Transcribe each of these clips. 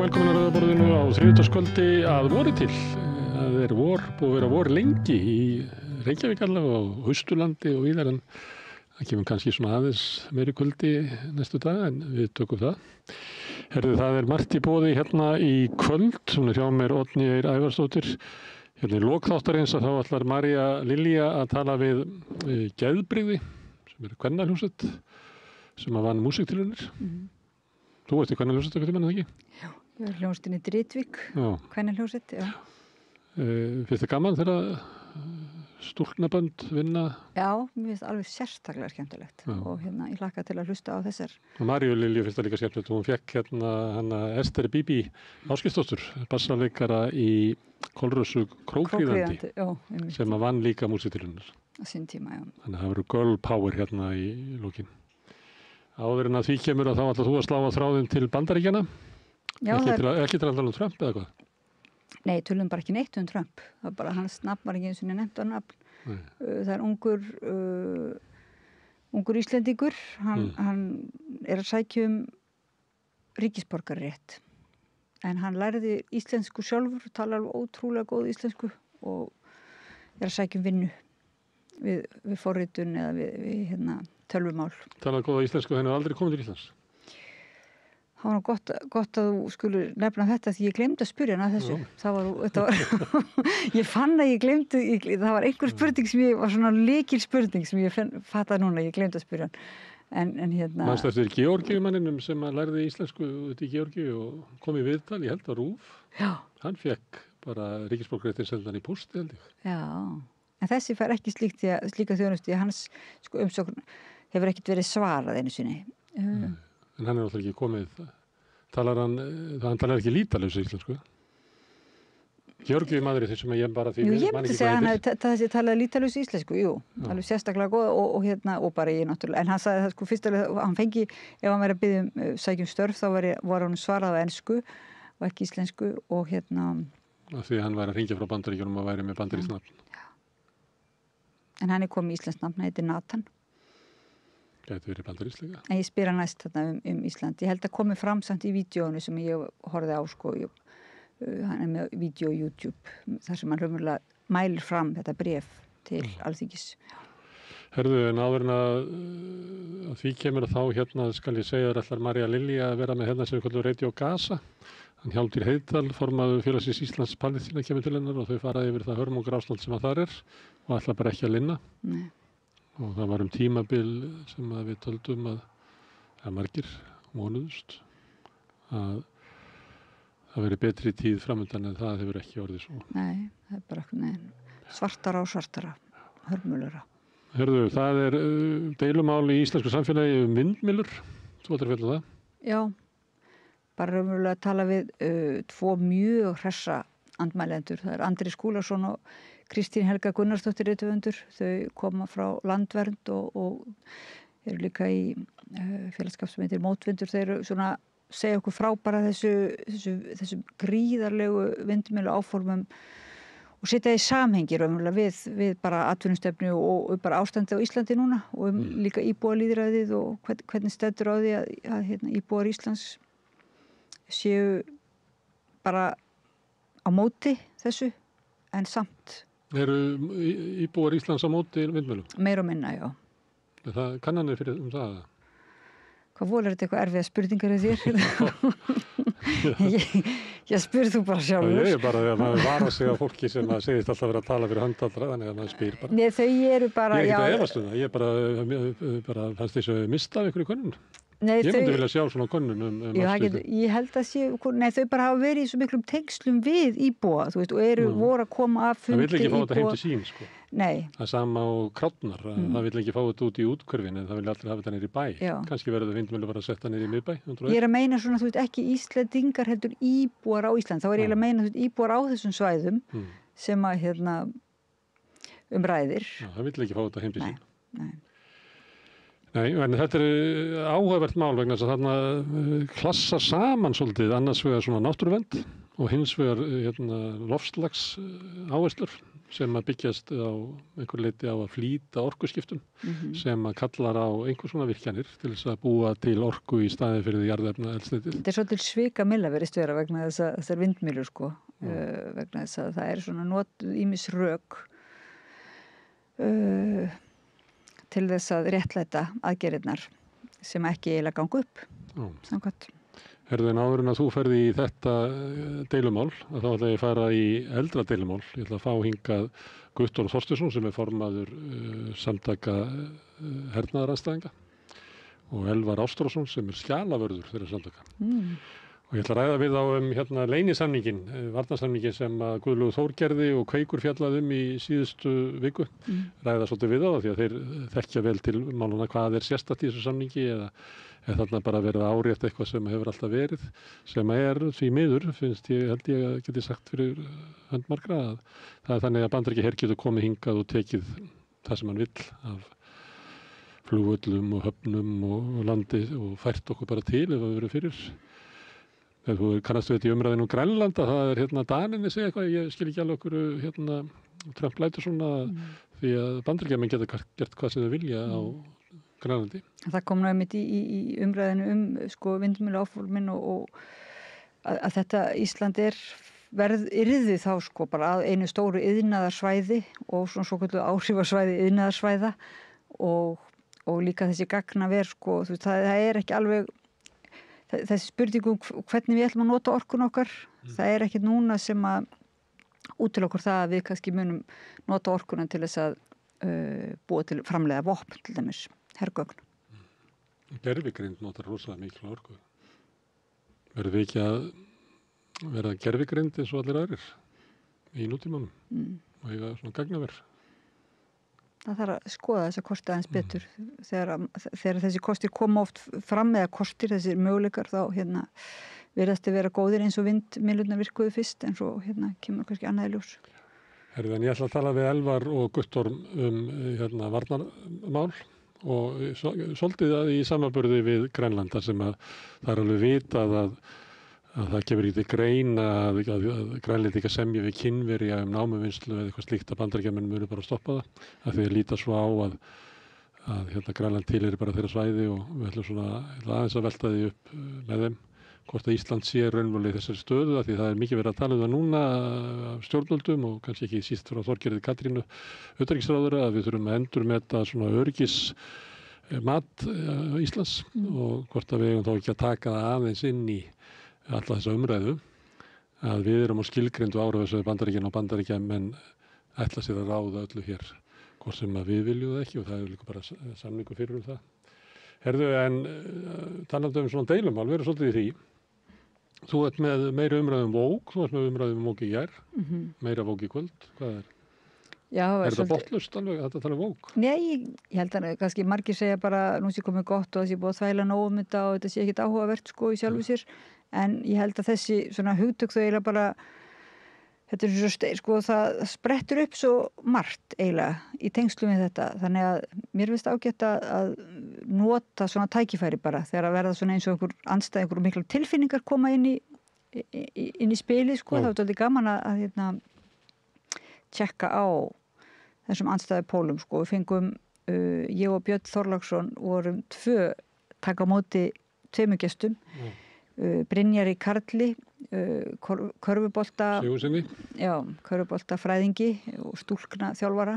velkomin að Rauðaborðinu á þriðjudagskvöldi að vori til. Það er búið að vera vor lengi í Reykjavík allavega og Austurlandi og víðar en það kemur kannski svona aðeins meiri kuldi næstu dag en við tökum það. Herðu, það er margt í boði hérna í kvöld, hún er hjá mér Oddný Eir Ævarsdóttir. Hérna í lok þáttarins að þá ætlar María Lilja að tala við Geðbrigði, sem er kvennahljómsveit, sem að vann músíktilraunir. Þú ert í kvennahljómsveit eitthvað tímann, eða ekki? Já, ég er hljómsveitinni Dritvík, kvennahljómsveit, já. Finnst þið gaman þegar stúlknabönd vinna? Já, mér finnst alveg sérstaklega skemmtilegt og hérna ég hlakka til að hlusta á þessar. Og Maríu Lilju finnst það líka skemmtilegt og hún fekk hérna hana Ester Bibi Ásgeirsdóttur, bassaleikara í Kolrössu Krókríðandi sem að vann líka músíktilraunir. Á sín tíma, já. Þannig að það verður girl power hérna í lokin. Áður en að því kemur að þá ætlar þú að slá á þráðinn til Bandaríkjanna. Já, ekki til að tala um Trump eða hvað? Nei, tölum bara ekki neitt um Trump. Það var bara hans nafn var ekki eins og nefnt á nafn. Það er ungur Íslendingur. Hann er að sækja um ríkisborgararétt. En hann lærði íslensku sjálfur, talar alveg ótrúlega góð íslensku og er að sækja um vinnu við forritun eða við tölvumál. Talar góða íslensku, henni aldrei komið til Íslands? Það var nú gott að þú skulur nefna þetta því ég glemdi að spyrja hann að þessu. Ég fann að ég glemdi, það var einhver spurning sem var svona lykil spurning sem ég fattaði núna, ég glemdi að spyrja hann. En hérna... Manstu eftir Georgiumanninum sem að lærði íslensku út í Georgiu og kom í viðtal, ég held að RÚV. Já. Hann fekk bara ríkisborgararéttinn sendan í pósti, held ég. Já, en þessi fær ekki slíka þjónustu, hans umsókn hefur ekkert verið svarað einu sinni. En hann er náttúrulega ekki komið, hann talar ekki lýtalaus íslensku. Georgiu maður því sem ég bara því ég myndi segja hann að þessi talaði lýtalaus íslensku, alveg sérstaklega góð og bara ég náttúrulega, en hann sagði það sko fyrst alveg, hann fengi, ef hann væri að biðja sækjum störf þá var hann svarað á ensku og ekki íslensku og Af því hann væri að hringja frá Bandaríkjunum og væri með bandarískt nafn. En hann er komið íslenskt nafn, hann heitir Nathan. Gæti verið bandaríslega. En ég spyr hann næst þarna Ísland. Ég held að komi fram samt í vídeónu sem ég horfði á sko. Hann er með vídeó á YouTube þar sem hann raunverulega mælir fram þetta bréf til Alþingis. Herðu, en áður en að því kemur þá hérna skal ég segja ætlar María Lilja að vera með hérna sem við kallum Radio Gaza. Hann Hjálmtýr Heiðdal, formaður Félagsins Íslands Palestína kemur til hennar og þau fara yfir það hörmungarástand sem að þar er og ætla bara ekki að linna. Nei. Og það var tímabil sem að við töldum að margir vonuðust að það veri betri tíð framundan en það hefur ekki orðið svo. Nei, það er bara svartara og svartara, hörmulegra. Hörðu, það er deilumál í íslensku samfélagi vindmyllur, þú ætlar að fjalla það? Já, bara raunverulega að tala við tvo mjög hressa andmælendur, það er Andri Skúlason og Kristín Helga Gunnarsdóttir rithöfundur, þau koma frá Landvernd og eru líka í félagskap sem heitir Mótvindur, þeir eru svona segja okkur frá bara þessu gríðarlegu vindmyllu áformum og setja í samhengi raunverulega við bara atvinnustefnu og bara ástandi á Íslandi núna og líka íbúalýðræðið og hvernig stendur á því að íbúar Íslands séu bara á móti þessu en samt. Eru íbúar Íslands á móti vindmyllum? Meir og minna, já. Það kannanir fyrir það? Hvað voru þetta eitthvað erfiða spurningar þér? Ég spyr þú bara sjálfur. Ég er bara að maður var að segja fólki sem að segist alltaf verið að tala fyrir hönd allra, þannig að maður spyr bara. Nei, þau eru bara... Ég er ekki að efast um það, ég bara fannst þess að mista af ykkur í könnun. Nei, ég myndi vilja sjá svona könnun ég held að þau bara hafa verið í svo miklum tengslum við íbúa, þú veist, og voru að koma að fundi íbúa. Það vill ekki fá þetta heim til sín, sko. Nei. Það sama á Krátnar, það vill ekki fá þetta út í útkörfin, en það vil allir hafa þetta nýr í bæ. Kannski verður það vindmyllu bara að setja nýr í miðbæ. Ég er að meina svona, þú veist, ekki Íslendingar heldur íbúar á Ísland. Þá er ég að meina, þú veist, íbúar á þessum svæðum sem að, ræðir. Já, það vill ekki fá þetta heim til sín. Nei, en þetta er áhugavert mál vegna þess að þarna klassar saman svolítið annars vegar svona náttúruvernd og hins vegar loftslags áherslur sem að byggjast á einhver leiti á að flýta orkuskiptum sem að kallar á einhvers svona virkjanir til þess að búa til orku í staði fyrir jarðefna eldsneytið. Þetta er svolítið svika milla verið störa vegna þessar vindmýlur sko, vegna þess að það er svona notuð ýmis rök til þess að réttlæta aðgerðirnar sem ekki eiginlega ganga upp. Samkvæmt. Herðu, en áður en að þú ferði í þetta deilumál, að þá ætla ég að fara í eldra deilumál. Ég ætla að fá hingað Guttorm Þorsteinsson sem er formaður samtaka hernaðarandstæðinga og Elvar Ástráðsson sem er skjalavörður þeirra samtaka. Og ég ætla að ræða við á leynisamningin, varnarsamningin sem að Guðlaugur Þór gerði og Kveikur fjallaði í síðustu viku. Ræða svolítið við á það því að þeir þekkja vel til máluna hvað er sérstakt í þessu samningi eða þarna bara verið að árétta eitthvað sem hefur alltaf verið, sem er því miður, held ég að geti sagt fyrir hönd margra að það er þannig að Bandaríkjaher getur komið hingað og tekið það sem hann vill af flugvöllum og höfnum og landi og fært okkur bara til ef það verið fyrir. Þegar þú kannast við þetta í umræðinu Grænlanda, það er Daninni segja eitthvað, ég skil ekki alveg okkur Trump lætur svona því að Bandaríkjamenn geta gert hvað sem þau vilja á Grænlandi. Það kom nú einmitt í umræðinu sko vindmylu áformin og að þetta Ísland yrði þá sko bara að einu stóru iðnaðarsvæði og svona svokölluðu áhrifasvæði iðnaðarsvæða og líka þessi gagnaver sko, þú veist, það er ekki alveg þessi spurningum hvernig við ætlum að nota orkun okkar, það er ekki núna sem að útilokur það að við kannski munum nota orkuna til þess að búa til framleiða vopn til dæmis, hergögn. Gervigreind notar rosalega mikla orku. Verðum við ekki að vera gervigreind eins og allir aðrir í nútímanum og eiga svona gagnaver? Það þarf að skoða þessa kosti aðeins betur þegar þessi kostir koma oft fram eða kostir, þessir möguleikar þá virðast að vera góðir eins og vindmylurnar virkuðu fyrst en svo kemur kannski annað í ljós. Herðu, en ég ætla að tala við Elvar og Guttorm varnarmál og svolítið í samanburði við Grænlanda sem að það er alveg vitað að það kemur í til greina að Grænlendingar semji við Kínverja námuvinnslu eða eitthvað slíkt að Bandaríkjamenn munu bara stoppa það af því að líta svo á að Grænland til bara þeirra svæði og við ætlum svona aðeins að velta því upp með þeim hvort að Ísland sé raunverulega í þessari stöðu af því það er mikið verið að tala það núna af stjórnvöldum og kannski ekki síst frá Þorgerði Katrínu utanríkisráðherra að við þurfum að endurmeta svona öryggismat Íslands og hvort að við eigum þá ekki að taka það aðeins inn í alla þessa umræðu að við erum á skilgreindu áhrifasvæði Bandaríkjanna og Bandaríkjamenn ætla sér að ráða öllu hér hvort sem að við viljum það ekki og það er líka bara samningu fyrir það. Herðu, en talandi svona deilumál, við erum svolítið í því. Þú ert með meira umræðum Vók, þú ert með umræðum Vók í gær, meira Vók í kvöld, hvað er? Já, þetta botlaust alveg að þetta tala Vók? Nei, ég held að kannski margir segja bara nú sé komið gott og þessi búið að þvæla nóg þetta og þetta sé ekkit áhugavert sko í sjálfu sér en ég held að þessi svona hugtök þau eiginlega bara þetta er svo sko það sprettur upp svo margt eiginlega í tengslum við þetta þannig að mér finnst ágætt að nota svona tækifæri bara þegar að verða svona eins og einhver andstæð einhver mikla tilfinningar koma inn í spilið sko þá er þetta gaman að tjekka á þessum andstæðu pólum sko við fengum ég og Björn Þorláksson vorum taka á móti tveimur gestum Brynjari Karli körfubolta fræðingi og stúlkna þjálfara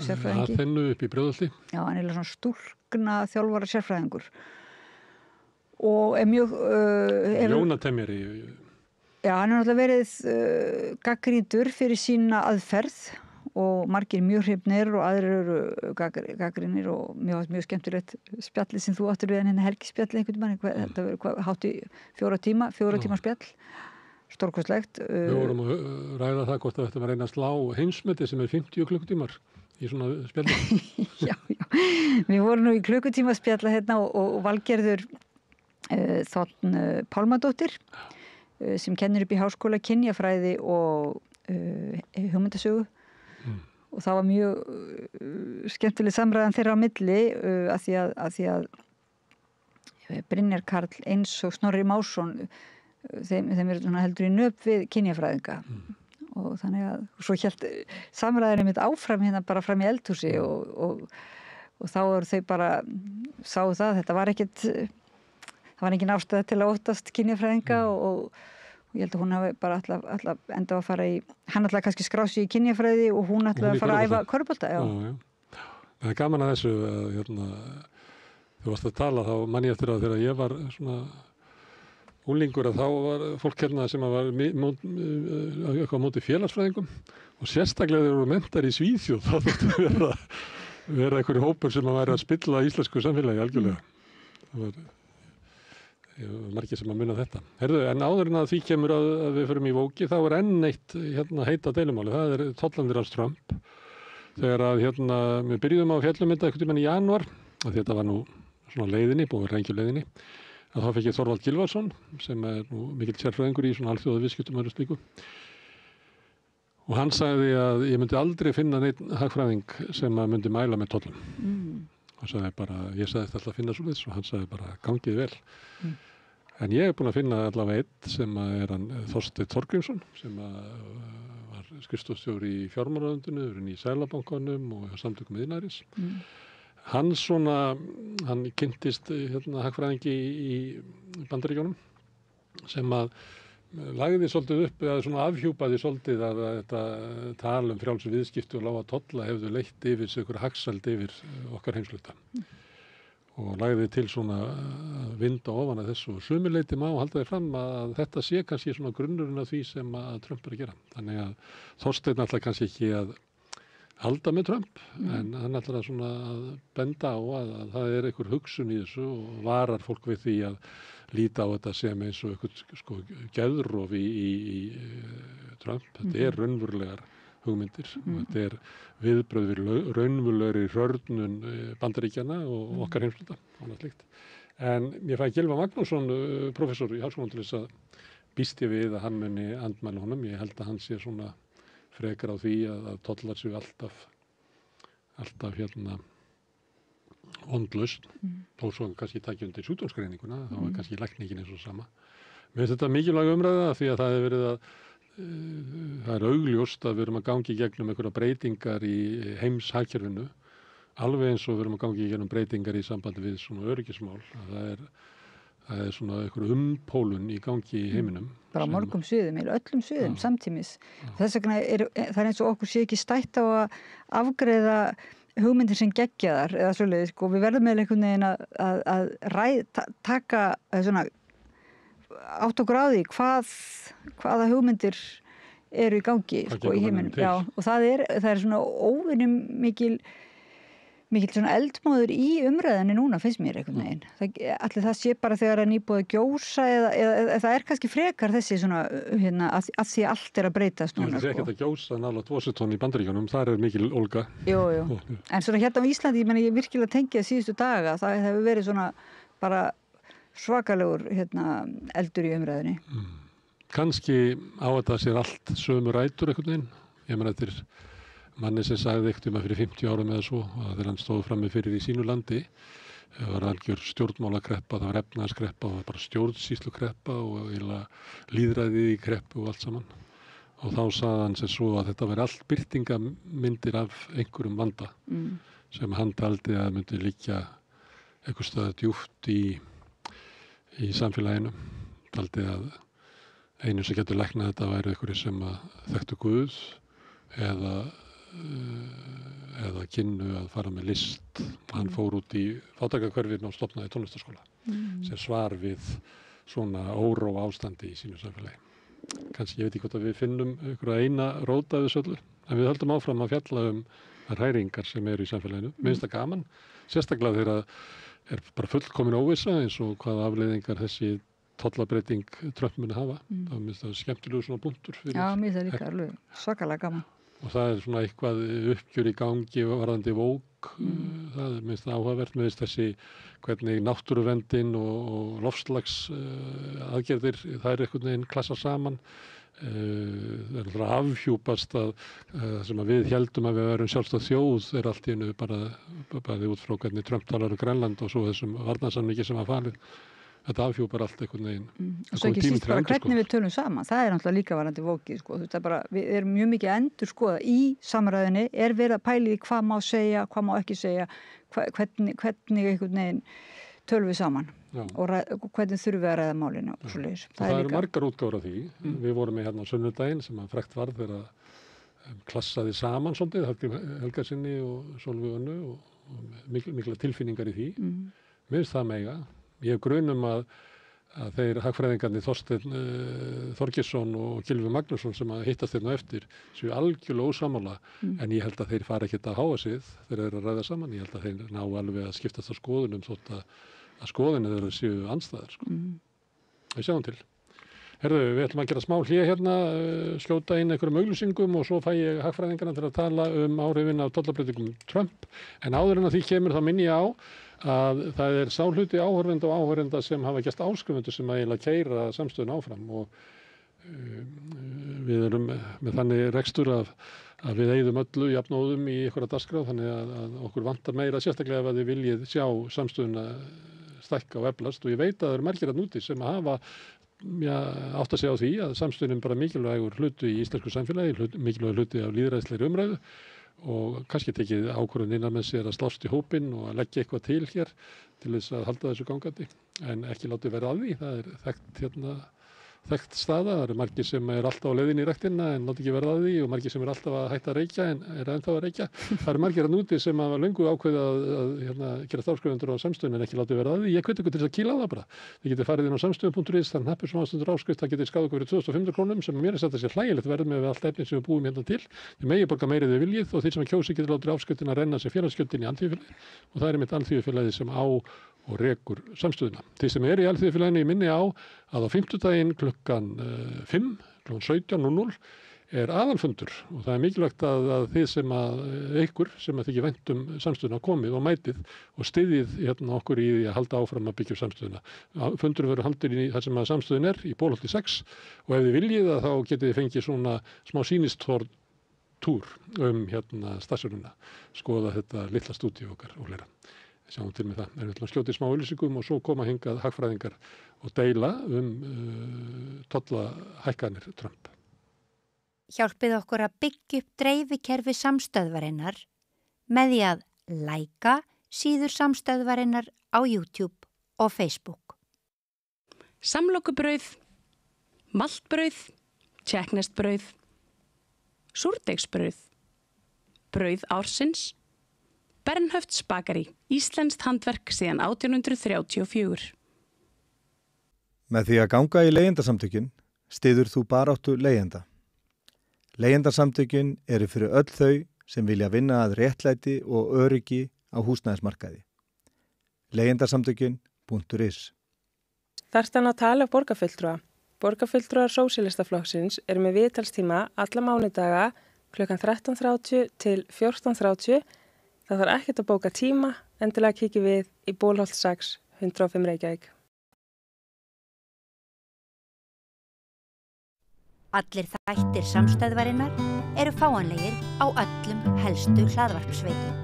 sérfræðingi. Aþennu upp í Breiðholti. Já, hann er svona stúlkna þjálfara sérfræðingur og er mjög Jónatemjari. Já, hann er náttúrulega verið gagnrýndur fyrir sína aðferð og margir mjög hrifnir og aðrir eru gagnrýnir og mjög skemmtilegt spjallið sem þú áttur við helgispjallið einhvern mann, þetta verður hátt í 4 tíma spjall, stórkostlegt. Við vorum að ræða það hvort að þetta var reyna að slá heimsmeti sem er 50 klukkutímar í svona spjalli. Já, við vorum nú í klukkutíma spjalla hérna og Valgerður Þorn Pálmadóttir sem kennir upp í háskóla kynjafræði og hugmyndasögu og það var mjög skemmtileg samræðan þeirra á milli að því að Brynjar Karl eins og Snorri Másson þeim eru svona heldur í nöp við kynjafræðinga og þannig að svo hélt samræðinu mitt áfram hérna bara fram í eldhúsi og þá eru þau bara sáu það, þetta var ekkit það var engin ástæða til að óttast kynjafræðinga og ég held að hún hafi bara alltaf enda að fara í hann alltaf kannski skrá sig í kynjafræði og hún alltaf að fara að æfa körfubolta. Já. Það er gaman að þessu að þú varst að tala, þá man ég eftir að þegar ég var svona unglingur að þá var fólk hérna sem var eitthvað á móti félagsfræðingum og sérstaklega þeir eru mentar í Svíþjóð, þá þóttu vera einhverju hópur sem að væri að spilla íslensku samfélagi algjörlega. Það var margir sem að muna þetta. Heyrðu, en áður en að því kemur að við förum í Vóki, þá er enn eitt heita deilumáli, það er tollandir hans Trump. Þegar að við byrjuðum á fjallumynda einhvern tímann í janúar, og þetta var nú svona leiðinni, búið rengjuleiðinni, að þá fekk ég Þorvald Gylfason, sem er nú mikill sérfræðingur í svona alþjóðaviðskiptum og öðru slíku. Og hann sagði að ég myndi aldrei finna neinn hagfræðing sem að myndi mæla með tollum. Og sagði bara, ég sagði alltaf að finna svo og hann sagði bara, gangið vel. En ég búin að finna allavega einn sem er hann Þorsteinn Þorgrímsson, sem var skrifstofstjóri í fjármálaráðuneytinu, í Seðlabankanum og samtökum iðnaðarins. Hann kynntist hagfræðingi í Bandaríkjunum sem að lagði svolítið upp eða svona afhjúpaði svolítið að þetta tal frjálsu viðskipti og lága tolla hefðu leitt yfir sig ykkur hagsæld yfir okkar heimsluta og lagði til svona vinda ofan að þessu og sömuleyti má halda því fram að þetta sé kannski svona grunnurinn af því sem að Trump er að gera. Þannig að Þorsteinn ætlar kannski ekki að halda með Trump en hann ætlar að svona að benda á að það er einhver hugsun í þessu og varar fólk við því að líta á þetta sem eins og einhvern geðrof í Trump. Þetta er raunverulegar hugmyndir og þetta er viðbrögð við raunverulegri hrörnun Bandaríkjanna og okkar heimsluta og annað slíkt. En ég fæ Gylfa Magnússon, prófessor í Háskólanum, til þess að býst ég við að hann muni andmæla honum. Ég held að hann sé svona frekar á því að tollar séu alltaf ondlaust og svo kannski takja undir sjúkdómsgreininguna, þá er kannski lækningin eins og sama. Mér finnst þetta mikilvæg umræða því að það er augljóst að við erum að gangi í gegnum einhverja breytingar í heimshagkerfinu, alveg eins og við erum að gangi í gegnum breytingar í sambandi við svona öryggismál. Það er svona einhver umpólun í gangi í heiminum. Bara á mörgum sviðum, í öllum sviðum samtímis. Þess vegna það er eins og okkur sé ekki stætt á að afgreiða hugmyndir sem geggjaðar eða svoleiðis, og við verðum með einhvern veginn að taka svona átt okkur á því hvaða hugmyndir eru í gangi í heiminum. Já, og það er svona óvinum mikil svona eldmóður í umræðinni núna, finnst mér einhvern veginn. Allir það sé bara þegar er nýbúið að gjósa eða það er kannski frekar þessi svona að því allt er að breytast núna. Það er ekkert að gjósa nálægt Washington í Bandaríkjunum, þar er mikil ólga. Jú. En svona hérna á Íslandi, ég virkilega tengi að síðustu daga, það hefur verið svona bara svakalegur eldur í umræðinni. Kannski á þetta sér allt sömu rætur einhvern veginn. Ég meina þetta manni sem sagði eitthvað fyrir 50 árum eða svo að þegar hann stóð frammi fyrir í sínu landi það var algjör stjórnmálakreppa, það var efnahagskreppa, það var bara stjórnsýslukreppa og lýðræði í kreppu og allt saman og þá sagði hann sem svo að þetta væri allt birtingamyndir af einhverjum vanda sem hann taldi að myndi liggja einhvers staðar djúpt í samfélaginu, taldi að einu sem getur læknað þetta væri einhverju sem að þekktu Guð eða kynnu að fara með list. Hann fór út í fátækrahverfin og stofnaði tónlistarskóla sem svar við svona óróa ástandi í sínu samfélagi. Kannski, ég veit ekki hvort að við finnum einhverja eina rót af þessu öllu, en við höldum áfram að fjalla hræringar sem eru í samfélaginu. Mér finnst það gaman, sérstaklega þegar er bara fullkomin óvissa eins og hvaða afleiðingar þessi tollabreiting Trump muni hafa. Það finnst það skemmtilegur svona punktur. Já, mér það líka alveg svakalega gaman. Og það er svona eitthvað uppgjör í gangi varðandi Vók, það er minnst áhugavert með þessi hvernig náttúruverndin og loftslags aðgerðir, það er einhvern veginn klassar saman. Það er alltaf afhjúpast að sem að við héldum að við verum sjálfstæð þjóð er allt í einu bara út frá hvernig Trump talar Grænland og svo þessum varnarsamningi sem var falið þetta afhjúpar allt einhvern veginn. Svo ekki síst bara hvernig við tölum saman, það náttúrulega líka varandi vókið, sko. Þetta bara, við erum mjög mikið endur skoða í samræðinni, verið að pæla í hvað má segja, hvað má ekki segja, hvernig einhvern veginn tölum við saman og hvernig þurfum við að ræða málinu og svoleiðis. Það eru margar útgáfur af því. Við vorum með hérna á sunnudaginn sem að frekt varð þegar klassaði saman svolítið, Helga Sinni og Sólveig Önnu og mikla tilfinningar í því. Mér finnst það mega. Ég hef grunum að þeir hagfræðingarnir Þorsteinn Þorgeirsson og Gylfi Magnússon sem að hittast þeirna eftir séu algjörlega ósammála en ég held að þeir fara ekkert að háa sig þegar þeir eru að ræða saman. Ég held að þeir ná alveg að skiptast á skoðunum þótt að skoðinu þeirra séu andstæðar. Sko. Við sjáum til. Herðu, við ætlum að gera smá hlé hérna, skjóta inn einhverjum auglýsingum og svo fæ ég hagfræðingarna til að tala áhrifin af tollabreytingum Trump. En áður en að því kemur þá minni ég á að það er sá hluti áhorfenda og áhorfenda sem hafa gert áskrifendur sem að eiginlega keyra samstöðun áfram og við erum með þannig rekstur að við eyðum öllu jafnóðum í einhverja dagskrá þannig að okkur vantar meira sérstaklega ef að þið viljið sjá samstöðuna stækka og eflast og ég veit að það eru margir að núti sem að hafa átt að segja á því að samstöðun bara mikilvægur hluti í íslensku samfélagi, mikilvægur hluti af lýðræðislegri umræðu og kannski tekið ákvörðun innan með sér að slást í hópinn og að leggja eitthvað til hér til þess að halda þessu gangandi en ekki látið vera að því, það er þekkt staða, það eru margir sem er alltaf á leiðinni í ræktina en láti ekki verða að því og margir sem er alltaf að hætta að reykja en er ennþá að reykja. Það eru margir að núti sem hafa löngu ákveðið að gera áskrifundur á samstöðun en ekki láti verða að því. Ég hvet ykkur til þess að kýla á það bara. Þið getið farið inn á samstöðun.is, það hnappir sem ástundur áskrift, það getið skáð okkur fyrir 2.500 krónum sem mér er satt að sé hlægilegt verð með allt efni sem við búum hérna til. Þið megi borga meira þið viljið og þeir sem kjósi getið látið áskriftin að renna sem félagsgjöldin í alþýðufélagi og það er einmitt alþýðufélagið sem á og rekur samstöðuna. Þeir sem eru í alþýðufélaginu ég minni á að á 50. klukkan 5, klukkan 17.00 er aðalfundur og það er mikilvægt að þið sem ykkur sem að þykir vænt samstöðuna komið og mætið og styðjið hérna okkur í því að halda áfram að byggja samstöðuna. Fundur verður haldinn í þar sem að samstöðun er í Bólholti 6 og ef þið viljið þá getið þið fengið svona smá sýnistúr hérna staðsörnuna, skoða þetta litla stúdíu okkar og fleira. Sjáum til með það. Við ætlum að skjóta í smá auglýsingum og svo koma hingað hagfræðingar og deila tollahækkanir Trump. Hjálpið okkur að byggja upp dreifikerfi samstöðvarinnar með því að læka síður samstöðvarinnar á YouTube og Facebook. Samlokubrauð, maltbrauð, tékkneskt brauð, súrdeigsbrauð, brauð ársins, Bernhöfts bakari, íslenskt handverk síðan 1834. Með því að ganga í leigjendasamtökin styður þú baráttu leigjenda. Leigjendasamtökin eru fyrir öll þau sem vilja vinna að réttlæti og öryggi á húsnæðismarkaði. Leigjendasamtökin.is Þarftan að tala borgarfulltrúa. Borgarfulltrúar Sósíalistaflokksins eru með viðtalstíma alla mánudaga klukkan 13:30 til 14:30. Það þarf ekkert að bóka tíma, endilega kíkja við í Bólholt 6, 105 Reykjavík. Allir þættir samstöðvarinnar eru fáanlegir á öllum helstu hlaðvarpsveitum.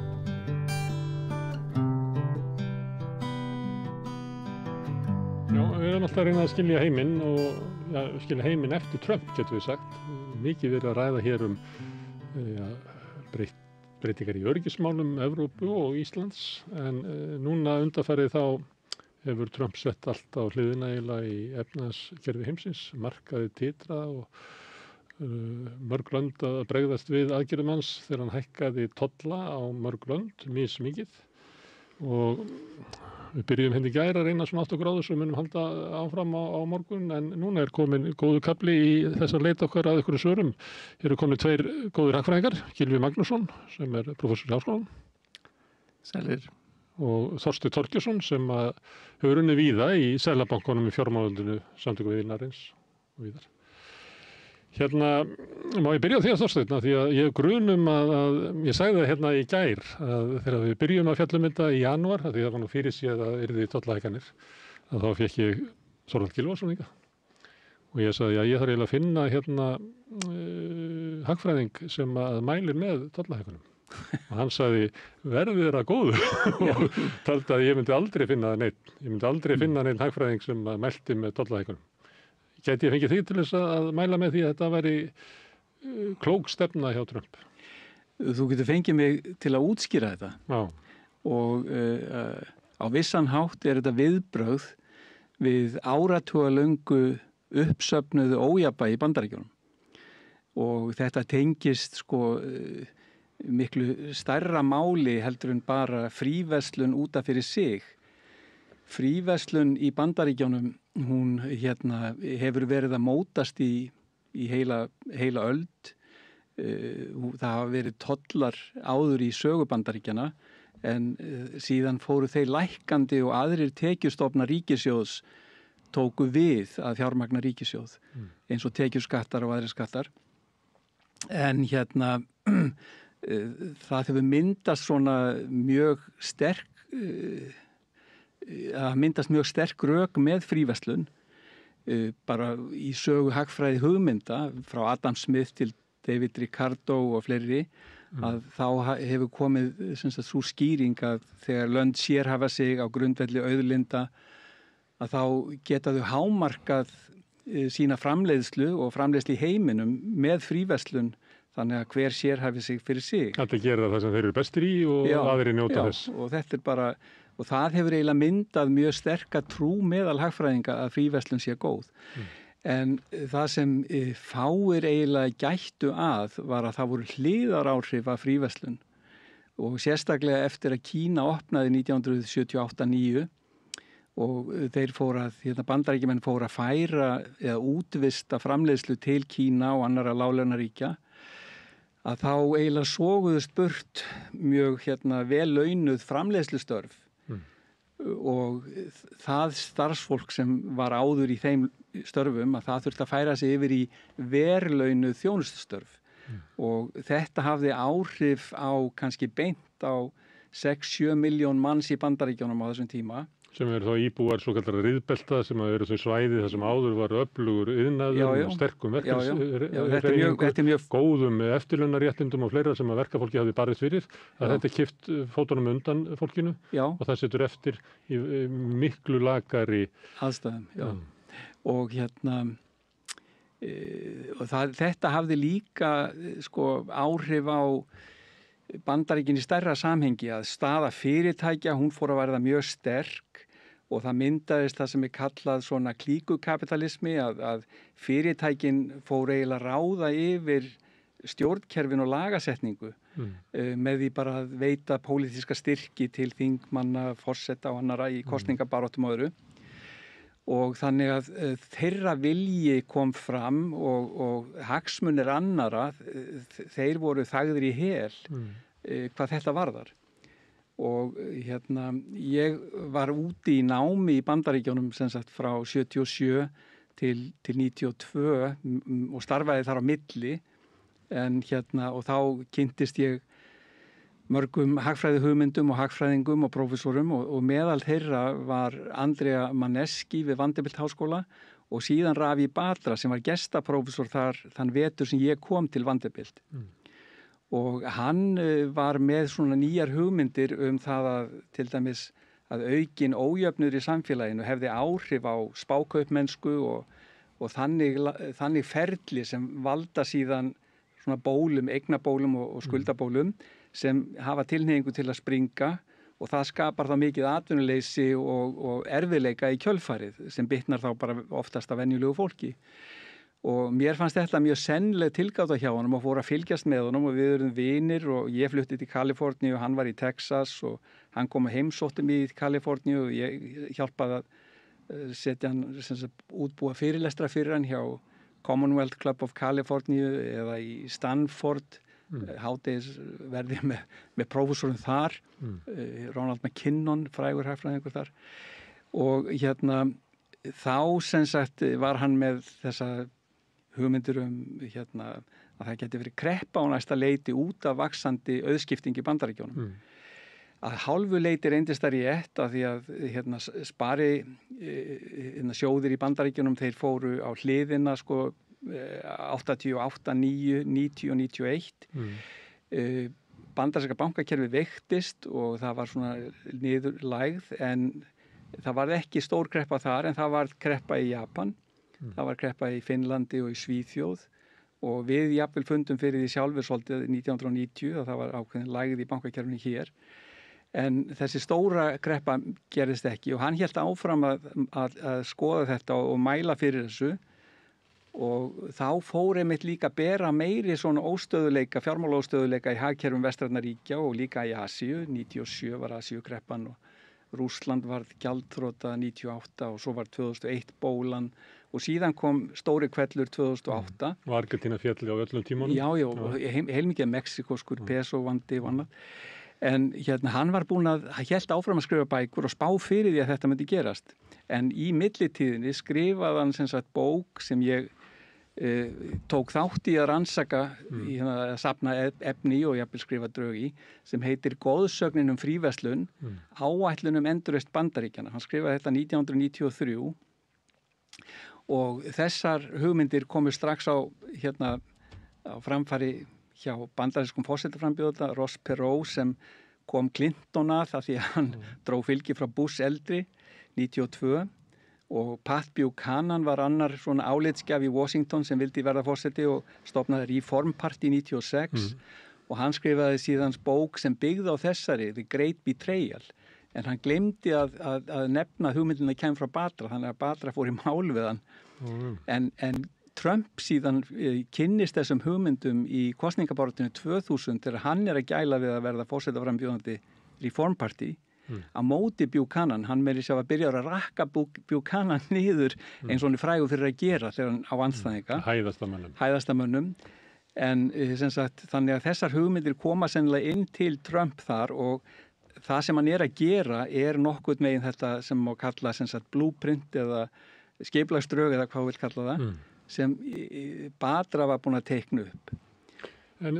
Já, við erum alltaf að reyna að skilja heiminn og skilja heiminn eftir Trump, getur við sagt. Mikið verið að ræða hér breytingar í öryggismálum Evrópu og Íslands en núna undanfarið þá hefur Trump sett allt á hliðina eiginlega í efnahagskerfi heimsins, markaði titra og mörg lönd að bregðast við aðgerðum hans þegar hann hækkaði tolla á mörg lönd, mismikið og við byrjum hérna í gær að reyna svona 8 gráður sem munum halda áfram á morgun en núna er komin góðu kapli í þess að leita okkar að ykkur svörum. Hér eru komin 2 góðir hagfræðingar, Gylfi Magnússon sem er prófessor í Háskólanum. Sælir. Og Þorsteinn Þorgeirsson sem hefur unnið víða í Seðlabankanum í fjármálundinu samtökum iðnaðarins og víðar. Hérna, má ég byrja á því að Þorsteinn, því að ég hef grunum að ég sagði það hérna í gær að þegar við byrjum að fjalla þetta í janúar, því það var nú fyrir séð að yrði tollahækkanir, að þá fékk ég Þorvald Gylfason hingað. Og ég sagði að ég þarf eiginlega að finna hérna hagfræðing sem að mælir með tollahækkunum. og hann sagði verðið er að góðu og taldi að ég myndi aldrei finna neitt hagfræðing sem mælti með tollahækkunum. Gæti ég fengið þig til þess að mæla með því að þetta væri klók stefna hjá Trump? Þú getur fengið mig til að útskýra þetta. Já. Og á vissan hátt er þetta viðbrögð við áratugalöngu uppsöfnuðu ójafnvægi í Bandaríkjunum. Og þetta tengist miklu stærra máli heldur en bara fríverslun út af fyrir sig. Fríverslun í Bandaríkjunum, hún hefur verið að mótast í heila öld. Það hafa verið tollar áður í sögu Bandaríkjana en síðan fóru þeir lækkandi og aðrir tekjustofna ríkissjóðs tóku við að fjármagna ríkissjóð eins og tekjuskattar og aðrir skattar. En það hefur myndast svona mjög sterk rök með fríverslun bara í sögu hagfræði hugmynda frá Adam Smith til David Ricardo og fleiri að þá hefur komið sú skýring að þegar lönd sérhæfa sig á grundvelli auðlinda að þá geta þau hámarkað sína framleiðslu og framleiðslu í heiminum með fríverslun þannig að hver sérhæfi sig fyrir sig. Allir gera það sem þeir eru bestir í og aðrir njóta þess. Og þetta er bara, og það hefur eiginlega myndað mjög sterka trú meðal hagfræðinga að fríverslun sé góð. En það sem fáir eiginlega gættu að var að það voru hliðaráhrif af fríverslun og sérstaklega eftir að Kína opnaði 1978-9 og þeir fóru að, Bandaríkjamenn fóru að færa eða útvista framleiðslu til Kína og annarra láglaunaríkja að þá eiginlega soguðust burt mjög vel launuð framleiðslustörf og það starfsfólk sem var áður í þeim störfum að það þurfti að færa sig yfir í verðlaunuð þjónustustörf og þetta hafði áhrif á kannski beint á 6-7 miljón manns í Bandaríkjunum á þessum tíma. Sem eru þá íbúar svo kallar riðbelta sem eru þau svæði þar sem áður var öflugur iðnaður og sterkum verkefnis góðum eftirlaunaréttindum og fleira sem að verkafólki hafði barist fyrir að þetta er kippt fótunum undan fólkinu og það setur eftir í miklu lakari aðstæðum. Og þetta hafði líka áhrif á Bandaríkin í stærra samhengi að staða fyrirtækja, hún fór að verða mjög sterk og það myndaðist það sem er kallað svona klíkukapitalismi að fyrirtækin fór eiginlega að ráða yfir stjórnkerfin og lagasetningu með því bara að veita pólitíska styrki til þingmanna, forseta og annara í kosningabaráttum og öðru. Og þannig að þeirra vilji kom fram og hagsmunir annara, þeir voru þagðir í hel hvað þetta varðar. Og ég var úti í námi í Bandaríkjunum sem sagt frá 77 til 92 og starfaði þar á milli og þá kynntist ég mörgum hagfræðihugmyndum og hagfræðingum og prófessorum og meðal þeirra var Andrea Maneschi við Vanderbilt háskóla og síðan Ravi Batra sem var gestaprófessor þar þann vetur sem ég kom til Vanderbilt. Og hann var með svona nýjar hugmyndir það að til dæmis að aukin ójöfnur í samfélaginu hefði áhrif á spákaupmennsku og þannig ferli sem valda síðan svona bólum, eignabólum og skuldabólum sem hafa tilhneigingu til að springa og það skapar þá mikið atvinnuleysi og erfiðleika í kjölfarið sem bitnar þá bara oftast af venjulegu fólki. Og mér fannst þetta mjög sennileg tilgáta hjá honum og fór að fylgjast með honum og við erum vinir og ég flutti til Kaliforníu og hann var í Texas og hann kom að heimsótti mig í Kaliforníu og ég hjálpaði að setja hann útbúa fyrirlestra fyrir hann hjá Commonwealth Club of California eða í Stanford hádegisverði með prófessorum þar Ronald McKinnon, frægur hagfræðingur þar og þá sem sagt var hann með þessa hugmyndir að það geti verið kreppa á næsta leiti út af vaxandi auðskipting í Bandaríkjunum. Að hálfu leiti reyndist það rétt að því að spari sjóðir í Bandaríkjunum þeir fóru á hliðina 88, 9, 90 og 91 bandaríska bankakerfi veiktist og það var svona niðurlægð en það var ekki stór kreppa þar en það var kreppa í Japan, það var kreppa í Finnlandi og í Svíþjóð og við jafnvel fundum fyrir því sjálfur svolítið 1990 að það var ákveðin lægð í bankakerfinu hér. En þessi stóra kreppa gerðist ekki og hann hélt áfram að skoða þetta og mæla fyrir þessu og þá fór einmitt líka að bera meiri svona óstöðuleika, fjármálaóstöðuleika í hagkerfum vestrænna ríkja og líka í Asíu, 97 var Asíukreppan og Rússland var gjaldþrota 98 og svo var 2001 bólan og síðan kom stóri hvellur 2008. Og Argentína félli á öllum tímanum? Já, og heilmikið Mexikoskur peso vandi og annað. En hann var búinn að hélt áfram að skrifa bækur og spá fyrir því að þetta myndi gerast. En í millitíðinni skrifaði hann sem sagt bók sem ég tók þátt í að rannsaka að safna efni og jafnvel skrifa drög í sem heitir Góðsögnin fríverslun, áætlun endurreisn Bandaríkjanna. Hann skrifaði þetta 1993 og þessar hugmyndir komu strax á framfæri hjá bandarískum forsetaframbjóðanda Ross Perot sem kom Clinton að það því að hann dró fylgi frá Bush eldri 92 og Pat Buchanan var annar svona álitsgjaf í Washington sem vildi verða forseti og stofnaði Reform Party 96 og hann skrifaði síðan bók sem byggði á þessari The Great Betrayal en hann glemdi að nefna hugmyndina kemur frá Batra þannig að Batra fór í mál við hann en Trump síðan kynnist þessum hugmyndum í kosningabaráttunni 2000 þegar hann að gæla við að verða forsetaframbjóðandi Reform Party á móti Buchanan, hann meiri sér að byrja að rakka Buchanan niður eins og hann frægur fyrir að gera þegar hann á andstæðinga. Hæðastamönnum. En sem sagt, þannig að þessar hugmyndir koma sennilega inn til Trump þar og það sem hann að gera nokkuð megin þetta sem má kalla sem sagt blueprint eða skipulagsdrög eða hvað vil kalla það sem Batra var búin að teikna upp. En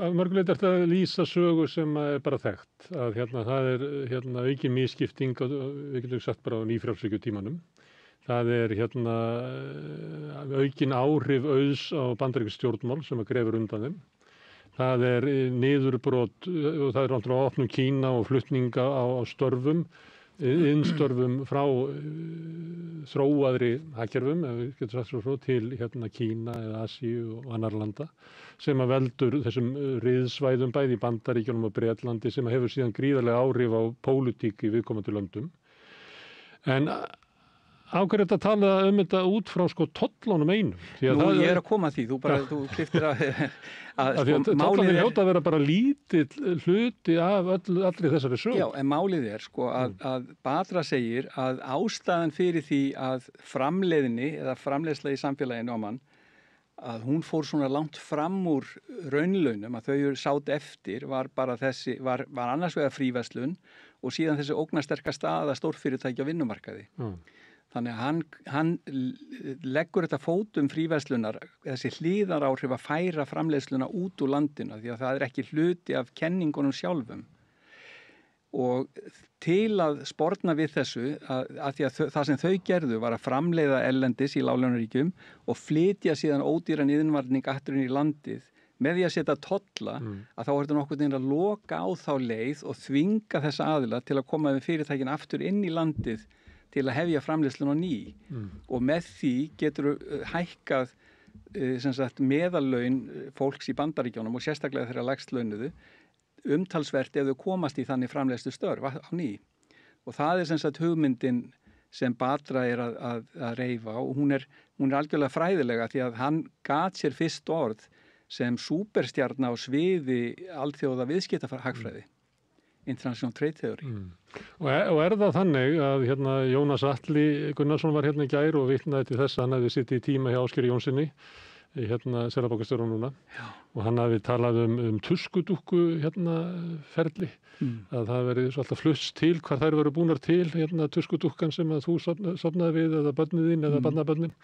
af mörguleiti er þetta að lýsa sögu sem er bara þekkt að það aukin misskipting og við getum sagt bara á nýfrjálshyggjutímanum. Það er aukin áhrif auðs á bandarísk stjórnmál sem að grefur undan þeim. Það er niðurbrot og það er náttúrulega opnum Kína og flutninga á störfum, innstörfum frá þróaðri hagkerfum, ef við getum sagt svo til Kína eða Asíu og annar landa sem að veldur þessum riðsvæðum bæði í Bandaríkjunum og Bretlandi sem hefur síðan gríðarlega áhrif á pólitík í viðkomandi löndum. En á hverju þetta tala þetta út frá tollunum einum? Nú, ég að koma að því, þú kliftir að tollanir hljóta að vera bara lítill hluti af allri þessari sögu. Já, en málið að Batra segir að ástæðan fyrir því að framleiðni eða framleiðsla í samfélaginu á mann að hún fór svona langt fram úr raunlaunum að þau sátt eftir var bara þessi, var annars vegar fríverslun og síðan þessi ógnarsterka staða stórfyrirtækja á vinnumarkaði. Þannig að hann leggur þetta fótum fríverslunar, þessi hliðaráhrif að færa framleiðsluna út úr landinu því að það ekki hluti af kenningunum sjálfum. Og til að sporna við þessu að því að það sem þau gerðu var að framleiða erlendis í láglaunaríkjum og flytja síðan ódýran innvarning afturinn í landið með því að setja tolla að þá er þetta nokkuð að loka á þá leið og þvinga þessa aðila til að koma með fyrirtækin aftur inn í landið til að hefja framleiðslun á ný og með því getur hækkað meðallaun fólks í Bandaríkjunum og sérstaklega þeirra lægst launuðu umtalsvert ef þau komast í þannig framleiðslu störf á ný. Og það er hugmyndin sem Batra að reifa og hún er algjörlega fræðilega því að hann gat sér fyrst orð sem súperstjarna á sviði alþjóða viðskiptahagfræði, International Trade Theory. Og er það þannig að Jónas Atli Gunnarsson var í gær og vitnaði til þess að hann hefði sittið í tíma hjá Ásgeiri Jónssoni seðlabankastjóra núna og hann hafi talað tuskudúkku ferli að það verið alltaf flust til hvar þær veru búnar til tuskudúkkan sem að þú sofnaði við eða börnið þín eða barnabörnin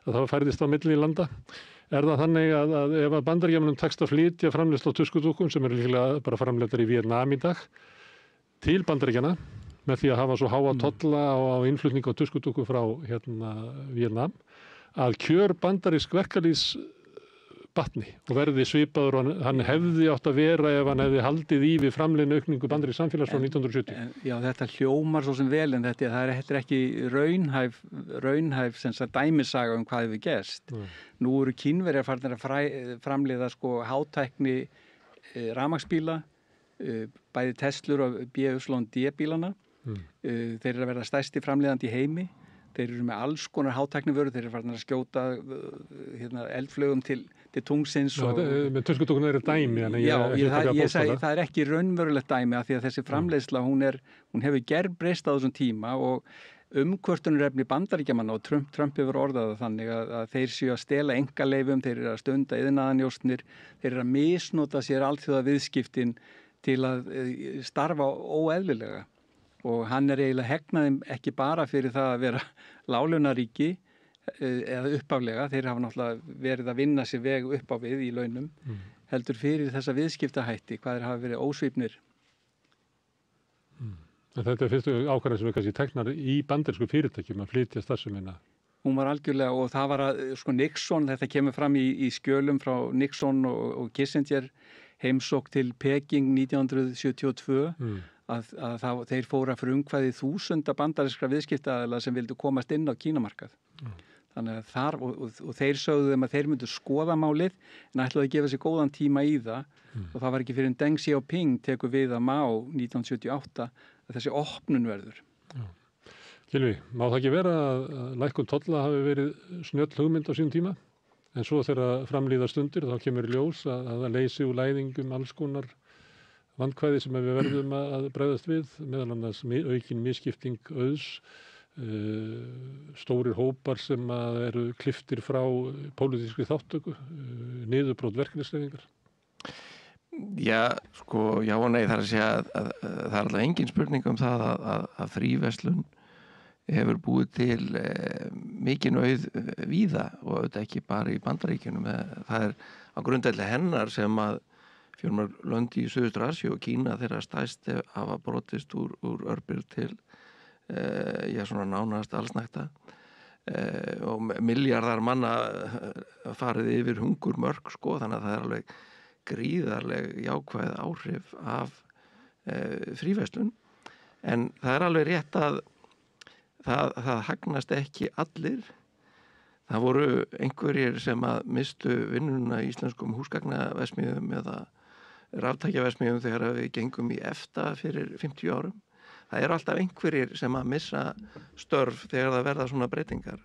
að það færðist á milli landa. Er það þannig að ef að Bandaríkjunum tekst að flytja framleiðslu á tuskudúkkum sem eru líklega bara framleiddar í Víetnam í dag til Bandaríkjanna með því að hafa svo háa tolla á innflutning á tuskudúkku frá Víetnam að kjör bandarísk verkalýðs batni og verði svipaður og hann hefði átt að vera ef hann hefði haldið í við framleiðni aukningu bandarísks samfélags frá 1970. Já, þetta hljómar svo sem vel en það er ekki raunhæf sem sagt dæmisaga hvað hefur gerst. Nú eru Kínverjar farnir að framleiða sko hátækni rafmagnsbíla, bæði Teslur og BYD bílana. Þeir eru að verða stærsti framleiðandi í heimi. Þeir eru með alls konar hátæknivörur, þeir eru farin að skjóta eldflögum til tungsins. Með töskudókun er dæmi. Ég segi það er ekki raunverulegt dæmi af því að þessi framleiðsla hún hefur gerbreyst á þessum tíma og umkvörtunarefni Bandaríkjamanna og Trump hefur orðað það þannig að þeir séu að stela einkaleyfum, þeir eru að stunda iðnaðarnjósnir, þeir eru að misnota sér alþjóða viðskiptin til að starfa óeðlilega. Og hann er eiginlega hegnaðum ekki bara fyrir það að vera láglaunaríki eða uppaflega, þeir hafa náttúrulega verið að vinna sér veg upp á við í launum, heldur fyrir þessa viðskiptahætti, hvað þeir hafa verið ósvífnir. Þetta er fyrstu ákvarðan sem er kannski teknar í bandarísku fyrirtækjum að flytja starfsemina. Hún var algjörlega og það var að Nixon, þetta kemur fram í skjölum frá Nixon og Kissinger heimsókn til Peking 1972 að þeir fóru að frumkvæði 1000 bandarískra viðskiptaaðila sem vildu komast inn á Kínamarkað. Þannig að þar, og þeir sögðu þeim að þeir myndu skoða málið en ætlaðu að gefa sér góðan tíma í það og það var ekki fyrir en Deng Xiaoping tekur við að Mao 1978 að þessi opnun verður. Gylfi, má það ekki vera að lækkun tolla hafi verið snjöll hugmynd á sínum tíma? En svo þegar framlíða stundir þá kemur ljós að það leysi úr læðingum alls konar vandkvæði sem við verðum að bregðast við, meðal annars aukin misskipting auðs, stórir hópar sem eru klipptir frá pólitískri þáttöku, niðurbrót verkefnishreyfingar. Já, já og nei, það er að segja að það er alltaf engin spurning um það að fríverslun hefur búið til mikinn auð víða og auðvitað ekki bara í Bandaríkjunum. Það er á grundvelli hennar sem að fjölmörg lönd í Suðaustur-Asíu og Kína þeirra stærst hafa brotist úr örbirgð til svona nánast allsnægta og milljarðar manna farið yfir hungurmörk þannig að það er alveg gríðarleg jákvæð áhrif af fríverslun en það er alveg rétt að það hagnast ekki allir. Það voru einhverjir sem að mistu vinnuna í íslenskum húsgagnaverksmiðjum eða raftækjaverksmiðjum þegar við gengum í EFTA fyrir 50 árum. Það eru alltaf einhverjir sem að missa störf þegar það verða svona breytingar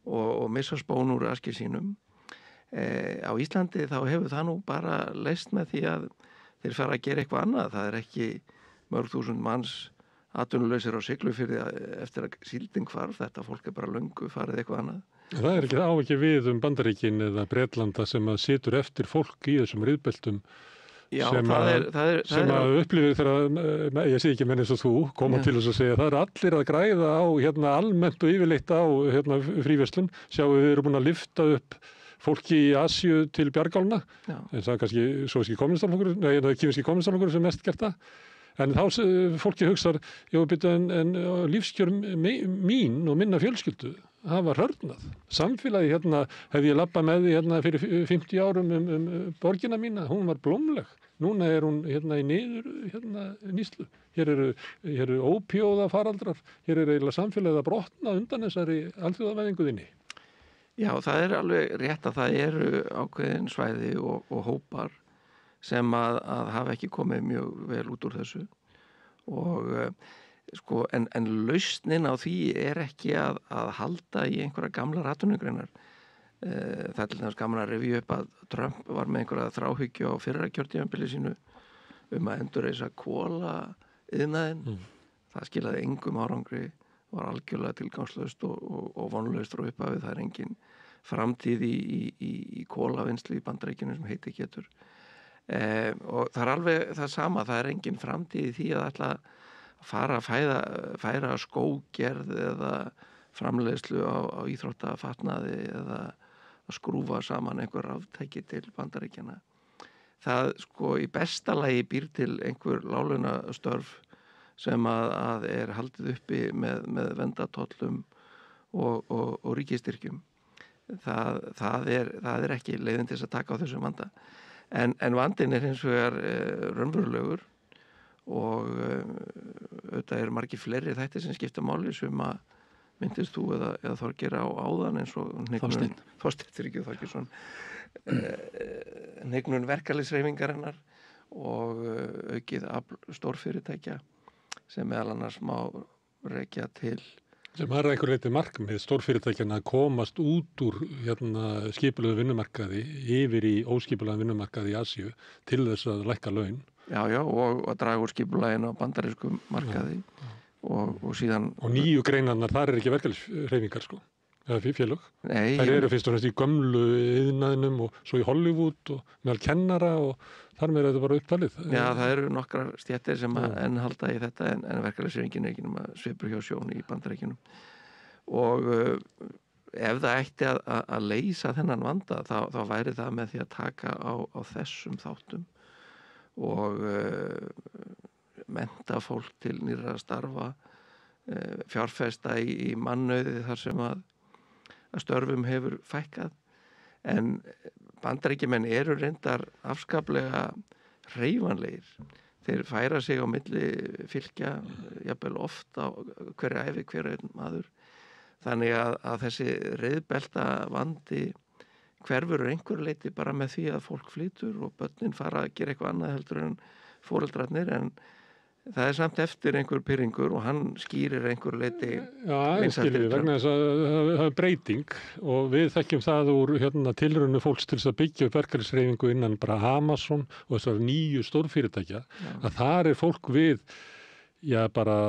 og missa spón úr askir sínum. Á Íslandi þá hefur það nú bara leyst með því að þeir fara að gera eitthvað annað. Það er ekki mörg þúsund manns atvinnulausir á Siglufirði eftir að síldin hvarf. Þetta fólk er bara löngu farið eitthvað annað. Það er ekki við Bandaríkin eða Bretlanda sem að situr eftir fólk í þessum riðbeltum. Já, sem að upplifir þegar, ég sé ekki menn eins og þú, koma til þess að segja, það er allir að græða á almennt og yfirleitt á fríverslun. Sjáum við erum búin að lyfta upp fólki í Asíu til bjargálna, en það er kannski sovjíski kommunistaflokkur, nei, það er kínverski kommunistaflokkur sem mest gert það. En þá fólki hugsar, en lífskjör mín og minna fjölskyldu hafa hörnað. Samfélagi hefði ég labbað með því fyrir 50 árum borgina mína, hún var blómleg. Núna er hún í niður nýslu. Hér eru ópíóða faraldrar, hér er eiginlega samfélagið að brotna undan þessari alþjóðavæðinguðinni. Já, það er alveg rétt að það eru ákveðin svæði og hópar sem að hafa ekki komið mjög vel út úr þessu og en lausnin á því er ekki að halda í einhverja gamlar atvinnugreinar. Það er til dæmis gaman að rifja upp að Trump var með einhverja þráhyggju á fyrra kjörtímabili sínu að endurreisa kolaiðnaðinn. Það skilaði engum árangri, var algjörlega tilgangslaust og vonlaust frá upphafi. Það er engin framtíð í kolavinnslu í Bandaríkjunum sem heiti getur. Og það er alveg það sama, það er engin framtíð í því að ætla að fara að færa skógerð eða framleiðslu á íþróttafatnaði eða að skrúfa saman einhver raftæki til Bandaríkjanna. Það í besta lagi býr til einhver láglaunastörf sem að er haldið uppi með verndartollum og ríkisstyrkjum. það er ekki leiðin til þess að taka á þessum vanda. En vandinn hins vegar raunverulegur og auðvitað margir fleiri þættir sem skipta máli sem að myndist þú eða Þorgeir á áðan eins og Þorsteinn Þorgeirsson hnignun verkalýðshreyfingarinnar og aukið stórfyrirtækja sem meðal annars má rekja til sem einhver leyti markmið stórfyrirtækjana að komast út úr skipulögu vinnumarkaði yfir í óskipulögu vinnumarkaði í Asíu til þess að lækka laun. Já, og að draga úr skipulaginu á bandarískum markaði og síðan... Og nýju greinarnar, þar ekki verkalýðshreyfingar sko, eða félög. Nei. Þær eru fyrst og fremst í gömlu iðnaðinum og svo í Hollywood og meðal kennara og þar með þetta bara upptalið. Já, það eru nokkrar stéttir sem enn halda í þetta en verkalýðshreyfingin er ekki nema svipur hjá sjón í Bandaríkjunum. Og ef það ætti að leysa þennan vanda þá væri það með því að taka á þessum þáttum og mennta fólk til nýrra starfa, fjárfesta í mannauði þar sem að störfum hefur fækkað. En Bandaríkjamenn eru reyndar afskaplega hreyfanlegir. Þeir færa sig á milli fylkja, jafnvel oft á hverja æfi, hver einn maður. Þannig að þessi reiðbelta vandi hverfur einhver leiti bara með því að fólk flytur og börnin fara að gera eitthvað annað heldur en foreldrarnir, en það er samt eftir einhver pyrringur og hann skýrir einhver leiti. Já, skilur vegna þess að það er breyting og við þekkjum það úr tilraunum fólks til þess að byggja upp verkalýðshreyfingu innan bara Amazon og þessar nýju stórfyrirtækja, að þar er fólk við bara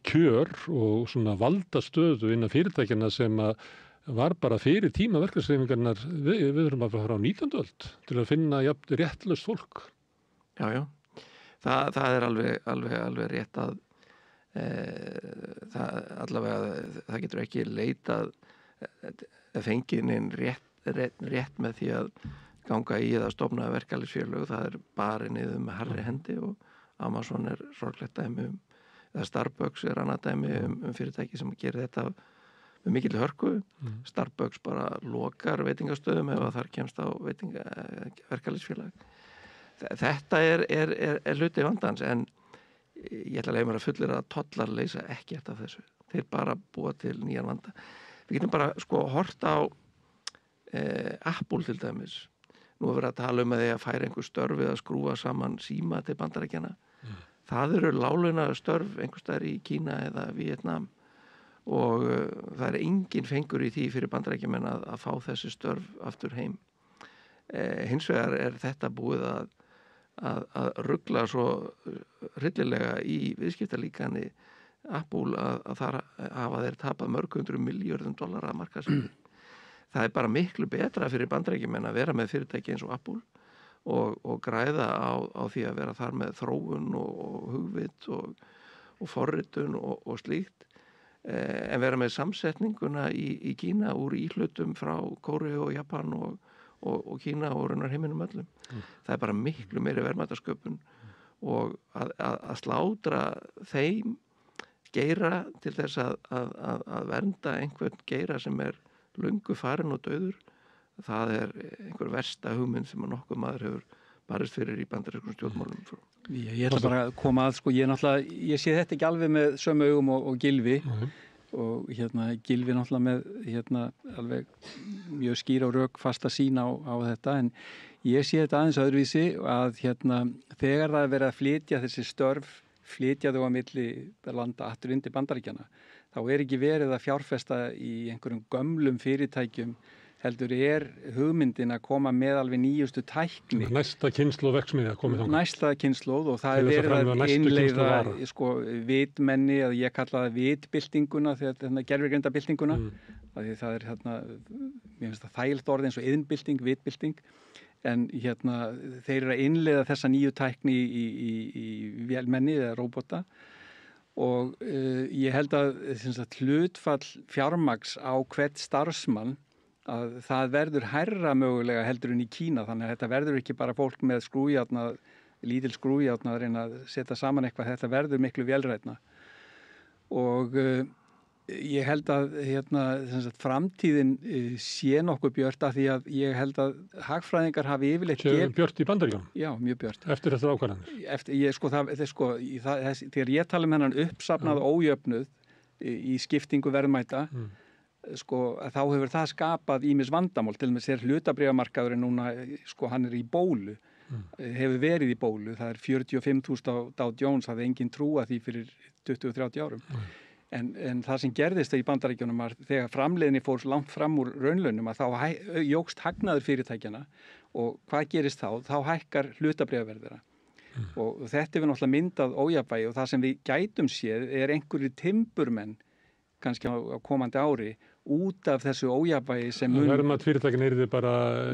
kjör og svona valdastöðu innan fyrirtækjana sem að var bara fyrir tíma verkalýðshreyfingarinnar við erum að fara á 19. öld til að finna réttlaust fólk. Já. Það er alveg rétt að það getur ekki leitað fenginin rétt með því að ganga í eða stofna verkalýðsfélög. Það er bara niður með harri hendi og Amazon er sorglegt dæmi eða Starbucks er annað dæmi fyrirtæki sem gerir þetta með mikil hörku. Starbucks bara lokar veitingastöðum ef þar kemst á verkalýðsfélag. Þetta er hluti vandans, en ég ætla að leiða mér að fullera að tollar leysa ekkert af þessu. Þeir bara búa til nýjan vanda. Við getum bara hort á Apple til dæmis. Nú er verið að tala að því að færa einhver störf við að skrúa saman síma til Bandaríkjanna. Það eru láglauna störf einhvers staðar í Kína eða Víetnam og það er engin fengur í því fyrir Bandaríkjamenn að fá þessi störf aftur heim. Hins vegar er þetta búið að rugla svo hryllilega í viðskiptalíkani Apple að þar hafa þeir tapað mörg hundruð milljörðum dollara að markaðsvirði. Það er bara miklu betra fyrir Bandaríkjamenn að vera með fyrirtæki eins og Apple og græða á því að vera þar með þróun og hugvit og forritun og slíkt, en vera með samsetninguna í Kína úr íhlutum frá Kóreu og Japan og Kína og raunar heiminum öllum. Það er bara miklu meiri verðmætasköpun og að slátra þeim geira til þess að vernda einhvern geira sem er löngu farin og dauður, það er einhver versta hugmynd sem nokkuð maður hefur barist fyrir í bandarískum stjórnmálum. Ég ætla bara að koma að, ég sé þetta ekki alveg með sömu augum og Gylfi. Og Gylfi náttúrulega með alveg mjög skýra og rökfasta sýn á þetta, en ég sé þetta aðeins öðruvísi að þegar það er verið að flytja þessi störf, flytja þau á milli landa aftur inn til Bandaríkjanna, þá er ekki verið að fjárfesta í einhverjum gömlum fyrirtækjum, heldur hugmyndin að koma með alveg nýjustu tækni. Næsta kynslóð verksmiðja komið þangað. Næsta kynslóð og það er verið að innleiða vitmenni, að ég kalla það vitbyltinguna, gervigreindabyltinguna. Það er mér finnst það þægilegt orð eins og iðnbylting, vitbylting, en þeir eru að innleiða þessa nýju tækni í vélmenni eða róbota og ég held að hlutfall fjármagns á hvert starfsmann að það verður hærra mögulega heldur en í Kína, þannig að þetta verður ekki bara fólk með skrújárna, lítil skrújárna að reyna að setja saman eitthvað, þetta verður miklu vélrænna og Ég held að framtíðin sé nokkuð björt af því að ég held að hagfræðingar hafi yfirleitt björt í Bandaríkjunum? Já, mjög björt. Eftir þessar ákvarðanir? Þegar ég tala um hennan uppsafnað ójöfnuð í skiptingu verðmæta, þá hefur það skapað ýmis vandamál, til og með sér hlutabréfamarkaðurinn núna, hann í bólu, hefur verið í bólu, það 45.000 á Dow Jones, hafði engin trúa því fyrir 20-30 árum. En það sem gerðist í Bandaríkjunum var þegar framleiðni fór langt fram úr raunlaunum að þá jókst hagnaður fyrirtækjana og hvað gerist þá? Þá hækkar hlutabréfaverð og þetta hefur náttúrulega myndað ójafnvægi og það sem við gætum séð einhverjir timburmenn kannski á komandi ári út af þessu ójafnvægi sem verðmat fyrirtækin yrði bara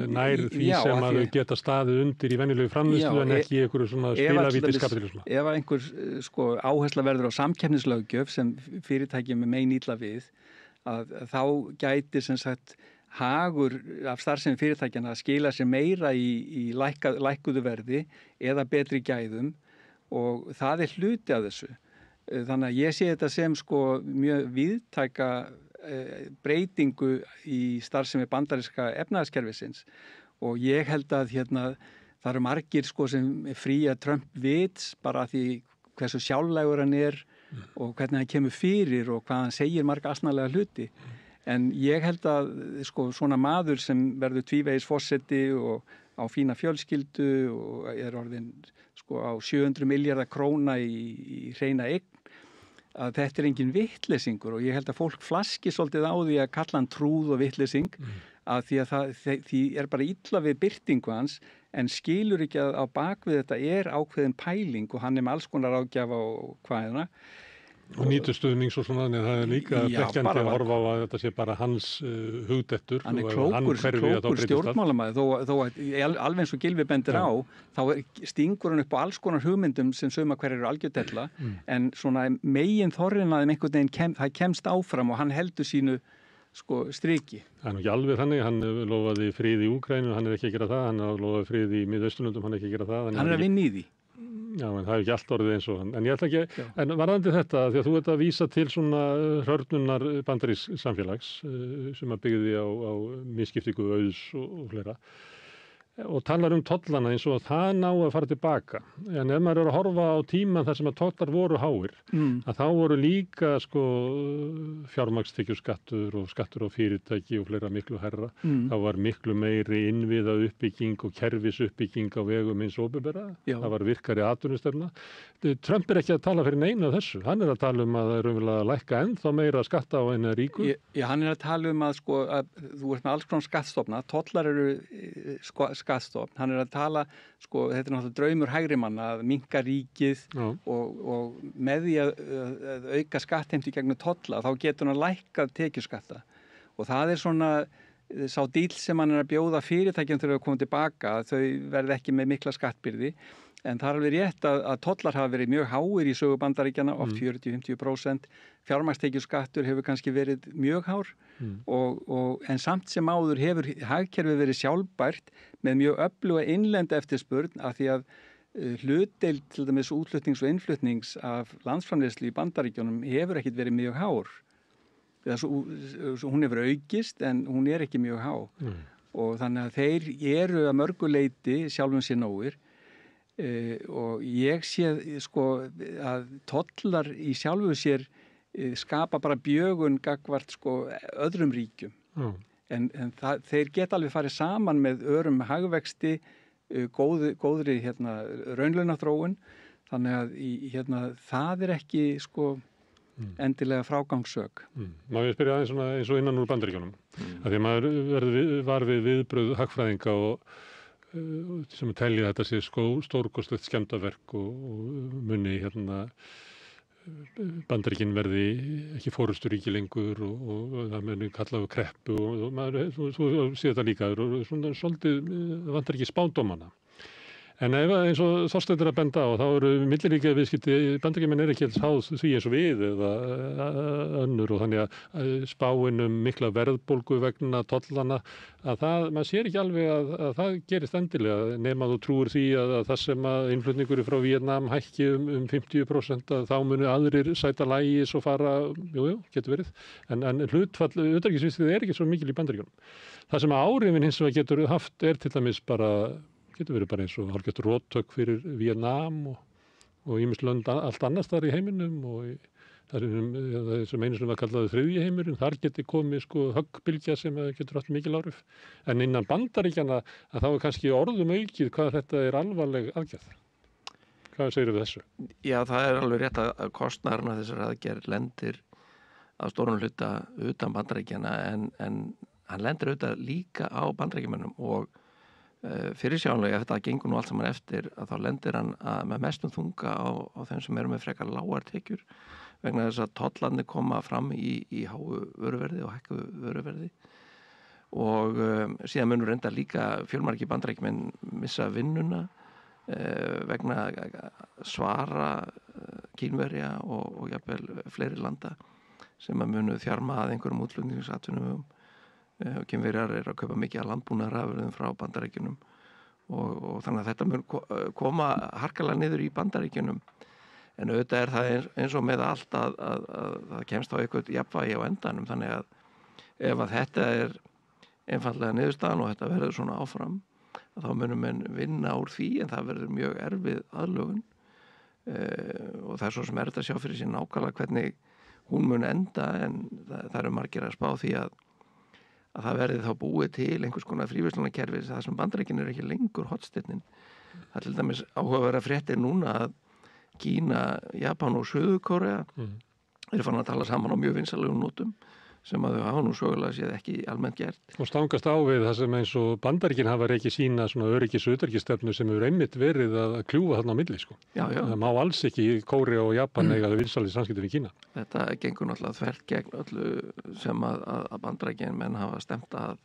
nær því sem að þau geta staðið undir í venjulegu framleiðslu en ekki í einhverju svona spilavítis kapitalisma. Ef einhver áhersla verður á samkeppnislöggjöf sem fyrirtæki með megin illa við, að þá gæti sem sagt hagur af starfsemi fyrirtækjana að skila sér meira í lækkuðu verði eða betri gæðum og það hluti af þessu. Þannig að ég sé þetta sem mjög víðtæka breytingu í starfsemi bandaríska efnahagskerfisins og ég held að það eru margir sem fría Trump vits bara því hversu sjálflegur hann og hvernig hann kemur fyrir og hvað hann segir marga asnalega hluti en ég held að svona maður sem verður tvívegis forseti og á fína fjölskyldu og orðin á 700 milljarða króna í hreina eign að þetta engin vitleysingur og ég held að fólk flaski svolítið á því að kalla hann trúð og vitleysing að því að því bara illa við birtingu hans en skilur ekki að á bakvið þetta ákveðin pæling og hann með alls konar ráðgjafa og hvaðina. Og nýtur stuðnings og svona, þannig það líka blekkjandi að horfa á að þetta sé bara hans hugdettur. Hann klókur stjórnmálamaður, þó alveg eins og Gylfi bendir á, þá stingur hann upp á alls konar hugmyndum sem suma hverju eru algjörtella, en svona megin þorrin að einhvern veginn það kemst áfram og hann heldur sínu striki. Það ekki alveg þannig, hann lofaði frið í Úkraínu, hann ekki að gera það, hann lofaði frið í Miðausturlöndum, hann ekki að gera það. Hann að vinna í því. Já, en það ekki allt orðið eins og hann. En ég ætla ekki, en varðandi þetta, því að þú ert að vísa til svona hörnunar bandarísks samfélags sem að byggði á misskiptingu auðs og fleira og talar tollana eins og það ná að fara tilbaka. En ef maður að horfa á tíman þar sem að tollar voru háir, að þá voru líka fjármagnstekjuskattur og skattur á fyrirtæki og fleira miklu hærra. Þá var miklu meiri innviða uppbygging og kerfis uppbygging á vegum eins opinbera. Það var virkari atvinnustefna. Trump ekki að tala fyrir neina þessu. Hann að tala að það raunverulega lækka ennþá meira skatta á eina ríku. Já, hann að tala að þú ert með alls konar skattstofna. Tollar eru skattstofn. Hann að tala, þetta náttúrulega draumur hægri manna að minnka ríkið og með því að auka skattheimtu gegnum tolla, þá getur hann lækkað tekjuskatta. Og það svona sá díl sem hann að bjóða fyrirtækjum þegar þau koma tilbaka, þau verði ekki með mikla skattbyrði. En það alveg rétt að tollar hafa verið mjög háir í sögu Bandaríkjanna, oft 40-50%. Fjármagnstekjuskattur hefur kannski verið mjög hár, en samt sem áður hefur hagkerfið verið sjálfbært með mjög öfluga innlenda eftirspurn af því að hlutdeild til dæmis útflutnings og innflutnings af landsframleiðslu í Bandaríkjunum hefur ekkit verið mjög hár. Hún hefur aukist en hún ekki mjög há. Og þannig að þeir eru að mörgu leyti sjálfum sér nógir. Og ég sé að tollar í sjálfu sér skapa bara bjögun gagvart öðrum ríkjum en þeir geta alveg farið saman með örum hagvexti góðri raunlaunaþróun þannig að það ekki endilega frágangssök. Má ég spyrja aðeins eins og innan úr Bandaríkjunum af því að maður var við viðbrögð hagfræðinga og sem telja þetta sé stórkostlegt skemmdarverk og muni Bandaríkin verði ekki forysturíki lengur og það muni kalla á kreppu og maður, þú séð þetta líka, svolítið vantar ekki spádómana. En ef eins og Þorsteinn að benda á, þá eru milliríkja viðskipti, Bandaríkjamenn ekki alls háð því eins og við eða önnur og þannig að spáin mikla verðbólgu vegna tollana, að maður sér ekki alveg að það gerist endilega nema þú trúir því að það sem að innflutningur frá Víetnam hækki 50% að þá munu aðrir sæta lægis og fara, getur verið, en hlutfall utanríkisviðskipti ekki svo mikil í Bandaríkjunum. Það sem áhrifin hins vegar getur haft til dæmis getur verið bara eins og hálfgert róttök fyrir Víetnam og ýmis lönd allt annars þar í heiminum og það sem einu sem var kallaði þriðji heimurinn, þar getur komið höggbylgja sem getur haft mikil áhrif. En innan Bandaríkjanna að þá kannski orðum aukið hvað þetta alvarleg aðgerð. Hvað segirðu við þessu? Já, það alveg rétt að kostnaðurinn af þessar aðgerð lendir að stórum hluta utan Bandaríkjanna en hann lendir auðvitað líka á Bandaríkjamönnum og fyrirsjáanlega ef þetta gengur nú allt saman eftir að þá lendir hann með mestum þunga á þeim sem eru með frekar lágar tekjur vegna þess að tollarnir koma fram í háu vöruverði og hækku vöruverði og síðan munur reynda líka fjölmargir Bandaríkjamenn missa vinnuna vegna svara Kínverja og jafnvel fleiri landa sem að munu þjarma að einhverjum útflutningsatvinnuvegum og Kínverjar að kaupa mikið af landbúnaðarafurðum frá Bandaríkjunum og þannig að þetta mun koma harkalega niður í Bandaríkjunum en auðvitað er það eins og með allt að það kemst á eitthvað jafnvægi á endanum þannig að ef að þetta er einfallega niðurstaðan og þetta verður svona áfram þá munum menn vinna úr því en það verður mjög erfið aðlögun og það er svo sem erfitt að sjá fyrir sér nákvæmlega hvernig hún mun enda en það eru margir að spá því að það verði þá búið til einhvers konar fríverslunarkerfi það sem Bandaríkin ekki lengur hotsteinnin. Það er til dæmis áhugaverða fréttir núna að Kína, Japan og Suður-Kórea eru farin að tala saman á mjög vinsalegum nótum sem að þau hafa nú sögulega séð ekki almennt gert. Og stangast á við það sem eins og Bandaríkin hafa ekki sína svona öryggis-utanríkisstefnu sem hefur einmitt verið að kljúfa þarna á milli Já. Það má alls ekki Kórea og Japan eiga það vinsalið samskipti við Kína. Þetta gengur náttúrulega þvert gegn öllu sem að Bandaríkin menn hafa stemt að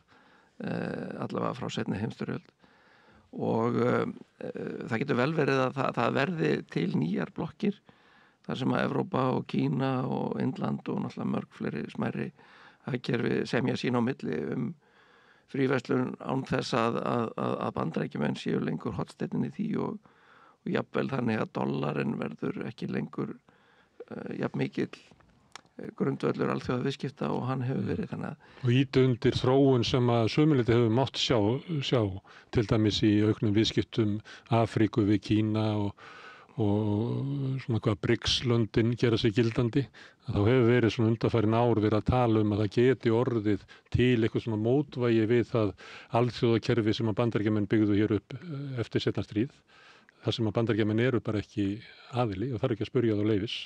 allavega frá seinni heimsstyrjöld og það getur vel verið að það verði til nýjar blokkir þar sem að Evrópa og Kína og Indland og náttúrulega mörg fleiri smærri hagkerfi semja sín á milli fríverslun án þess að Bandaríkjamenn séu lengur hotsteinnin í því og jafnvel þannig að dollarinn verður ekki lengur jafn mikill grundvöllur alþjóða viðskipta og hann hefur verið þannig að... Og íta undir þróun sem að sömuliti hefur mátt sjá til dæmis í auknum viðskiptum Afríku við Kína og svona hvað BRICS-löndin gera sig gildandi, að þá hefur verið svona undanfarin ár verið að tala að það geti orðið til eitthvað svona mótvægi við það alþjóðakerfi sem að Bandaríkjamenn byggðu hér upp eftir seinna stríð, þar sem að Bandaríkjamenn eru bara ekki aðili og þarf ekki að spyrja þá leyfis.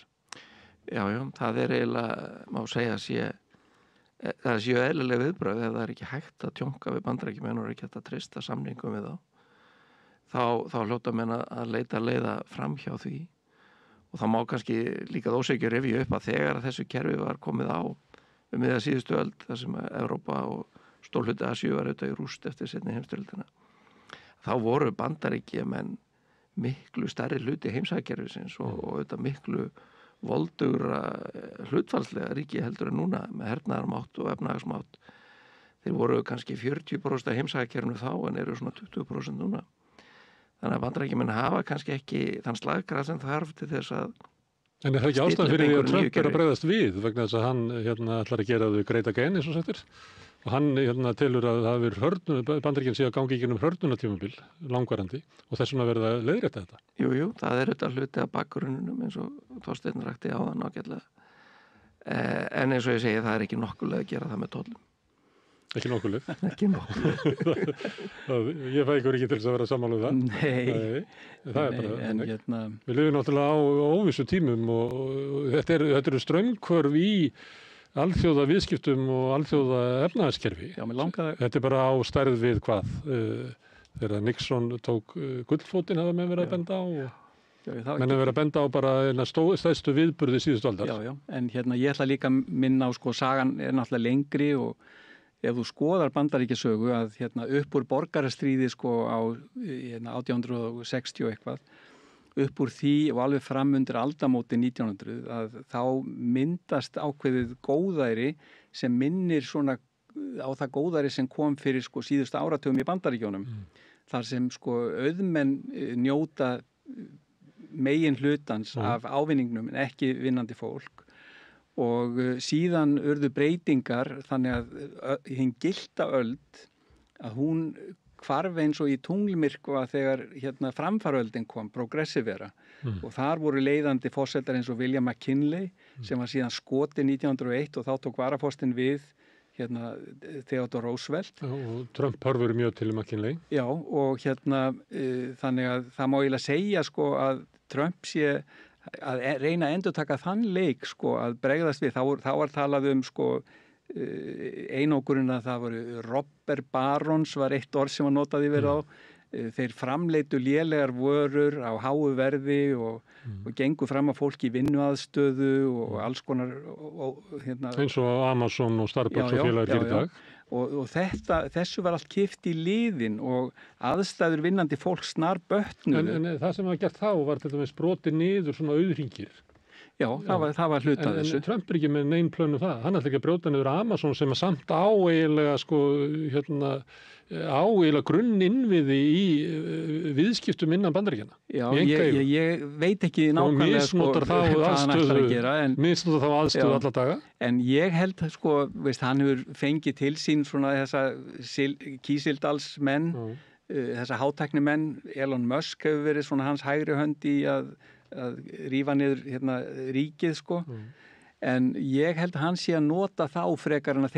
Já, það er eiginlega, má segja það séu eðlileg viðbrögð ef það er ekki hægt að tjónka við Bandaríkjamenn og ekki hægt að treysta samningum við þá hljóta menn að leita leiða fram hjá því og það má kannski líka ósegju rifja upp að þegar þessu kerfi var komið á miðja síðustu öld þar sem Evrópa og stórhluti Asíu var auðvitað í rúst eftir seinni heimsstyrjöldina þá voru Bandaríkjamenn miklu stærri hluti heimshagkerfisins og auðvitað miklu voldugra hlutfallslega ríki heldur en núna með hernaðarmátt og efnahagsmátt. Þeir voru kannski 40% af heimshagkerfinu þá en eru svona 20% núna. Þannig að Bandaríkjamenn hafa kannski ekki þann slagkraft sem þarf til þess að En er það ekki ástæðan fyrir því að Trump er að bregðast við vegna þess að hann ætlar að gera þau great again eins og settir og hann telur að það hefur Bandaríkjamenn sé að gangi í gegnum hörnunartímabil langvarandi og þess vegna verða að leiðrétta þetta. Jú, það er auðvitað hluti af bakgrunnunum eins og Þorsteinn rakti á það nákvæmlega. En eins og ég segi það er ekki nokkulega að gera það með tollum. Ekki nokkuleg? Ekki nokkuleg. Ég fæ ykkur ekki til þess að vera sammála um það. Nei. Það er bara, við lifum náttúrulega á óvissu tímum og þetta eru straumhvörf í alþjóða viðskiptum og alþjóða efnahagskerfi. Já, mér langaði. Þetta er bara á stærð við hvað? Þegar Nixon tók gullfótinn hafa með verið að benda á og menn hefur verið að benda á bara stærstu viðburði síðustu aldar. Já, en ég ætla líka að minna á sagan er náttúrulega lengri og ef þú skoðar Bandaríkjasögu að upp úr borgarastríði sko á 1860 eitthvað, upp úr því og alveg fram undir aldamóti 1900 að þá myndast ákveðið góðæri sem minnir svona á það góðæri sem kom fyrir sko síðustu áratugum í Bandaríkjónum. Þar sem sko auðmenn njóta megin hlutans af ávinningnum en ekki vinnandi fólk. Og síðan urðu breytingar þannig að hinn gilda öld að hún hvarf eins og í tunglmyrkva þegar framfaröldin kom, progressivera. Og þar voru leiðandi forsetar eins og William McKinley sem var síðan skotið 1901 og þá tók varaforstinn við Theodore Roosevelt. Og Trump horfur mjög til McKinley. Já, og þannig að það má eiginlega segja sko að Trump sé að reyna að endurtaka þann leik sko að bregðast við. Þá var talað sko einókurinn að það voru robber barons var eitt orð sem var notað yfir á. Þeir framleitu lélegar vörur á háu verði og gengu fram að fólki í vinnuaðstöðu og alls konar eins og Amazon og Starbucks og félagar hér í dag. Og þessu var allt kipt í liðin og aðstæður vinnandi fólk snar bötnuðu. En það sem var gert þá var til dæmis brotið niður svona auðhringir. Já, það var hluta þessu. En Trump ekki með neinn plönu það. Hann ætla ekki að brjóta niður Amazon sem er samt áeiginlega sko, áeiginlega grunninnviði í viðskiptum innan Bandaríkjanna. Já, ég veit ekki nákvæmlega sko, hvað hann ætlar að gera. Misnotar þá aðstöðu alla daga. En ég held sko, hann hefur fengið til sín svona þessa kísildalsmenn, þessa hátæknimenn. Elon Musk hefur verið svona hans hægri hönd í að rífa niður ríkið sko. En ég held að hann sé að nota þá frekar en að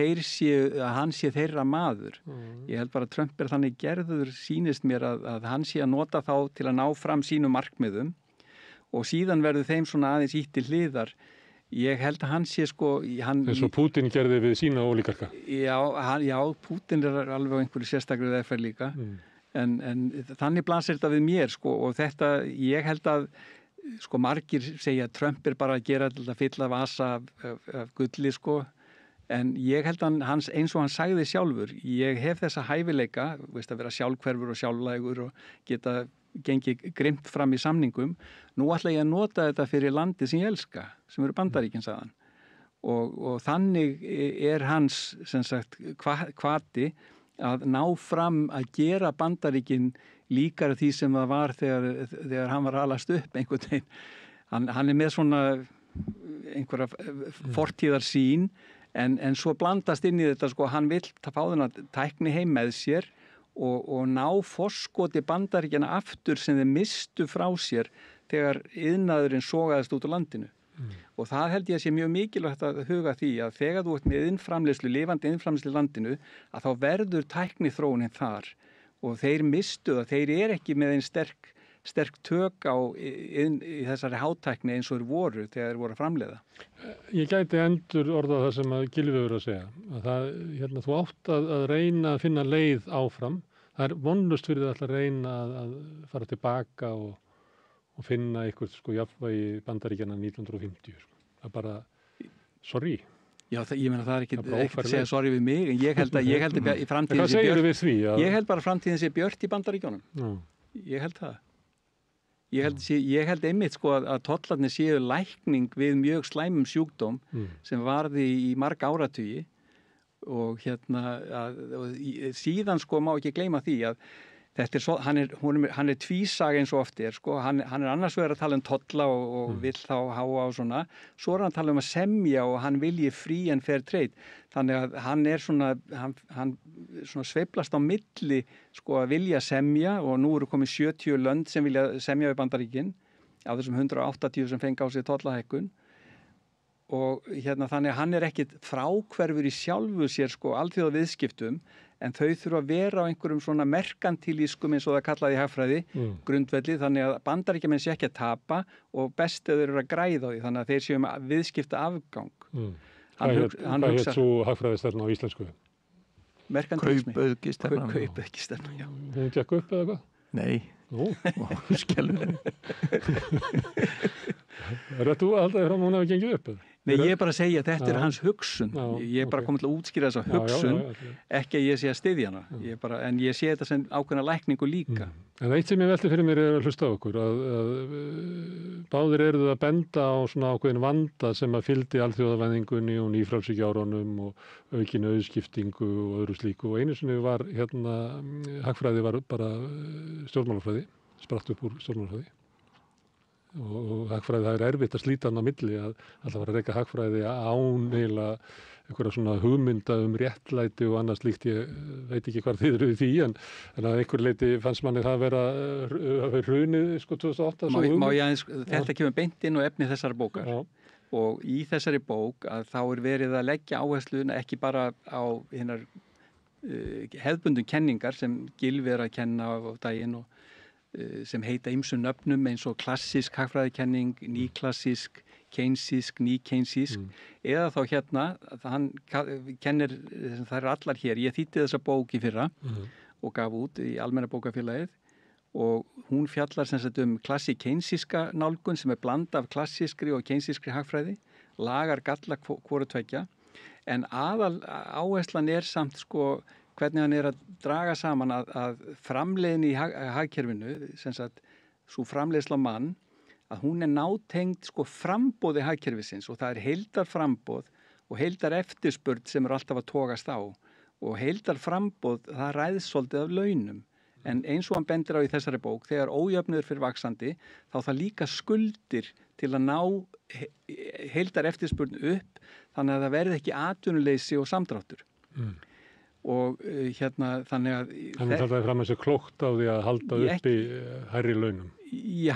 hann sé þeirra maður. Ég held bara að Trump er þannig gerður sýnist mér að hann sé að nota þá til að ná fram sínum markmiðum og síðan verður þeim svona aðeins ítt til hliðar. Ég held að hann sé sko... eins og Putin gerði við sína ólíkarka. Já, Putin er alveg á einhverju sérstaklega vegferð líka. En þannig blasir þetta við mér sko og þetta, ég held að sko margir segja að Trump er bara að gera til að fylla vasa af gulli sko en ég held að eins og hann sagði sjálfur, ég hef þessa hæfileika, að vera sjálfhverfur og sjálflægur og geta gengið grimt fram í samningum, nú ætla ég að nota þetta fyrir landið sem ég elska, sem eru Bandaríkin sagðan og þannig er hans sem sagt hvati að ná fram að gera Bandaríkin líkara því sem það var þegar hann var alast upp einhvern veginn. Hann er með svona einhverja fortíðarsýn en svo blandast inn í þetta sko, hann vill fá þennan tækni heim með sér og ná forskoti Bandaríkjana aftur sem þeir mistu frá sér þegar iðnaðurinn sogaðist út úr landinu. Og það held ég að sé mjög mikilvægt að huga því að þegar þú ert með lifandi iðnframleiðslu í landinu að þá verður tækni þróunin þar og þeir mistu það, þeir eru ekki með einn sterk tök í þessari hátækni eins og þeir voru þegar þeir voru að framleiða. Ég gæti endur orðað það sem að Gylfi verður að segja. Að það, þú átt að reyna að finna leið áfram. Það er vonlust fyrir það að reyna að fara tilbaka og finna eitthvað sko jafnvægi Bandaríkjanna 1950. Sko. Það er bara, sorry. Já, ég meina það er ekki að segja sorry við mig, en ég held að í framtíðin hvað segir við því? Ég held bara framtíðin sé björt í Bandaríkjónum. Ég held það. Ég held einmitt sko að tollarnir séu lækning við mjög slæmum sjúkdóm sem varði í marga áratugi og síðan sko má ekki gleyma því að þetta er svo, hann er tvísaga eins og oft er sko, hann er annars vegar að tala um tolla og vill þá háa á svona, svo er hann að tala um að semja og hann vilji free and fair trade, þannig að hann er svona, hann svona sveiflast á milli sko að vilja semja og nú eru komið 70 lönd sem vilja semja við Bandaríkin af þessum 180 sem fengi á sig tollahækkun og þannig að hann er ekkit fráhverfur í sjálfu sér sko alþjóða viðskiptum en þau þurfa að vera á einhverjum svona merkantilískum eins og það kallaði í hagfræði grundvelli þannig að Bandaríkjamenn sé ekki að tapa og bestið eru að græða á því þannig að þeir séu viðskipta afgang. Hvað heit svo hagfræðistefna á íslensku? Merkantilísmi. Kaupauðgistefna, já. Hún gekk upp eða hvað? Nei. Nú? Skelfur. Er þetta þú að halda þér fram að hún hefði gengið upp? Nei, ég er bara að segja að þetta Já. er hans hugsun. Já, Ég er bara ok. komið til að útskýra þessa hugsun, ekki að ég sé að styðja hana. En ég sé þetta sem ákveðna lækningu líka. En eitt sem ég velti fyrir mér er að hlusta á okkur, að báðir eruð að benda á svona ákveðin vanda sem að fylgdi alþjóðavæðingunni og nýfrjálshyggjuárunum og aukinu auðskiptingu og öðru slíku. Og einu sinni var hagfræði var bara stjórnmálafræði, spratt upp úr stjórnmálafræði. Og hagfræði, það er erfitt að slíta hann á milli að alltaf var að reyka hagfræði án eiginlega einhverja svona hugmynda réttlæti og annars líkt. Ég veit ekki hvað þið eru því en að einhver leiti fannst manni það vera hrunið 2008. Má ég aðeins, þetta kemur beint inn á efni þessara bókar. Já. Og í þessari bók að þá er verið að leggja áhersluna ekki bara á hinnar hefðbundum kenningar sem Gylfi er að kenna á daginn og sem heita ýmsum nöfnum eins og klassísk hagfræðikenning, nýklassísk, keynesísk, nýkeynesísk eða þá hérna, hann kennir, það eru allar hér, ég þýddi þessa bók í fyrra og gaf út í Almenna bókafélagið og hún fjallar sem sagt klassík-keynesíska nálgun sem er bland af klassískri og keynesískri hagfræði, lagar galla hvoru tveggja, en aðal áherslan er samt sko hvernig hann er að draga saman að framleiðin í hagkerfinu, sem sagt, svo framleiðsla mann, að hún er nátengd sko framboði hagkerfisins og það er heildar framboð og heildar eftirspurn sem eru alltaf að togast á og heildar framboð, það ræðst svolítið af launum. En eins og hann bendir á í þessari bók, þegar ójöfnuður fyrir vaxandi, þá það líka skuldir til að ná heildar eftirspurn upp, þannig að það verði ekki atvinnuleysi og samdráttur. Og þannig að hann tallaði fram þessu klókt á því að halda uppi hærri launum.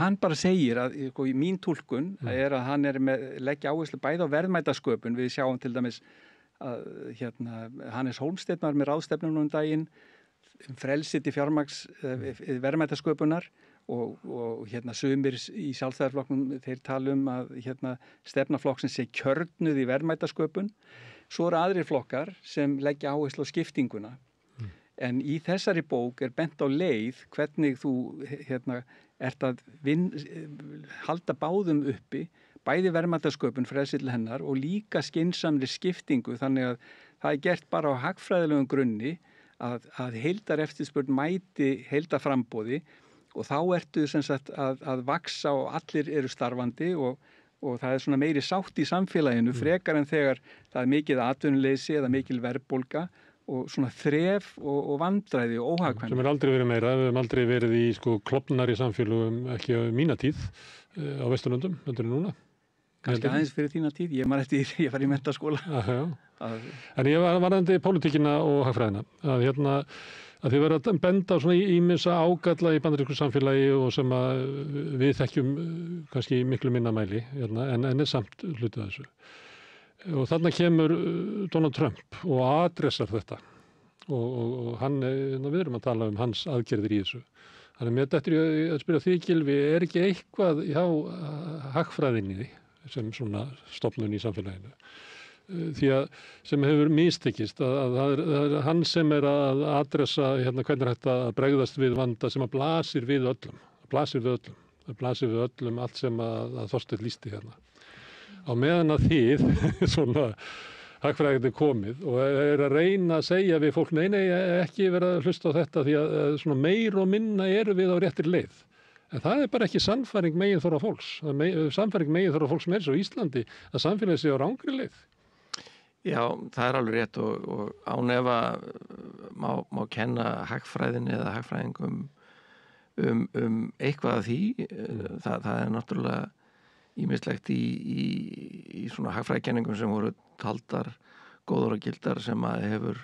Hann bara segir að í mín túlkun er að hann er með leggja áherslu bæði á verðmætasköpun. Við sjáum til dæmis að Hannes Hólmsteinn var með ráðstefnum daginn frelsi til fjármagns verðmætasköpunar og sumir í Sjálfstæðisflokknum þeir tala að stefnaflokksins sé kjörnuð í verðmætasköpun. Svo eru aðrir flokkar sem leggja áherslu á skiptinguna. En í þessari bók er bent á leið hvernig þú ert að halda báðum uppi, bæði verðmætasköpun frelsi til hennar og líka skynsamri skiptingu, þannig að það er gert bara á hagfræðilegum grunni að heildar eftirspurn mæti heildar framboði og þá ertu sem sagt að vaxa og allir eru starfandi og það er svona meiri sátt í samfélaginu frekar en þegar það er mikið atvinnuleysi eða mikil verðbólga og svona þref og vandræði og óhagkvæmni. Sem aldrei verið meira, við höfum aldrei verið í klofnar í samfélagum, ekki á mína tíð á Vesturlöndum, heldur en núna. Kannski aðeins fyrir þína tíð, ég man eftir ég var í menntaskóla. En ég var varðandi pólitíkina og hagfræðina, að þið verða að benda á svona ýmissa ágalla í bandarísku samfélagi og sem að við þekkjum kannski miklu minna mæli, en er samt hlutið þessu. Og þarna kemur Donald Trump og adressar þetta og hann, við erum að tala um hans aðgerðir í þessu. Þannig að mér dettur ég að spyrja því, Gylfi, er ekki eitthvað hjá hagfræðinni sem svona stofnun í samfélaginu? Því að sem hefur mistekist að það er hann sem er að adressa hvernig hægt að bregðast við vanda sem að blasir við öllum. Það blasir við öllum allt sem að Þorsteinn lýsti hérna. Á meðan að þið svona hagfræðinni komið og er að reyna að segja við fólk nei, ekki vera að hlusta á þetta því að svona meir og minna eru við á réttir leið. En það er bara ekki sannfæring meginþorra fólks. Sannfæring meginþorra fólks meira svo Íslandi að samfélagið sé á rangri leið. Já, það er alveg rétt og án efa má kenna hagfræðinni eða hagfræðingum eitthvað af því. Það er náttúrulega ýmislegt í svona hagfræðikenningum sem voru taldar góðar og gildar sem að hefur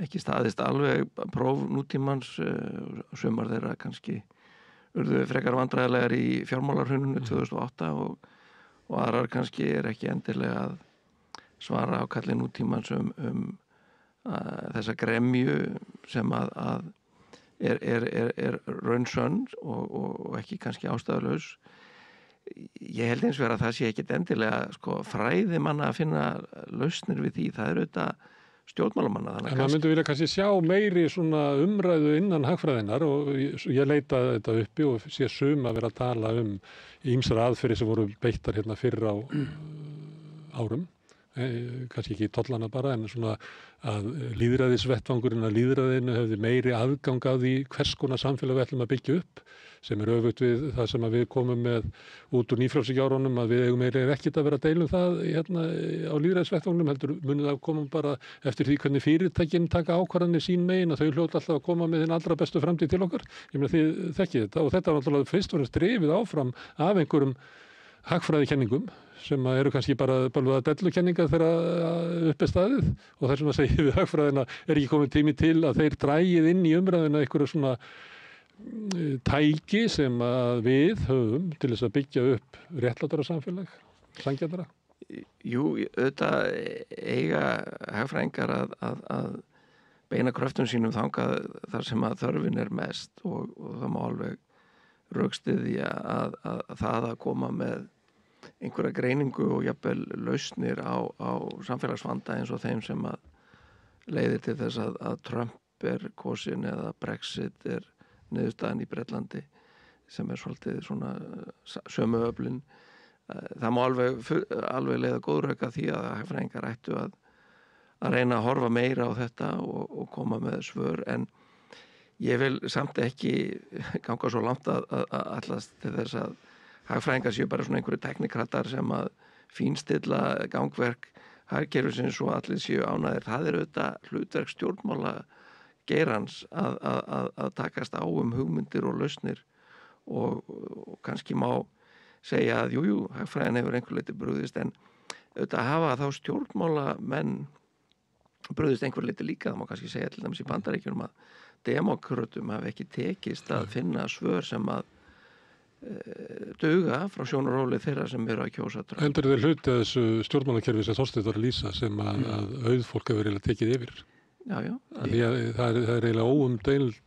ekki staðist alveg próf nútímans, sumar þeirra kannski urðu frekar vandræðilegar í fjármálarhruninu 2008 og aðrar kannski er ekki endilega að svara á kalli nútímans þessa gremju sem að er raunsönn og ekki kannski ástæðulaus. Ég held eins vegar að það sé ekkit endilega fræði manna að finna lausnir við því. Það er auðvitað stjórnmálamanna. En það myndi vilja kannski sjá meiri svona umræðu innan hagfræðinar og ég leita þetta uppi og sé sum að vera að tala ýmsar aðferðir sem voru beittar hérna fyrr á árum, kannski ekki tollana bara, en svona að lýðræðisvettvangurinn að lýðræðinu hefði meiri aðgang að því hvers konar samfélag við ætlum að byggja upp, sem öfugt við það sem að við komum með út úr nýfrjálshyggjuárunum, að við eigum eiginlega ekkert að vera að deila það hérna á lýðræðisvettvangnum, heldur munið að koma bara eftir því hvernig fyrirtækin taka ákvarðanir sín megin, að þau hljóta alltaf að koma með þinn allra bestu framtíð til okkar. Ég meina þið þekkið þetta, og þetta er náttúrulega fyrst og fremst drifið áfram af einhverjum hagfræðikenningum sem eru kannski bara dellukenningar þegar upp er staðið, og þess vegna segjum við hagfræðina ekki komið tími til að þeir drægið inn í umræðuna einhverju svona tæki sem að við höfum til þess að byggja upp réttlátara samfélag, sanngjarnara. Jú, auðvitað eiga hagfræðingar að beina kröftum sínum þangað þar sem að þörfin er mest, og það má alveg rökstyðja að það að koma með einhverja greiningu og jafnvel lausnir á samfélagsvanda eins og þeim sem að leiðir til þess að Trump er kosin eða Brexit er niðurstaðan í Bretlandi, sem er svolítið svona sömu öflin. Það má alveg leiða góðrauka því að hagfræðingar ættu að reyna að horfa meira á þetta og koma með svör, en ég vil samt ekki ganga svo langt að allast til þess að hagfræðingar séu bara svona einhverju teknikratar sem að fínstilla gangverk hagkerfisins og allir séu ánægðir. Það er auðvitað hlutverk stjórnmála geirans að takast á hugmyndir og lausnir, og kannski má segja að jú, hagfræðin hefur einhver leyti brugðist, en auðvitað hafa þá stjórnmála menn brugðist einhver leyti líka. Það má kannski segja til dæmis í Bandaríkjunum að demókrötum hafi ekki tekist að finna svör sem að duga frá sjónarhóli þeirra sem eru að kjósa Trump. Heldur þið hluti að þessu stjórnmálakerfi sem Þorsteinn var að lýsa, sem að auðfólk hefur eiginlega tekið yfir? Já. Því að það er eiginlega óumdeild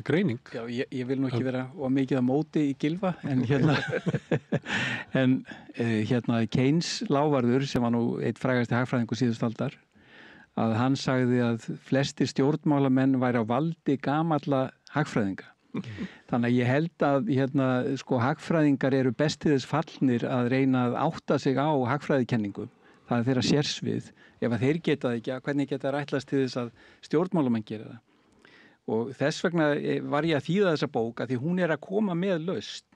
greining. Já, ég vil nú ekki vera of mikið að móti í Gylfa, en Keynes lávarður, sem var nú eitt frægasti hagfræðingur síðustu aldar, að hann sagði að flestir stjórnmálamenn væri á valdi gamalla hagfræðinga. Þannig að ég held að hagfræðingar eru best til þess fallnir að reyna að átta sig á hagfræðikenningum. Það er þeirra sérsvið. Ef að þeir geta það ekki, hvernig geta það ætlast til þess að stjórnmálamenn gera það? Og þess vegna var ég að þýða þessa bók, að því hún er að koma með lausn.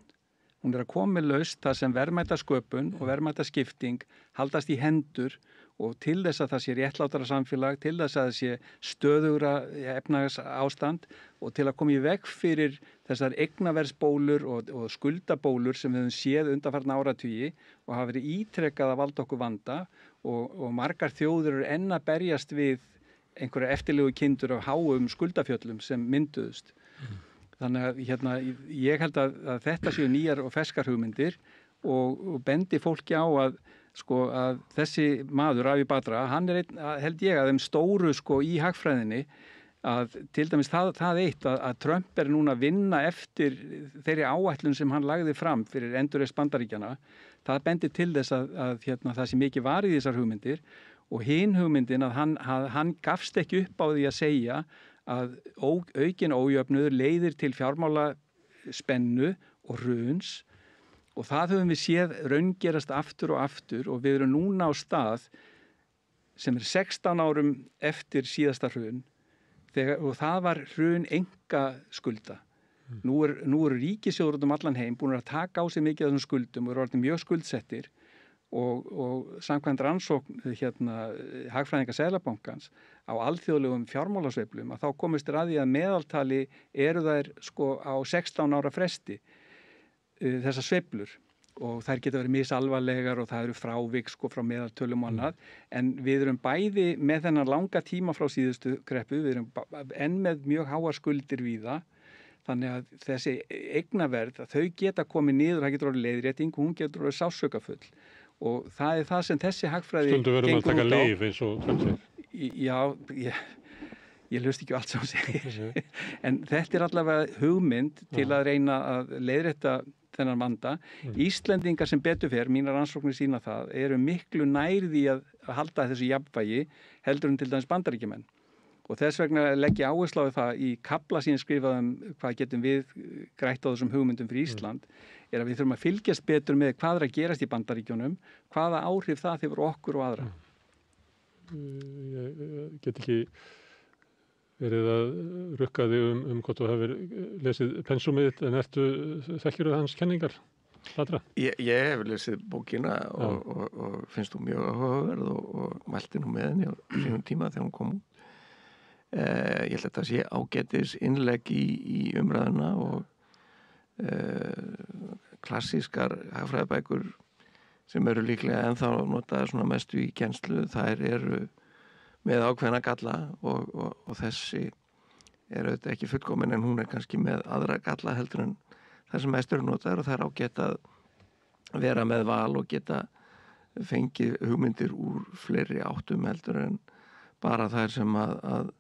Hún er að koma með lausn þar sem verðmætasköpun og verðmætaskipting haldast í hendur, og til þess að það sé réttlátara samfélag, til þess að það sé stöðugra efnahagsástand, og til að koma í veg fyrir þessar eignaverðsbólur og skuldabólur sem við höfum séð undanfarna áratugi og hafa verið ítrekkað að valda okkur vanda, og margar þjóðir eru enn að berjast við einhverja eftirlegu kindur af háum skuldafjöllum sem mynduðust. Þannig að ég held að þetta séu nýjar og ferskar hugmyndir, og bendi fólki á að þessi maður, Ravi Batra, hann er held ég að þeim stóru í hagfræðinni, að til dæmis það eitt að Trump er núna að vinna eftir þeirri áætlun sem hann lagði fram fyrir endurreisn Bandaríkjanna, það bendir til þess að það sé mikið varið í þessar hugmyndir, og hin hugmyndin að hann gafst ekki upp á því að segja að aukin ójöfnuður leiðir til fjármála spennu og hruns, og það höfum við séð raungerast aftur, og við erum núna á stað sem er 16 árum eftir síðasta hrun, og það var hrun einkaskulda. Nú eru ríkissjóður út allan heim búin að taka á sig mikið af þessum skuldum og eru orðnir mjög skuldsettir, og samkvæmt rannsókn hagfræðinga Seðlabankans á alþjóðlegum fjármálasveiflum, að þá komist að því að meðaltali eru þær á 16 ára fresti þessar sveiflur, og þær geta verið misalvarlegar og það eru frávik frá meðaltölum og annað, en við erum bæði með þennan langa tíma frá síðustu kreppu, við erum enn með mjög háar skuldir víða, þannig að þessi eignaverð, þau geta komið niður, það getur orðið leiðrétting, hún getur orðið sársaukafull, og það er það sem þessi hagfræði gengur út á. Stundum verðum að taka lyf eins og Trump. Já, ég hlust ekki á allt sem hún segir, en þetta er allavega hugmynd til að reyna að leiðrétta þennan vanda. Íslendingar sem betur fer, mínar rannsóknir sína það, eru miklu nær því að halda þessu jafnvægi heldur en til dæmis Bandaríkjamenn. og þess vegna legg ég áherslu á það í kafla sín skrifaðum hvað getum við grætt á þessum hugmyndum fyrir Ísland, að við þurfum að fylgjast betur með hvað að gerast í Bandaríkjunum, hvaða áhrif það hefur okkur og aðra. Ég get ekki verið að rukka þig hvort þú hefur lesið pensumið en þekkirðu hans kenningar? Ég hef lesið bókina og finnst þú mjög áhugaverð og mælti nú með henni á sínum tíma þegar hún kom út. Ég held að það sé ágætis innlegg í umræðuna og klassískar hagfræðibækur sem eru líklega ennþá notaðar svona mestu í kennslu, þær eru með ákveðna galla og þessi er auðvitað ekki fullkomin en hún er kannski með aðra galla heldur en það sem mest eru notaðar og það er ágætt að vera með val og geta fengið hugmyndir úr fleiri áttum heldur en bara þær sem að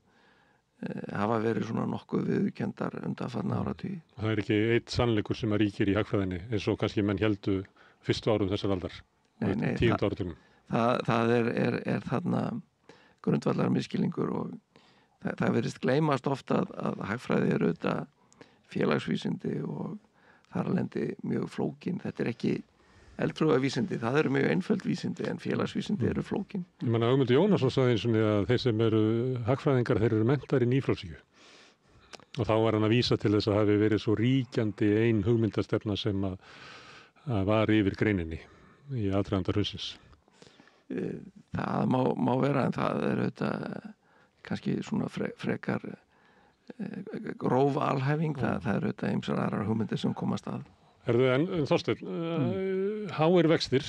hafa verið svona nokkuð viðurkenndar undanfarna áratugi. Það er ekki eitt sannleikur sem að ríkir í hagfræðinni eins og kannski menn héldu fyrstu árum þessar aldar, 10. áratugum. Það er þarna grundvallar misskilningur og það verðist gleymast ofta að hagfræði eru auðvitað félagsvísindi og þar lendi mjög flókin. Þetta er ekki eldfrúavísindi, það eru mjög einföld vísindi en félagsvísindi eru flókin. Ég meina Ögmundur Jónasson sagði eins og að þeir sem eru hagfræðingar, þeir eru menntar í nýfrjálshyggju. Og þá var hann að vísa til þess að hafi verið svo ríkjandi ein hugmyndastefna sem að var yfir greininni í aðdraganda hrunsins. Það má vera en það er auðvitað kannski svona frekar gróf alhæfing, það er auðvitað ýmsar aðrar hugmyndir sem komast að. En Þorsteinn, háir vextir,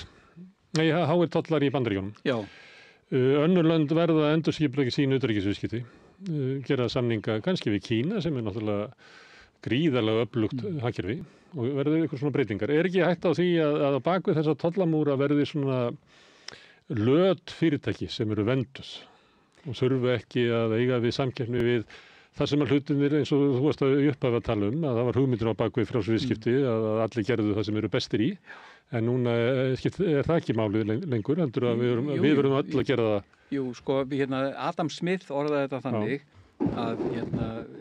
háir tollar í Bandaríkjunum. Já. Önnur lönd verða að endurskipuleggja sín utanríkisviðskipti, gera samninga kannski við Kína sem er náttúrulega gríðarlega öflugt hagkerfi og verður eitthvað svona breytingar. Er ekki hægt á því að á bakvið þessa tollamúra verði svona löt fyrirtæki sem eru vernduð og þurfu ekki að eiga við samkeppni við það sem að hlutinir eins og þú varst að upphafa að tala að það var hugmyndir á bakvið frjálsviðskipti að allir gerðu það sem eru bestir í en núna er það ekki málið lengur heldur að við verum öll að gera það. Jú, sko, Adam Smith orðaði þetta þannig að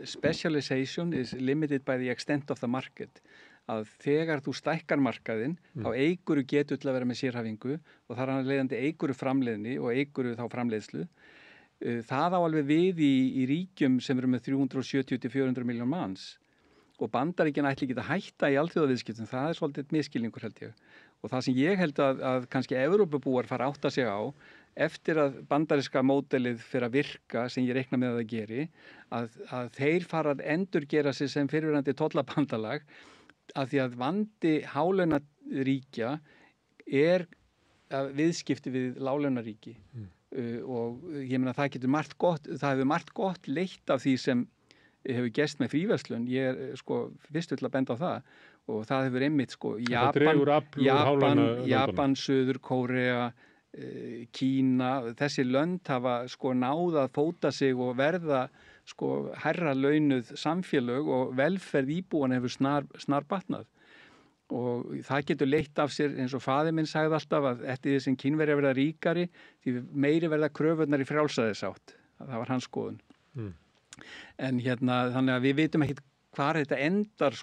specialization is limited by the extent of the market, að þegar þú stækkar markaðinn þá eikuru getur til að vera með sérhæfingu og þar hann leiðandi eikuru framleiðni og eikuru þá framleiðslu. Það á alveg við í ríkjum sem eru með 370-400 miljón manns og Bandaríkin ætli ekki að hætta í alþjóðaviðskiptum, það er svolítið miskilningur held ég. Og það sem ég held að kannski Evrópubúar fara átta sig á eftir að bandaríska módelið fyrir að virka sem ég reikna með að það geri, að þeir fara að endurgera sig sem fyrirverandi tollabandalag að því að vandi hálaunaríkja er viðskipti við lálaunaríki. Og ég meina það hefur margt gott leitt af því sem hefur gerst með fríverslun. Ég er fyrstu til að benda á það og það hefur einmitt Japan, Suður Kórea, Kína, þessi lönd hafa náð að fóta sig og verða hærra launuð samfélög og velferð íbúana hefur snar batnað. Og það getur leitt af sér eins og faðir minn sagði alltaf að eftir því sem Kínverjar verða ríkari því meiri verða kröfurnar í frjálsræðisátt. Það var hans skoðun. En þannig að við vitum ekkert hvar þetta endar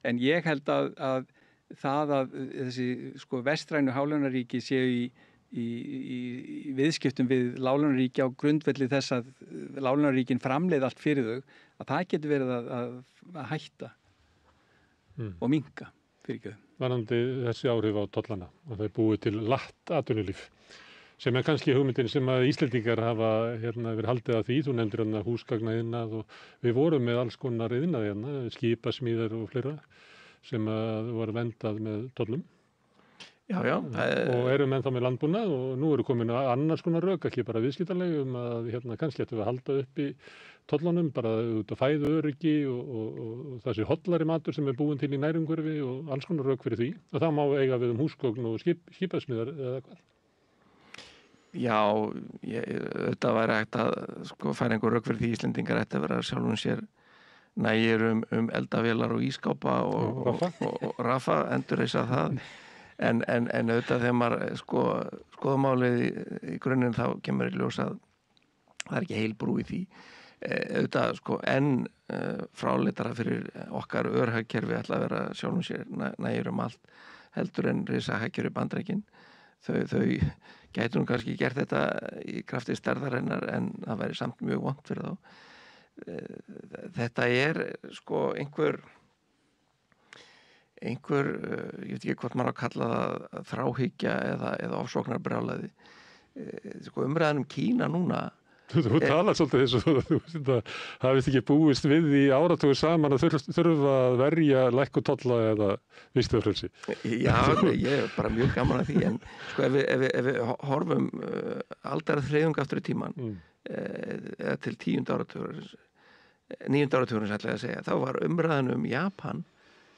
en ég held að það að þessi vestrænu hálaunaríki séu í viðskiptum við lálaunaríki á grundvelli þess að lálaunaríkin framleiða allt fyrir þau, að það getur verið að hætta og minnka. Varandi þessi áhrif á tollana og það er búið til lágt atvinnulíf sem er kannski hugmyndin sem að Íslendingar hafa verið haldið að því, þú nefndir húsgagnaiðnað og við vorum með alls konar iðnað skipasmíðar og fleira sem voru vendað með tollum. Já. Og erum ennþá með landbúnað og nú eru komin annars konar rök, ekki bara viðskiptaleg að kannski ættum við að halda upp í tollunum, bara út af fæðu öryggi og þessi hollari matur sem er búin til í nærumhverfi og alls konar rök fyrir því og þá má eiga við húsgögn og skipasmíðar eða hvað. Já, þetta væri hægt að færa einhver rök fyrir því Íslendingar ætti að vera sjálfum sér nægir eldavélar og ískápa og Rafa endurreisa það. En auðvitað þegar maður skoða málið í grunninn þá kemur í ljós að það er ekki heil brú í því. Auðvitað sko enn fráleitara fyrir okkar örhagkerfi ætla að vera sjálfum sér nægjur allt heldur en risahagkerfi Bandaríkin. Þau gætu nú kannski gert þetta í krafti stærðarinnar en það væri samt mjög vont fyrir þá. Þetta er sko einhver ég veit ekki hvort maður á að kalla það þráhyggja eða ofsóknarbrjálæði. Sko umræðan Kína núna. Þú talar svolítið þess að það hafist ekki búist við í áratugur saman að þurfa að verja lækkutolla eða viðskiptafrelsi. Já, ég er bara mjög gaman að því, en sko ef við horfum aldarþreiðung aftur í tíman, eða til 9. áratugurins ætla ég að segja, þá var umræðan Japan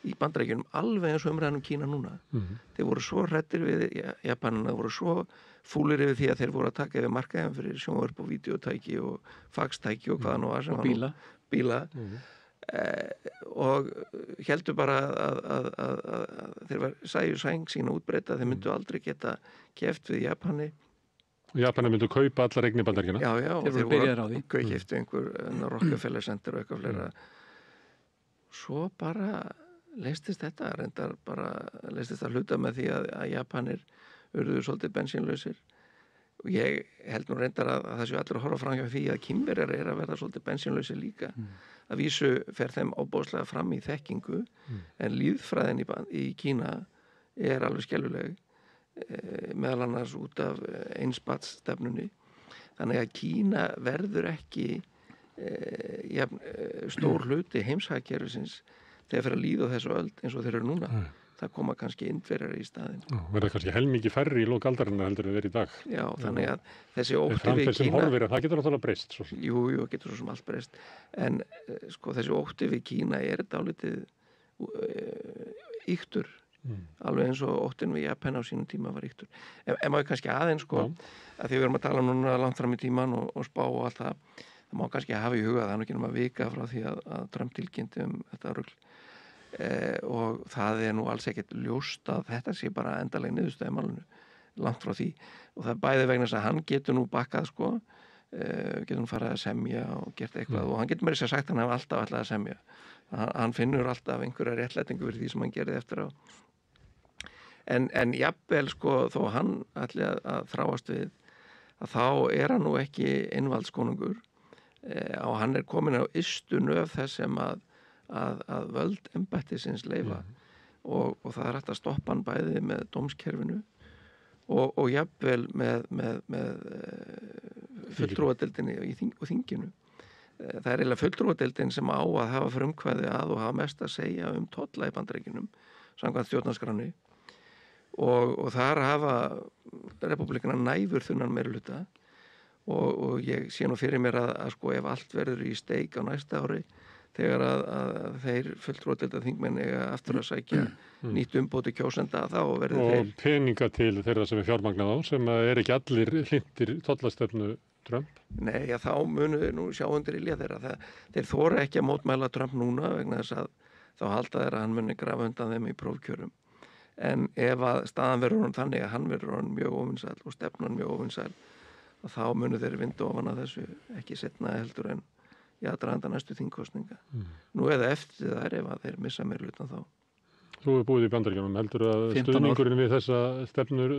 í Bandaríkjunum alveg eins og umræðan Kína núna. Þeir voru svo hræddir við Japanina, þeir voru svo fúlir yfir því að þeir voru að taka yfir markaðin fyrir sjónvarp og vídeotæki og faxtæki og hvaða nú var sem og bíla. Og heldur bara að þeir sæju sæng sína útbreyta, þeir myndu aldrei geta keft við Japani. Japani myndu kaupa allar eignir Bandaríkjanna. Já, og þeir voru keftu einhver Rockefeller Center og eitthvað fleira. Svo bara leistist þetta, reyndar bara leistist að hluta með því að Japanir urðu svolítið bensínlausir. Og ég held nú reyndar að það séu allir að horfa fram hjá því að Kínverjar að verða svolítið bensínlausir líka. Að vísu fer þeim óbóðslega fram í þekkingu, en líðfræðin í Kína er alveg skelfileg, meðal annars út af einspatsstefnunni. Þannig að Kína verður ekki stór hluti heimshagkerfisins þegar fyrir að líða þessu öld eins og þeir eru núna. Það koma kannski Indverjar í staðinn. Verða kannski helmingi færri í lok aldarinnar heldur en verið í dag. Já, þannig að þessi ótti við Kína... Horfir, það getur náttúrulega breyst. Jú, getur svo sem allt breyst. En sko þessi ótti við Kína er dálítið ýktur. Alveg eins og óttin við Japan á sínum tíma var ýktur. En maður kannski aðeins sko, að því við erum að tala núna langt fram í tíman og spá og allt það, það má kannski hafa í huga, það er ekki um að vika frá því að Trump tilkynnti þetta rugl. Og það er nú alls ekkert ljóst að þetta sé bara endaleg niðurstaða í málinu, langt frá því, og það er bæði vegna þess að hann getur nú bakkað sko, getur nú farið að semja og gert eitthvað og hann getur meira sér sagt að hann hafa alltaf ætlað að semja, hann finnur alltaf einhverja réttlætingu fyrir því sem hann gerði eftir á, en jafnvel sko þó hann ætli að þráast við að þá er hann nú ekki einvaldskonungur og hann er komin á ystu nöf þess sem að völd embættisins leyfa og það er hægt að stoppa hann bæði með dómskerfinu og jafnvel með fulltrúadeildinni og þinginu. Það er eiginlega fulltrúadeildin sem á að hafa frumkvæði að og hafa mest að segja tolla í Bandaríkjunum samkvæmt stjórnarskránni og þar hafa republikana næfur þunnan meirihluta og ég sé nú fyrir mér að sko ef allt verður í steik á næsta ári þegar að þeir fulltrúadeilda þingmenn eiga aftur að sækja nýtt umbóti kjósenda þá verður þeir... Og peninga til þeirra sem er fjármagnað á sem er ekki allir hlindir tollastefnu Trump? Nei, þá munu þeir nú sjá undir ilja þeirra. Þeir þora ekki að mótmæla Trump núna vegna þess að þá halda þeir að hann muni grafa undan þeim í prófkjörum. En ef að staðan verður hann þannig að hann verður hann mjög ofinsæl og stefnan mjög ofinsæl þá munu þeir vinda ofan að þessu ekki setna heldur en í aðdraganda næstu þingkosninga. Nú eða eftir þær ef að þeir missa meirihlutann þá. Þú hefur búið í Bandaríkjunum, heldur að stuðningurinn við þessa stefnur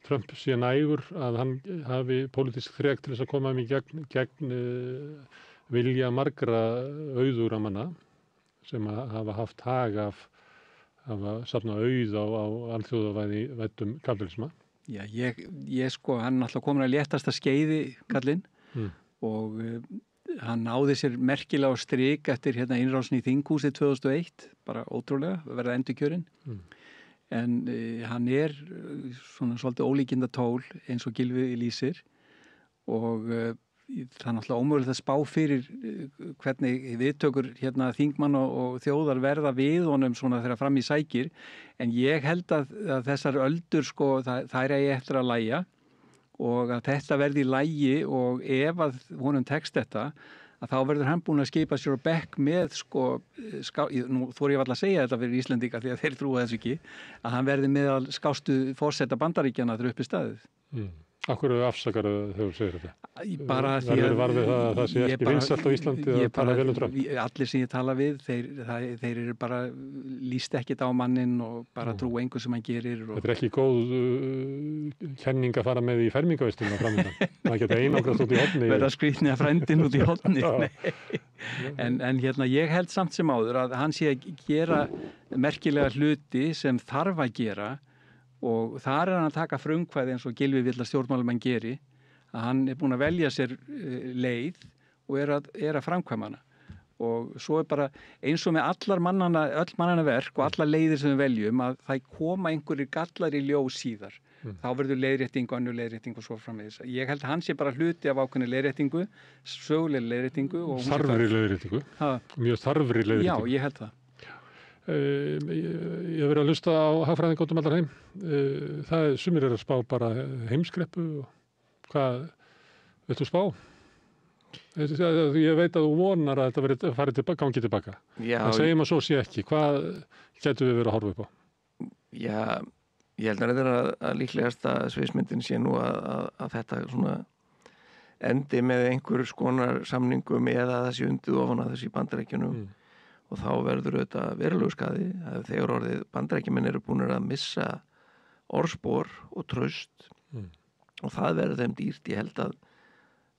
Trump sé nægur að hann hafi pólitísk þrek til þess að koma í gegn vilja margra auðugra manna sem hafa haft hag af að safna auð á alþjóðavæddum kapitalisma. Já, ég sko, hann er alltaf komin að léttasta skeiði kallinn og hann náði sér merkilega á strik eftir innrásin í þinghúsið 2001, bara ótrúlega, verða endurkjörinn. En hann er svona svolítið ólíkinda tól eins og Gylfi lýsir og það er náttúrulega ómögulegt að spá fyrir hvernig viðtökur þingmann og þjóðar verða við honum svona þegar fram í sækir, en ég held að þessar öldur sko, þær eigi eftir að lægja og að þetta verði í lægi og ef að honum tekst þetta að þá verður hann búin að skipa sér á bekk með sko, nú þór ég alltaf að segja þetta fyrir Íslendinga því að þeir trúa þessu ekki, að hann verði meðal skástu forseta Bandaríkjanna þegar uppi staðið. Akkur afsakar þegar þú segir þetta? Bara því Verður varfið það sé ekki vinsælt á Íslandi að tala vel Trump? Allir sem ég tala við, þeir eru bara líst ekkit á mannin og bara trú einhver sem hann gerir. Þetta ekki góð kenning að fara með í fermingavistina framöndan. Það geta einangrast út í horni. Verða skrýtni að frændin út í horni. En ég held samt sem áður að hann sé að gera merkilega hluti sem þarf að gera. Og þar hann að taka frumkvæði eins og Gylfi vill að stjórnmálumenn geri, að hann búinn að velja sér leið og er að framkvæma hana. Og svo bara eins og með öll mannanna verk og allar leiðir sem við veljum, að það koma einhverjir gallar í ljós síðar. Þá verður leiðrétting og önnur leiðrétting og svo framvegis. Ég held að hann sé bara hluti af ákveðinni leiðréttingu, sögulegri leiðréttingu. Þarfri leiðréttingu? Mjög þarfri leiðréttingu? Já, ég held það. Ég hef verið að hlusta á hagfræðing út allar heim. Sumir að spá bara heimskreppu og hvað viltu spá? Ég veit að þú vonar að þetta gangi tilbaka. En segjum að svo sé ekki. Hvað getum við verið að horfa upp á? Já, ég held að líklegast að sviðsmyndin sé nú að þetta svona endi með einhver skonar samningum eða þessi undið ofan að þessi Bandaríkjunum. Og þá verður auðvitað verulegu skaði að þegar orðið Bandaríkjamenn eru búin að missa orðspor og traust og það verður þeim dýrt. Ég held að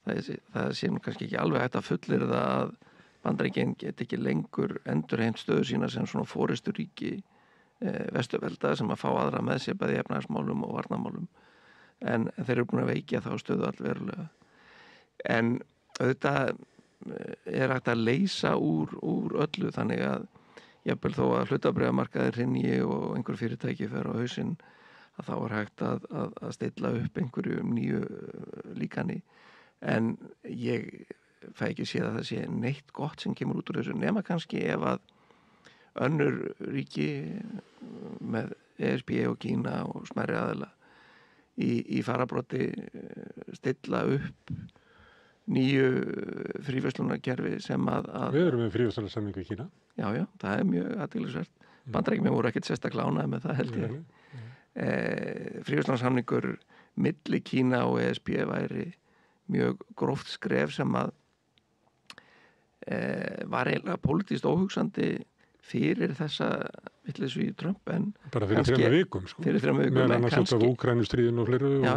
það sé nú kannski ekki alveg hægt að fullyrða að Bandaríkjamenn get ekki lengur endurheimt stöðu sína sem svona forysturíki vesturvelda sem að fá aðra með sér bæði efnahagsmálum og varnarmálum en þeir eru búin að veikja þá stöðu allverulega. En auðvitað er hægt að leysa úr öllu þannig að jafnvel þó að hlutabréfamarkaðir hrynji og einhver fyrirtæki fer á hausinn að þá er hægt að stilla upp einhverju nýju líkani en ég fæ ekki séð að það sé neitt gott sem kemur út úr þessu nema kannski ef að önnur ríki með ESB og Kína og smærri aðila í farabrotti stilla upp nýju fríverslunarkerfi sem að... Við erum með fríverslunarsamningu í Kína. Já, það er mjög athyglisvert. Bandaríkjamenn voru ekkert sérstaklega ánægðir með það held ég. Fríverslunarsamningur milli Kína og ESB væri mjög gróft skref sem að var eiginlega pólitískt óhugsandi fyrir þessa vitleysu í Trump en bara fyrir 3 vikum sko. Fyrir 3 vikum. Meðan annars út af Úkraínustríðinu og fleiru. Já,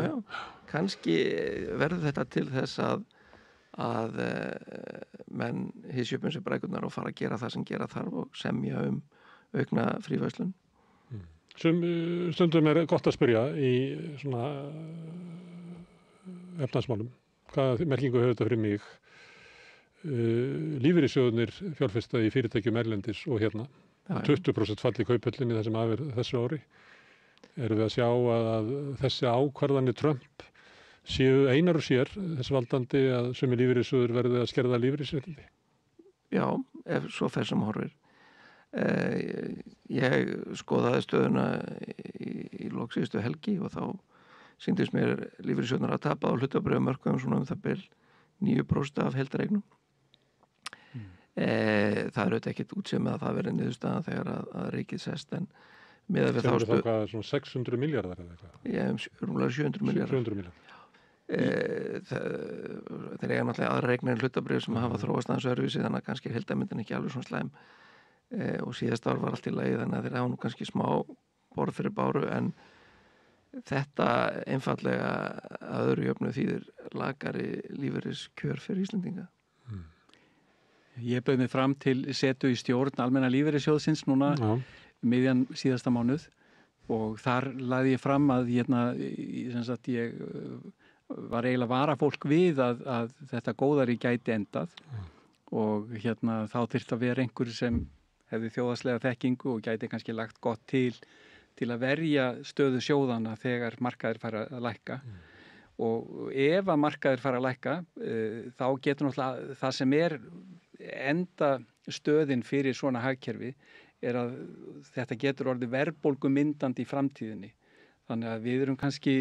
kannski verður þetta til þess að menn hysjöpum sér brækurnar og fara að gera það sem gera þarf og semja aukna fríverslun. Stundum er gott að spyrja í svona efnahagsmálum. Hvaða merkingu hefur þetta fyrir mig? Lífeyrissjóðirnir fjárfesta í fyrirtækjum erlendis og hérna. 20% fall í kauphöllinni þar sem af þessu ári. Erum við að sjá að þessi ákvarðanir Trump séu einar og sér þess valdandi að sumi lífeyrissjóðir verði að skerða lífeyrisréttindi? Já, ef svo fer sem horfir. Ég skoðaði stöðuna í lok síðustu helgi og þá sýndist mér lífeyrissjóðirnir að tapa á hlutabréfamörkuðum svona það bil 9% af heildareignum. Það er auðvitað ekkert útséð með að það verði niðurstaðan þegar að ríkið sest en með við þá stöðu. Það hvað, svona 600 miljardar eða eitthvað? Já, rúmlega 700 miljardar. 700 miljardar. Þeir eiga náttúrulega aðra eignir hlutabréf sem hafa þróast aðeins öðruvísi þannig að kannski er heildarmyndin ekki alveg svona slæm og síðast ár var allt í lagi þannig að þeir hafa nú kannski smá borð fyrir báru en þetta einfallega að öðru jöfnu þýðir lakari lífeyriskjör fyrir Íslendinga. Ég bauð mig fram til setu í stjórn Almenna lífeyrissjóðsins núna miðjan síðasta mánuð og þar lagði ég fram að ég var eiginlega að vara fólk við að þetta góðari gæti endað og þá þyrfti að vera einhver sem hefði þjóðhagslega þekkingu og gæti kannski lagt gott til að verja stöðu sjóðana þegar markaðir fara að lækka og ef að markaðir fara að lækka þá getur náttúrulega það sem er enda stöðin fyrir svona hagkerfi er að þetta getur orðið verðbólgumyndandi í framtíðinni. Þannig að við erum kannski,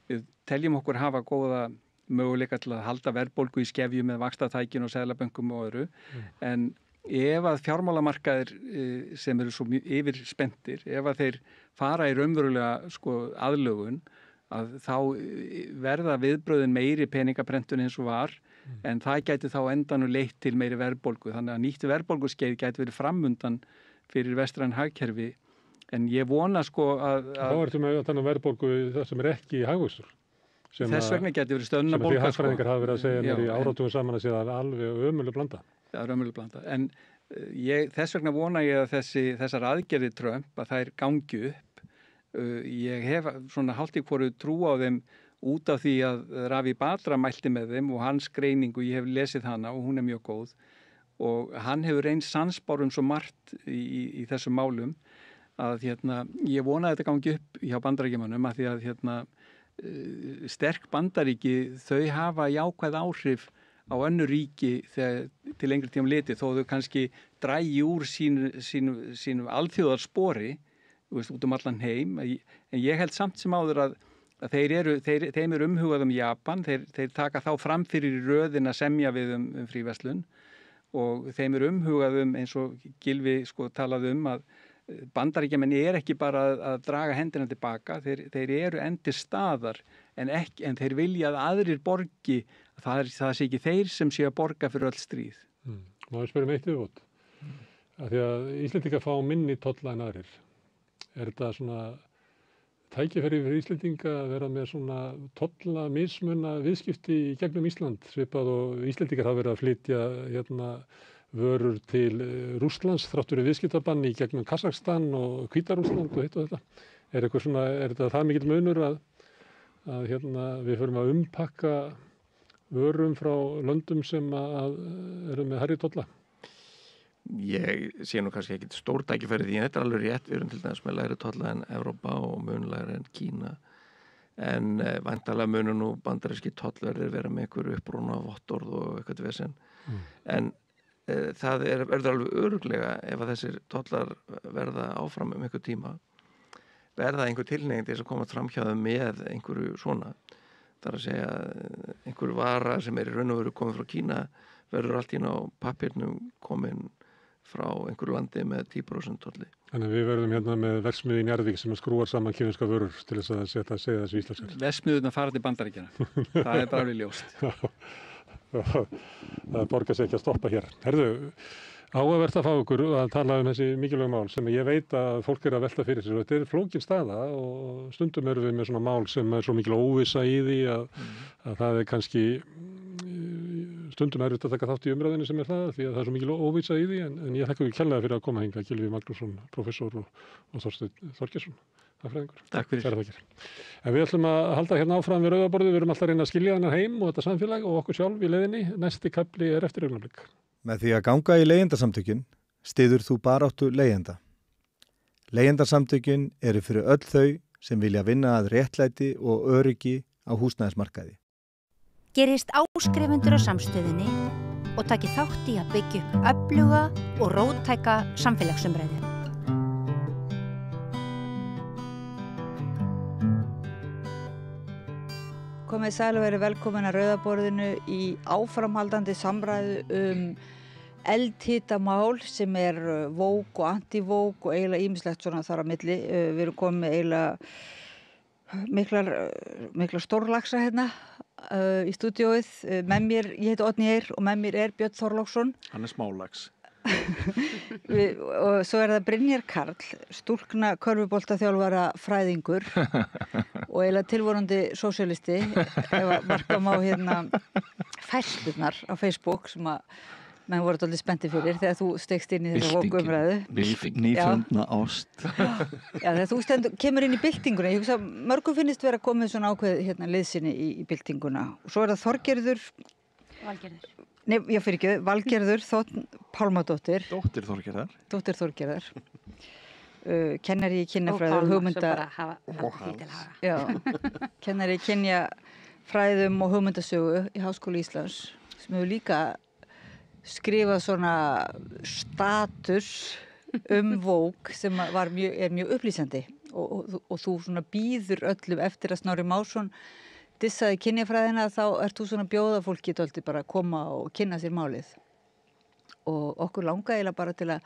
við teljum okkur hafa góða möguleika til að halda verðbólgu í skefju með vaxtatækin og seðlabönkum og öðru. En ef að fjármálamarkaðir sem eru svo yfir spenntir, ef að þeir fara í raunverulega aðlögun, að þá verða viðbröðin meiri peningaprentun eins og var, en það gæti þá endanum leitt til meiri verðbólgu, þannig að nýtt verðbólguskeið gæti verið framundan fyrir vestræn hagkerfi, en ég vona sko að Þá ertu með að tala verðbólgu það sem ekki hagvöxtur. Þess vegna geti verið stöðnunarbólga. Sem því hagfræðingar hafa verið að segja mér í áratugum saman að segja að alveg ömurleg blanda. Það er ömurleg blanda, en þess vegna vona ég að þessar aðgerðir Trump að þær gangi upp. Ég hef svona hálft í hvoru trú á þeim út af því að Ravi Batra mælti með þeim og hans greiningu, ég hef lesið hana og hún er mjög góð og hann hefur reynst sannspár svo margt í þessum málum að ég vona að þetta gangi upp hjá Bandaríkjamönnum að því að sterk Bandaríki þau hafa jákvæð áhrif á önnur ríki þegar til lengri tíma litið þó þau kannski drægi úr sínu alþjóðarspori út allan heim, en ég held samt sem áður að þeim umhugað Japan, þeir taka þá fram fyrir í röðin að semja við fríverslun og þeim umhugað eins og Gylfi talaði að Bandaríkjamenn ekki bara að draga hendina tilbaka, þeir eru enn til staðar en þeir vilja að aðrir borgi, það sé ekki þeir sem sé að borga fyrir öll stríð. Má ég spyrja eitt viðbót? Því að Íslendingar fá minni tolla en aðrir. Er þetta svona tækifæri fyrir Íslendinga að vera með svona tolla mismunna viðskipti í gegnum Ísland, svipað og Íslendingar hafa verið að flytja vörur til Rússlands þráttur viðskiptabann í gegnum Kazakstan og Hvíta-Rússland og hitt og þetta. Er þetta það mikill munur að við förum að umpakka vörum frá löndum sem eru með hærri tolla? Ég sé nú kannski ekki stór tækifæri því þetta er alveg rétt, við erum til dæmis með lægri tolla en Evrópa og mun lægri en Kína, en væntanlega munu nú bandaríski tollverðir vera með einhverju uppróna vottorð og eitthvað vesen, en það verður alveg örugglega ef að þessir tollar verða áfram einhver tíma, verða einhver tilhneiging til þess að koma fram hjá þeim með einhverju svona, þar að segja einhverju vara sem í raun og veru komið frá Kína verður allt í ná pappirnum komin frá einhverju landi með 10% tolli. Þannig að við verðum með verksmiðju í Njarðvík sem skrúar saman kínverska vörur til þess að segja þessu íslenskar. Verksmiðjurnar fara til Bandaríkjanna, það er bara alveg ljóst. Það borgar sig ekki að stoppa hér. Herðu, áhugavert að fá okkur að tala þessi mikilvæg mál sem ég veit að fólk að velta fyrir sér. Þetta flókin staða og stundum erum við með svona mál sem svo mikil óvissa í því að það kannski stundum erfitt að taka þátt í umræðinu sem það því að það svo mikil óvissa í því en ég þakka ekki kærlega fyrir að koma hingað, Gylfi Magnússon, professor og Þorsteinn Þorgeirsson. Takk fyrir. En við ætlum að halda hérna áfram við rauðaborðið, við erum alltaf að reyna að skilja þennan heim og þetta samfélag og okkur sjálf í leiðinni. Næsti kafli eftir augnablik. Með því að ganga í leigjendasamtökin styður þú baráttu leigjenda. Leigjendasamtökin eru fyrir öll þau sem vilja vinna að réttlæti og öryggi á húsnæðismarkaði. Gerist áskrifendur á samstöðinni og taki þátt í að byggja upp öfluga og róttæka samfélagsumræðu. Komið sæl og verið velkomin að rauðaborðinu í áframhaldandi samræðu eldhitamál sem vók og anti-vók og eiginlega ýmislegt svona þar á milli. Við erum komið með eiginlega miklar stórlaxa hérna í stúdíóið. Með mér, ég heiti Oddný Eir og með mér Björn Þorláksson. Hann er smálax. Og svo það Brynjar Karl, stúlkna körfuboltaþjálfara fræðingur og eiginlega tilvonandi sósíalisti ef að marka má færslurnar á Facebook sem að menn voru allir spenntir fyrir þegar þú stegst inn í þessa vókumræðu. Nýfundna ást. Já, þegar þú kemur inn í byltinguna, ég hugsa mörgum finnist vera komið svona ákveð liðsinni í byltinguna og svo það Þorgerður Valgerður Þótt Pálmadóttir. Dóttir Þorgerðar. Kennari í kynjafræðum kennari í kynjafræðum og hugmyndasögu í Háskóla Íslands sem hefur líka skrifað svona status vók sem er mjög upplýsandi og þú svona býður öllum eftir að Snorri Másson dissaði kynjafræðina þá ert þú svona bjóða fólki dálítið bara að koma og kynna sér málið og okkur langaði eiginlega bara til að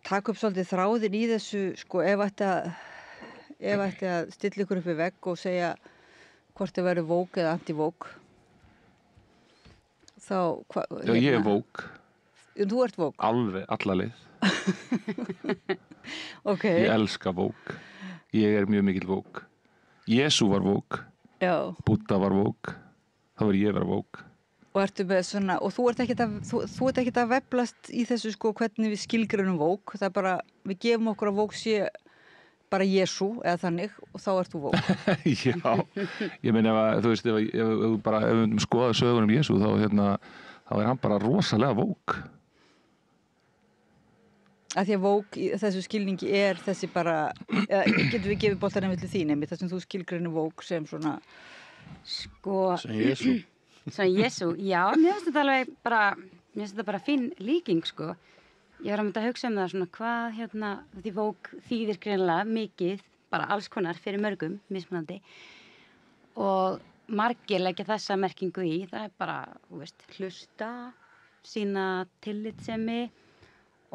taka upp svolítið þráðin í þessu ef þetta ef ætti að stilla ykkur upp í vegg og segja hvort þið verður vók eða anti-vók, þá... Já, ég er vók. Þú ert vók? Alveg, alla leið. Ok. Ég elska vók. Ég er mjög mikill vók. Jesú var vók. Já. Búdda var vók. Þá var ég vera vók. Og ertu með svona, og þú ert ekkert að veflast í þessu sko hvernig við skilgreinum vók, það er bara, við gefum okkur að vók sé bara Jesú eða þannig og þá ert þú vók. Já, ég meina ef þú veist, ef við skoða sögur Jesú þá þá er hann bara rosalega vók. Að því að vók í þessu skilningi er þessi bara, getum við gefið boltanum milli þín einmitt, þar sem þú skilgreinir vók sem svona sko sem Jesú. Svo Jesú, já, mér finnst þetta bara fín líking, sko. Ég var að mynda að hugsa það svona hvað, því vók þýðir greinilega mikið, bara alls konar fyrir mörgum, mismunandi. Og margir leggja þessa merkingu í, það er bara, þú veist, hlusta, sína tillitssemi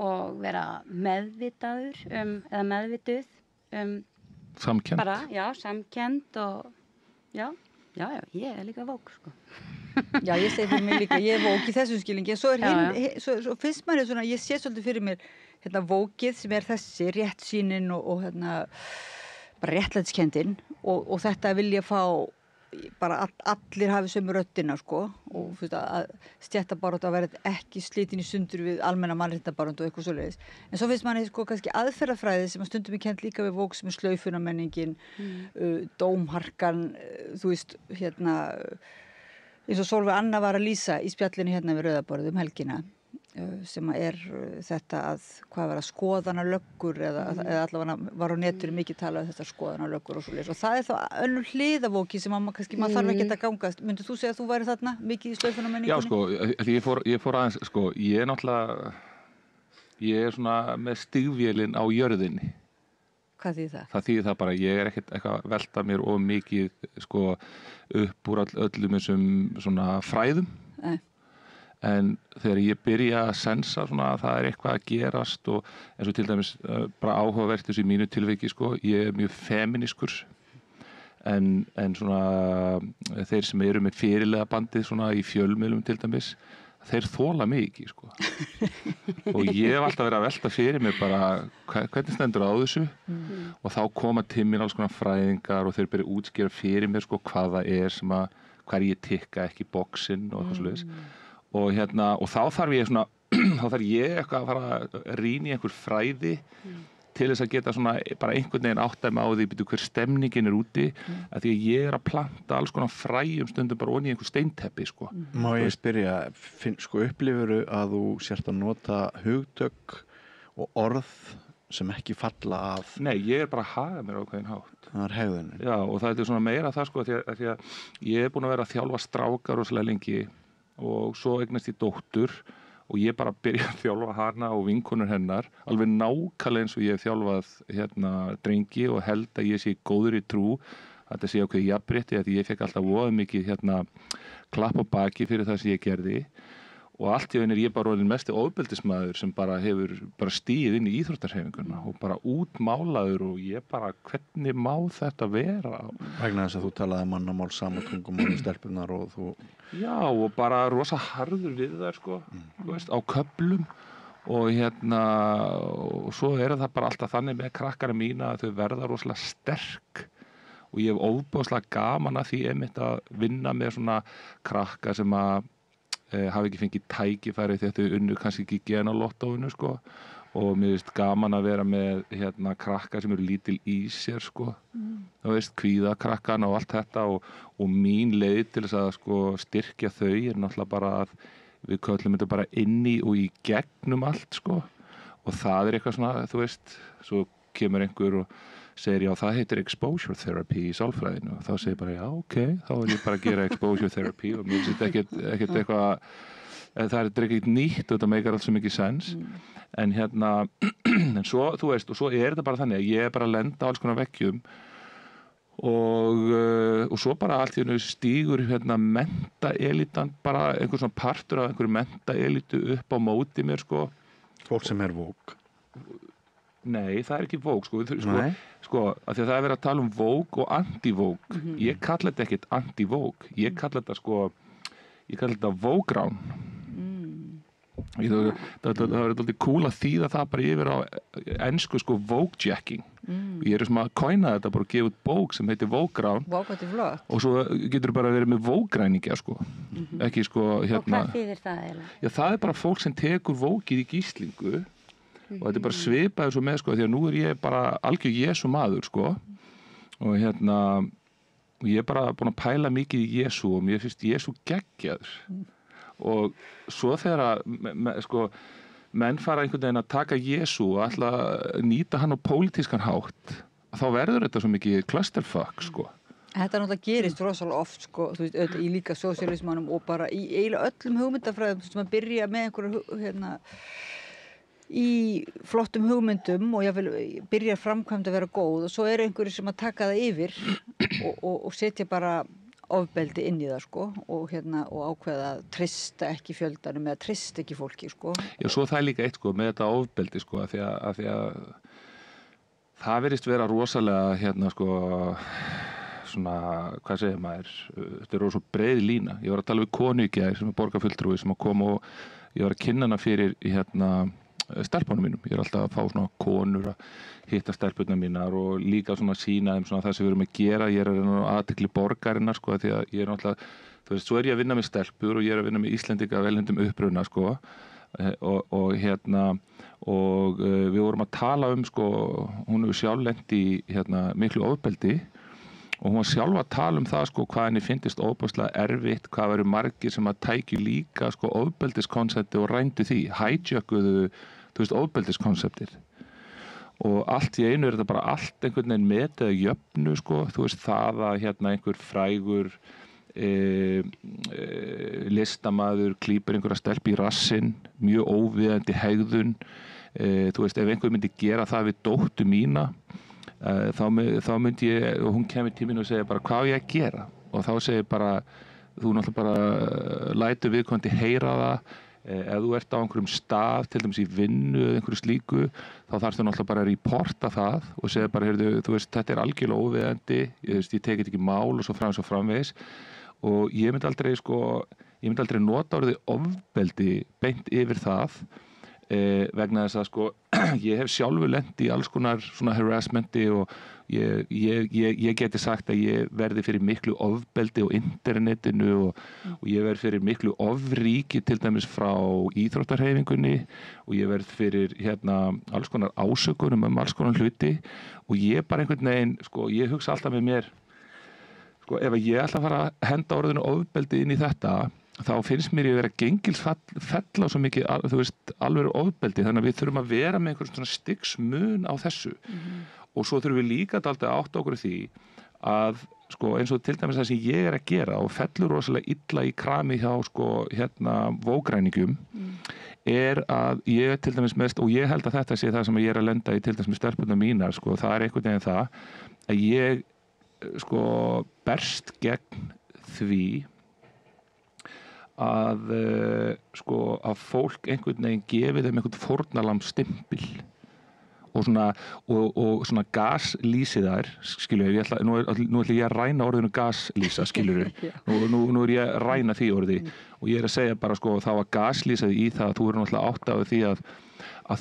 og vera meðvitaður eða meðvituð samkennd. Bara, já, samkennd og, já, ég er líka vók, sko. Já, ég segi fyrir mig líka, ég er vók í þessum skilningi, en svo finnst maður svona, ég sé svolítið fyrir mér vókið sem er þessi réttsýnin og bara réttlætskendin og þetta vilja fá bara allir hafi sömu röddina, sko, og þú veist að stéttabaráttu að vera ekki slitin í sundur við almenna mannréttindabaráttu og eitthvað svoleiðis. En svo finnst manni sko kannski aðferðafræði sem að stundum er kennt líka við vók sem er slaufunamenningin, dómharkan, þú veist, eins og Sólveig Anna var að lýsa í spjallinu við Rauðaborðið helgina, sem er þetta að hvað var að skoðanalöggur eða allavega var á netinu mikið talað þetta skoðanalöggur og svoleiðis og það er þá önnur hliðavóki sem maður þarf ekki að gangast. Myndir þú segja að þú væri þarna mikið í slaufunamenningunni? Já, sko, ég fór aðeins, sko, ég er svona með stigvélin á jörðinni. Hvað þýðir það? Það þýðir það bara, ég er ekkert eitthvað að velta mér of mikið, sko, upp úr öllum þessum svona fræðum. Nei. En þegar ég byrja að sensa svona að það er eitthvað að gerast og eins og til dæmis bara áhugavert þessu í mínu tilviki, sko, ég er mjög feminískur en svona þeir sem eru með fyrirlega bandið svona í fjölmiðlum til dæmis, þeir þola mig ekki, sko. Og ég hef alltaf verið að velta fyrir mér bara hvernig stendur á þessu og þá koma til mér alls konar fræðingar og þeir byrja að útskýra fyrir mér, sko, hvað það er sem að hver ég tikka ekki boxinn og eitthvað svoleiðis. Og þá þarf ég svona þá þarf ég eitthvað að fara að rýna í einhver fræði til þess að geta svona bara einhvern veginn áttað mig á því hver stemningin er úti að því að ég er að planta alls konar fræjum stundum bara onni í einhver steinteppi, sko. Má ég spyrja, sko, upplifuru að þú sért að nota hugtök og orð sem ekki falla að... Nei, ég er bara að haga mér á ákveðinn hátt. Það er hegðunin. Já, og það er svona meira það, sko, því að ég er búin að vera að þjálfa strákar rosalega lengi og svo eignast ég dóttur og ég bara byrja að þjálfa hana og vinkonur hennar alveg nákvæmlega eins og ég hef þjálfað drengi og held að ég sé góður í trú að þetta sé ákveðið jafnrétti að ég fekk alltaf voða mikið klapp á baki fyrir það sem ég gerði og allt í einu er ég bara orðinn mesti ofbeldismaður sem bara hefur stigið inn í íþróttarhreyfinguna og bara útmálaður og ég bara, hvernig má þetta vera? Vegna þess að þú talaði mannamál, samatungumál, stelpunar og þú... Já, og bara rosa harður við þær, sko, þú veist, á köflum og og svo er það bara alltaf þannig með krakkana mína að þau verða rosalega sterk og ég hef ofboðslega gaman að því einmitt að vinna með svona krakka sem að hafi ekki fengið tækifæri því að þau unnu kannski ekki genalottóinu, sko, og mér finnst gaman að vera með krakka sem eru lítil í sér, sko, þú veist, kvíðakrakkana og allt þetta og mín leið til þess að, sko, styrkja þau er náttúrulega bara að við köllum þetta bara inni og í gegnum allt, sko, og það er eitthvað svona, þú veist, svo kemur einhver og segir já, það heitir exposure therapy í sálfræðinu og þá segir bara já, ok, þá vil ég bara gera exposure therapy og mér finnst ekkert eitthvað, það er ekkert nýtt og þetta meikar alls svo mikið sens en en svo, þú veist, og svo er þetta bara þannig að ég er bara að lenda á alls konar vekkjum og svo bara allt í einu stígur menntaelítan, bara einhver svona partur af einhverju menntaelítu upp á móti mér, sko. Fólk sem er vók. Nei, það ekki Vogue, sko, af því að það verið að tala Vogue og anti-Vogue. Ég kalla þetta ekkert anti-Vogue, ég kalla þetta Vogue-rán. Það er alltaf cool að þýða það bara yfir á ensku, sko, Vogue-jacking. Ég sem að coina þetta bara og gefa út bók sem heitir Vogue-rán. Og svo getur bara verið með Vogue-ræningja, sko. Ekki, sko, Og hvað þýðir það eiginlega? Já, það er bara fólk sem tekur Vogue-ið í gíslingu. Og þetta bara svipaði svo með, sko, því að nú ég bara algjör Jesú maður, sko, og ég bara búin að pæla mikið í Jesú og mér finnst Jesú geggjaður. Og svo þegar menn fara einhvern veginn að taka Jesú og ætla að nýta hann á pólitískan hátt, þá verður þetta svo mikið clusterfuck, sko. Þetta náttúrulega gerist rosalega oft, sko, þú veist, auðvitað í líka sósíalismanum og bara í eiginlega öllum hugmyndafræðum sem að byrja með einhverju, í flottum hugmyndum og jáfnvel byrjar framkvæmd að vera góð og svo einhverju sem að taka það yfir og setja bara ofbeldi inn í það, sko, og ákveða að treysta ekki fjöldanum eða treysta ekki fólki, sko. Já, svo það líka eitt, sko, með þetta ofbeldi, sko, af því að það verðist vera rosalega, sko, svona, hvað segir maður, þetta er svo breið lína. Ég var að tala við konu í gær sem er borgarfulltrúi sem að koma og ég var að kynna hana fyrir, stelpunum mínum. Ég er alltaf að fá svona konur að hitta stelpunum mínar og líka svona sína þeim svona það sem við erum að gera. Ég er að reyna athygli borgarinnar, sko, því að ég er náttúrulega, þú veist, svo er ég að vinna með stelpur og ég er að vinna með Íslendinga af erlendum uppruna, sko, og við vorum að tala sko, hún hefur sjálf lent í miklu ofbeldi og hún var sjálf að tala það, sko, hvað henni finnist ofboðslega erfitt, hvað veru margir sem að tækju líka, sko, ofbeldiskonsepti og rændu því, hijakuðu, þú veist, ofbeldiskonseptir. Og allt í einu er þetta bara allt einhvern veginn metið að jöfnu, sko, þú veist, það að einhver frægur listamaður klípur einhverja stelpu í rassinn, mjög óviðandi hegðun, þú veist, ef einhver myndi gera það við dóttur mína, þá myndi ég, og hún kemur til mín og segir bara hvað á ég að gera og þá segir bara, þú náttúrulega bara lætur viðkomandi heyra það, ef þú ert á einhverjum stað, til dæmis í vinnu eða einhverju slíku, þá þarfstu náttúrulega bara að reporta það og segja bara, heyrðu, þú veist, þetta er algjörlega óviðandi, ég tekið ekki mál og svo framvegis og ég myndi aldrei nota orðið ofbeldi beint yfir það vegna þess að, sko, ég hef sjálfur lent í alls konar svona harassmenti og ég geti sagt að ég verði fyrir miklu ofbeldi á internetinu og ég verði fyrir miklu ofríki til dæmis frá íþróttahreyfingunni og ég verði fyrir alls konar ásökunum alls konar hluti og ég bara einhvern veginn, sko, ég hugsa alltaf með mér, sko, ef ég ætla að fara að henda orðinu ofbeldi inn í þetta þá finnst mér ég vera gengilsfell á svo mikið, þú veist, alveg ofbeldi, þannig að við þurfum að vera með einhvern svona stigsmun á þessu og svo þurfum við líka dálítið að átta okkur því að, sko, eins og til dæmis það sem ég er að gera og fellur rosalega illa í krami hjá, sko, vógræningum er að ég til dæmis mest, og ég held að þetta sé það sem ég er að lenda í til dæmis með stelpurnar mínar, sko, það er einhvern veginn það að ég, sko, berst gegn því að sko, að fólk einhvern veginn gefi þeim einhvern fórnarlamsstimpil og svona gaslýsiðar, skilur nú ætla ég að ræna orðinu gaslýsa, skilur nú er ég að ræna því orði og ég er að segja bara, sko, þá að gaslýsaði í það að þú eru náttúrulega átt af því að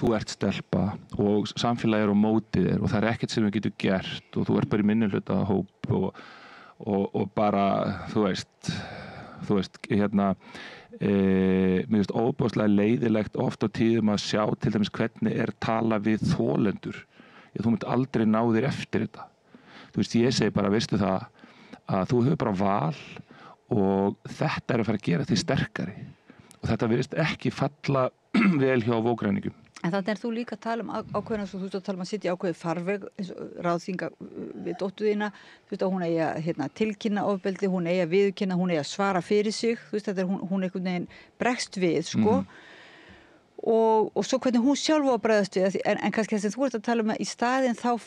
þú ert stelpa og samfélagið er á mótið þér og það er ekkert sem við getum gert og þú ert bara í minnihluta hóp og bara, þú veist, mér finnst óbúðslega leiðilegt oft á tíðum að sjá til dæmis hvernig er tala við þolendur. Þú munt aldrei ná þér eftir þetta. Þú veist, ég segi bara, veistu það, að þú hefur bara val og þetta er að fara að gera þig sterkari. Og þetta virðist ekki falla vel hjá vógræningum. En þannig er þú líka að tala ákveðina, þú veist að tala að sitja ákveðið farveg, ráðþinga við dóttur þína, þú veist að hún eigi að tilkynna ofbeldi, hún eigi að viðurkenna, hún eigi að svara fyrir sig, þú veist þetta er hún einhvern veginn bregst við, sko, og svo hvernig hún sjálf á að bregðast við, en kannski þess að þú ert að tala um að í staðinn þá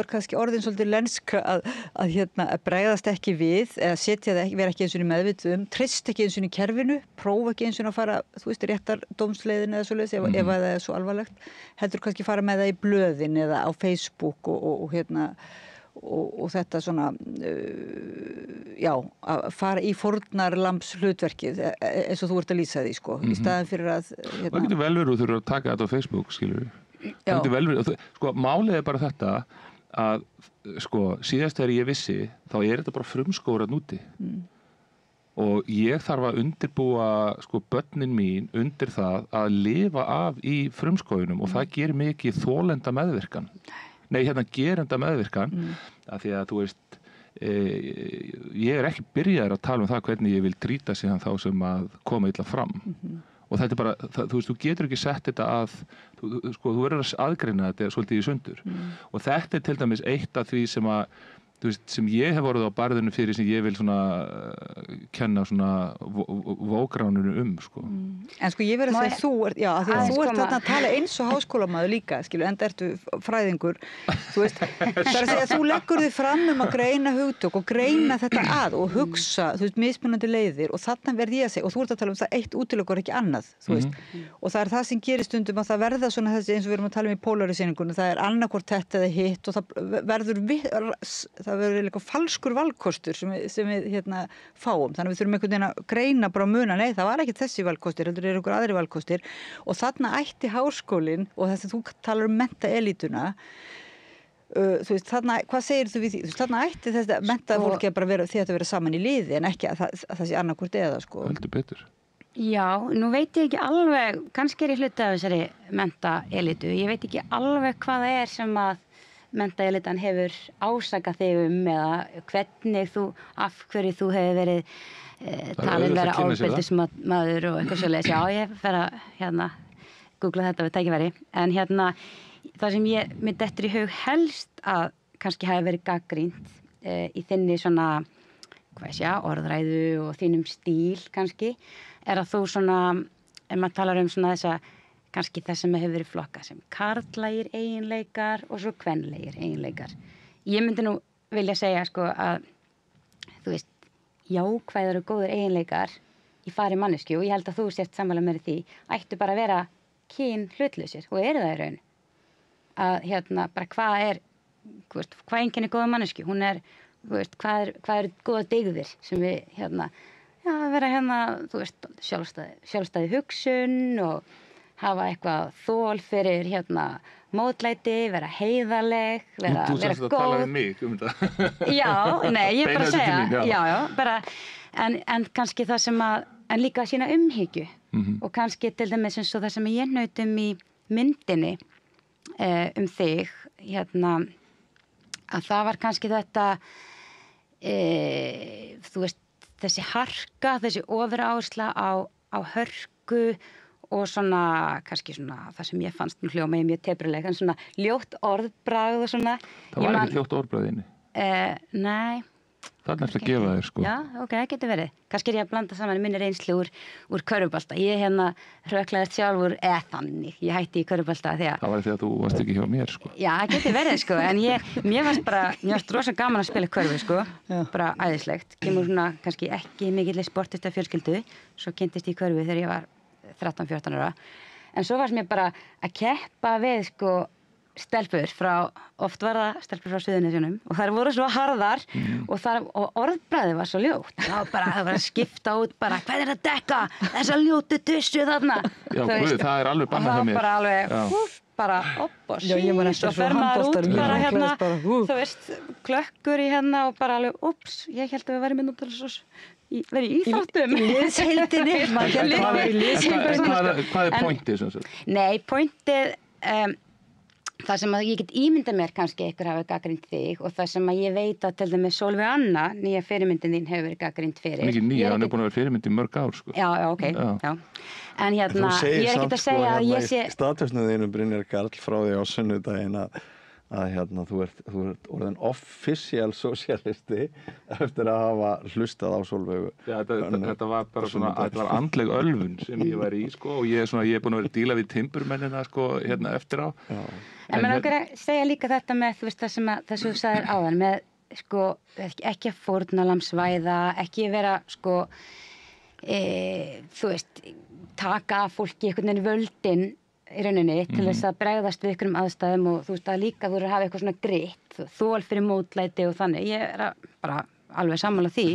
kannski orðin svolítið lenska að bregðast ekki við eða setja það, vera ekki eins og meðvituð treyst ekki eins og í kerfinu, prófa ekki eins og að fara, þú veist, réttar dómsleiðin eða svoleiðis ef það er svo alvarlegt, heldur kannski fara með það í blöðin eða á Facebook og þetta svona að fara í fórnarlambs hlutverkið eins og þú ert að lýsa því sko, í staðin fyrir að það getur vel verið þú þurfur að taka þetta á Facebook, skilur það getur vel verið, sko, málið er bara þetta að, sko, síðast þegar ég vissi þá er þetta bara frumskógur að núti og ég þarf að undirbúa, sko, börnin mín undir það að lifa af í frumskóginum og það gerir mikið þolenda meðvirkan gerenda meðvirkan af því að þú veist ég ekki byrjaður að tala um það hvernig ég vil trýta síðan þá sem að koma illa fram og þetta er bara, þú veist, þú getur ekki sett þetta að, þú verður að aðgreina þetta svolítið í sundur og þetta er til dæmis eitt af því sem að þú veist, sem ég hef orðið á barðinu fyrir sem ég vil svona kenna svona vógráninu sko. En sko ég verið að segja þú ert þarna að tala eins og háskólamaður líka, skilu, enda ertu fræðingur, þú veist, það að segja að þú leggur þig fram að greina hugtök og greina þetta að og hugsa, þú veist, mismunandi leiðir og þarna verð ég að segja, og þú ert að tala um það eitt útilokar ekki annað, þú veist, og það er það sem gerir stundum að það verða svona þessi eins og við erum að tala um í polariseringunum, það er annarkvort þetta eða hitt og það verður líka falskur valkostur sem við fáum, þannig að við þurfum einhvern veginn að greina bara muna, nei það var ekki þessi valkostir, heldur er einhver aðri valkostir og þarna ætti háskólinn og þess að þú talar um menntaelítuna þú veist, þarna, hvað segir þú við því? Þú veist, þarna ætti þess að menntaða fólki að bara vera því að vera saman í liði en ekki að það sé annarkvort eða sko. Heldur betur. Já, nú veit ég ekki alveg, kannski er ég hluti af þessari menntaelítu, ég veit ekki alveg hvað það er sem að menntaelitan hefur ásakað þig eða hvernig af hverju þú hefur verið talin vera ofbeldismaður og eitthvað svoleiðis. Já, ég fer að googla þetta við tækifæri. En það sem mér dettur í hug helst að kannski hafi verið gagnrýnt í þinni svona, orðræðu og þínum stíl kannski, er að þú svona, ef maður talar um svona þessa kannski það sem hefur verið flokkað sem karllægir eiginleikar og svo kvenlægir eiginleikar. Ég myndi nú vilja segja sko að þú veist, jákvæðar og góður eiginleikar í fari manneskju og ég held að þú sért sammála með því ættu bara að vera kyn hlutlausir og eru það í raun. Að bara hvað einkenni góða manneskju? Hún er, hvað er góða dygðir sem við vera þú veist, sjálfstæði hugsun og hafa eitthvað þol fyrir mótlæti, vera heiðarleg, vera góð. Þú sagðist að tala um mig þetta. Já, nei, ég bara að segja. Já, bara, en kannski það sem en líka að sína umhyggju. Og kannski til dæmis eins og það sem ég naut í myndinni þig, að það var kannski þetta, þú veist, þessi harka, þessi ofuráhersla á hörku og svona, kannski svona, það sem ég fannst hljóma í mjög tepruleg, en svona ljótt orðbragð og svona. Það var ekki ljótt orðbragðinni? Nei. Það er næst að gefa þér, sko. Já, ok, það getur verið. Kannski er ég að blanda saman minni reynslu úr körfubolta. Ég hröklaðist sjálfur, þannig, ég hætti í körfubolta því að... Það var því að þú varst ekki hjá mér, sko. Já, það getur verið, sko, en mér varst rosa gaman að spila körfu, sko, bara æðislegt. Kemur svona, kannski ekki mikilvæg sportista fjölskyldu, svo kynntist ég körfu þegar ég var 13-14 ára. En svo varst mér bara að keppa við, sko, stelpur oft var það stelpur frá Suðurnesjunum og þær voru svo harðar og orðbragðið var svo ljótt. Það var að skipta út bara, hvað er að dekka þessa ljótu tussu þarna? Já, guð, það er alveg bannað hjá mér. Og það bara alveg, bara upp og síst og fer maður út bara þú veist, klökkur í og bara alveg, ups, ég held að við væri með náttúrulega verið í íþáttum. Liðsheildinni. Hvað er pointið? Nei, pointið, það sem að ég get ímyndað mér kannski einhver hafi gagnrýnt þig og það sem að ég veit að til dæmis Sólveig Anna, nýja fyrirmyndin þín hefur verið gagnrýnt fyrir. Ekki nýja, hann er búin að vera fyrirmynd í mörg ár, sko. Já, ok, já. En ég er ekki að segja að ég sé... Statusnum þínu Brynjar Karl frá því á sunnudaginn að þú ert orðin official sósíalisti eftir að hafa hlustað á Sólveigu. Já, þetta var bara svona, þetta var andleg ölfun sem ég var í, sko, og ég er búin að vera að díla við timburmennina, sko, hérna eftir á. Já. En maður okkar að segja líka þetta með, þú veist, það sem þú sagðir áðan, með, sko, ekki að fórnarlambsvæða, ekki vera, sko, þú veist, taka fólki einhvern veginn völdin í rauninni til þess að bregðast við einhverjum aðstæðum og þú veist að líka þú eru að hafa eitthvað svona gritt, þol fyrir mótlæti og þannig. Ég er bara alveg sammála því.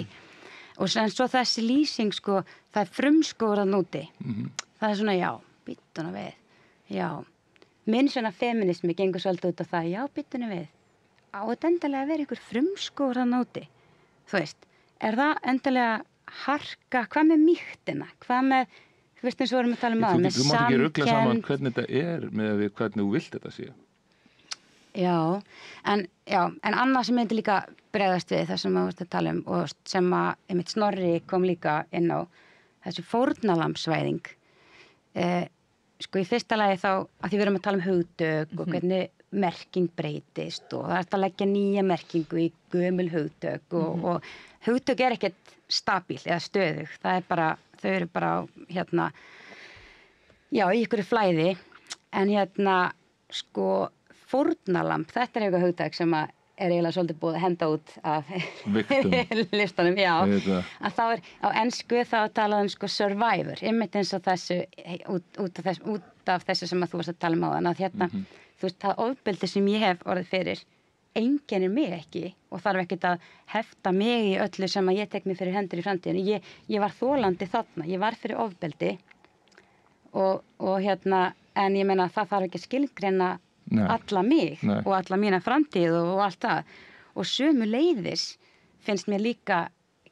Og svo þessi lýsing, sko, það er frumskóður að núti. Það er svona, já, býttuna við. Já, minn svona feminismi gengur svolítið út á það, já, býttuna við. Á þetta endilega að vera einhver frumskóður að núti. Þú veist, er það endilega harka, hvað með mýktina, hvað með þú veist eins og vorum að tala með Þú mátt ekki rugla saman hvernig þetta er með við hvernig þú vilt þetta sé. En annað sem myndi líka bregðast við það sem við varst að tala og sem að einmitt Snorri kom líka inn á þessi fórnarlambsvæðing. Sko í fyrsta lagi þá að því við erum að tala hugtök og hvernig merking breytist og það er að leggja nýja merkingu í gömul hugtök og hugtök er ekkert stabíl eða stöðug. Það er bara þau eru bara hérna í ykkur flæði en sko fórnarlamb, þetta er eitthvað hugtak sem að er eiginlega svolítið búið að henda út af listanum, að þá er á ensku þá talað sko survivor, einmitt eins og þessu út af þessu sem að þú varst að tala áðan að þú veist, það ofbeldi sem ég hef orðið fyrir einkennir mig ekki og þarf ekkert að hefta mig í öllu sem að ég tek mig fyrir hendur í framtíðinu. Ég var þolandi þarna, ég var fyrir ofbeldi og en ég meina það þarf ekki að skilgreina alla mig og alla mína framtíð og allt það. Og sömuleiðis finnst mér líka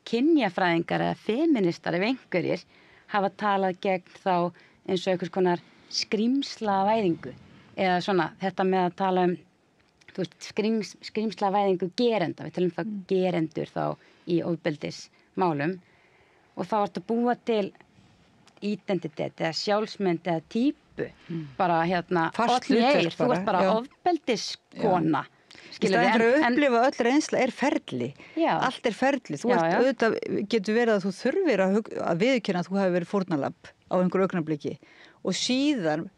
kynjafræðingar eða feministar ef einhverjir hafa talað gegn þá eins og einhvers konar skrímslavæðingu eða svona þetta með að tala þú veist, skrímslavæðingu gerenda, við talum það gerendur þá í ofbeldismálum og þá ertu að búa til identitet eða sjálfsmynd eða típu bara fast hlutverk þú ert bara ofbeldiskona í staðinn fyrir að upplifa öll reynsla er ferli, allt er ferli þú ert auðvitað, getur verið að þú þurfir að viðurkenna að þú hafi verið fórnarlamb á einhverju augnablikki og síðan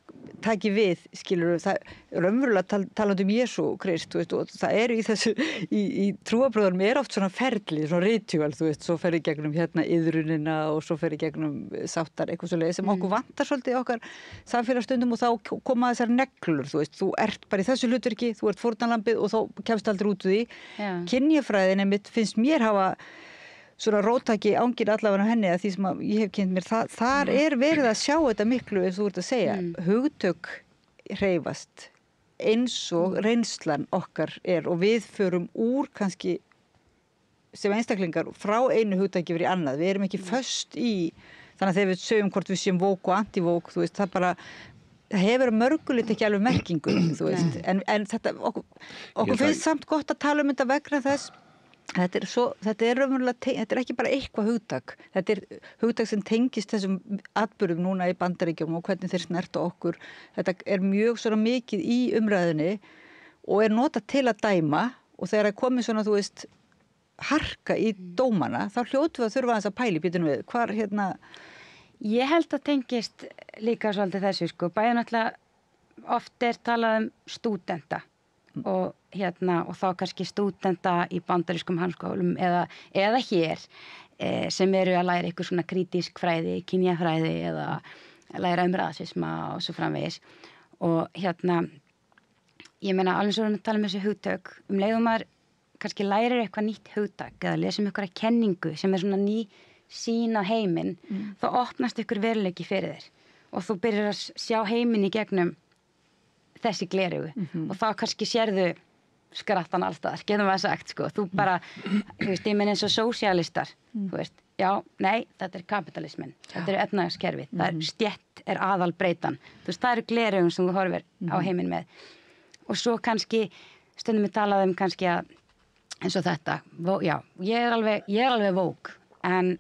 taki við, skilur það raunverulega talandi Jesú Krist, þú veist, og það eru í þessu í trúarbröðunum er oft svona ferli, svona ritual, þú veist, svo fer í gegnum iðrunina og svo fer í gegnum sáttar, eitthvað svo leið sem okkur vantar svolítið okkar samfélagsstundum og þá koma þessar neglur, þú veist, þú ert bara í þessu hlutverki, þú ert fórnarlambið og þá kemst aldrei út úr því. Kynjafræðin einmitt finnst mér hafa svona róttaki ángir allavega á henni að því sem að ég hef kynnt mér, þar er verið að sjá þetta miklu eins og þú ert að segja, hugtök hreyfast eins og reynslan okkar er og við förum úr kannski sem einstaklingar frá einu hugtaki yfir í annað, við erum ekki föst í, þannig að þegar við sögum hvort við séum vók og antivók, þú veist, það bara það hefur mörgulegt ekki alveg merkingu, þú veist, en þetta okkur finnst samt gott að tala þetta vegna þess þetta er raunverulega, þetta er ekki bara eitthvað hugtak, þetta er hugtak sem tengist þessum atburðum núna í Bandaríkjum og hvernig þeir snerta okkur, þetta er mjög svona mikið í umræðinni og er notað til að dæma og þegar er komið svona, þú veist, harka í dómana, þá hljótum við að þurfa aðeins að pæli býtum við, hvar Ég held að tengist líka svolítið þessu, sko, bæði náttúrulega oft er talað stúdenta og þá kannski stúdenta í bandarískum háskólum eða hér sem eru að læra eitthvað svona kritísk fræði, kynjafræði eða læra rasisma og svo framvegis og ég meina alveg svo erum við að tala um þessi hugtök leið og maður kannski lærir eitthvað nýtt hugtak eða lesum eitthvað kenningu sem er svona ný sýn á heiminn þá opnast ykkur veruleiki fyrir þér og þú byrjar að sjá heiminn í gegnum þessi glerugu og þá kannski sérðu skrattan allstaðar, getum við að sagt sko. Þú bara, þú veist, ég menn eins og sósíalistar, þú veist, já, nei, þetta er kapitalismin, þetta er efnahagskerfið, það er stétt er aðalbreytan, þú veist, það eru gleraugun sem þú horfir á heiminn með og svo kannski, stundum við talaðum kannski að, eins og þetta, já, ég er alveg vók, en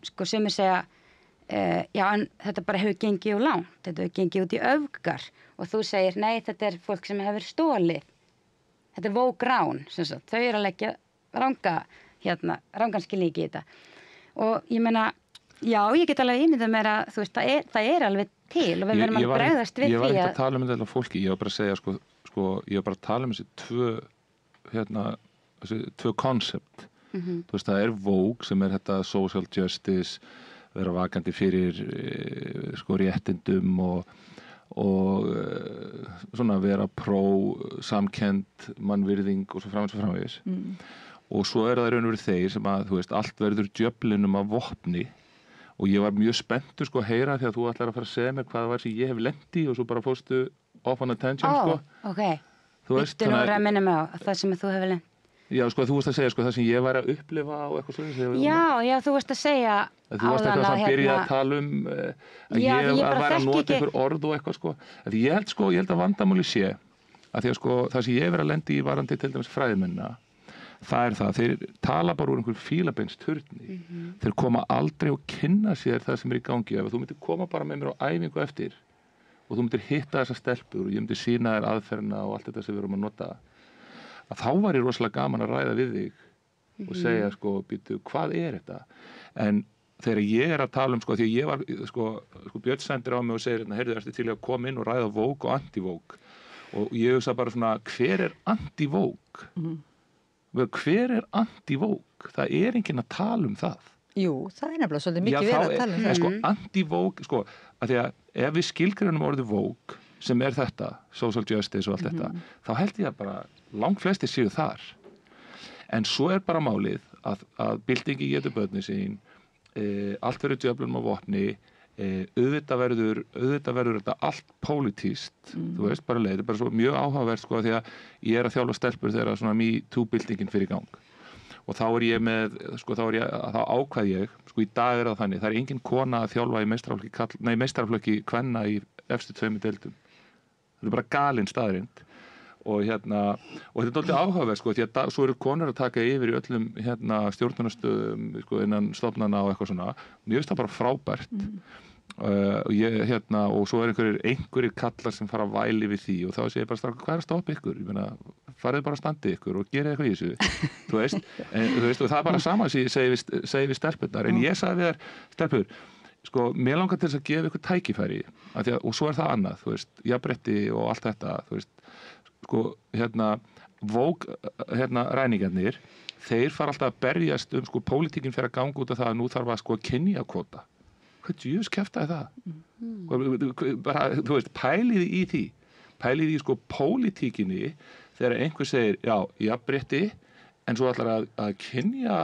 sko sem ég segja, já, en þetta bara hefur gengið úr langt, þetta hefur gengið út í öfgar og þú segir, nei, þetta er fólk sem hefur stólið þetta er Vogue Rán, sem sagt, þau eru að leggja rangan skilningi í þetta. Og ég meina, já, ég get alveg ímyndað mér að, þú veist, það er alveg til og við verðum að bregðast við því að... Ég var ekki að tala um þetta fólki, ég var bara að segja, ég var bara að tala um þessi tvö koncept. Þú veist, það er Vogue sem er þetta social justice, vera vakandi fyrir réttindum og svona vera samkennd, mannvirðing og svo framvegis. Og svo er það raun og verið þeir sem að, þú veist, allt verður djöflinum af vopni og ég var mjög spenntur að heyra því að þú ætlar að fara að segja mér hvað það var sem ég hef lent í og svo bara fórstu off on attention, ok. Þú veist, Vittu nú að minna mig á það sem þú hefur lent. Já, þú varst að segja, það sem ég væri að upplifa og eitthvað svona. Já, þú varst að segja þú varst eitthvað að byrja að tala um að ég væri að nota einhver orð og eitthvað, Ég held að vandamáli sé að því að það sem ég hef verið að lendi í varandi til dæmis fræðimennina, það er það, þeir tala bara úr einhver fílabeinsturni. Þeir koma aldrei og kynna sér það sem er í gangi. Ef þú myndir koma bara með mér á æfingu eftir og þú myndir hitta þessar stelpur og ég myndir sýna þér aðferðina og allt þetta sem við erum að nota, að þá var ég rosalega gaman að ræða við þig og segja, býtu, hvað er þetta? En þegar ég er að tala um, því að ég var, Björn sendir á mig og segir, heyrðu, ertu til að koma inn og ræða Vogue og anti-Vogue? Og ég hugsa bara svona, hver er anti-Vogue? Hver er anti-Vogue? Það er enginn að tala um það. Jú, það er nefnilega svolítið mikið verið að tala um það. Anti-Vogue, að því að ef við skilgreinum orðið Vogue, sem er þetta, social justice og allt þetta, þá held ég að bara langflestir séu þar. En svo er bara málið að byltingi getur börni sín, allt verður djöflunum á vopni, auðvitað verður þetta allt pólitískt, þú veist, bara leið, þetta er bara svo mjög áhugavert því að ég er að þjálfa stelpur þegar svona MeToo-byltingin fyrir í gang og þá er ég með, þá ákvað ég, í dag er það þannig, það er engin kona að þjálfa í meistaraflokki kvenna í efstu 2 deildum, þetta er bara galin staðrind og þetta er dálítið áhugavert því að svo eru konur að taka yfir í öllum stjórnunarstöðum innan stofnana og eitthvað svona, mér finnst það bara frábært og svo er einhverjir kallar sem fara að væli við því og þá sé ég bara strákar, hvað er að stoppa ykkur? Ég meina, farið bara að standa ykkur og gera eitthvað í þessu þú veist, og það er bara sama sem ég segi við stelpurnar, en ég sagði við þær stelpur, mér langar til þess að gefa ykkur tækifæri og svo er það annað, þú veist, jafnrétti og allt þetta, þú veist Vogue ræningarnir, þeir fara alltaf að berjast pólitíkin fyrir að ganga út af það að nú þarf að kynjakvóta. Hvað djöfus kjaftaði það? Bara, þú veist, pæliði í því. Pæliði í pólitíkinni þegar einhver segir, já, jafnrétti, en svo ætlar að kynja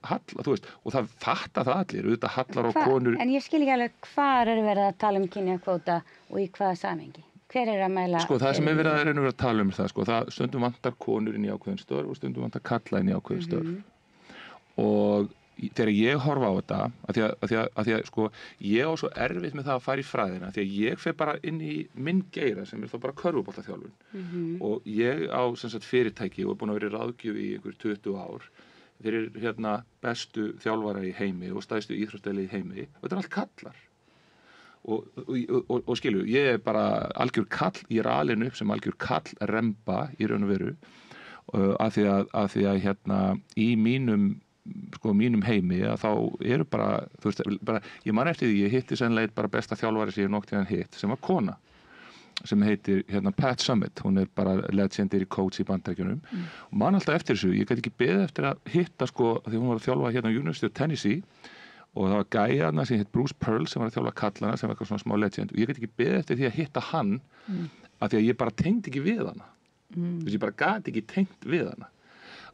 halla, þú veist, og það fatta það allir, auðvitað hallar og konur. En ég skil ekki alveg hvar er verið að tala um kynjakvóta og í hvaða samhengi? Hver er að mæla? Það sem er verið að tala um það, það stundum vantar konur inn í ákveðin störf og stundum vantar kalla inn í ákveðin störf og þegar ég horfa á þetta að því að ég á svo erfitt með það að fara í fræðina því að ég fer bara inn í minn geira sem er þá bara körfuboltaþjálfun og ég á fyrirtæki og er búin að vera ráðgjöf í einhver 20 ár fyrir bestu þjálfara í heimi og stæðstu íþróttali í heimi og þetta er allt kallar og skilju, ég er bara algjör kall, ég er alinn upp sem algjör kall remba í raun og veru af því að í mínum heimi að þá eru bara, þú veist, ég man eftir því, ég hitti sennilega bara besta þjálfari sem ég nokkuð tíðan hitt, sem var kona sem heitir Pat Summitt, hún er bara legendary coach í Bandaríkjunum og man alltaf eftir þessu, ég gæti ekki beðið eftir að hitta því hún var að þjálfa á University of Tennessee og það var gæjarna sem hitt Bruce Pearl sem var að þjálfa kallana sem var eitthvað svona smá legend og ég gæti ekki beðið eftir því að hitta hann af því að ég bara tengdi ekki við hana þú veist, ég bara gæti ekki tengt við hana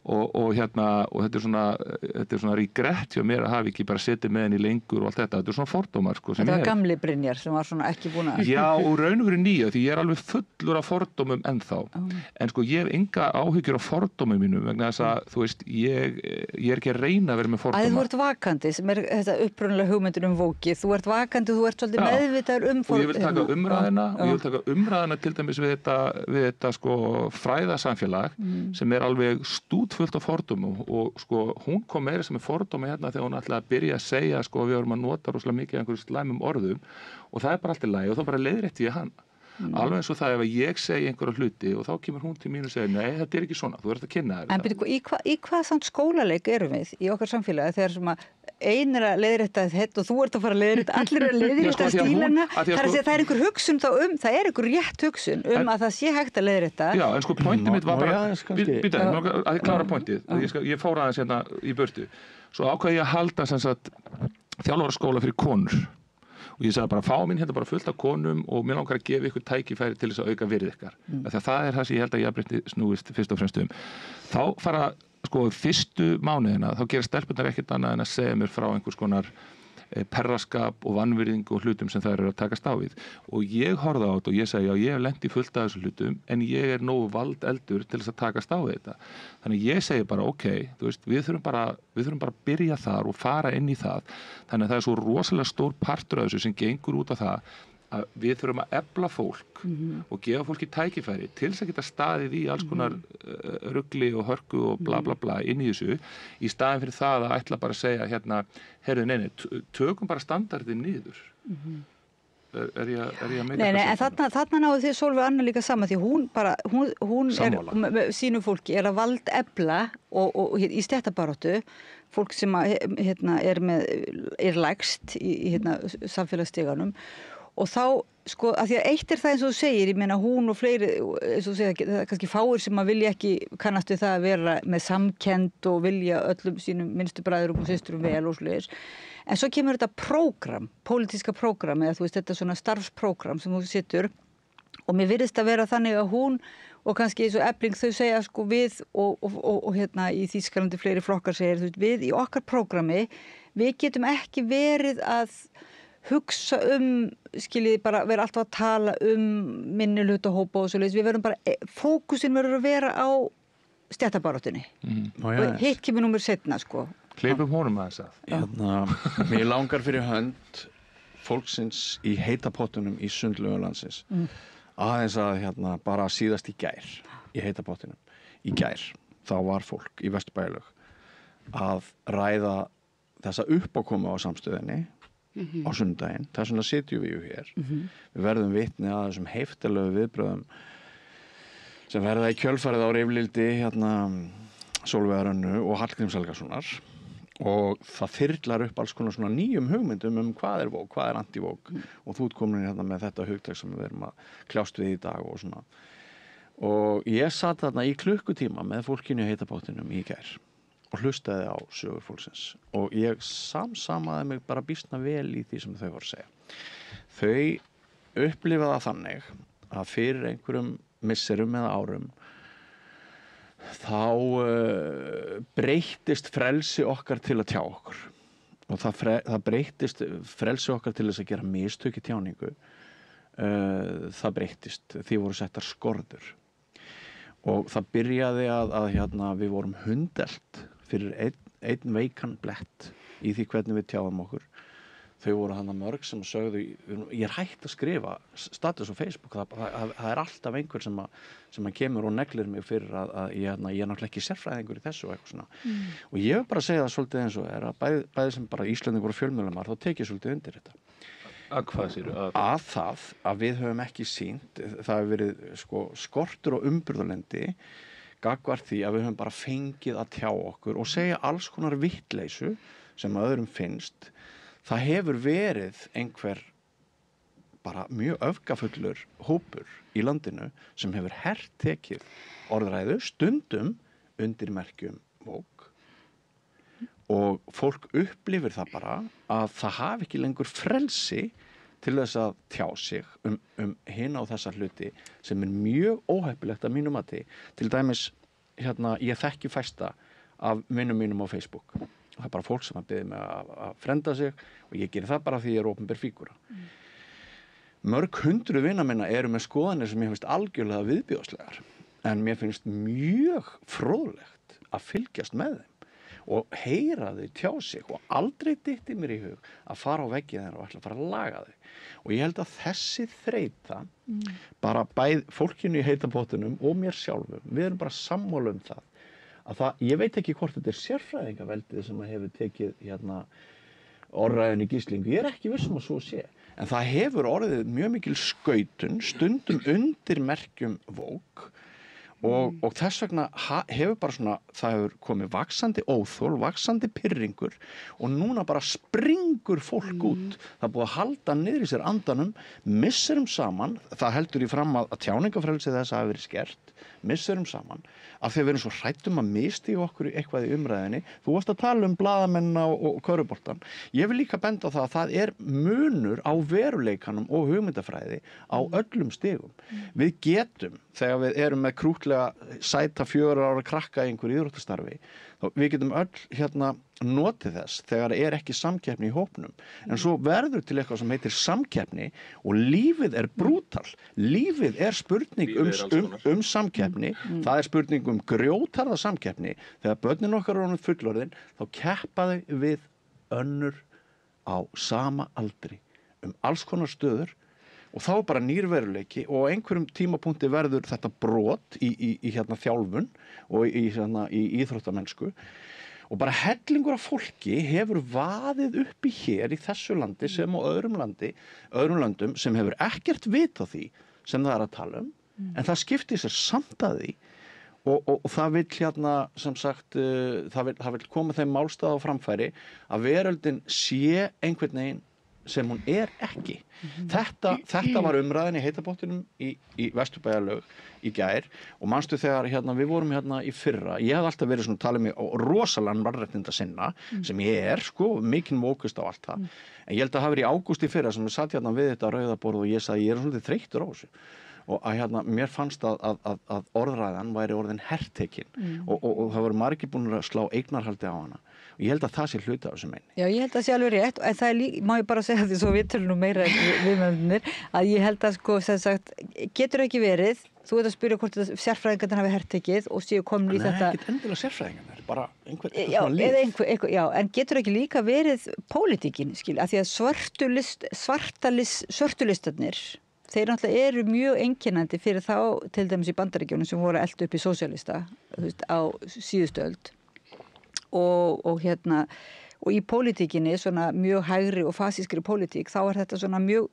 og þetta er svona regret hjá mér að hafa ekki bara setið með henni lengur og allt þetta er svona fordómar Þetta var gamli Brynjar sem var svona ekki búin að Já, og raun og veru nýja því ég er alveg fullur af fordómum ennþá en ég hef enga áhyggjur af fordómum mínum vegna þess að þú veist ég er ekki að reyna að vera með fordóma Þú ert vakandi sem er þetta upprunalega hugmyndur Vogue þú ert vakandi, þú ert svolítið meðvitaður og ég vil taka umræðina og ég vil taka umræðina til dæmis við þetta fræðasamfélag sem er alveg fullt af fordómum og hún kom meira sem er fordómi þegar hún ætlaði að byrja að segja við erum að nota rosalega mikið einhverjum slæmum orðum og það er bara allt í lagi og þá bara leiðrétti ég hann alveg eins og það ef ég segi einhverja hluti og þá kemur hún til mín og segir nei, þetta ekki svona, þú ert að kynna þér En byrju, í hvað samt skólaleik erum við í okkar samfélagi þegar sem að ein er að leiðrétta þetta og þú ert að fara að leiðrétta, allir er að leiðrétta stílana, það er einhver hugsun þá það er einhver rétt hugsun að það sé hægt að leiðrétta. Já, en sko pointið mitt var bara, býta, að klára pointið, ég fór aðeins hérna í burtu, svo ákvað ég að halda sem sagt þjálfaraskóla fyrir konur og ég sagði bara fá mín hérna bara fullt af konum og mér langar að gefa ykkur tækifæri til þess að auka virði ykkar. Þegar það er það sem ég held að jafnrétti snúist fyrst og fremst þá fara sko fyrstu mánuðina þá gera stelpurnar ekkert annað en að segja mér frá einhvers konar perraskap og vanvirðingu og hlutum sem þær eru að takast á við og ég horfði á þetta og ég segi já ég hef lent í fullt af þessu hlutum en ég er nógu valdeldur til þess að takast á þetta þannig ég segi bara ok, þú veist, við þurfum bara að byrja þar og fara inn í það þannig að það er svo rosalega stór partur af þessu sem gengur út af það að við þurfum að efla fólk og gefa fólki tækifæri til þess að geta staðið í alls konar rugli og hörku og bla bla bla inn í þessu í staðin fyrir það að ætla bara að segja hérna, heyrðu, nei, tökum bara standardin niður. Er ég að meika Nei, en þarna náðu þið Sólveig Anna líka saman því hún er með sínu fólki er að valdefla og í stéttabaráttu fólk sem er lægst í samfélagsstiganum og þá, sko, að því að eitt er það eins og þú segir, ég meina hún og fleiri, eins og þú segir, það er kannski fáir sem að vilja ekki kannast við það að vera með samkennd og vilja öllum sínum minnstu bræðurum og systurum vel og svoleiðis. En svo kemur þetta prógram, pólitíska prógram, eða þú veist, þetta svona starfsprógram sem þú situr og mér virðist að vera þannig að hún og kannski eins og Efling þau segja sko við og hérna í Þýskalandi fleiri flokkar segir, þú veist, við í okkar prógrami, við getum ekki verið að hugsa skiljið bara vera alltaf að tala minnihlutahópa og svoleiðis, við verðum bara fókusinn verður að vera á stéttabaráttunni og hitt kemur númer setna sko. Kleipum honum að þess að mér langar fyrir hönd fólksins í heita pottunum í Sundlaugalandsins aðeins að bara síðast í gær í heita pottunum í gær, þá var fólk í Vesturbæjarlaug að ræða þessa uppákomu á samstöðinni á sunnudaginn, þess vegna sitjum við hér við verðum vitni að þessum heiftarlegu viðbröðum sem verða í kjölfarið á Rifrildi Sólveigar Önnu og Hallgríms Helgasonar og það þyrlar upp alls konar svona nýjum hugmyndum hvað er vók, hvað er anti-vók og þú ert komin með þetta hugtak sem við erum að kljást við í dag og svona og ég satt þarna í klukkutíma með fólkinu í heita pottinum í gær og hlustaði á sögur fólksins og ég samsamaði mig bara býsna vel í því sem þau voru að segja. Þau upplifa það þannig að fyrir einhverjum misserum eða árum þá breyttist frelsi okkar til að tjá okkur og það breyttist frelsi okkar til þess að gera mistök í tjáningu það breyttist, því voru settar skorður og það byrjaði að við vorum hundelt fyrir einn veikan blett í því hvernig við tjáðum okkur. Þau voru hann mörg sem sögðu, ég er hægt að skrifa status á Facebook, það er alltaf einhver sem kemur og neglir mig fyrir að ég er náttúrulega ekki sérfræðingur í þessu og eitthvað svona. Og ég vil bara segja það svolítið eins og er að bæði sem bara Íslendingur og fjölmiðlamar, þá tek ég svolítið undir þetta. Að hvað séru? Að það að við höfum ekki sýnt, það hefur verið sko, skortur og umburðarlendi gagnvart því að við höfum bara fengið að tjá okkur og segja alls konar vittleysu sem að öðrum finnst. Það hefur verið einhver bara mjög öfgafullur hópur í landinu sem hefur hertekið orðræðu stundum undir merkjum vók og fólk upplifir það bara að það hafi ekki lengur frelsi til þess að tjá sig hina á þessa hluti sem er mjög óheppilegt að mínu mati. Til dæmis, ég þekki fæsta af vinnum mínum á Facebook. Það er bara fólk sem að biðja mig að frenda sig og ég geri það bara því ég er opinber fígúra. Mörg hundruð vina minna eru með skoðanir sem ég finnst algjörlega viðbjóðslegar en mér finnst mjög fróðlegt að fylgjast með þeim og heyra þau tjá sig og aldrei dytti mér í hug að fara á veggið þeirra og ætla að fara að laga þau. Og ég held að þessi þreyta, bara fólkinu í heita pottunum og mér sjálfum, við erum bara sammála það. Ég veit ekki hvort þetta er sérfræðingaveldið sem hefur tekið orðræðin í gíslingu. Ég er ekki viss að svo sé. en það hefur orðið mjög mikil skautun, stundum undir merkjum Vogue og þess vegna hefur bara svona, það hefur komið vaxandi óþol, vaxandi pirringur og núna bara springur fólk út. Það er búið að halda niður í sér andanum, misserum saman, það heldur í fram að tjáningafrelsi þess hafi verið skert, misserum saman, af því að við erum svo hrættum að mistiga okkur eitthvað í umræðinni. Þú varst að tala blaðamennina og körfuboltann. Ég vil líka benda á það að það er munur á veruleikanum og hugmyndafræði á öllum stigum. Við getum, þegar við erum með krútlega sæta 4 ára krakka í einhverju íþróttastarfi, við getum öll notið þess þegar er ekki samkeppni í hópnum. En svo verður til eitthvað sem heitir samkeppni og lífið er brútal. Lífið er spurning um samkeppni. Það er spurning grjótarða samkeppni. Þegar börnin okkar eru fullorðin, þá keppa þau við önnur á sama aldri alls konar stöður. Og þá bara nýrveruleiki og á einhverjum tímapunkti verður þetta brot í þjálfun og í íþróttamennsku og bara hellingur af fólki hefur vaðið uppi hér í þessu landi sem á öðrum löndum sem hefur ekkert vit á því sem það er að tala en það skiptir sér samt að því og það vill sem sagt það vill koma þeim málstað á framfæri að veröldin sé einhvern veginn sem hún er ekki. Þetta var umræðin í heitapottinum í Vesturbæjarlaug í gær og manstu þegar við vorum í fyrra, ég hef alltaf verið svona talið mig á rosalega mannréttinda sinna sem ég er, mikinn mókust á allt það, en ég held að það hafi verið í ágúst í fyrra sem við satt við þetta rauðaborð og ég sagði ég er svolítið þreyttur á þessu og að mér fannst að orðræðan væri orðin hertekin og það voru margir búin að slá eignarhaldi á hana. Ég held að það sé hluti af þessu meini. Já, ég held að það sé alveg rétt, en það má ég bara segja því svo við tölum nú meira viðmennir, að ég held að sem sagt, getur ekki verið, þú ert að spyrja hvort sérfræðingarnir hafi hertekið og séu komin í þetta. Nei, ekkert endilega sérfræðingarnir, bara einhver já, en getur ekki líka verið pólitíkin, af því að svörtulistarnir, þeir náttúrulega eru mjög einkennandi fyrir þá, til dæmis í Bandaríkjunum sem voru elt upp í sósíalista á síðustu öld. Og í pólitíkinni, svona mjög hægri og fasískri pólitík, þá er þetta svona mjög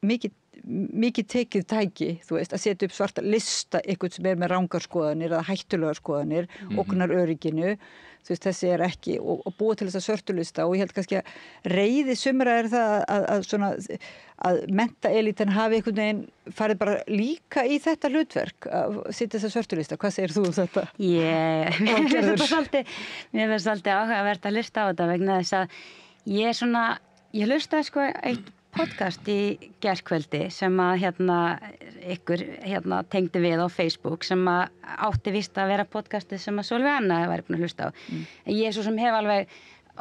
mikið tekið tæki, þú veist, að setja upp svarta lista eitthvað sem er með rangarskoðanir eða hættulegar skoðanir, ógnar örygginu, þú veist, þessi er ekki, og búa til þessa svörtulista og ég held kannski að reiði sumra er það að menntaelítan hafi einhvern veginn farið bara líka í þetta hlutverk að setja þessa svörtulista. Hvað segir þú um þetta? Mér finnst svolítið áhugavert að hlusta á þetta vegna þess að ég hlustaði eitt podcast í gærkvöldi sem að ykkur tengdi við á Facebook sem að átti víst að vera podcastið sem að Sólveig Anna væri búin að hlusta á. Ég svo sem hef alveg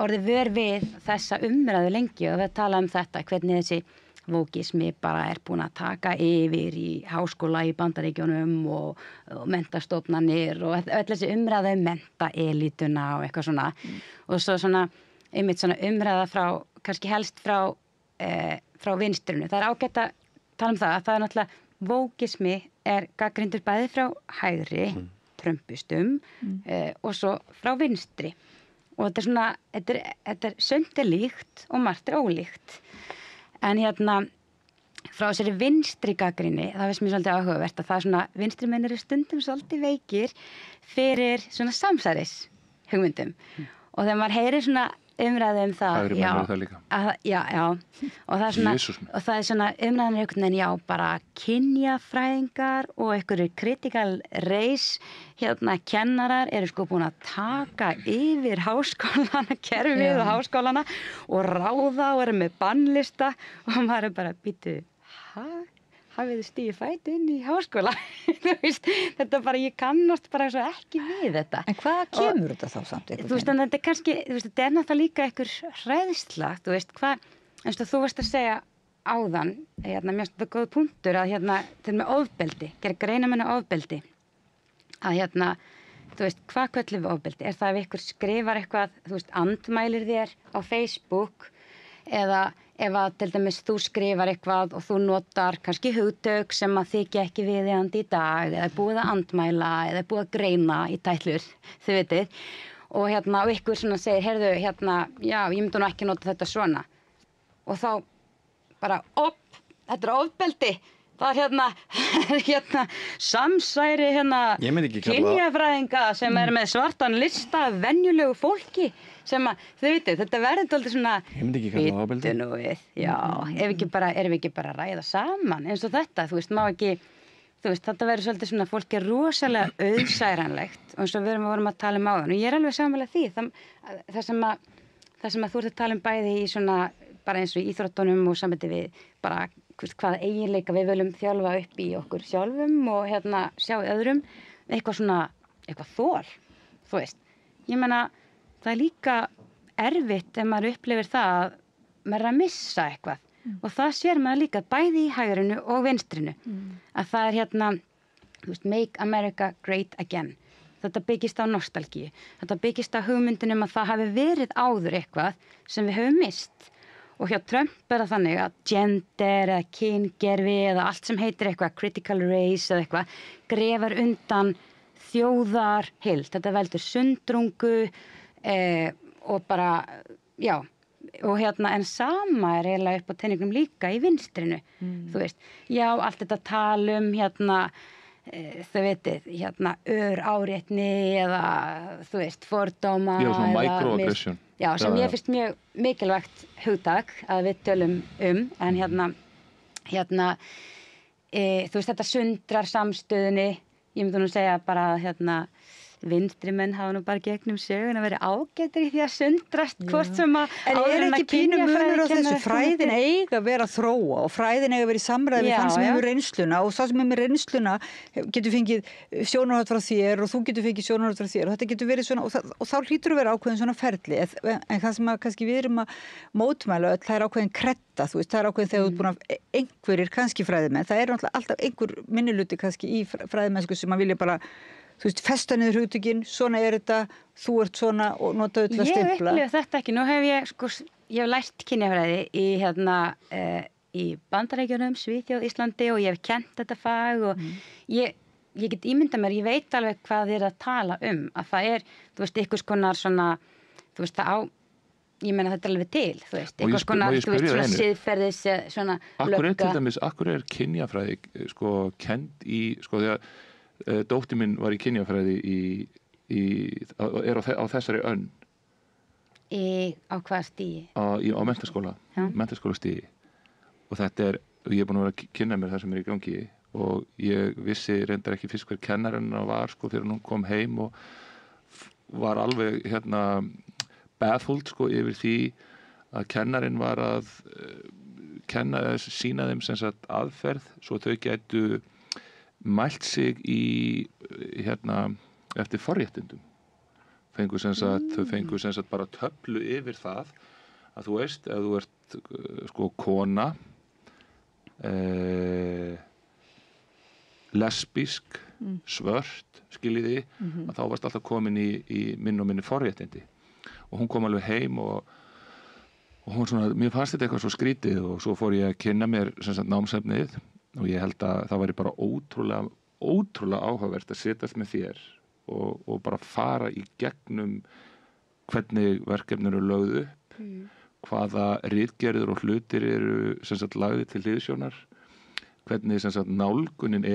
orðið vör við þessa umræðu lengi og við tala um þetta, hvernig þessi vókismi bara er búin að taka yfir í háskóla í Bandaríkjunum og menntastofnanir og öll þessi umræða menntaelítuna og eitthvað svona og svo einmitt svona umræða frá, kannski helst frá vinstrinu. Það er ágætt að tala um það að það er náttúrulega vókismi er gagnrýndur bæði frá hægri, trömpustum og svo frá vinstri og þetta er svona, þetta er sumt er líkt og margt er ólíkt en frá þessari vinstri gagnrýni, það finnst mér svolítið áhugavert að það er svona, vinstri menn eru stundum svolítið veikir fyrir svona samsæris hugmyndum og þegar maður heyrir svona umræðu það, og það er svona og það er svona umræðan einhvern veginn, já, bara kynjafræðingar og einhverju critical race kennarar eru búin að taka yfir háskólana, kerfið og háskólana og ráða og eru með bannlista og maður er bara býtu, hafið þið stigið fæti inn í háskóla þetta bara, ég kannast bara svo ekki við þetta. En hvað kemur þetta þá samt? Þú veist, en þetta er kannski, þetta er náttúrulega líka einhver hræðsla, þú veist, eins og þú varst að segja áðan, mjög þetta góð punktur að til með ofbeldi, gera greinamennu ofbeldi, að þú veist, hvað köllum við ofbeldi? Er það ef ykkur skrifar eitthvað, þú veist, andmælir þér á Facebook eða ef að til dæmis þú skrifar eitthvað og þú notar kannski hugtök sem að þykja ekki viðeigandi í dag eða búið að andmæla eða búið að greina í tætlur, þið vitið og og ykkur svona segir, heyrðu, já, ég myndi nú ekki nota þetta svona og þá bara þetta ofbeldi. Það hérna samsæri kynjafræðinga sem með svartan lista af venjulegu fólki sem þau vitið, þetta verður aldrei svona ofbeldi. Nú við, já, erum við ekki bara að ræða saman eins og þetta, þú veist, má ekki þetta verður svolítið svona, fólk rosalega auðsæranlegt og eins og við vorum að tala áðan og ég alveg sammála því það sem að þú ert að tala bæði í svona, bara eins og í íþróttunum og samvætti við bara hvaða eiginleika við viljum þjálfa upp í okkur sjálfum og sjá í öðrum eitthvað þol, þú veist. Ég meina, það líka erfitt ef maður upplifir það að maður að missa eitthvað og það sér maður líka bæði í hægrinu og vinstrinu að það þú veist, Make America Great Again. Þetta byggist á nostalgíu, þetta byggist á hugmyndinum að það hafi verið áður eitthvað sem við höfum mist. Og hjá Trump það þannig að gender eða kyngerfi eða allt sem heitir eitthvað critical race eða eitthvað grefar undan þjóðarheild. Þetta veldur sundrungu og bara, já, og en sama eiginlega upp á teningnum líka í vinstrinu, þú veist. Já, allt þetta talum þau vitið, áréttni eða, þú veist, fordóma. Já, svona microaggression. Já, sem ég finnst mjög mikilvægt hugtak að við tölum en þú veist, þetta sundrar samstöðunni, ég myndi nú segja bara vinstri menn hafa nú bara gegnum sögun að vera ágættir í því að sundrast hvort sem að en ekki pínu munur á þessu fræðin eiga að vera að þróa og fræðin eiga að vera í samræði við þann sem hefur reynsluna og það sem með reynsluna getur fengið sjónarhort frá þér og þú getur fengið sjónarhort frá þér og þetta getur verið svona og þá hlýtur að vera ákveðin svona ferli en það sem að kannski við erum að mótmæla öll, það ákveðin kretta, þú veist, það ákveðin þegar þú ert búin að einhverjir kannski fræðimenn, það náttúrulega alltaf einhver minniluti kannski í fræðimennsku sem að vilja bara þú veist, festa niður hugtökin, svona þetta, þú ert svona og notaðu til að stimpla. Ég upplifa þetta ekki, nú hef ég hef lært kynjafræði í Bandaríkjunum, Svíþjóð, Íslandi og ég hef kennt þetta fag og ég get ímyndað mér, ég veit alveg hvað þið eru að tala að það þú veist, einhvers konar svona, þú veist, ég meina þetta alveg til, þú veist, einhvers konar, þú veist, svona siðferðis, svona lögga. Akkur kynjafræði, kennd í, þegar dóttir minn var í kynjafræði er á þessari önn. Á hvaða stigi? Á menntaskólastigi. Og þetta ég er búin að vera að kynna mér það sem í gangi og ég vissi reyndar ekki fyrst hver kennarinn var þegar hún kom heim og var alveg baffled yfir því að kennarinn var að sýna þeim sem sagt aðferð svo þau gætu mælt sig í eftir forréttindum þau fengu sem sagt bara töflu yfir það að þú veist ef þú ert kona lesbísk svört skiljiði að þá varst alltaf komin í minn og minni forréttindi og hún kom alveg heim og hún svona, mér fannst þetta eitthvað svo skrítið og svo fór ég að kynna mér sem sagt námsefnið og ég held að það væri bara ótrúlega áhugavert að setjast með þér og bara fara í gegnum hvernig verkefnir eru lögð upp, hvaða ritgerðir og hlutir eru sem sagt lagðir til hliðsjónar, hvernig sem sagt nálgunin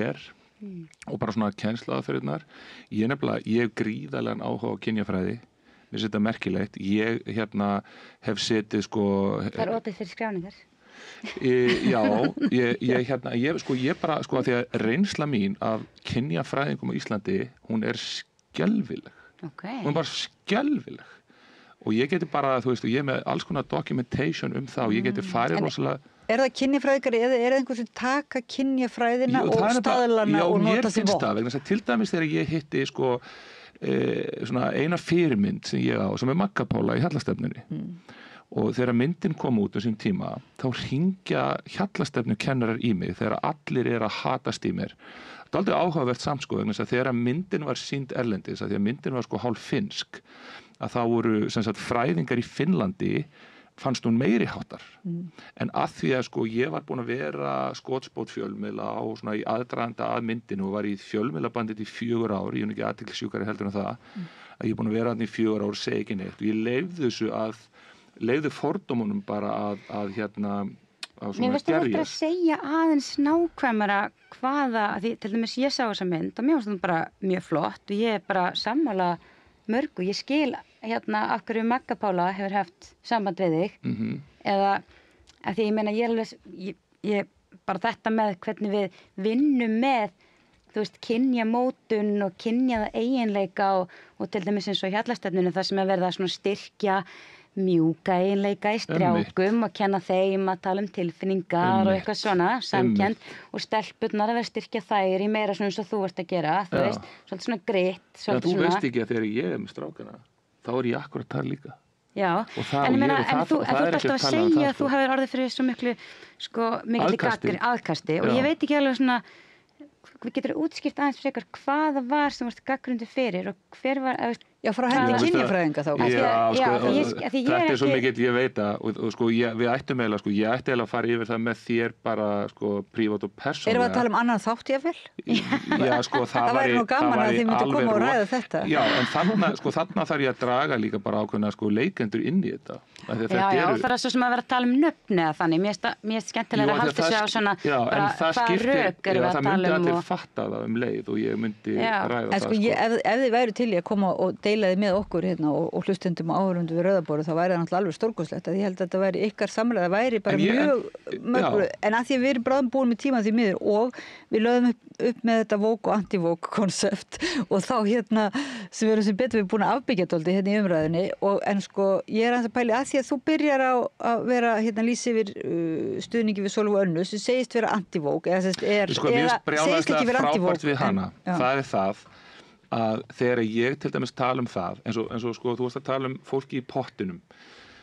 og bara svona kennsluaðferðirnar. Ég hef gríðarlegan áhuga á kynjafræði, mér finnst þetta merkilegt. Ég hef setið Það opið fyrir skráningar. Já, ég bara að því að reynsla mín af kynjafræðingum á Íslandi, hún er skelfileg. Hún er bara skelfileg og ég geti bara, þú veist, ég er með alls konar documentation það og ég geti farið rosalega. Er það kynjafræðingar eða er það einhver sem taka kynjafræðina og staðlana og nota því vopn? Já, mér finnst það, til dæmis þegar ég hitti svona eina fyrirmynd sem ég á, sem er Magga Pála í Hjallastefnunni og þegar myndin kom út á þessum tíma þá hringja Hjallastefnu kennarar í mig þegar allir að hatast í mér. Það er aldrei áhugavert samt þegar myndin var sýnd erlendis að því að myndin var hálf finnsk að þá voru sem sagt fræðingar í Finnlandi fannst hún meiri háttar en að því að ég var búin að vera skotspót fjölmiðla á svona í aðdraganda að myndinu og var í fjölmiðlabandið í 4 ár, ég er ekki athyglisjúkari heldur en það að ég er búin að vera þarna í 4 ár og segja ekki neitt og ég leyfði fordómunum bara að Mér svona finnst þetta gerjur. að segja aðeins nákvæmara hvaða, því til dæmis ég sá þessa mynd og mér finnst þetta bara mjög flott og ég er bara sammála mörgu. Ég skil af hverju Magga Pála hefur haft samband við þig eða að því ég meina ég bara þetta með hvernig við vinnum með þú veist, kynjamótun og kynjaða eiginleika og til dæmis eins og hjallastefnunum það sem verið að svona styrkja mjúka eiginleika í strjákum og kenna þeim að tala tilfinningar og eitthvað svona, samkennd og stelpurnar að vera styrkja þær í meira svona eins og þú ert að gera, þú veist, svolítið svona gritt, svolítið þú svona. veist ekki að þegar ég er með strákana, þá er ég akkurat þar líka. Já, en þú ert alltaf að segja að þú hafir orðið fyrir svo miklu, miklu aðkasti og ég veit ekki alveg svona, við getum útskýrt aðeins frekar hvaða var sem varst gagnrýndur fyrir og hver var, Já, frá hendi kynjafræðinga þá. Þetta er svo mikið, ég veit að, og sko, við ættum eiginlega, sko, ég ætti eiginlega að fara yfir það með þér bara, sko, prívat og persónulega. Erum við að tala annan þátt jafnvel? Já, sko, það væri nú gaman að þið myndu koma og ræða þetta. Já, en þarna þarf ég að draga líka bara ákveðna, sko, leikendur inn í þetta. Já, það er svo sem að vera að tala nöfn eða þannig, mér er skemmtilega að halda sig á svona, bara hvað rök erum við að tala það myndi allir fatta það leið og ég myndi ræða það, sko. Ef þið væru til í að koma og deilaði með okkur og hlustendum og áhörundum við Rauðaborðið, þá væri það náttúrulega alveg stórkostlegt að ég held að þetta væri ykkar samlega, það væri bara mjög en að því að við erum bráðum búin með tíma því miður og við lögðum upp með þetta woke og anti-woke konsept og þá sem við erum sem betur við búin að afbyggja dálítið í umræðinni en sko ég er að pæli að því að þú byrjar að vera lýsi yfir stuðningi við Sólveig Önnu sem segist vera anti-woke eða segist ekki vera anti-woke. Það er það að þegar ég til dæmis tala það eins og sko þú varst að tala fólki í pottinum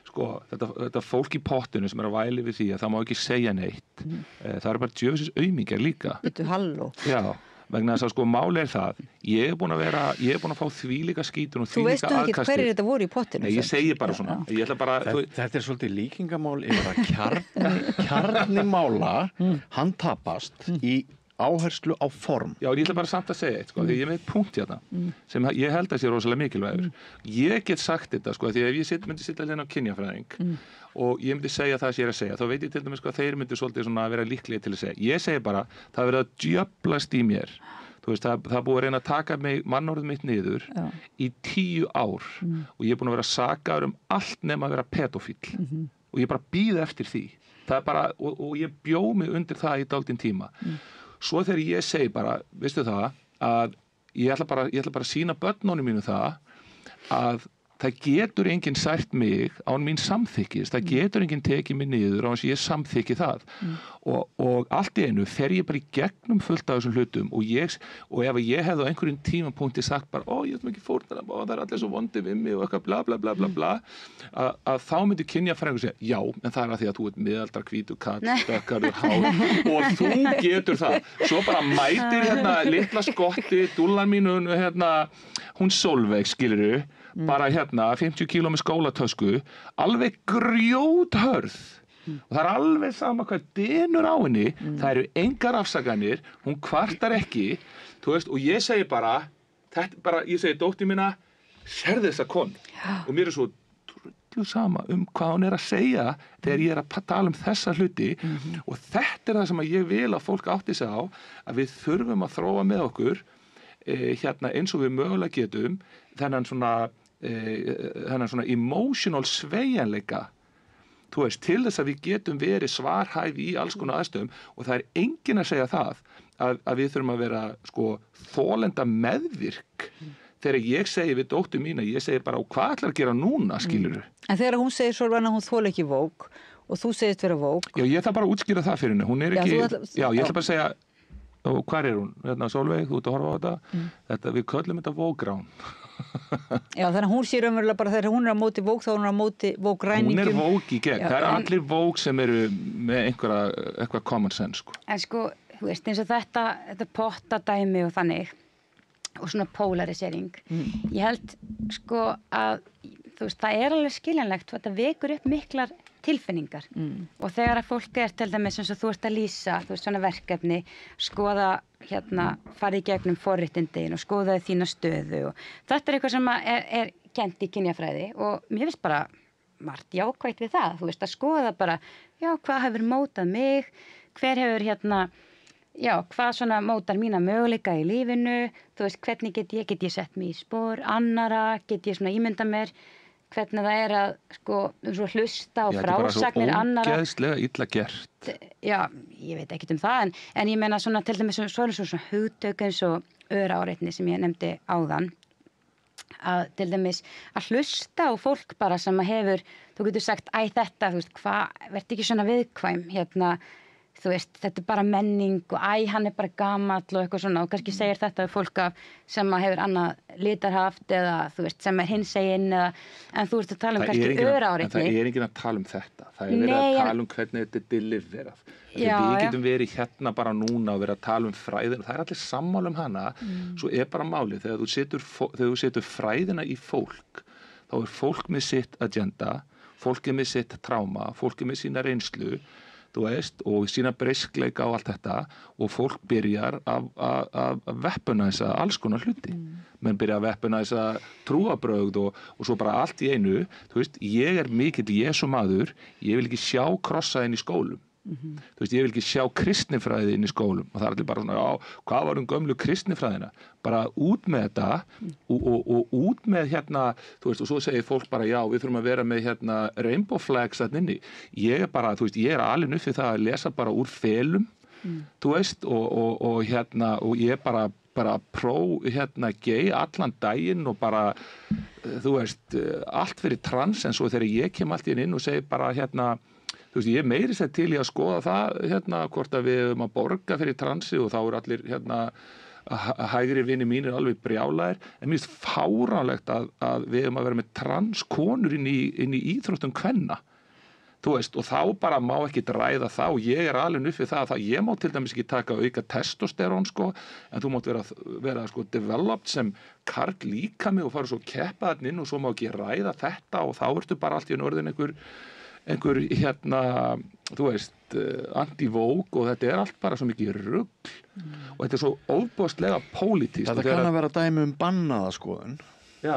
sko þetta fólk í pottinu sem að væli við því að það má ekki segja neitt það eru bara djöfisins aumingjar líka. Bittu halló. Já, vegna þess að sko máli það ég er búin að fá þvílíka skítun og þvílíka aðkasti. Þú veistu ekki hverjir þetta voru í pottinu? Nei, ég segi bara svona. Ég ætla bara Þetta er svolítið líkingamál yfir að kjarni mála hann tapast í áherslu á form. Já, ég ætla bara samt að segja eitt, sko, því ég er með punkt hérna sem ég held að sé rosalega mikilvægur. Ég get sagt þetta, sko, því ef ég myndi sitta hérna á kynjafræðing og ég myndi segja það sem ég er að segja, þá veit ég til dæmis, sko, að þeir myndi svolítið svona að vera líklegir til að segja. Ég segi bara, það verið að djöflast í mér. Þú veist, það búið að reyna að taka mig mannorðið mitt niður í 10 ár og ég er búin að vera sakaður allt nema að vera pedofíll og ég bara bíð eftir því. Það er bara, og ég bjó mig undir það í dálítinn tíma. Svo þegar ég segi bara, veistu það, að ég ætla bara að sýna börnunum mínu það að það getur enginn sært mig án mín samþykkis, það getur enginn tekið mig niður án þess að ég samþykki það og allt í einu fer ég bara í gegnum fullt af þessum hlutum og ef ég hefði á einhverjum tímapunkti sagt bara, ég ætlum ekki fórnir það er allir svo vondi við mig og eitthvað bla bla bla bla bla að þá myndi kynjafræðingur segja, já, en það er að því að þú ert miðaldra hvítur kall, dökkarður hár og þú getur það svo bara mætir litla skotti dúllan mínu, hún Sólveig, skilurðu bara 50 kíló með skólatösku alveg grjóthörð og það er alveg sama hvað dynur á henni, það eru engar afsakanir, hún kvartar ekki þú veist, og ég segi bara ég segi dóttir mína sérðu þessa konu og mér er svo sama hvað hún er að segja þegar ég er að tala þessa hluti og þetta er það sem ég vil að fólk átti sig á að við þurfum að þróa með okkur eins og við mögulega getum þennan svona emotional sveigjanleika þú veist, til þess að við getum verið svarhæf í alls konar aðstöðum og það er enginn að segja það að við þurfum að vera sko þolenda meðvirk þegar ég segi við dóttur mína, ég segi bara hvað ætlar að gera núna, skilurðu? En þegar hún segir Sólveig að hún þoli ekki vók og þú segist vera vók. Já, ég ætla bara að útskýra það fyrir henni, hún er ekki ég ætla bara að segja og hvar er hún? Sólveig, þú ert að horfa á þetta við köllum þetta vógrán. Já, þannig að hún sé raunverulega bara þegar hún er á móti vók þá hún er á móti vógræningum. Hún er vók í gegn, það er allir vók sem eru með eitthvað common sense, sko. En sko, þú veist, eins og þetta pottadæmi og þannig og svona polarisering. Ég held sko að þú veist, það er alveg skiljanlegt þetta vekur upp miklar tilfinningar og þegar að fólk er til dæmis eins og þú ert að lýsa, þú veist, svona verkefni skoða, farið í gegnum forréttindin og skoðaði þína stöðu og þetta er eitthvað sem er kennt í kynjafræði og mér finnst bara margt jákvætt við það, þú veist, að skoða bara, já, hvað hefur mótað mig, hver hefur já, hvað svona mótar mína möguleika í lífinu, þú veist, hvernig get ég sett mig í spor annara, get ég svona ímynda mér, hvernig það að, sko, hlusta á frásagnir annara. Þetta er bara svo ógeðslega illa gert. Já, ég veit ekkert það, en ég meina svona, til dæmis, svo svona hugtök eins og öráreitni sem ég nefndi áðan, að til dæmis að hlusta á fólk bara sem að hefur, þú getur sagt, þetta, þú veist, verð ekki svona viðkvæm, þú veist, þetta er bara menning og hann er bara gamall og eitthvað svona og kannski segir þetta við fólk sem að hefur annað litarhaft eða, þú veist, sem er hinsegin en þú ert að tala kannski öráreitni. En það er enginn að tala þetta, það er verið að tala hvernig þetta er deliverað. Við getum verið bara núna og verið að tala fræðina, það er allir sammála hana, svo er bara málið, þegar þú setur fræðina í fólk, þá er fólk með sitt agenda, fólk er með sitt tráma, fólk er með sína reynslu, þú veist, og sína breyskleika og allt þetta og fólk byrjar að weaponæsa alls konar hluti. Menn byrja að weaponæsa trúarbrögð og svo bara allt í einu, þú veist, ég er mikill Jesú maður, ég vil ekki sjá krossaðinn í skólum. Þú veist, ég vil ekki sjá kristnifræði inn í skólum og það er allir bara svona, já, hvað var gömlu kristnifræðina? Bara út með þetta og út með þú veist, og svo segir fólk bara, já, við þurfum að vera með rainbow flags þarna inni. Ég er bara, þú veist, ég er alveg upp við það að lesa bara úr felum, þú veist, og ég er bara gay allan daginn og bara, þú veist, allt fyrir trans en svo þegar ég kem allt inn og segir bara, þú veist, ég meiri sér til í að skoða það, hvort að við höfum að borga fyrir transi og þá eru allir, hægri vini mínir alveg brjálæðir, en mér finnst fáránlegt að við höfum að vera með transkonur inn í íþróttum kvenna, þú veist, og þá bara má ekki ræða það og ég er alveg upp við það að ég má til dæmis ekki taka auka testosterón, sko, en þú mátt vera sko, developed sem karl líkami og fara svo keppa þarna inn og svo má ekki ræða þetta og þá ertu bara allt í orðin einhver þú veist, anti-vogue og þetta er allt bara svo mikið rugl og þetta er svo óbúðslega pólitískt. Þetta kann að vera dæmi bannaða skoðun. Já.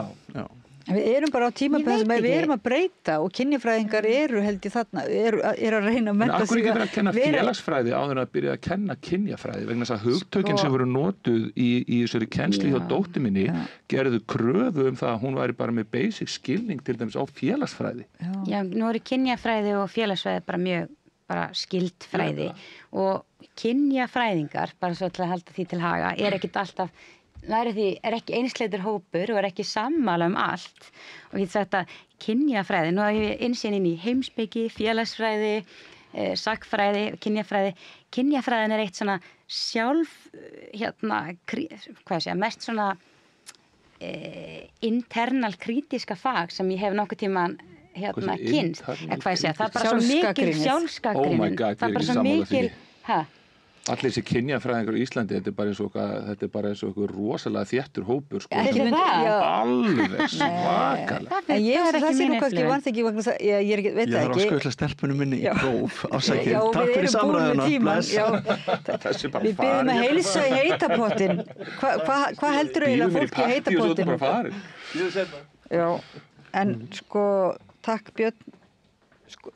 Við erum bara á tímapunkt sem við erum að breyta og kynjafræðingar eru held ég þarna, eru að reyna að mennta sig. En akkur ekki verið að kenna félagsfræði áður en að byrja að kenna kynjafræði vegna þess að hugtökin sem voru notuð í þessari kennslu hjá dóttur minni gerðu kröfu það að hún væri bara með basic skilning til dæmis á félagsfræði. Já, nú eru kynjafræði og félagsfræði bara mjög skild fræði og kynjafræðingar, bara svo til að halda því til haga, er ekkit alltaf er ekki einsleitur hópur og er ekki sammála allt og ég þetta kynjafræði, nú hef ég innsýn inn í heimspeki, félagsfræði, sagnfræði, kynjafræðin er eitt svona sjálf, mest svona internal krítiska fag sem ég hef nokkuð tíman kynst, það er bara svo mikil sjálfsgagnrýni, það er bara svo mikil, Allir þessi kynjafræðingar í Íslandi, þetta er bara eins og rosalega þéttur hópur, sko. Alveg svakalega. En það sé nú kannski vanþekki vegna þess að ég veit það ekki. Ég þarf að skutla stelpunum minni í próf, ásækir. Takk fyrir samræðuna. Við byrjum að heilsa í heitapottin. Hvað heldur eiginlega fólk í heitapottin? Já, en sko, takk Björn.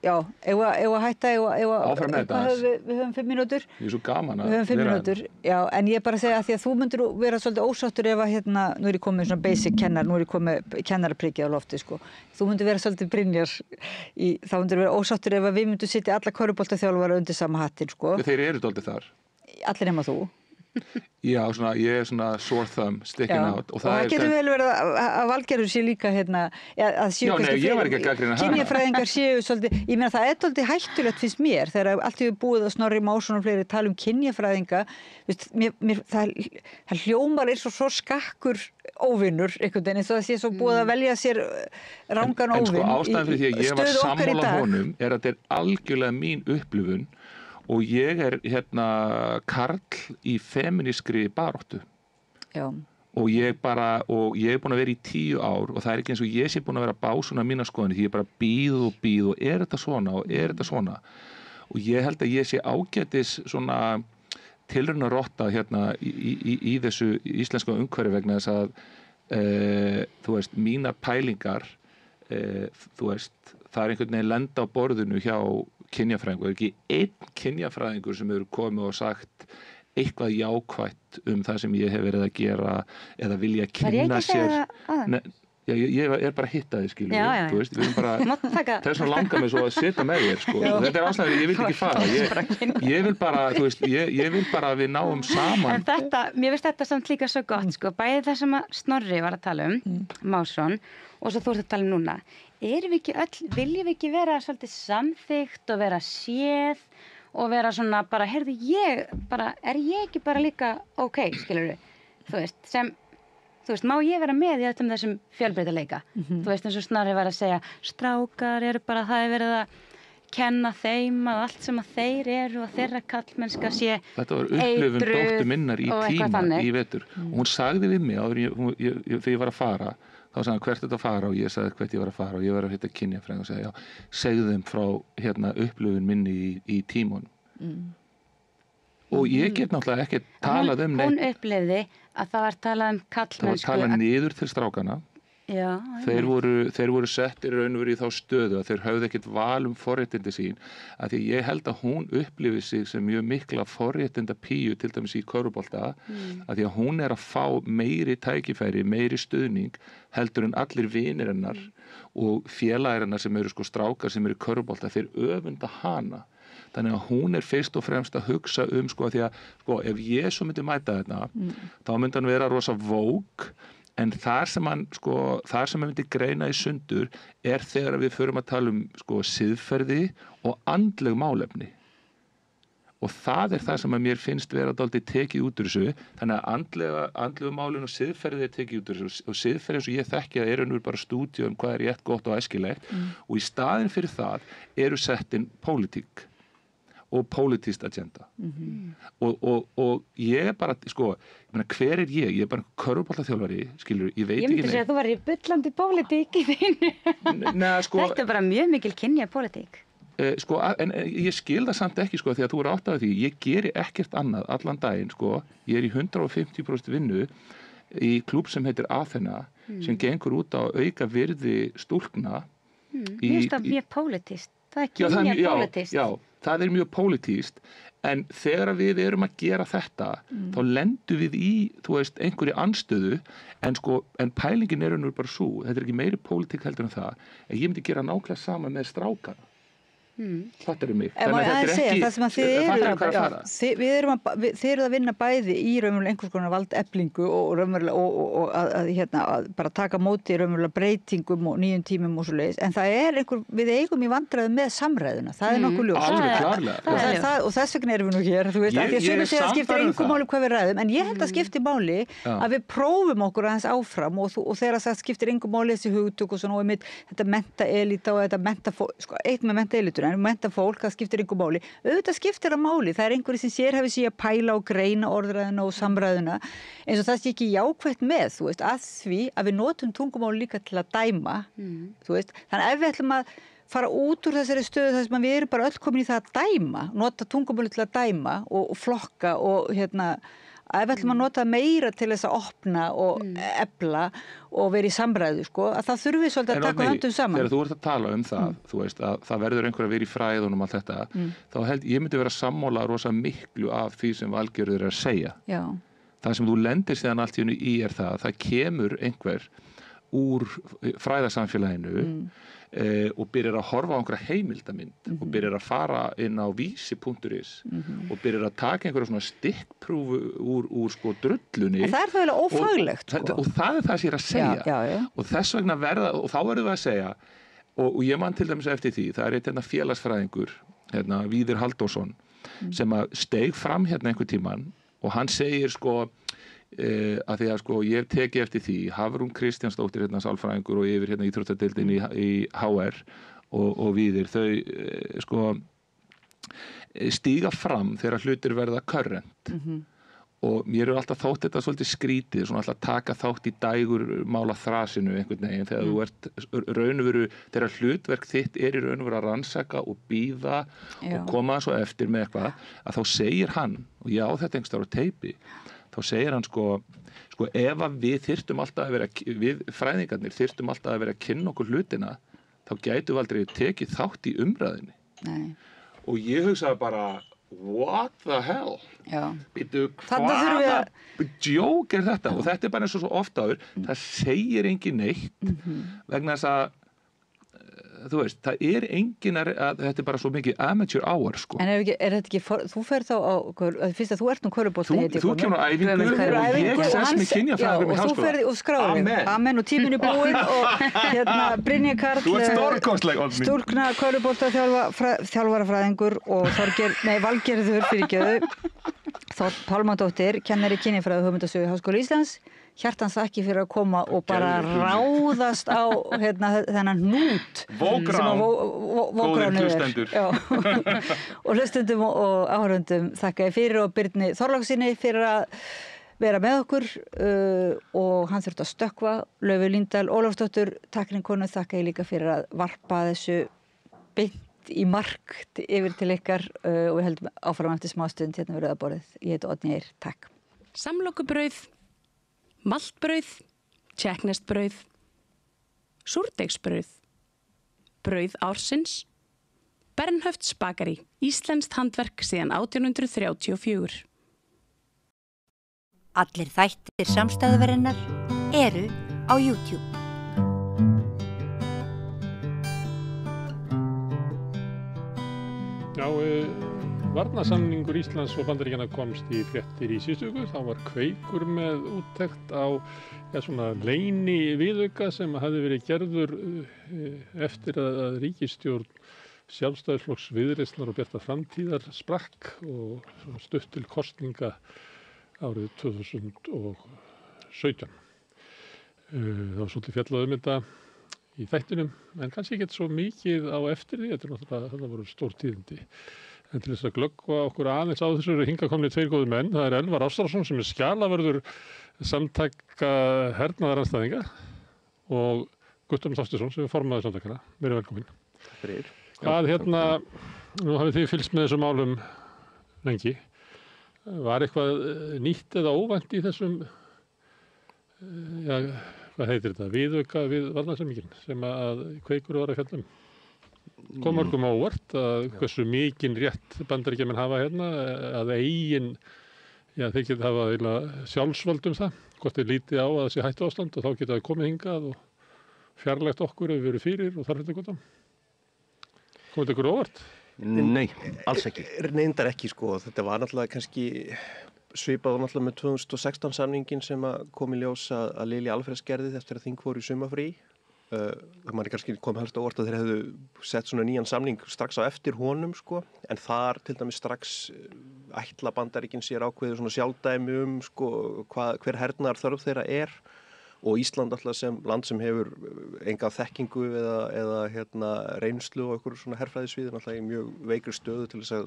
Já, ef að hætta áfram með þetta við höfum 5 mínútur. Ég er svo gaman að við höfum 5 mínútur, já, en ég bara segja að því að þú myndir vera svolítið ósáttur ef að nú er ég komið svona basic kennar, nú er ég komið kennaraprikið á lofti, sko. Þú myndir vera svolítið Brynjar þá myndir vera ósáttur ef að við myndum sitja alla körfuboltaþjálfara undir sama hattin, sko. Þeir eru dálítið þar. Allir nema þú. Já, ég er svona sore thumb, sticking out. Og það getur vel verið að Valgerður sé líka að séu kynjafræðingar séu svolítið, ég meina það er svolítið hættulegt finnst mér þegar allt hefur búið að Snorri Másson og fleiri tala kynjafræðinga, það hljómar eins og svo skakkur óvinnur einhvern veginn, eins og það sé svo búið að velja sér rangan óvin. En sko ástæðan fyrir því að ég var sammála honum er að þetta er algjörlega mín upplifun og ég er karl í feminískri baráttu. Já. Og ég er búin að vera í 10 ár og það er ekki eins og ég sé búin að vera að bá svona mína skoðanir því ég bara býð og er þetta svona og er þetta svona og ég held að ég sé ágætis svona tilraunarotta í þessu íslenska umhverfi vegna þess að þú veist, mínar pælingar þú veist, það einhvern veginn lenda á borðinu hjá kynjafræðingur, ekki einn kynjafræðingur sem hefur komið og sagt eitthvað jákvætt það sem ég hef verið að gera eða vilja kynna sér. Ég bara hittaði, skilur við, þú veist, við erum bara, þess að langa mig svo að sitja með þér, sko, þetta ástæður, ég vil ekki fara, ég vil bara, þú veist, ég vil bara að við náum saman. En mér finnst þetta samt líka svo gott, sko, bæði það sem að Snorri var að tala Másson, og svo þú ert að tala núna, erum við ekki öll, viljum við ekki vera svolítið samþykkt og vera séð og vera svona bara, heyrðu, er ég ekki bara líka ok, skilur við, þú veist, má ég vera með í öllum þessum fjölbreytileika? Þú veist, eins og Snorri var að segja, strákar eru bara, það er verið að kenna þeim að allt sem að þeir eru og þeirra kallmennska sé þetta var upplifun dóttur minnar í tíma í vetur. Og hún sagði við mig áður þegar ég var að fara, þá sagði hann hvert þetta að fara og ég sagði hvert ég var að fara og ég var að hitta kynjafræðing og segja, segðu þeim frá upplifun minni í tímunum. Og ég get náttúrulega ekki talað um neitt. Hún upplifði að það var talað kallmennsku. Það var talað niður til strákana. Já. Þeir voru settir raunveru í þá stöðu að þeir höfðu ekkert val forréttindi sín. Af því ég held að hún upplifi sig sem mjög mikla forréttinda píu til dæmis í körfubolta. Af því að hún að fá meiri tækifæri, meiri stuðning heldur en allir vinir hennar og félagar hennar sem eru sko strákar sem eru í körfubolta, þeir öfunda hana. Þannig að hún fyrst og fremst að hugsa sko því að sko ef ég svo myndi mæta þetta þá myndi hann vera rosa vók en þar sem hann myndi greina í sundur þegar við förum að tala sko siðferði og andleg málefni og það það sem að mér finnst vera dálítið tekið út úr þessu þannig að andlegu málin og siðferði tekið út úr þessu og siðferði eins og ég þekki að nú bara stúdíu hvað rétt gott og æskilegt og í staðinn fyrir það sett inn pólitík og politískt agenda og ég bara sko, ég meina hver ég? Ég bara körfuboltaþjálfari, skilur, ég veit ekki neitt. Ég myndi segja að þú var í bullandi pólitík í þínu. Sko, þetta bara mjög mikil kynja pólitík. Sko, en ég skil það samt ekki sko því að þú átt af því, ég geri ekkert annað allan daginn sko, ég í 150% vinnu í klúbb sem heitir Athena sem gengur út á að auka virði stúlkna. Mér finnst það mjög pólitískt. Það kynja pólitískt. Já, það mjög pólitískt, en þegar við erum að gera þetta, þá lendum við í, þú veist, einhverju andstöðu, en pælingin nú bara svo, þetta ekki meiri pólitík heldur en það, að ég myndi gera nákvæmlega sama með strákana. Þetta mig. Þannig að þetta ekki, það sem að þið eru að vinna bæði í raunverulega einhvers konar valdeflingu og raunverulega að bara taka móti raunverulega breytingum og nýjum tímum og svo leiðis, en það við eigum í vandræðum með samræðuna, það nokkuð ljóst. Alveg klárlega. Og þess vegna erum við nú hér, þú veist, af því að sumir segja að skiptir engu máli hvað við ræðum, en ég held að skiptir máli að við prófum okkur aðeins áfram og þegar það skiptir engu máli þessi hugtök og svona og þetta menntaelíta og þetta mentafólk, sko, eitt með mentaelítur en menta fólk, það skiptir einhver máli. Auðvitað skiptir það máli. Það einhverjir sem sérhæfir sig að pæla og greina orðræðuna og samræðuna eins og það sé ekki jákvætt með, þú veist, að því að við notum tungumáli líka til að dæma, þú veist. Þannig ef við ætlum að fara út úr þessari stöðu þar sem við erum bara öll komin í það að dæma, nota tungumáli til að dæma og flokka og að ef við ætlum að nota meira til þess að opna og efla og vera í samræðu, sko, að það þurfi svolítið að taka höndum saman. Þegar þú ert að tala það, þú veist, að það verður einhver að vera í fræðunum allt þetta, þá ég myndi vera sammála rosa miklu af því sem Valgerður að segja. Já. Það sem þú lendir síðan allt í hennu í það kemur einhver úr fræðasamfélaginu og byrjar að horfa á einhverja heimildamind og byrjar að fara inn á vísi.is og byrjar að taka einhverja svona stikkprúfu úr sko drullunni. En það það eiginlega ófaglegt, sko. Og það það sem ég að segja. Já. Og þess vegna og þá verðum við að segja, og ég man til dæmis eftir því, það einn félagsfræðingur, Víðir Halldórsson, sem að steig fram einhver tímann og hann segir sko, að því að sko ég hef tekið eftir því Hafrún Kristjánsdóttir sálfræðingur og yfir íþróttadeildin í HR og Víðir þau sko stíga fram þegar hlutir verða current og mér alltaf þótt þetta svolítið skrítið svona alltaf taka þátt í dægurmála þrasinu einhvern veginn þegar þú ert raunveru þegar hlutverk þitt í raunveru að rannsaka og bíða og koma svo eftir með eitthvað að þá segir hann og ég á þetta einhvers staðar á teipi þá þá segir hann sko ef að við þyrftum alltaf að vera, við fræðingarnir þyrftum alltaf að vera að kynna okkur hlutina, þá gætum við aldrei tekið þátt í umræðinni. Nei. Og ég hugsaði bara, what the hell? Já. Býtu, hvaða djók er þetta? Og þetta er bara eins og svo oft áður, það segir engin neitt vegna þess að þú veist, það er engin að þetta er bara svo mikið amateur hour sko. En er þetta ekki, þú ferð þá á, fyrst að þú ert körfubolta Þú kemur á æfingu og ég sess mig kynjafræðingur í háskóla. Og þú ferð og skráður. Amen. Og tíminn er búinn og Brynjar Karl, þú ert stórkostleg, Oddný. Stúlkna körfubolta þjálfarafræðingur og Valgerður fyrirgefðu, Þór Pálmadóttir, kennari kynjafræði og hugmyndasögu í Háskóla Íslands. Hjartans þakki fyrir að koma og bara ráðast á þennan hnút góðir hlustendur og hlustendum og áhorfendum þakka ég fyrir og Birni Þorláksinni fyrir að vera með okkur og hann þurfti að stökkva. Laufey Líndal Ólafsdóttur, tæknikonu, þakka ég líka fyrir að varpa þessu beint í mark yfir til ykkar og við höldum áfram eftir smástund hérna við rauðaborðið. Ég heiti Oddný Eir, takk. Samlokubrauð, maltbrauð, tékkneskt-brauð, súrdeigsbrauð, brauð ársins, Bernhöfts Bakari, íslenskt handverk síðan 1834. Allir þættir samstæðuverinnar eru á YouTube. Já, varnarsamningur Íslands og Bandaríkjanna komst í fréttir í síðustu viku. Það var Kveikur með úttekt á svona leyni viðauka sem hafði verið gerður eftir að ríkisstjórn Sjálfstæðisflokks, Viðreisnar og Bjartar framtíðar sprakk og stutt til kosninga árið 2017. Það var svolítið fjallað þetta í þættinum, en kannski ekki svo mikið á eftir því, þetta voru stór tíðindi. En til þess að glöggva okkur aðeins á þessu eru hingað komnir tveir góðir menn. Það er Elvar Ástráðsson sem er skjalavörður samtaka hernaðaranstæðinga og Guttorm Þorsteinsson sem er formaður samtakana. Verið velkomin. Fyrir. Hvað nú hafið þið fylgst með þessum málum lengi. Var eitthvað nýtt eða óvænt í þessum, hvað heitir þetta, viðauka við varnarsamninginn sem að Kveikur var að fjalla um? Kom mörgum á óvart að hversu mikinn rétt Bandaríkjamenn hafa hérna að eigin, þeir geta hafa sjálfsvöld það, hvort þeir líti á að það sé hættuástand og þá geta það komið hingað og fjarlægt okkur ef við erum fyrir og þarf þetta gott á. Kom þetta ykkur óvart? Nei, alls ekki. Reyndar ekki sko, þetta var náttúrulega kannski svipað náttúrulega með 2016 samningin sem kom í ljós að Lilja Alfreðs gerði eftir að þing fóru í sumafrí. Það manni kannski kom helst á óvart að þeir hefðu sett svona nýjan samning strax á eftir honum sko, en þar til dæmis strax ætla Bandaríkin sér ákveður svona sjálfdæmi sko, hver hernaðar þörf þeirra er og Ísland alltaf sem land sem hefur enga þekkingu eða reynslu og einhver svona herfræðisvið alltaf í mjög veikri stöðu til þess að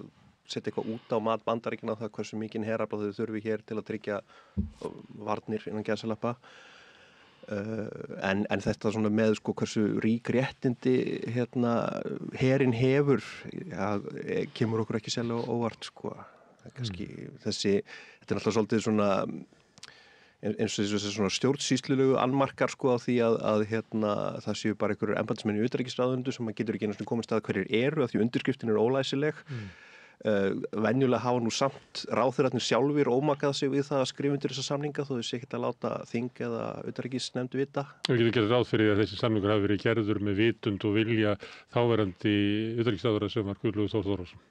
setja eitthvað út á mat Bandaríkina það hversu mikinn herafla þau þurfi hér til að tryggja varnir innan gæsalappa. En þetta svona með sko hversu rík réttindi herinn hefur kemur okkur ekki sérlega óvart sko. Kannski þetta er alltaf svolítið svona eins og þessi svona stjórnsýslulegu annmarkar sko á því að það séu bara einhverjir embættismenn í utanríkisráðuneytinu sem maður getur ekki einu sinni komist að hverjir eru af því undirskriftin er ólæsileg. Venjulega hafa nú samt ráðherrarnir sjálfir ómakað sig við það að skrifa undir þessa samninga þó þau sé ekkert að láta þing eða utanríkisnefnd vita. Við getum gert ráð fyrir að þessi samningur hafi verið gerður með vitund og vilja þáverandi utanríkisráðherra sem var Guðlaugur Þór Þórðarson.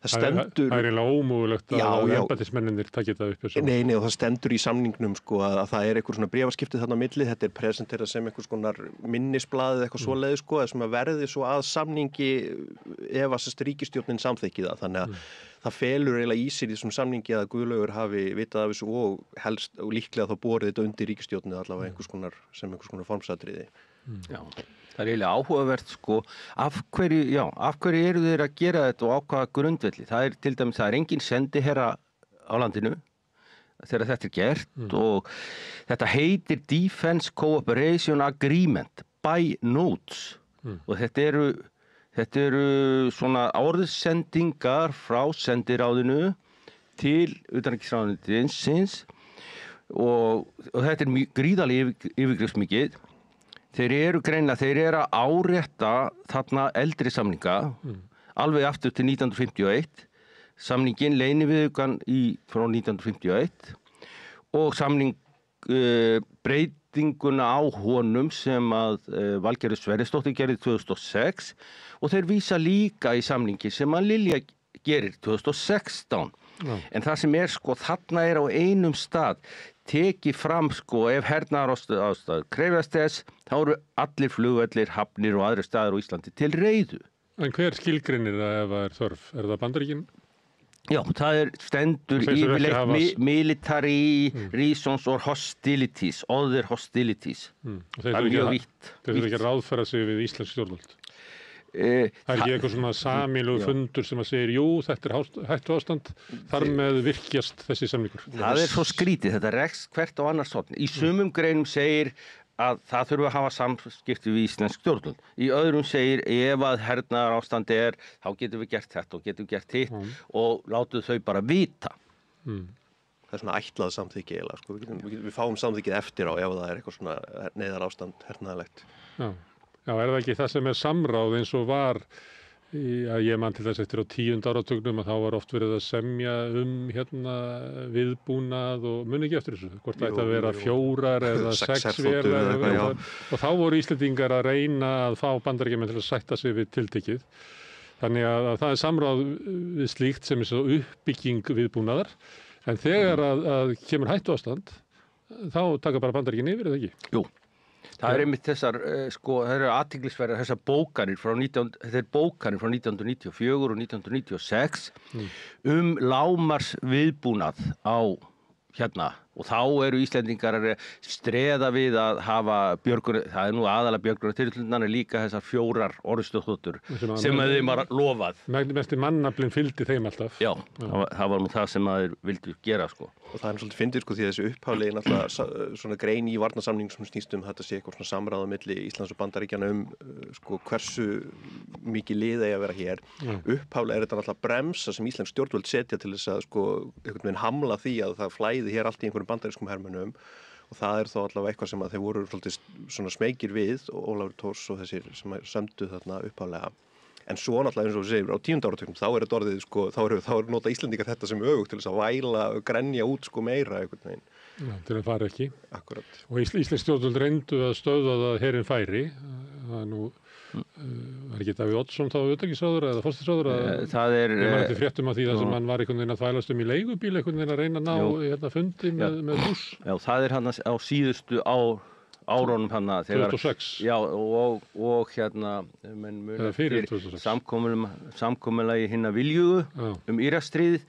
Það stendur... Það er eiginlega ómögulegt að embættismennirnir taki þetta upp. Nei, og það stendur í samningnum sko að það er einhver svona bréfaskiptið þarna á milli, þetta er presenterað sem einhvers konar minnisblaðið eitthvað svoleiðis sko, sem að verði svo að samningi ef að ríkisstjórnin samþykki það, þannig að það felur eiginlega í sér í þessum samningi að Guðlaugur hafi vitað af þessu og helst og líklega þá borið þetta undir ríkisstjórnið allavega einhvers konar formsatriði. Já. Það er eiginlega áhugavert sko, af hverju eru þeir að gera þetta og á hvaða grundvelli? Það er til dæmis, það er engin sendiherra á landinu þegar þetta er gert og þetta heitir Defense Cooperation Agreement by Notes og þetta eru svona orðsendingar frá sendiráðinu til utanríkisráðuneytisins og þetta gríðarlega yfirgripsmikið. Þeir eru að árétta þarna eldri samninga alveg aftur til 1951, samningin leyniviðaukann frá 1951 og samning breytinguna á honum sem að Valgerður Sverrisdóttir gerði 2006 og þeir vísa líka í samningi sem að Lilja gerir 2016. En það sem þarna á einum stað tekið fram ef hernaðarástæður krefjast þess, þá eru allir flugvellir, hafnir og aðrir staðir á Íslandi til reiðu. En hver skilgreinir það ef það þörf? Er það Bandaríkin? Já, það stendur yfirleitt military reasons or hostilities, other hostilities. Það mjög vítt. Þeir þurfa ekki að ráðfæra sig við íslensk stjórnvöld? Það ekki eitthvað svona sameiginlegur fundur sem að segir, jú, þetta hættuástand, þar með virkjast þessi samningur? Það svo skrítið, þetta rekst hvert á annars horn. Í sumum greinum segir að það þurfa að hafa samskipti við íslensk stjórnvöld. Í öðrum segir ef að hernaðarástandi þá getum við gert þetta og getum við gert hitt og látum þau bara vita. Það svona ætlað samþykki eiginlega. Við fáum samþykkið eftir á ef það eitthvað svona neyðarástand hernaðarlegt. Já, það ekki það sem samráð eins og var að ég man til þess eftir á 10. áratugnum að þá var oft verið að semja viðbúnað og muni ekki eftir þessu, hvort það ætti að vera 4 eða 6 vélar og þá voru Íslendingar að reyna að fá Bandaríkjamenn til að sætta sig við tiltekið. Þannig að það samráð við slíkt sem svo uppbygging viðbúnaðar, en þegar að kemur hættuástand þá taka bara Bandaríkin yfir, eða ekki? Jú. Það einmitt þessar, það eru athyglisverðar þessar bókanir frá 1994 og 1996 lágmars viðbúnað á og þá eru Íslendingar að streða við að hafa það nú aðalega björgunarþyrlurnar líka þessar 4 orrustufþotur sem þeim var lofað. Mesti mannaflinn fylgdi þeim alltaf. Já, það var nú það sem þeir vildu gera Og það svolítið fyndið því þessi upphaflegi náttúrulega svona grein í varnarsamning sem snýst þetta sé eitthvað svona samráð milli Íslands og Bandaríkjanna hversu mikið lið eigi að vera hér. Upphaflega þetta náttúrulega bremsa sem íslensk stjórnvöld setja til þess að einhvern veginn hamla því að það flæði hér allt í einhverjum bandarískum hermönnum og það þó allavega eitthvað sem að þeir voru svolítið svona smeykir við og Ólafur Thors og þessir sem sömdu þarna upphaflega. En svo náttúrulega eins og þú segir á 10. áratugnum þá þetta orðið þá nota Íslendingar þetta sem öfugt til þess að væla grenja út meira einhvern veginn. Já, til að fara ekki. Akkurat. Og íslensk stjórnvöld reyndu að stöðva það herinn færi. Það nú var ekki Davíð Oddsson þá utanríkisráðherra eða forsætisráðherra? Það ég man eftir fréttum af því það sem hann var einhvern veginn að þvælast í leigubíl einhvern veginn að reyna að ná fundi með buss. Já, það hann á síðustu árunum 2006. Já, og menn muni fyrir samkomulagi hinna viljugu Íraksstríðið.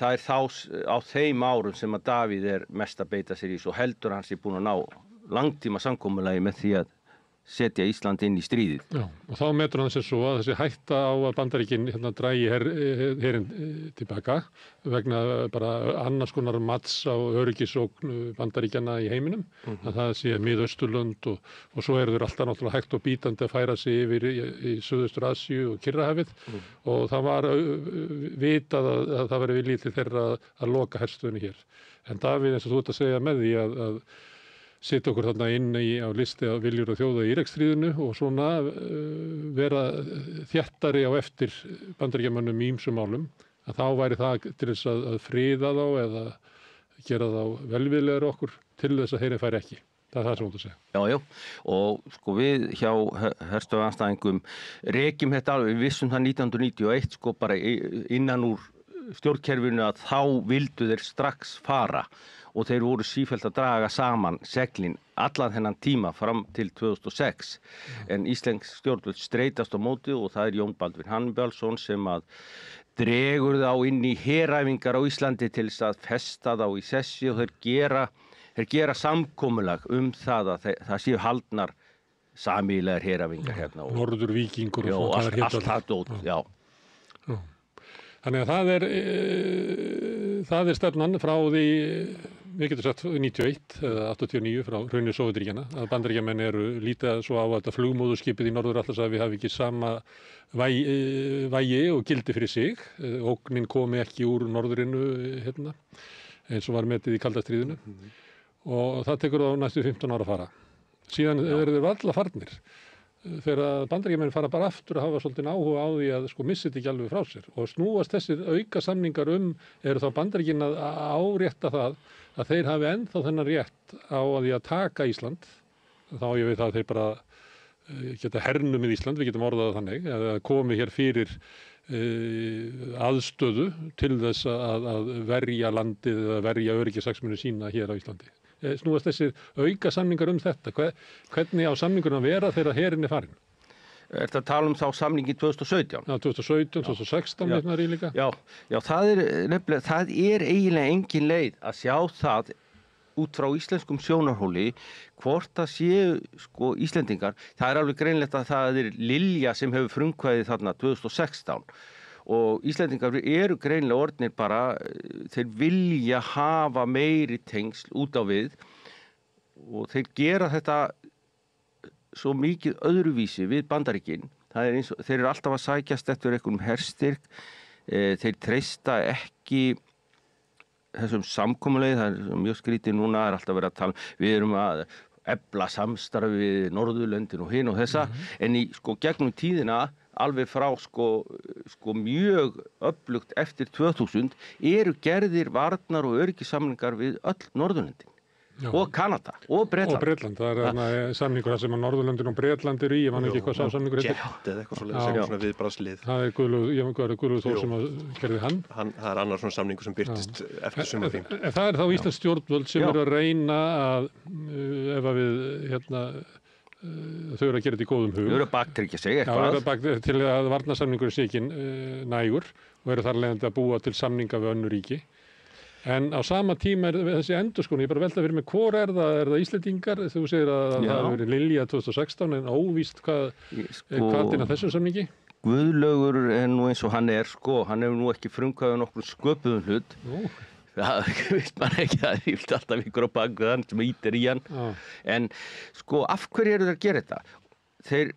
Það þá á þeim árum sem að Davíð mest að beita sér í svo heldur hann sé búin að ná langtíma samkomulagi með því að setja Ísland inn í stríðið. Já, og þá metur hann sér svo að þessi hætta á að Bandaríkin drægi herinn tilbaka vegna bara annars konar mats á öryggisógn Bandaríkjanna í heiminum, að það sé Miðausturlönd og svo eru þeir alltaf náttúrulega hægt og bítandi að færa sig yfir í Suðaustur-Asíu og Kyrrahafið og það var vitað að það væri viljið til þeirra að loka herstöðinni hér. En Davíð, eins og þú ert að segja með því að setja okkur þarna inn á listi af viljur og þjóða í Íraksstríðinu og svona vera þéttari á eftir Bandaríkjamönnum í ýmsum málum, að þá væri það til þess að friða þá eða gera þá velviljaðir okkur til þess að herinn færi ekki. Það er það sem þú ert að segja. Já, og við hjá herstöðvanstæðingum rekjum þetta alveg, við vissum það 1991 bara innan úr stjórnkerfinu að þá vildu þeir strax fara og þeir voru sífellt að draga saman seglin allan þennan tíma fram til 2006 en íslensk stjórnvöld streitast á móti og það Jón Baldvin Hannibalsson sem að dregur þá inn í heræfingar á Íslandi til þess að festa þá í sessi og þeir gera samkomulag það að það séu haldnar sameiginlegar heræfingar Norðurvíkingur og allt það dót, já. Þannig að það er stefnan frá því við getum sagt 91 eða 89 frá hruni Sovétríkjanna að Bandaríkjamenn eru lítið svo á að þetta flugmóðurskipið í Norður-Atlantshafi hafi ekki sama vægi og gildi fyrir sig. Ógnin komi ekki úr norðurinu eins og var metið í kalda stríðinu og það tekur á næstu 15 ára að fara. Síðan eru þeir varla farnir. Þegar Bandaríkjamenn fara bara aftur að hafa svolítið áhuga á því að missi þetta ekki alveg frá sér og snúast þessir auka samningar eru þá Bandaríkin að árétta það að þeir hafi ennþá þennan rétt á því að taka Ísland. Þá ég veit að þeir bara geta hernumið Ísland, við getum orðað þannig, að komi hér fyrir aðstöðu til þess að verja landið eða verja öryggishagsmuni sína hér á Íslandi. Snúast þessir auka samningar þetta? Hvernig á samningurinn að vera þegar herinn farin? Er þetta að tala þá samningi 2017? Já, 2017, 2016 veitnar í líka. Já, það er eiginlega engin leið að sjá það út frá íslenskum sjónarhóli hvort það séu Íslendingar. Það er alveg greinlegt að það er Lilja sem hefur frumkvæðið þarna 2016 og Íslendingar eru greinilega orðnir bara, þeir vilja hafa meiri tengsl út á við og þeir gera þetta svo mikið öðruvísi við Bandaríkin. Það er þeir eru alltaf að sækjast eftir einhverjum herstyrk, þeir treysta ekki þessum samkomulegi, það er mjög skrítið núna, það er alltaf verið að tala, við erum að efla samstarfi við Norðurlöndin og hin og þessa, en í gegnum tíðina alveg frá mjög öflugt eftir 2000 eru gerðir varnar og öryggissamningar við öll Norðurlöndin og Kanada og Bretland. Og Bretland, það er samningur sem að Norðurlöndin og Bretland eru í, ég man ekki hvað sá samningur heitir. Jet eða eitthvað svona viðbragðslið. Það er Guðlaugur Þór sem gerði hann. Það er annar svona samningur sem birtist eftir sumarþing. Það er þá íslensk stjórnvöld sem eru að reyna að ef að við þau eru að gera þetta í góðum hug. Þau eru að baktryggja sig eitthvað. Til að varnarsamningur sé ekki nægur og eru þar leiðandi að búa til samninga við önnur ríki. En á sama tíma er þessi endurskoðun, ég bara velta fyrir mig, hvor er það Íslendingar? Þú segir að það hafi verið Lilja 2016 en óvíst hvað er þessum samningi? Guðlaugur er nú eins og hann hefur nú ekki frumkvæðið nokkur sköpuðum hlut. Það veist maður ekki, það er yfirleitt alltaf ykkur á bakvið hann sem ítir í hann. En af hverju eru þeir að gera þetta? Þeir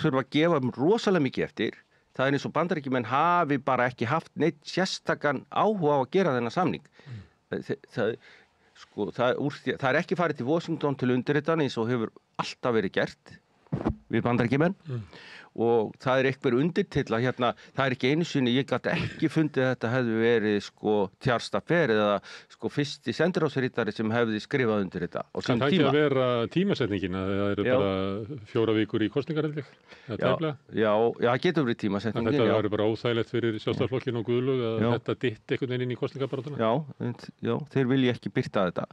þurfa að gefa rosalega mikið eftir. Það er eins og Bandaríkjamenn hafi bara ekki haft neitt sérstakan áhuga á að gera þennan samning. Það er ekki farið til Washington til undirritana eins og hefur alltaf verið gert við Bandaríkjamenn og það er einhver undirtilla hérna, það er ekki einu sinni, ég gat ekki fundið að þetta hefði verið Tjarstafer eða fyrsti sendiráðsritari sem hefði skrifað undir þetta á sínum tíma. Kann það ekki að vera tímasetningin að það eru bara 4 vikur í kosningar held ég? Já, það getur verið tímasetningin. Þetta verður bara óþægilegt fyrir Sjálfstæðisflokkinn og Guðlaug að þetta dytti einhvern veginn inn í kosningabaráttuna? Já, þeir vilja ekki birta þetta.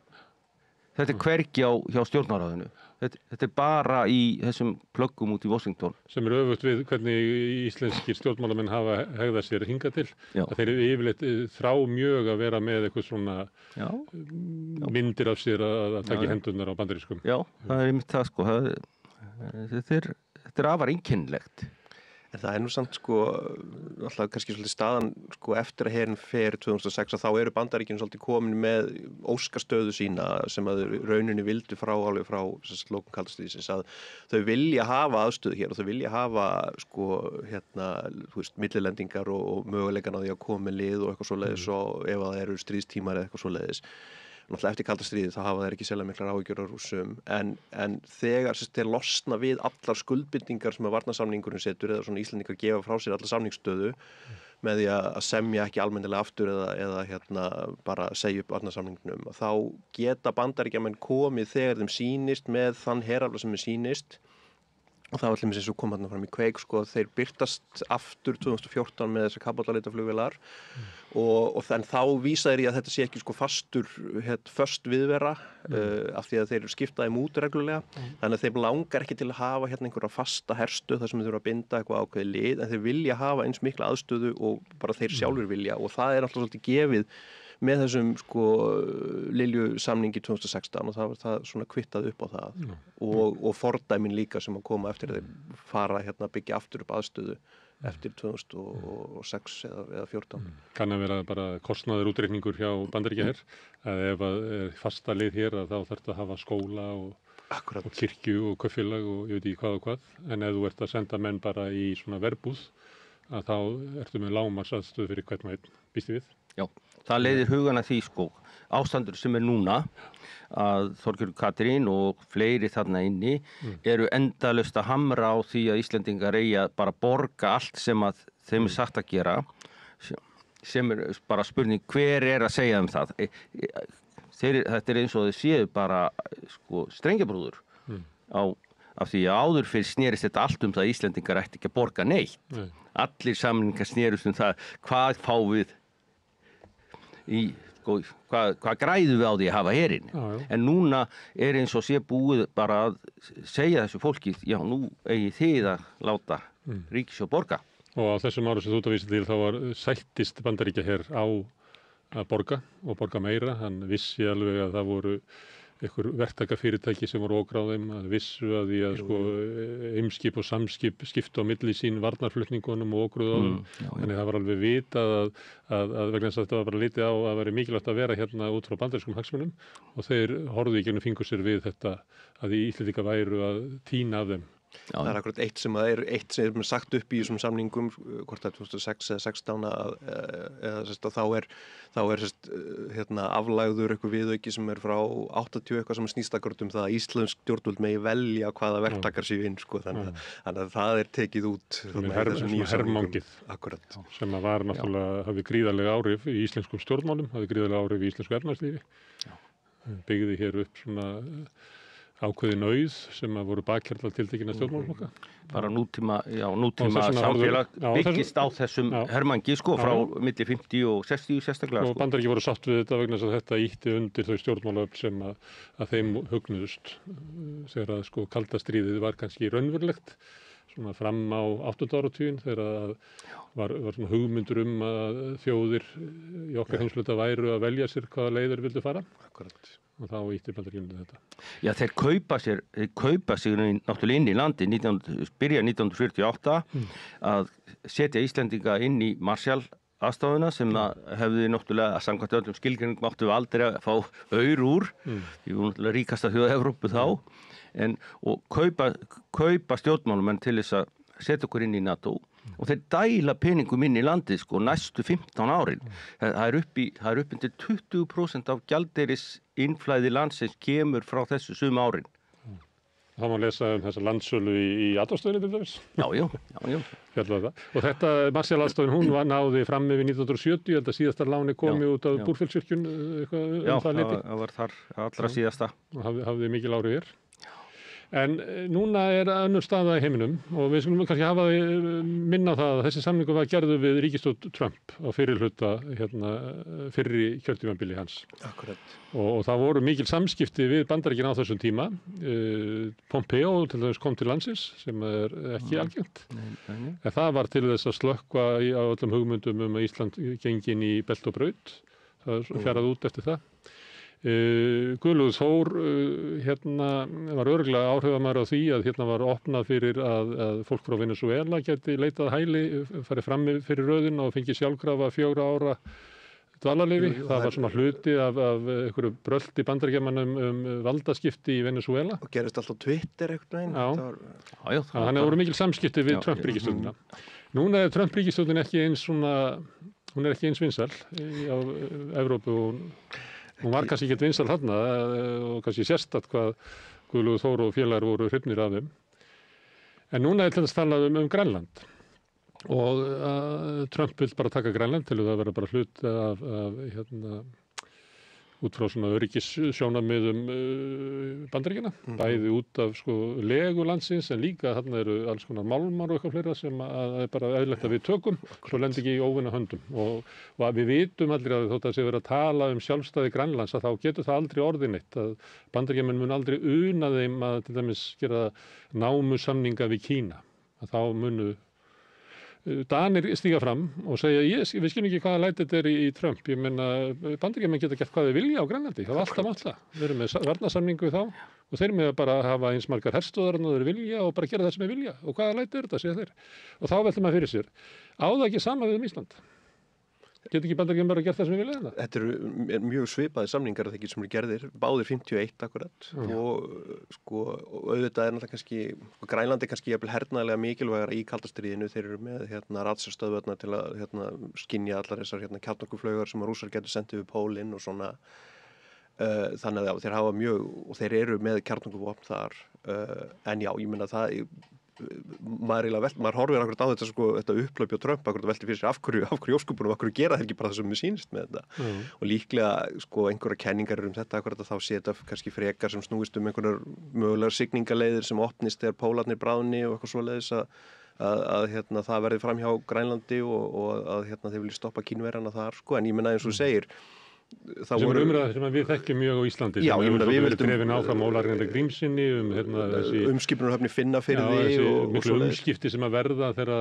Þetta er hvergi hjá stjórnarráðinu. Þetta er bara í þessum plöggum út í Washington. Sem er öfugt við hvernig íslenskir stjórnmálamenn hafa hegðað sér hingað til. Að þeir yfirleitt þrá mjög að vera með eitthvað svona myndir af sér að taka í hendurnar á bandarískum. Já, það er einmitt það Þetta er afar einkennilegt. En það er nú samt alltaf kannski svolítið staðan eftir að herinn fer 2006 að þá eru Bandaríkin svolítið komin með óskastöðu sína sem að rauninni vildu alveg frá lokum kalda stríðsins að þau vilja hafa aðstöðu hér og þau vilja hafa millilendingar og möguleikan á því að koma með lið og eitthvað svoleiðis og ef það eru stríðstímar eða eitthvað svoleiðis. Náttúrulega eftir kalda stríðið þá hafa þeir ekki sérlega miklar áhyggjur af Rússum en þegar þeir losna við allar skuldbindingar sem að varnarsamningurinn setur eða svona Íslendingar gefa frá sér alla samningsstöðu með því að semja ekki almennilega aftur eða bara segja upp varnarsamningnum þá geta Bandaríkjamenn komið þegar þeim sýnist með þann herafla sem er sýnist og það var allir eins og kom hérna fram í kveik þeir birtast aftur 2014 með þessar kappátaleitaflugvélar og þá vísa þeir í að þetta sé ekki föst viðvera af því að þeir skipta þeim út reglulega þannig að þeim langar ekki til að hafa einhverja fasta herstöð þar sem þeir þurfa að binda eitthvað ákveðið lið en þeir vilja hafa eins mikla aðstöðu og bara þeir sjálfur vilja og það er alltaf svolítið gefið með þessum Lilju samningi 2016 og það var það svona kvittað upp á það og fordæmin líka sem að koma eftir að þeir fara byggja aftur upp aðstöðu eftir 2006 eða 14. Kann að vera bara kostnaður útreikningur hjá Bandaríkjaher að ef að er fasta lið hér að þá þarf að hafa skóla og kirkju og kaupfélag og ég veit ekki hvað og hvað, en ef þú ert að senda menn bara í svona verbúð að þá ertu með lágmarksaðstöðu fyrir hvern og einn, býstu við? Já, það leiðir hugan að því sko, ástandur sem er núna að Þorgerður Katrín og fleiri þarna inni eru endalaust að hamra á því að Íslendingar eigi að bara borga allt sem að þeim er sagt að gera, sem er bara spurning hver er að segja það. Þetta er eins og þau séu bara sko, strengjabrúður af því að áður fyrir snerist þetta allt það að Íslendingar ætti ekki að borga neitt. Allir samningar snerust það hvað fá við hvað græðum við á því að hafa herinn. En núna er eins og sé búið bara að segja þessu fólki, já nú eigi þið að láta ríkissjóð borga. Og á þessum árum sem þú ert að vísa til þá var sættist Bandaríkjaher á að borga og borga meira. Hann vissi alveg að það voru einhver verktakafyrirtæki sem voru ógráðum að vissu að því að sko eimskip og samskip skiptu á milli sín varnarflutningunum og ógruðum. Þannig það var alveg vitað að vegna þess að þetta var bara litið á að veri mikilvægt að vera hérna út frá bandarískum hagsmunum og þeir horfðu í gegnum fingur sér við þetta að því Íslendingar væru að tína af þeim. Það er akkurat eitt sem er sagt upp í þessum samningum, hvort það er 2006 eða 16 þá er aflagður eitthvað viðauki sem er frá 80 eitthvað sem snýst akkurat það að íslensk stjórnvöld megi velja hvaða verktakar séu inn sko, þannig að það er tekið út hermangið sem að var náttúrulega hafði gríðarlega áhrif í íslenskum stjórnmálum, hafði gríðarlega áhrif í íslensku efnahagslífi, byggði hér upp svona ákveðin auð sem að voru bakhjarlar tiltekinna stjórnmálaflokka. Bara nútíma samfélag byggist á þessum hermangi sko frá milli 50 og 60 sérstaklega. Og Bandaríki voru sátt við þetta vegna þess að þetta ýtti undir þau stjórnmálaöfl sem að þeim hugnuðust þegar að sko kalda stríðið var kannski raunverulegt svona fram á 8. áratuginn þegar var svona hugmyndur að þjóðir í okkar heimshluta væru að velja sér hvaða leiðir vildu fara. Akkurat. Og þá ýttir Bandaríkjunum þetta. Já, þeir kaupa sig náttúrulega inn í landi byrja 1948 að setja Íslendinga inn í Marshall aðstofuna sem hefði náttúrulega að samkvæmt öllum skilgreiningum áttu við aldrei að fá aur úr því voru náttúrulega ríkasta þjóð Evrópu þá og kaupa stjórnmálumenn til þess að setja okkur inn í NATO og þeir dæla peningum inn í landið sko næstu 15 árin. Það er upp undir 20% af gjaldeyris innflæði landsins kemur frá þessu sömu árin. Það má lesa þessa landsölu í Adolfsstöðinni til dæmis. Já. Og þetta Marshall-aðstofan hún náði fram yfir 1970, þetta síðasta láni komi út af Búrfellsvirkjun það leyti. Já, það var þar allra síðasta. Og hafði mikil áhrif hér. En núna er önnur staða í heiminum og við skulum kannski hafa minna á það að þessi samningur var gerður við ríkisstjórn Trump á fyrirhluta fyrri kjörtímabili hans. Akkurat. Og það voru mikil samskipti við Bandaríkin á þessum tíma. Pompeo til þess kom til landsins sem er ekki algengt. En það var til þess að slökkva á öllum hugmyndum að Ísland gengi inn í belt og braut. Það fjaraði út eftir það. Guðlaugur Þór var örugglega áhrifamaður á því að hérna var opnað fyrir að fólk frá Venezuela geti leitað hæli, farið fram fyrir röðin og fengið sjálfkrafa 4 ára dvalarleyfi. Það var svona hluti af einhverju brölti Bandaríkjamannum valdaskipti í Venezuela. Og gerist alltaf Twitter eitthvað einn. Þannig að það voru mikil samskipti við Trump-ríkisstjórnina. Núna er Trump-ríkisstjórnin ekki eins hún er ekki eins vinsæl á Evrópu og hún var kannski ekki vinsæl þarna og kannski sérstakt hvað Guðlaugur Þór og félagar voru hrifnir af þeim. En núna er til þess talað um Grænland og Trump vill bara taka Grænland til að vera bara hlut af út frá svona öryggissjónarmiðum Bandaríkjanna, bæði út af sko legu landsins en líka þarna eru alls konar málmar og eitthvað fleira sem að er bara eðlilegt að við tökum svo lendi ekki í óvinna höndum og við vitum allir að þótt að sé verið að tala um sjálfstæði Grænlands að þá getur það aldrei orðið neitt að Bandaríkjamenn mun aldrei una þeim að til dæmis gera námusamninga við Kína að þá munu Danir stíga fram og segja við skilum ekki hvaða læti þetta í Trump. Ég meina, Bandaríkjamenn geta gert hvað þeir vilja á Grænlandi. Það var alltaf máttla. Við erum með varnarsamningu þá og þeir með bara hafa eins margar herstöðar en þeir vilja og bara gera það sem þeir vilja. Og hvaða læti þetta, segja þeir. Og þá veltum maður fyrir sér. Á það ekki sama við Ísland? Getur ekki Bandaríkjamenn bara gert það sem við vilja þetta? Þetta eru mjög svipaði samningar þegar sem eru gerðir, báðir 51 akkurat og auðvitað náttúrulega kannski, Grænlandi kannski jafnvel hernaðarlega mikilvægara í kaldastríðinu. Þeir eru með ratsjárstöðvarnar til að skynja allar þessar kjarnorkuflaugar sem að Rússar getur sendið við pólinn og svona. Þannig að þeir hafa mjög, og þeir eru með kjarnorkuvopn þar, en já, ég meina það maður horfir akkurat á þetta upplaupi á Trump akkurat velti fyrir sér af hverju ósköpunum, af hverju gera þeir ekki bara það sem við sýnist með þetta og líklega einhverja kenningar þetta akkurat að þá sé þetta kannski frekar sem snúist einhverjar mögulegar signingaleiðir sem opnist þegar pólarnir bráðni og eitthvað svoleiðis að það verði fram hjá Grænlandi og að þeir vilja stoppa Kínverjana þar en ég menna eins og þú segir sem er umræða sem við þekkjum mjög á Íslandi já, sem við verið drefin áfram Ólarnir Grímssyni þessi umskipunarhöfn í Finnafirði þessi miklu umskipti sem að verða þegar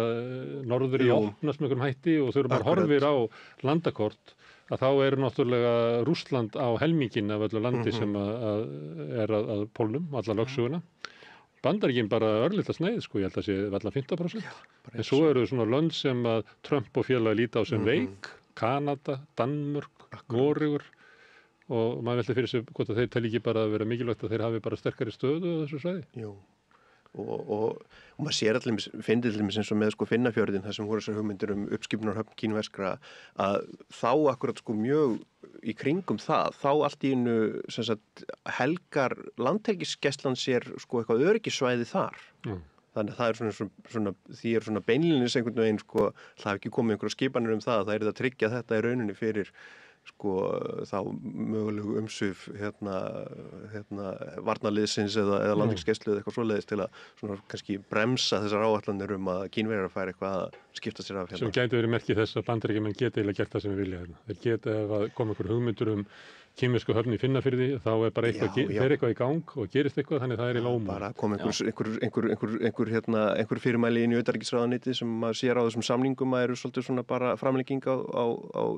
norður í opnast með einhverjum hætti og þau eru bara horfir á landakort að þá er náttúrulega Rússland á helmingin af öllu landi sem er að pólnum, alla lögsöguna Bandaríkin bara örlítið sneið ég held að sé varla 50% en svo eru svona lönd sem að Trump og félagi líta á sem veik Kanada, Danmörk Noregur og maður velti fyrir sig hvort að þeir tali ekki bara að vera mikilvægt að þeir hafi bara sterkari stöðu á þessu svæði. Jú, og maður sér allir, finnir allir eins og með Finnafjörðin þar sem voru þessar hugmyndir uppskipunarhöfn kínverskra að þá akkurat mjög í kringum það, þá allt í einu helgar landhelgisgæslan sér eitthvað öryggissvæði þar. Þannig að það er því er svona beinlínis einhvern veginn það hafi ekki komið einhverja skipanir það er það að tryggja þetta í rauninni fyrir þá mögulegu umsvif varnarliðsins eða landhelgisgæslu eða eitthvað svoleiðis til að kannski bremsa þessar áætlanir að Kínverjar færi eitthvað að skipta sér af sem gæti verið merkið þess að Bandaríkjamenn geta eiginlega gert það sem við vilja þeir geta ef að koma einhver hugmyndur kínversku höfn í Finnafirði þá er bara eitthvað í gang og gerist eitthvað þannig það er í lóma bara kom einhver fyrirmæli inn í utanríkisráðuneytið sem maður sér á þessum samningum að eru svolítið svona bara framlenging á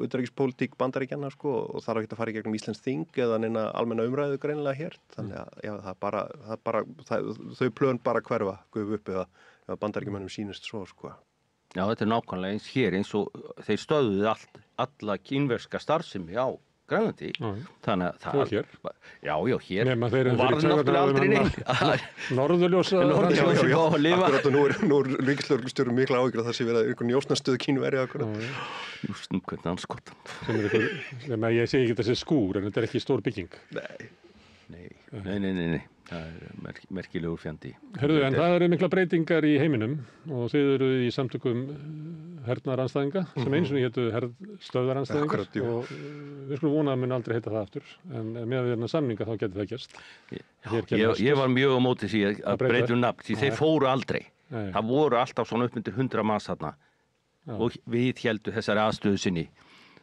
utanríkispólitík Bandaríkjanna og þarf ekki að fara í gegnum Íslands þing eða neina almenna umræðu greinilega hér þannig að þau plön bara hverfa gufu upp eða Bandaríkjamönnum sýnist svo Já, þetta er nákvæmlega eins hér eins og þeir stöðuðu alla kínverska starfsemi á Grænlandi þannig að það já, hér og varð náttúrulega aldrei neinn Norðurljósa akkurat og nú er ríkislögreglustjórum mikla áhyggjur að það sé verið einhvern njósnastöð Kínverja Just hvernig anskotan sem ég segi ekki þessi skúr en þetta er ekki stór bygging Nei það er merkilegur fjandi Herðu, en það eru mikla breytingar í heiminum og þið eru í samtökum hernaðaranstæðinga sem eins og hétu stöðaranstæðingar og við skulum vona að mun aldrei heita það aftur en með því samninga þá getur það gerst Ég var mjög á móti því að breyta nafn því þeir fóru aldrei það voru alltaf svona upp undir 100 manns þarna og við héldum þessari aðstöðu sinni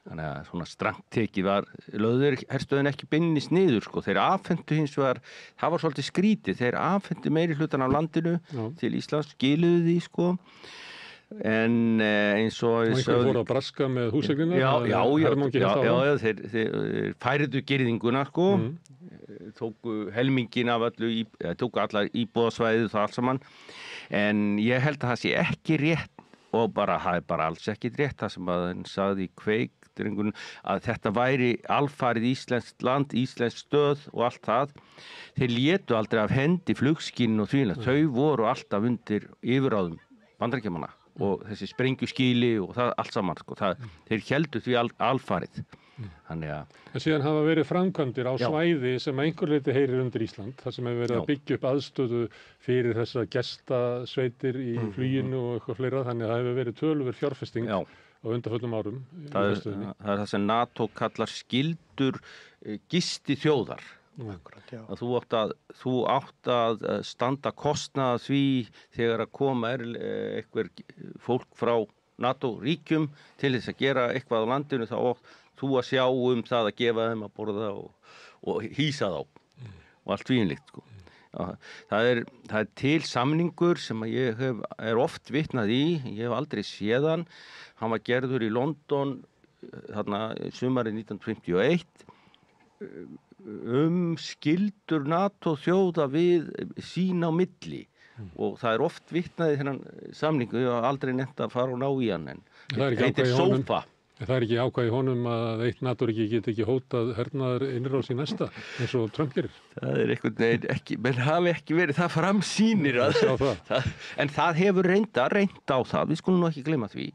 þannig að svona strangt tekið var lögður herstöðin ekki beinnis niður þeir afhentu hins vegar það var svolítið skrítið, þeir afhentu meiri hlutan af landinu til Íslands skiluðu því en eins og einhver fór að braska með húseglunar já, þeir færiðu girðinguna tóku helmingin af öllu tóku allar íbúðasvæðið það allt saman en ég held að það sé ekki rétt og það er bara alls ekki rétt það sem að hann sagði í Kveik að þetta væri alfarið íslenskt land, íslensk stöð og allt það. Þeir létu aldrei af hendi flugskinn og þvílega. Þau voru alltaf undir yfirráðum Bandaríkjamanna og þessi sprengjuskýli og það allt saman. Þeir héldu því alfarið. Þannig að... En síðan hafa verið framkvæmdir á svæði sem einhver leyti heyrir undir Ísland. Það sem hefur verið að byggja upp aðstöðu fyrir þessa gestasveitir í fluginu og eitthvað fleira. Þannig að það hefur verið töluverð fjárfesting á undanförnum árum. Það er það sem NATO kallar skyldur gisti þjóðar. Að þú átt að standa kostnað því þegar að koma eitthvað fólk frá NATO-ríkjum til þess að gera eitthvað á landinu þá átt þú að sjá það að gefa þeim að borða og hýsa þá og allt tvínlíkt Já, það er til samningur sem ég er oft vitnað í, ég hef aldrei séð hann var gerður í London þarna sumarið 1951 skildur NATO þjóða við sín á milli og það er oft vitnað í þennan samningu, ég hef aldrei nefnt að fara og ná í hann en heitir SOFA. Það er ekki ákvæði í honum að eitt NATO-ríki geti ekki hótað hernaðar innrás í næsta eins og Trump gerir. Það er einhvern veginn ekki, menn hafi ekki verið það framsýnir en það hefur reynt á það, við skulum nú ekki gleyma því.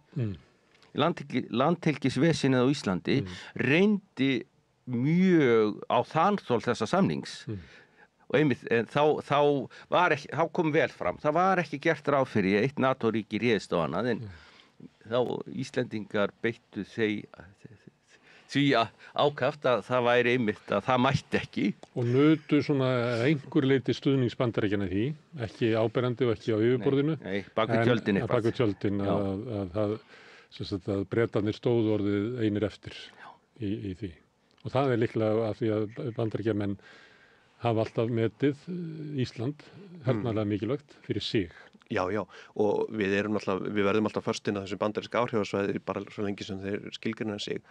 Landhelgisvesinið á Íslandi reyndi mjög á þanþol þessa samnings og einmitt þá kom vel fram, það var ekki gert ráð fyrir eitt NATO-ríki réðst á annað en þá Íslendingar beittu því ákaft að það væri einmitt að það mætti ekki. Og nutu svona einhver leyti stuðnings Bandaríkjanna því, ekki áberandi og ekki á yfirborðinu. Nei, bak við tjöldin eitthvað. Bak við tjöldin að Bretarnir stóðu orðið einir eftir í því. Og það er líklega af því að Bandaríkjamenn hafa alltaf metið Ísland hernaðarlega mikilvægt fyrir sig. Já, og við verðum alltaf föst inn á þessu bandaríska áhrifasvæði bara svo lengi sem þeir skilgreina sig.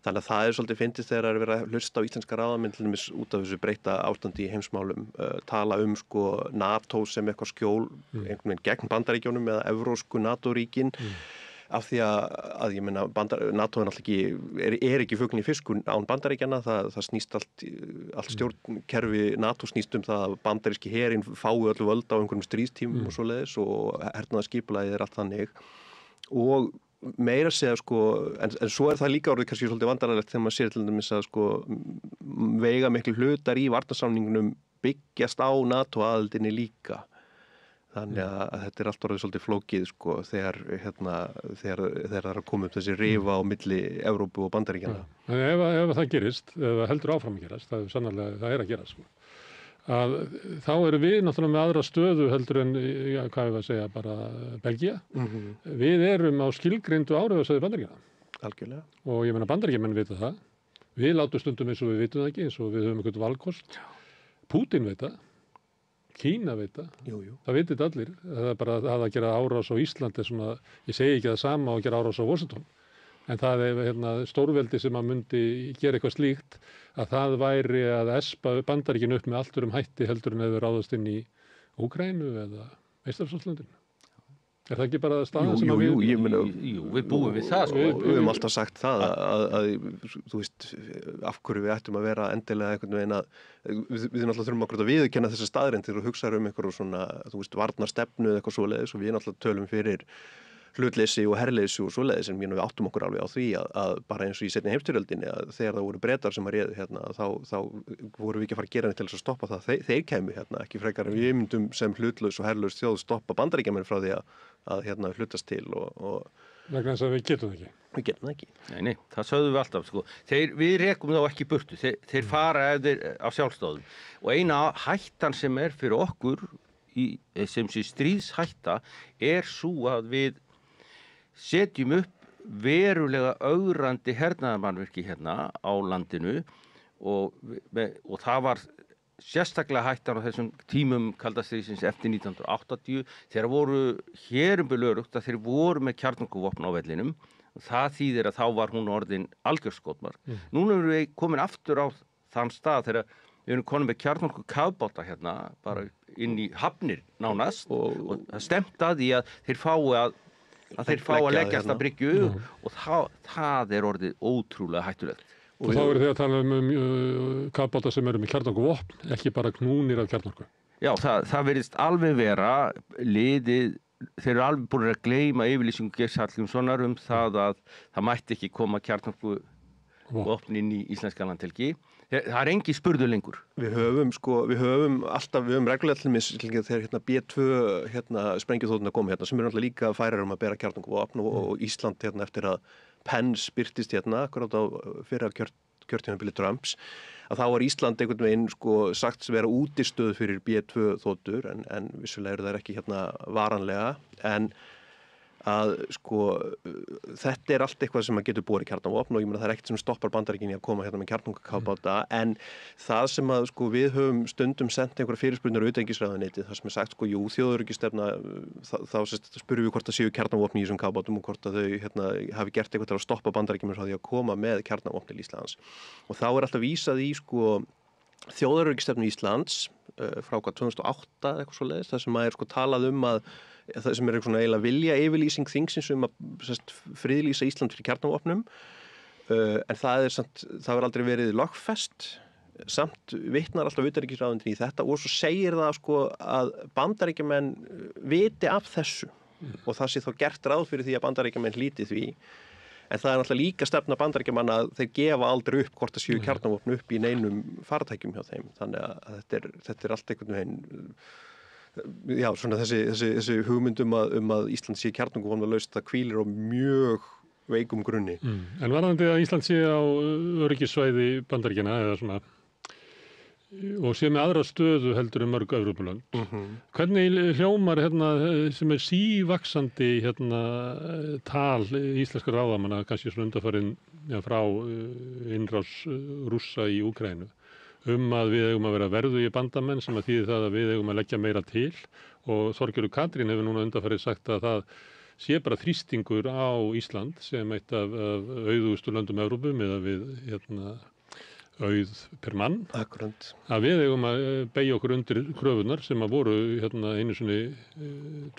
Þannig að það er svolítið fyndið þegar það er verið að hlusta á íslenska ráðamenn til dæmis út af þessu breytta ástandi í heimsmálum, tala sko NATO sem eitthvað skjól einhvern veginn gegn Bandaríkjónum eða evrósku NATO-ríkin. Af því að ég meina NATO er ekki fuglinn í fiskun án Bandaríkjanna, það snýst allt stjórnkerfi NATO snýst það að bandaríski herinn fái öllu völd á einhverjum stríðstímum og svoleiðis og hernaðarskipulagið er allt þannig og meira segja sko, en svo er það líka orðið kannski svolítið vandarlegt þegar maður sér til dæmis að sko veiga miklu hlutar í varnarsamningunum byggjast á NATO aðildinni líka. Þannig að þetta er allt orðið svolítið flókið sko þegar það er að koma upp þessi rifa á milli Evrópu og Bandaríkjanna. Ef það gerist, ef það heldur áfram að gerast, það er að gerast sko. Að þá erum við náttúrulega með aðra stöðu heldur en, hvað við að segja, bara Belgía. Við erum á skilgreindu áhrifasvæði Bandaríkjanna. Algjörlega. Og ég meina Bandaríkjamenn vita það. Við látum stundum eins og við vitum það ekki, eins og við höfum eitthvað valkost. Pútín veit það. Kína veit það, það veit þetta allir, það er bara að gera árás á Íslandi sem að, ég segi ekki það sama og gera árás á Washington, en það er stórveldi sem að myndi gera eitthvað slíkt að það væri að espa Bandaríkin upp með allt hætti heldur en eða ráðast inn í Úkraínu eða Eystrasaltslöndin. Er það ekki bara staðan sem að við búum við það sko. Við höfum alltaf sagt það að þú veist, af hverju við ættum að vera endilega einhvern veginn að við náttúrulega þurfum okkur að viðurkenna þessar staðreyndir og hugsa einhverju svona, þú veist, varnarstefnu eða eitthvað svoleiðis og við náttúrulega tölum fyrir hlutleysi og herleysi og svoleiðis en við áttum okkur alveg á því að bara eins og í seinni heimsstyrjöldinni að þegar það voru Bretar sem að réðu hérna þá voru við ekki að fara að gera neitt til þess að stoppa það. Þeir kæmu hérna ekki frekar en við myndum sem hlutlaus og herlaus þjóð stoppa Bandaríkjamenn frá því að hlutast til og vegna þess að við getum það ekki. Við getum það ekki. Nei, það sögðum við alltaf sko. Við rekum þá ekki burtu. Þeir fara á sjálfstöðum og eina hættan sem er fyrir okkur sem sé stríðshætta er svo að við setjum upp verulega ögrandi hernaðarmannvirki hérna á landinu og það var sérstaklega hættan á þessum tímum kalda stríðsins eftir 1980 þegar voru hérumbilörugt að þeir voru með kjarnorkuvopn á vellinum og það þýðir að þá var hún orðin algjörskotmark. Núna erum við komin aftur á þann stað þegar við erum komin með kjarnorkukafbáta hérna bara inn í hafnir nánast og það stemt að því að þeir fá að leggjast að bryggju og það er orðið ótrúlega hættulegt. Og þá eru þið að tala kafbáta sem eru með kjarnorkuvopn, ekki bara knúnir af kjarnorku. Já, það virðist alveg vera liðið, þeir eru alveg búin að gleyma yfirlýsingu Geirs Hallgrímssonar það að það mætti ekki koma kjarnorkuvopn inn í íslenska landhelgi. Það er engi spurður lengur. Við höfum reglulega til mis þegar B2 sprengjuþóturnar komu hérna sem eru náttúrulega líka færar að bera kjarnorkuvopn og Ísland eftir að Pence birtist akkurat á fyrra kjörtímabili Trumps að þá var Ísland einhvern veginn sagt vera útistöð fyrir B2 þotur en vissulega eru þær ekki varanlega en að sko þetta allt eitthvað sem getur borið kjarnavopn og ég meina það ekkert sem stoppar Bandaríkin í að koma hérna með kjarnungakafbáta en það sem að sko við höfum stundum sendt einhverja fyrirspurningar á utanríkisráðuneytið þar sem sagt sko jú þjóðöryggisstefna þá spurðum við hvort það séu kjarnavopn í þessum kafbátum og hvort að þau hafi gert eitthvað til að stoppa Bandaríkin frá því að koma með kjarnavopn til Íslands og þá alltaf vísað í sko þjóðaröryggisstefnu Íslands frá 2008 eitthvað svoleiðis þar sem að sko talað að það sem svona eiginlega vilja yfirlýsing þingsins að friðlýsa Ísland fyrir kjarnavopnum en það hefur aldrei verið lögfest samt vitnar alltaf utanríkisráðuneytið í þetta og svo segir það sko að Bandaríkjamenn viti af þessu og það sé þá gert ráð fyrir því að Bandaríkjamenn hlíti því en það náttúrulega líka stefna Bandaríkjamanna að þeir gefa aldrei upp hvort það séu kjarnavopn upp í neinum farartækjum hjá þeim þannig að þetta allt einhvern veginn já, svona þessi hugmyndum að Ísland sé kjarnavopnalaust það hvílir á mjög veikum grunni. En varðandi að Ísland sé á öryggissvæði Bandaríkjanna eða svona og sé með aðra stöðu heldur en mörg Evrópulönd. Hvernig hljómar sem sívaxandi tal íslenskra ráðamanna kannski svona undanfarin frá innrás Rússa í Úkraínu að við eigum að vera verðugir bandamenn sem að þýðir það að við eigum að leggja meira til og Þorgerður Katrín hefur núna undanfarið sagt að það sé bara þrýstingur á Ísland sem eitt af auðugustu löndum Evrópu með að við auð per mann Akkurat. Að við eigum að beygja okkur undir kröfunar sem að voru einu sinni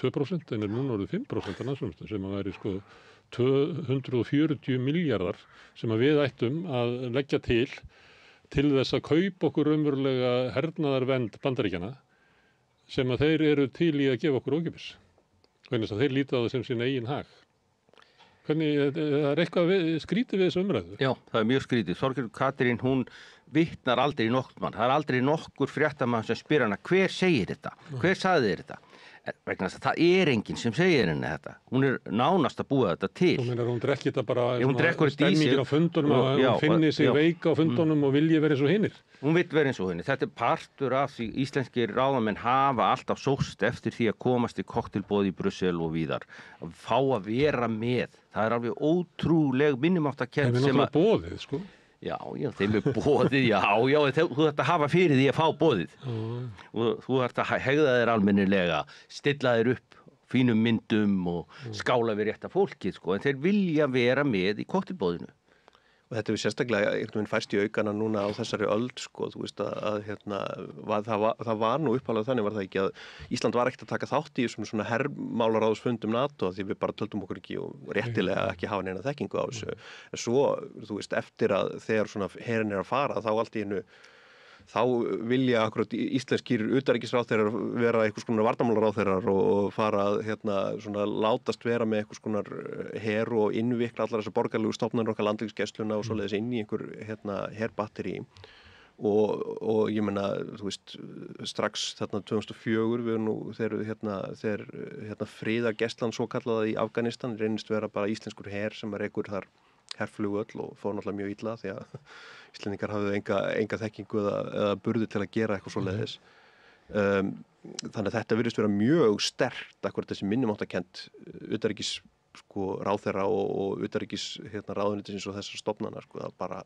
2% en núna orðið 5% af landsframleiðslu sem að væri sko 240 milljarðar sem að við ættum að leggja til þess að kaupa okkur raunverulega hernaðarvernd Bandaríkjanna sem að þeir eru til í að gefa okkur ókeypis. Hvernig að þeir líta á það sem sín eigin hag. Hvernig, það eitthvað skrítið við þessu umræðu? Já, það mjög skrítið. Þorgerður Katrín, hún vitnar aldrei í nokkurn mann. Það aldrei nokkur fréttamann sem spyr hana, hver segir þetta? Hver sagði þér þetta? Vegna þess að það enginn sem segir henni þetta. Hún nánast að búa þetta til. Þú meinar, hún drekki þetta bara stemmingin á fundunum og hún finni sig veika á fundunum og vilji vera eins og hinnir. Hún vill vera eins og hinnir. Þetta partur af því íslenskir ráðamenn hafa alltaf sóst eftir því að komast í kokteilboð í Brussel og víðar. Að fá að vera með. Það alveg ótrúleg minnumáttarkennd sem að... Það er náttúrulega boðið, sko. Já, þeim boðið, já, þú þarft að hafa fyrir því að fá boðið. Og þú þarft að hegða þér almennilega, stilla þér upp fínum myndum og skála við rétta fólkið, sko. En þeir vilja vera með í kokteilboðinu. Og þetta við sérstaklega einhvern veginn færst í aukana núna á þessari öld, sko, þú veist það var nú uppálega þannig var það ekki að Ísland var ekkert að taka þátt í þessum svona hermálaráðsfundum NATO því við bara töldum okkur ekki og réttilega ekki hafa neina þekkingu á þessu. En svo, þú veist, eftir að þegar svona herinn að fara þá allt í einu þá vilja akkurat íslenskir utanríkisráðherrar vera einhvers konar varnarmálaráðherrar og fara svona látast vera með einhvers konar her og innvikla allar þessar borgarlegu stofnanir okkar landhelgisgæsluna og svoleiðis inn í einhver herbatteri og ég meina þú veist strax þarna 2004 við nú þegar friðargæslan svo kallaða í Afganistan reynist vera bara íslenskur her sem rekur þar herflugvöll og fór náttúrulega mjög illa því að Íslendingar hafðu enga þekkingu eða burði til að gera eitthvað svoleiðis. Þannig að þetta virðist vera mjög sterkt akkurat þessi minnumáttarkennd utanríkis ráðherra og utanríkis ráðuneytisins og þessar stofnana það bara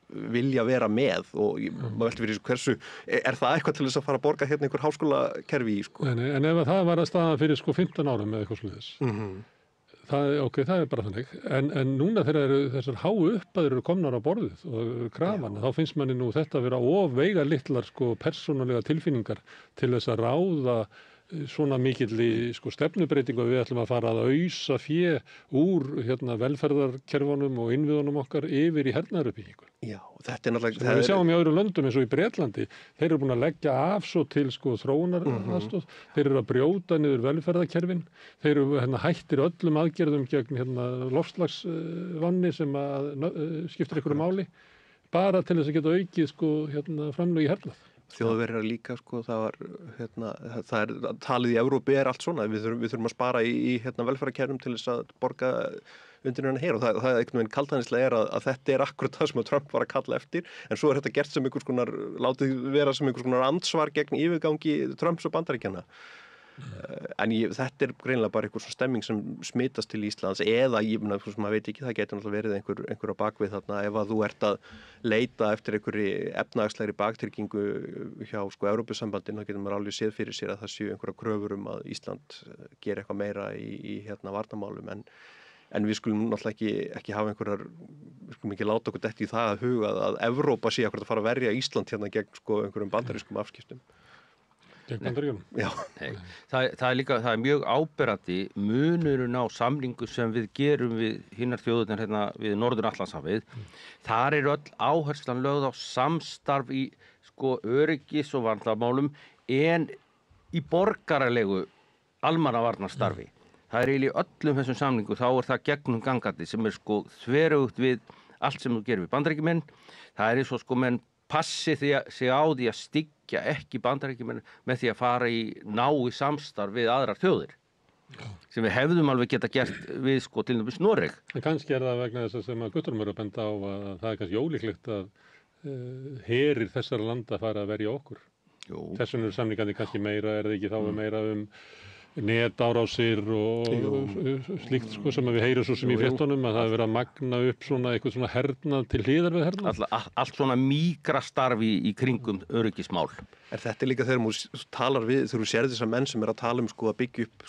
vilja vera með og maður velti fyrir hversu það eitthvað til þess að fara að borga einhver háskólakerfi í En ef það var að staða fyrir 15 árum með eitthvað svoleiðis það er bara þannig en núna þegar þessar háu upphæðir eru komnar á borðið og krafan þá finnst manni nú þetta að vera of veigalitlar persónulega tilfinningar til þess að ráða svona mikill stefnubreitingu að við ætlum að fara að ausa fé úr velferðarkerfunum og innviðunum okkar yfir í hernaðaruppbyggingu. Já, þetta náttúrulega við sjáum í öðrum löndum eins og í Bretlandi þeir eru búin að leggja af svo til þróunaraðstoð, þeir eru að brjóta niður velferðarkerfin, þeir eru hættir öllum aðgerðum gegn loftslagsvanni sem skiptir einhverju máli bara til þess að geta aukið framlög í hernað. Þjóðverjar líka, það er talið í Evrópu allt svona, við þurfum að spara í velferðarkerfum til þess að borga undir hennar her og það er einhvern veginn kaldhæðnislega að þetta akkurat það sem að Trump var að kalla eftir, en svo þetta gert sem einhvers konar, látið vera sem einhvers konar ansvar gegn yfirgangi Trumps og Bandaríkjanna. En þetta greinilega bara einhver stemming sem smitast til Íslands eða, maður veit ekki, það getur náttúrulega verið einhver á bakvið þarna ef að þú ert að leita eftir einhverju efnahagslegri baktryggingu hjá Evrópusambandinu, þá getur maður alveg séð fyrir sér að það séu einhverja kröfur að Ísland geri eitthvað meira í varnarmálum en við skulum náttúrulega ekki hafa við skulum ekki láta okkur detti í það að huga að Evrópa sé akkurat að fara að verja Ísland hérna gegn einhverjum bandarískum afskiptum. Gegn Bandaríkjunum? Já. Nei, það er mjög áberandi munurinn á samningu sem við gerum við hinnar þjóðurnar hérna við Norður-Atlantshafið. Þar er öll áherslan lögð á samstarf í öryggis- og varnarmálum en í borgaralegu almannavarnarstarfi. Það er eiginlega í öllum þessum samningu, þá er það gegnum gangandi sem er þveröfugt við allt sem þú gerir við Bandaríkjumenn. Það er eins og menn passi sig á því að styggja ekki Bandaríkjumenn með því að fara í nái samstarf við aðrar þjóðir sem við hefðum alveg geta gert við til dæmis Noreg. En kannski er það vegna þess að sem að Guttorm er að benda á að það er kannski ólíklegt að herir þessara landa fara að verja okkur. Þess vegna eru samningandi kannski meira, er það ekki þá meira netárásir og slíkt sem við heyrum svo sem í fréttunum að það verið að magna upp eitthvað svona hernað til hliðar við hernað. Allt svona mígrastarfi í kringum öryggismál. Er þetta líka þegar þú talar við, þegar þú sér þessar menn sem er að tala að byggja upp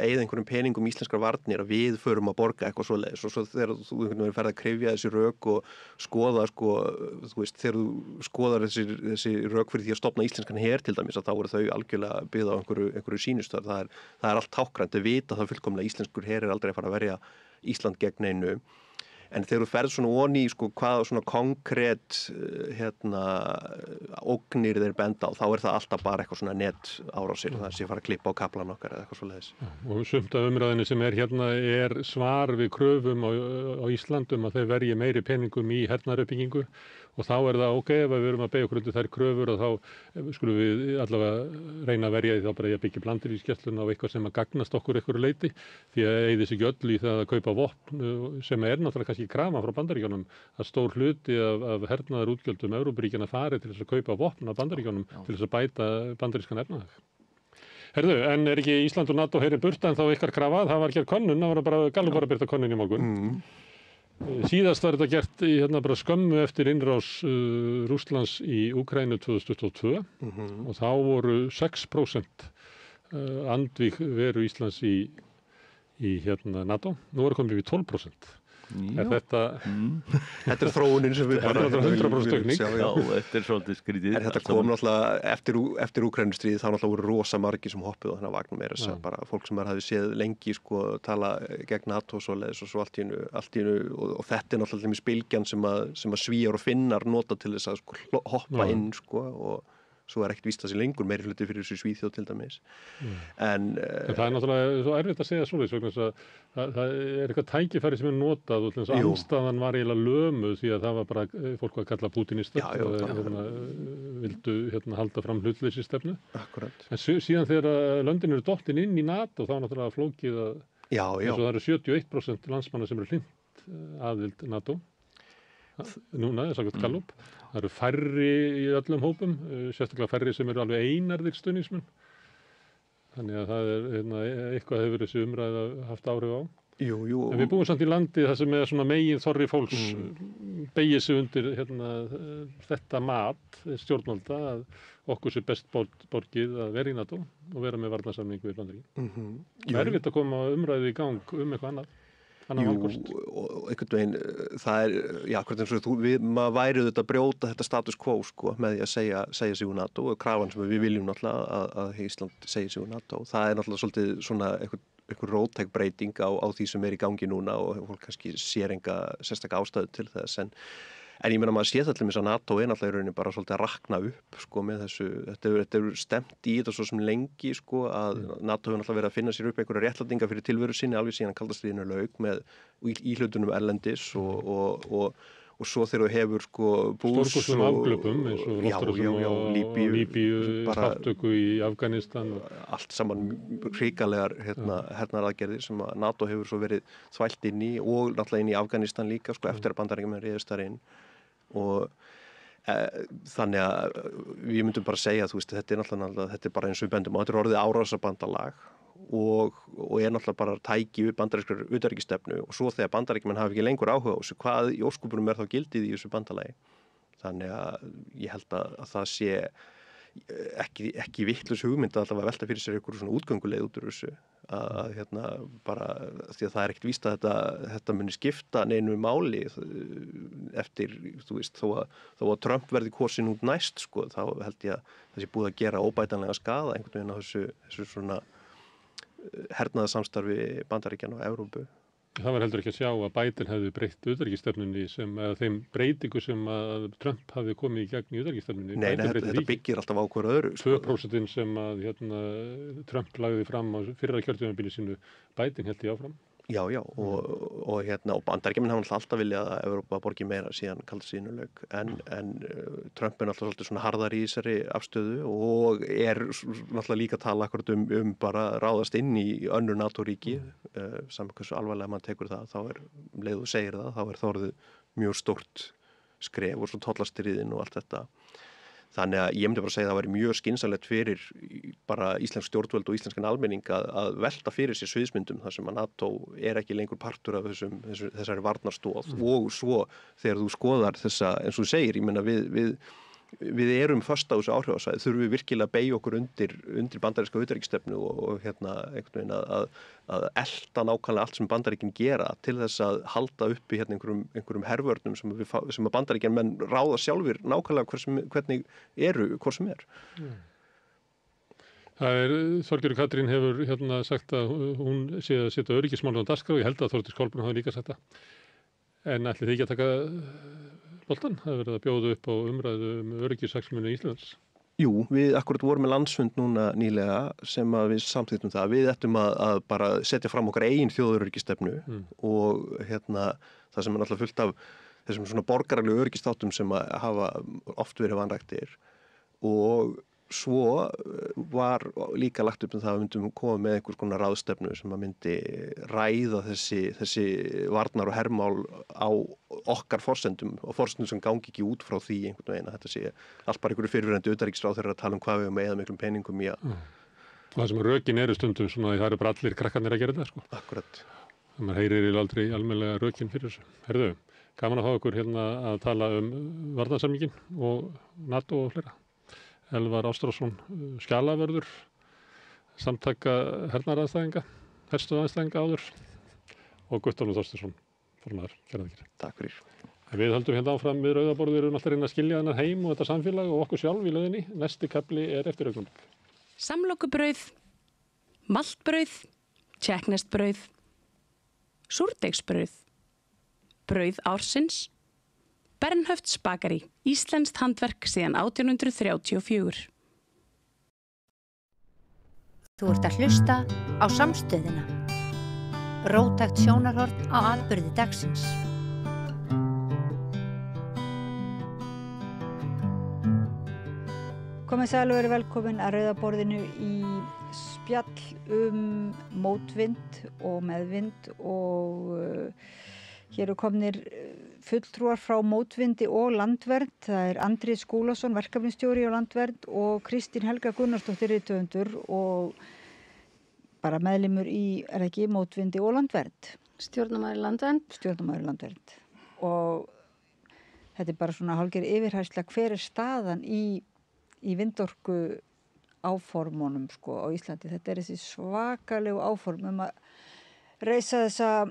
eigða einhverjum peningum íslenskar varnir að við förum að borga eitthvað svoleiðis og svo þegar þú ferð að krefja þessi rök og skoða þegar þú skoðar þessi rök fyrir því að stofna íslenskan her til dæmis að þá eru þau algjörlega byggð á einhverju sýnustöð. Það er allt tákrænt að vita það fullkomlega íslenskur her er aldrei að fara að verja Ísland gegn einu. En þegar þú ferð svona onni hvaða svona konkrét ógnir þeir benda á, þá er það alltaf bara eitthvað svona netárásir, það sé fara að klippa á kaplan okkar eða eitthvað svoleiðis. Og sumt af umræðinni sem er er svar við kröfum á Íslandum að þeir verji meiri peningum í hernaðaruppbyggingu og þá er það ok ef við erum að beygja okkur undir þær kröfur og þá skulum við allavega reyna að verja því þá bara að byggja blandiríkisgæsluna á eitthvað sem að gagnast okkur einhverju leyti því að eyðist ekki öll í það að kaupa vopn sem er náttúrulega kannski krafa frá Bandaríkjunum að stór hluti af hernaðarútgjöldum Evrópuríkjanna fari til þess að kaupa vopn af Bandaríkjunum til þess að bæta bandarískan efnahag. Herðu, en er ekki Ísland og NATO heyri burta en þá ykkar krafa? Það var gerð könnun, það var bara Gallup var að birta könnun í morgun. Síðast var þetta gert í bara skömmu eftir innrás Rússlands í Úkraínu 2022 og þá voru 6% andvíg veru Íslands í NATO. Nú er komið við 12%. Er þetta... Þetta er þróunin sem við bara... Þetta er 100% aukning. Já, þetta er svolítið skrítið. En þetta kom náttúrulega eftir Úkraínustríðið, þá náttúrulega voru rosa margir sem hoppuð á þennan vagnum meira þess að bara fólk sem hafði séð lengi tala gegn NATO og svoleiðis og svo allt í einu og þetta er náttúrulega spilgjan sem að Svíar og Finnar nota til þess að hoppa inn og svo er ekkert víst að sé lengur meiri hluti fyrir þessu Svíþjóð til dæmis. En það er náttúrulega svo erfitt að segja svoleiðis vegna þess að það er eitthvað tækifæri sem er notað og andstaðan var eiginlega lömuð því að það var bara fólk að kalla Pútinista vildu halda fram hlutleysisstefnu. Akkurat. En síðan þegar löndin eru dottin inn í NATO þá náttúrulega flókið að eins og það eru 71% landsmanna sem eru hlynnt aðild NATO. Núna, þess að Gallup. Það eru færri í öllum hópum, sérstaklega færri sem eru alveg einarðir stuðningsmenn. Þannig að það er eitthvað hefur þessi umræða haft áhrif á. Jú. En við búum samt í landi þar sem er svona megin þorri fólks beygir sig undir þetta mat stjórnvalda að okkur sé best borgið að vera í NATO og vera með varnarsamning við Bandaríkin. Það er erfitt að koma umræðu í gang eitthvað annað. Jú, og einhvern veginn það er, hvort eins og maður væri auðvitað að brjóta þetta status quo með því að segja sig úr NATO og krafan sem við viljum náttúrulega að Ísland segja sig úr NATO. Það er náttúrulega svolítið svona einhver róttæk breyting á því sem er í gangi núna og fólk kannski sér enga sérstaka ástæðu til þess en ég meina maður sé það til að NATO er náttúrulega í rauninni bara svolítið að rakna upp með þessu, þetta er stemt í þetta svo sem lengi að NATO hefur náttúrulega verið að finna sér upp einhverja réttlætingar fyrir tilveru sinni alveg síðan kalda stríðinu lauk með íhlutunum erlendis og svo þegar þú hefur bús stórkostum afglöpum eins og loftrásum og Líbíu, þáttöku í Afganistan allt saman hrikalegar hernaðaraðgerðir sem að NATO hefur svo verið þvælt inn í og náttúrulega inn í Afganistan líka eftir að Bandaríkjamenn réðust þar inn Þannig að við myndum bara segja, þú veist, þetta er náttúrulega, þetta er bara eins og við bendum á, þetta er orðið árásarbandalag og er náttúrulega bara tæki við bandarískrar utanríkisstefnu og svo þegar bandaríkjumenn hafa ekki lengur áhuga á þessu, hvað í ósköpunum er þá gildið í þessu bandalagi? Þannig að ég held að það sé ekki vitlaus hugmynd að alltaf að velta fyrir sér einhverju svona útgönguleið út úr þessu að bara því að það er ekkert víst að þetta muni skipta neinu máli eftir, þú veist, þó að Trump verði kosin út næst, sko, þá held ég að það sé búið að gera óbætanlega skaða einhvern veginn á þessu svona hernaðarsamstarfi Bandaríkjanna og Evrópu. Það var heldur ekki að sjá að Biden hefði breytt utanríkisstefnunni þeim breytingu sem að Trump hafði komið í gegn í utanríkisstefnunni. Nei, þetta byggir alltaf á hverju öðru. 2% sem að Trump lagði fram á fyrra kjörtímabili sínu, Biden held ég áfram. Já, og Bandaríkjamenn hafa alltaf viljað að Evrópa borgi meira síðan kalda sínu lauk, en Trump er náttúrulega svolítið svona harðar í þessari afstöðu og er náttúrulega líka að tala akkurat bara ráðast inn í önnur NATO-ríki, saman hversu alvarlega mann tekur það, þá er, leið og segir það, þá er það orðið mjög stórt skref og svo tollastríðin og allt þetta. Þannig að ég myndi bara segja að það væri mjög skynsamlegt fyrir bara íslensk stjórnvöld og íslenskan almenning að velta fyrir sér sviðsmyndum þar sem að NATO er ekki lengur partur af þessari varnarstóð og svo þegar þú skoðar þessa, eins og þú segir, ég meina við erum föst á þessu áhrifasvæði, þurfum við virkilega að beygja okkur undir bandaríska utanríkisstefnu og einhvern veginn að elta nákvæmlega allt sem Bandaríkin gera til þess að halda uppi einhverjum hervörnum sem að Bandaríkjan menn ráða sjálfur nákvæmlega hvernig eru, hvort sem er. Þorgerður Katrín hefur sagt að hún sé að setja öryggismálum á dagskrá, ég held að Þórdís Kolbrún hafi líka sagt það. En ætli þið ekki að taka boltan? Það verið að bjóða upp á umræðu öryggishagsmuni Íslands. Jú, við akkurat vorum með landsfund núna nýlega sem að við samþýttum það. Við ættum að bara setja fram okkar eigin þjóðaröryggisstefnu og það sem er náttúrulega fullt af þessum svona borgaralegu öryggisþáttum sem að hafa oft verið vanræktir og svo var líka lagt upp það að við myndum koma með einhvers konar ráðstefnu sem að myndi ræða þessi varnar og hermál á okkar forsendum og forsendum sem gangi ekki út frá því einhvern veginn að þetta sé allt bara einhverju fyrirverandi utanríkisráðherrar að tala um hvað við með eða miklum peningum í að það sem rökin eru stundum svona það eru bara allir krakkarnir að gera þetta, sko. Akkurat. Það heyrir aldrei almennilega rökin fyrir þessu. Herðu, gaman að hafa okkur að tala varnarsamninginn og NATO og fleira. Elvar Ástrásson, skjalavörður, samtaka hernaðaraðstæðinga, herstuðaðstæðinga áður og Guttormur Þorsteinsson, formaður Gerðaðgerðar. Takk fyrir. Við höldum áfram við Rauðaborð, við erum alltaf að reyna að skilja þennan heim og þetta samfélag og okkur sjálf í leiðinni. Næsti kafli er eftir augnablik. Samlokubrauð, maltbrauð, tékkneskt-brauð, súrdeigsbrauð, brauð ársins, Bernhöfts Bakari, íslenskt handverk síðan 1834. Þú ert að hlusta á Samstöðina. Róttækt sjónarhorn á atburði dagsins. Komið sæl og verið velkomin að Rauðaborðinu í spjall mótvind og meðvind og hér eru komnir fulltrúar frá mótvindi og landvernd. Það er Andri Skúlason, verkefnisstjóri á landvernd og Kristín Helga Gunnarsdóttir rithöfundur og bara meðlimur í, er ekki, mótvindi og landvernd. Stjórnarmaður landvernd. Stjórnarmaður landvernd. Og þetta er bara svona hálfgerð yfirhærsla hver er staðan í vindorku áformunum sko á Íslandi. Þetta er þessi svakalegu áform að reisa þessa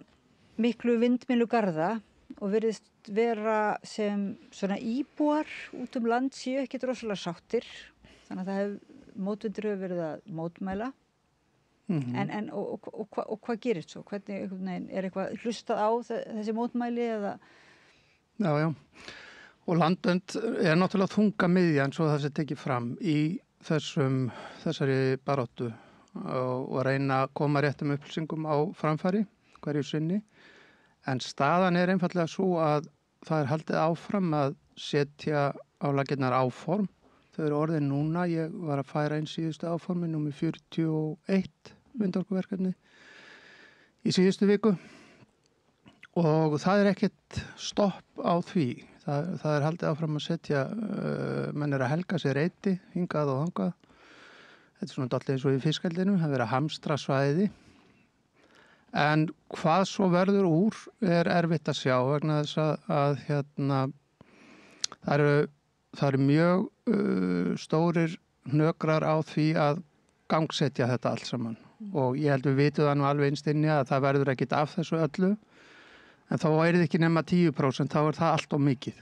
miklu vindmyllugarða og virðist vera sem svona íbúar út land séu ekki rosalega sáttir. Þannig að mótvindur hefur verið að mótmæla. Og hvað gerist svo? Hvernig er eitthvað hlustað á þessi mótmæli eða? Já. Og landvernd er náttúrulega þungamiðjan svo það sé tekið fram í þessari baráttu og reyna að koma réttum upplýsingum á framfæri hverju sinni. En staðan er einfallega svo að það er haldið áfram að setja á laggirnar áform. Þau eru orðin núna, ég var að færa inn síðustu áformi, númer 41 vindorkuverkefni í síðustu viku og það ekkert stopp á því. Það haldið áfram að setja, menn að helga sér reiti, hingað og þangað. Þetta svona dálítið eins og í fiskeldinu, það verið að hamstra svæði. En hvað svo verður úr erfitt að sjá vegna þess að það eru mjög stórir hnökrar á því að gangsetja þetta allt saman. Og ég held við vitum það nú alveg innst inni að það verður ekkit af þessu öllu. En þá það ekki nema 10%, þá það allt of mikið.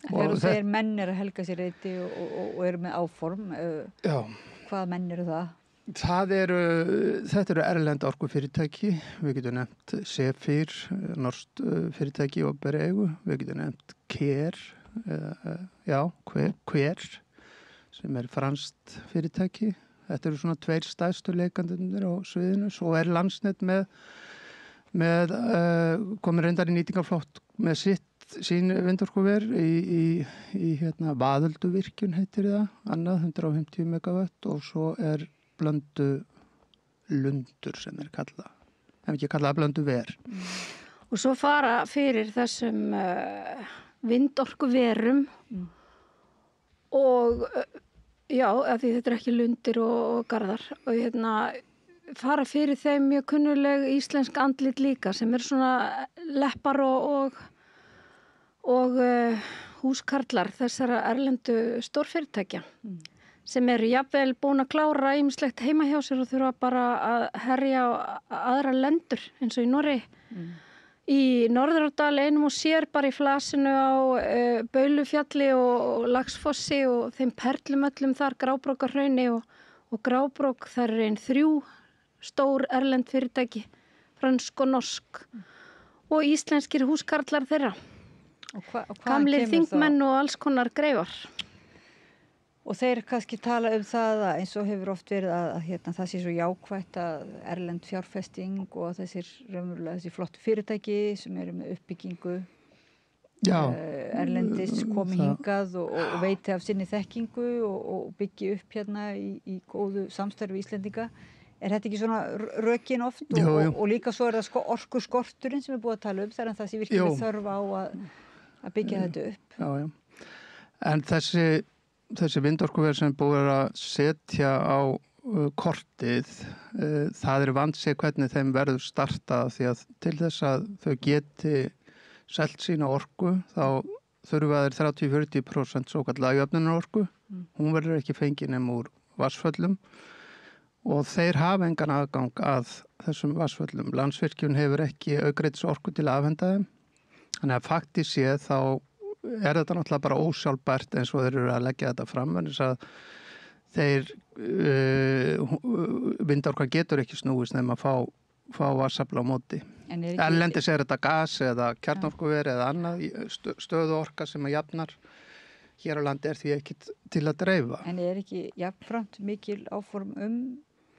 Þegar þú segir menn að helga sér reiti og eru með áform, hvaða menn eru það? Þetta eru erlend orkufyrirtæki, við getum nefnt Sefir, norskt fyrirtæki og Beregu, við getum nefnt Kjær, Kjær, sem franskt fyrirtæki. Þetta eru svona 2 stærstu leikandir á sviðinu, svo Landsnet með komið reyndar í nýtingarflokk með sín vindorkuver í Vaðölduvirkjun heitir það, annað 150 megawatt og svo blöndu lundur sem kallað. Ef ekki kallað blöndu ver. Og svo fara fyrir þessum vindorkuverum og af því þetta ekki lundir og garðar og fara fyrir þeim mjög kunnuleg íslensk andlit líka sem svona leppar og húskarlar þessara erlendu stórfyrirtækja. Sem eru jafnvel búin að klára ýmislegt heima hjá sér og þurfa bara að herja á aðra lendur eins og í Noregi. Í Norðurárdal einum og sér bara í flasinu á Baulufjalli og Laxfossi og þeim perlum öllum þar, Grábrókarhrauni og Grábrók, þar einn 3 stór erlend fyrirtæki, frönsk og norsk og íslenskir húskarlar þeirra. Gamlir þingmenn og alls konar greifar. Og þeir kannski tala það eins og hefur oft verið að það sé svo jákvætt að erlend fjárfesting og þessi flottu fyrirtæki sem eru með uppbyggingu erlendis komi hingað og veiti af sinni þekkingu og byggi upp í góðu samstarfi Íslendinga. Þetta ekki svona rökin oft og líka svo það orkuskorturinn sem búið að tala þar en það sé virkilega þörf á að byggja þetta upp. Já. En þessi vindorkuver sem búið að setja á kortið, það vandséð hvernig þeim verður startað því að til þess að þau geti selt sína orku þá þurfa þeir 30-40% svo kallega jöfnunarorku. Hún verður ekki fengin úr vatnsföllum og þeir hafa engan aðgang að þessum vatnsföllum. Landsvirkjun hefur ekki aukreitis orku til að afhenda þeim. Þannig að faktist séð þá þetta náttúrulega bara ósjálfbært eins og þeir eru að leggja þetta fram en þess að þeir vindorka getur ekki snúist nema að fá vatnsafl á móti. Erlendis þetta gas eða kjarnorkuver eða annað stöðu orka sem að jafnar. Hér á landi því ekki til að dreifa. En ekki jafnframt mikil áform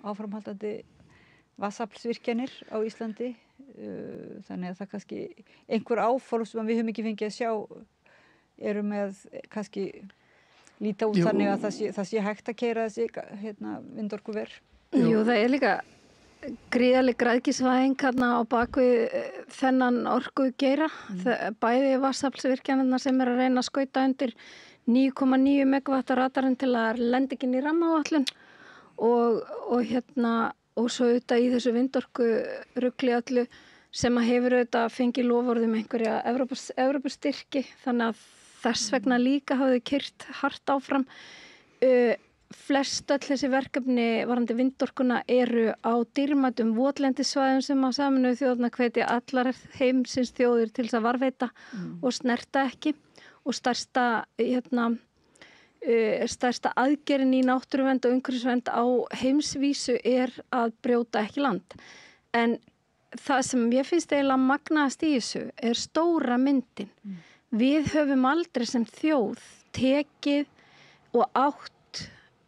áframhaldandi vatnsaflsvirkjanir á Íslandi? Þannig að það kannski einhver áform sem við höfum ekki fengið að sjá eru með kannski líta út þannig að það sé hægt að keyra þessi vindorkuver. Jú, það líka gríðarleg græðgisvæðing á bakvið þennan orku geira. Bæði vatnsaflsvirkjanirnar sem að reyna að skauta undir 9,9 megavatta radarinn til að lenda ekki inn í rammaáætlun og svo auðvitað í þessu vindorku rugli öllu sem að hefur auðvitað fengið loforðum einhverja Evrópustyrki þannig að þess vegna líka hafðu keyrt hart áfram. Flest öll þessi verkefni varðandi vindorkuna eru á dýrmætum votlendissvæðum sem að Sameinuðu þjóðirnar hvetja allar heimsins þjóðir til þess að varðveita og snerta ekki og stærsta aðgerðin í náttúruvernd og umhverfisvernd á heimsvísu að brjóta ekki land. En það sem ég finnst eiginlega magnaðast í þessu stóra myndin. Við höfum aldrei sem þjóð tekið og átt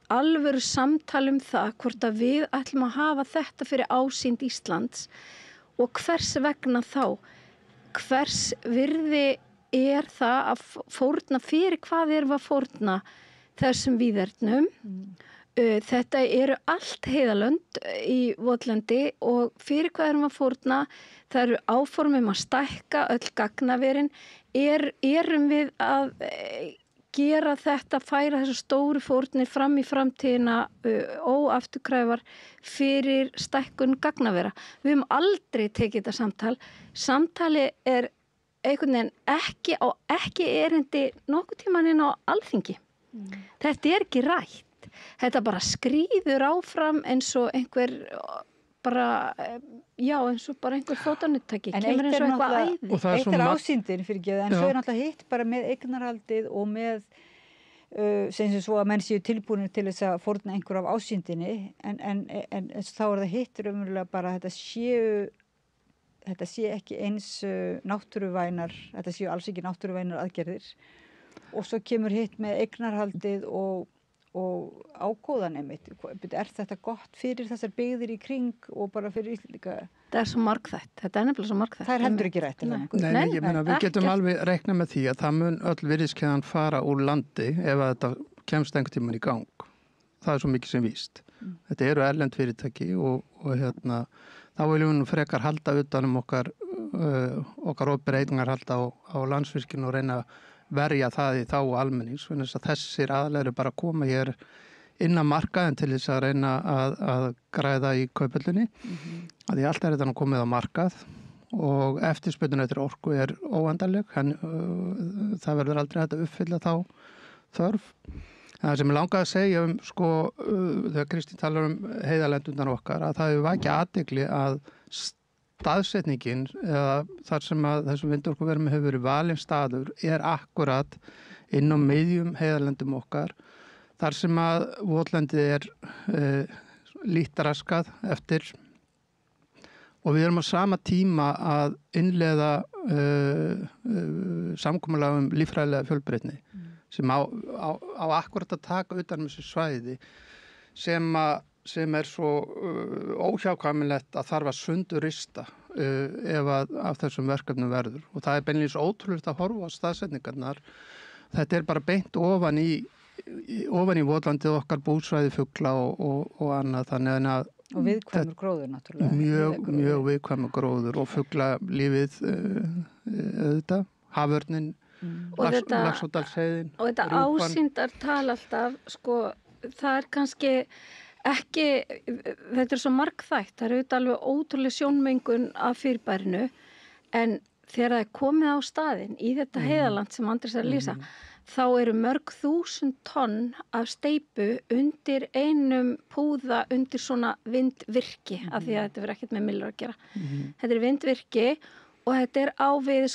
alvöru samtal það hvort að við ætlum að hafa þetta fyrir ásýnd Íslands og hvers vegna þá. Hvers virði það að fórna fyrir hvað við að fórna þessum víðernum Þetta eru allt heiðalönd í votlendi og fyrir hvað erum að fórna, það eru áformum að stækka öll gagnaverin, erum við að gera þetta, færa þessu stóru fórnir fram í framtíðina óafturkræfar fyrir stækkun gagnavera. Við höfum aldrei tekið þetta samtal. Samtali er einhvern veginn ekki erindi nokkuð tíman inn á Alþingi. Þetta er ekki rætt. Þetta bara skríður áfram eins og einhver eins og bara einhver fótanuttaki. En eitt er náttúrulega ásýndin fyrir ekki, en svo er náttúrulega hitt bara með eignarhaldið og með sem svo að menn séu tilbúinir til þess að fórna einhver af ásýndinni, en þá er það hitt raunverulega bara að þetta sé ekki eins náttúruvænar, þetta séu alls ekki náttúruvænar aðgerðir, og svo kemur hitt með eignarhaldið og ágóðan einmitt. Er þetta gott fyrir þessar byggðir í kring og bara fyrir Íslendinga? Það er svo margþætt. Þetta er nefnilega svo margþætt. Það er heldur ekki rætt. Nei, ég meina við getum alveg reiknað með því að það mun öll virðiskeðjan fara úr landi ef að þetta kemst einhvern tímann í gang. Það er svo mikið sem víst. Þetta eru erlend fyrirtæki og þá viljum við nú frekar halda utanum okkar opinberar halda á Landsvirkjun og reyna að verja það í þá almennings, þannig að þessir aðalegir bara koma hér inn að markaðin til þess að reyna að græða í kaupöllunni, að því allt þetta nú komið á markað og eftirspurnin eftir orku er óendanleg, það verður aldrei hægt að uppfylla þá þörf. Það sem ég langaði að segja þegar Kristín talar heiðalendundan okkar, að það hefur vakið athygli að staðsetningin eða þar sem að þessum vindorkuverum hefur verið valinn staður er akkurat inn á miðjum heiðalendum okkar, þar sem að votlendið er lítt raskað eftir, og við erum á sama tíma að innleiða samkomulag líffræðilega fjölbreytni sem á akkurat að taka utan þessu svæði sem er svo óhjákvæmilegt að þarf að sundurrista ef af þessum verkefnum verður. Og það er beinlínis ótrúlegt að horfa á staðsetningarnar. Þetta er bara beint ofan í votlandið okkar, búsvæði, fugla og annað. Þannig að og viðkvæmur gróður náttúrulega. Mjög viðkvæmur gróður og fuglalífið auðvitað, haförnin, Laxárdalsheiðin. Og þetta ásýndartal alltaf, það er kannski ekki, þetta er svo margþætt, það er auðvitað alveg ótrúlega sjónmengun af fyrirbærinu, en þegar það er komið á staðinn í þetta heiðaland sem Andrés er að lýsa, þá eru mörg þúsund tonn af steypu undir einum púða undir svona vindvirki, af því að þetta verður ekkert með myllur að gera. Þetta er vindvirki og þetta er á við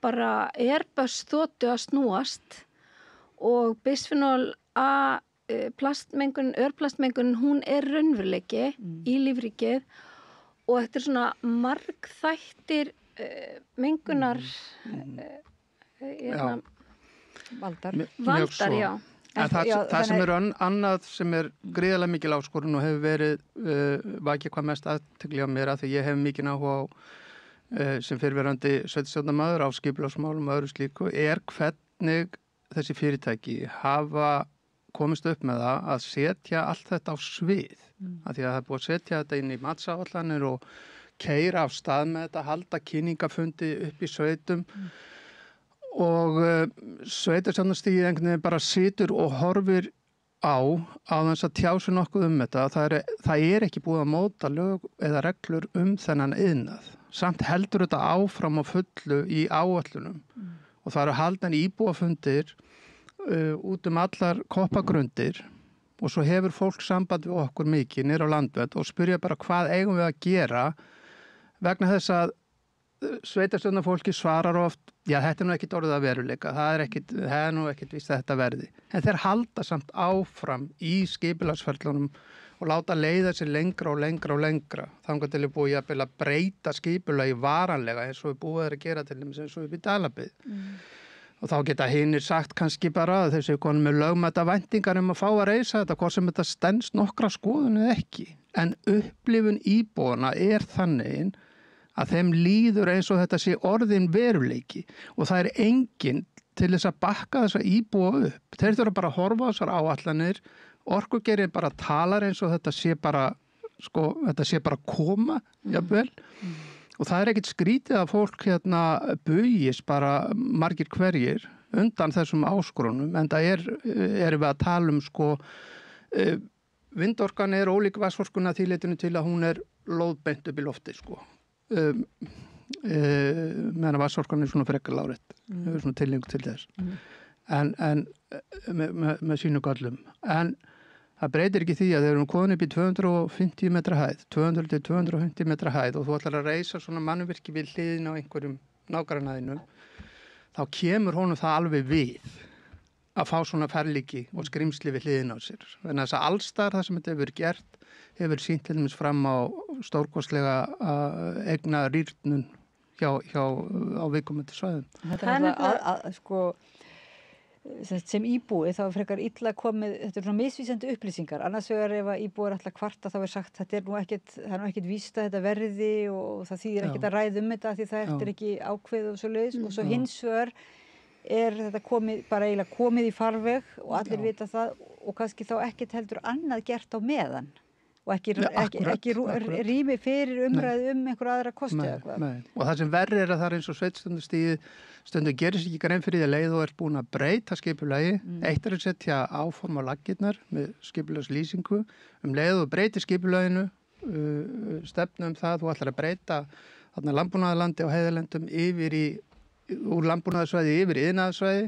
bara Airbus þotu að snúast, og bisphenol A örplastmengun, hún er raunveruleiki í lífríkið, og þetta er svona margþættir mengunar valdar, já. Það sem er annað sem er gríðarlega mikil áskorun og hefur verið vakið hvað mest athygli á mér, af því ég hef mikið áhuga á sem fyrirverandi sveitarstjórnarmaður á skipulagsmálum og öðru slíku, er hvernig þessi fyrirtæki hafa komist upp með það að setja allt þetta á svið, af því að það er búið að setja þetta inn í matsáallanir og keyra af stað með þetta, halda kynningafundi upp í sveitum og sveitarstjórnarstigið einhvern veginn bara situr og horfir á þess að tjásu nokkuð þetta. Það er ekki búið að móta lög eða reglur þennan iðnað. Samt heldur þetta áfram á fullu í áætlunum og það eru haldin íbúafundir út allar koppagrundir, og svo hefur fólk samband við okkur mikið niður á Landvernd og spyrja bara hvað eigum við að gera, vegna þess að sveitarstjórnarfólki svarar oft, já, þetta er nú ekkit orðið að veruleika, það er nú ekkit víst að þetta verði, en þeir halda samt áfram í skipulagsferlunum og láta leiða sér lengra og lengra og lengra, þangað til er búið að breyta skipulagi varanlega eins og við búið að gera til dæmis eins og upp í Dalabyggð. Og þá geta hinir sagt kannski bara að þessi konum með lögmæta væntingar að fá að reisa þetta, hvort sem þetta stenst nokkra skoðun eða ekki. En upplifun íbúana er þannig að þeim líður eins og þetta sé orðin veruleiki, og það er enginn til þess að bakka þessa íbúa upp. Þeir þurfa bara að horfa á þessar áætlanir, orkugeirinn bara talar eins og þetta sé bara koma, jafnvel. Og það er ekkit skrítið að fólk bugist bara margir hverjir undan þessum áskorunum, en það erum við að tala um vindorkan er ólík vatnsorkuna því leytinu til að hún er lóðbeint upp í lofti meðan vatnsorkan er svona frekar lárétt, hefur svona tilhengu til þess. En með sínu gallum. En það breytir ekki því að þeir eru komin upp í 250 metra hæð, 200 til 250 metra hæð og þú ætlar að reisa svona mannvirki við hliðin á einhverjum nágrannaðinum, þá kemur honum það alveg við að fá svona ferlíki og skrimsli við hliðin á sér. Þannig að þess að allstar það sem þetta hefur gert hefur sýnt til dæmis fram á stórkostlega eigna rýrnun á viðkomandi svæðum. Þetta er sem íbúi þá er frekar illa komið, þetta er svona misvísandi upplýsingar. Annars vegar ef að íbúi er alltaf kvarta þá er sagt það er nú ekkert víst að þetta verði og það þýðir ekkert að ræða þetta því það er ekki ákveðið og svoleiðis og svo hins vegar er þetta komið í farveg og allir vita það og kannski þá ekkert heldur annað gert á meðan og ekki rými fyrir umræðu einhver aðra kosti eða hvað. Og það sem verri er að það er eins og sveitstundum gerist ekki grein fyrir því að leið og er búin að breyta skipulagi. Eitt er að setja áform á laggirnar með skipulagslýsingu leið og breyti skipulaginu stefnu það, þú ætlar að breyta landbúnaðarlandi og heiðalendum úr landbúnaðarsvæði yfir í iðnaðarsvæði,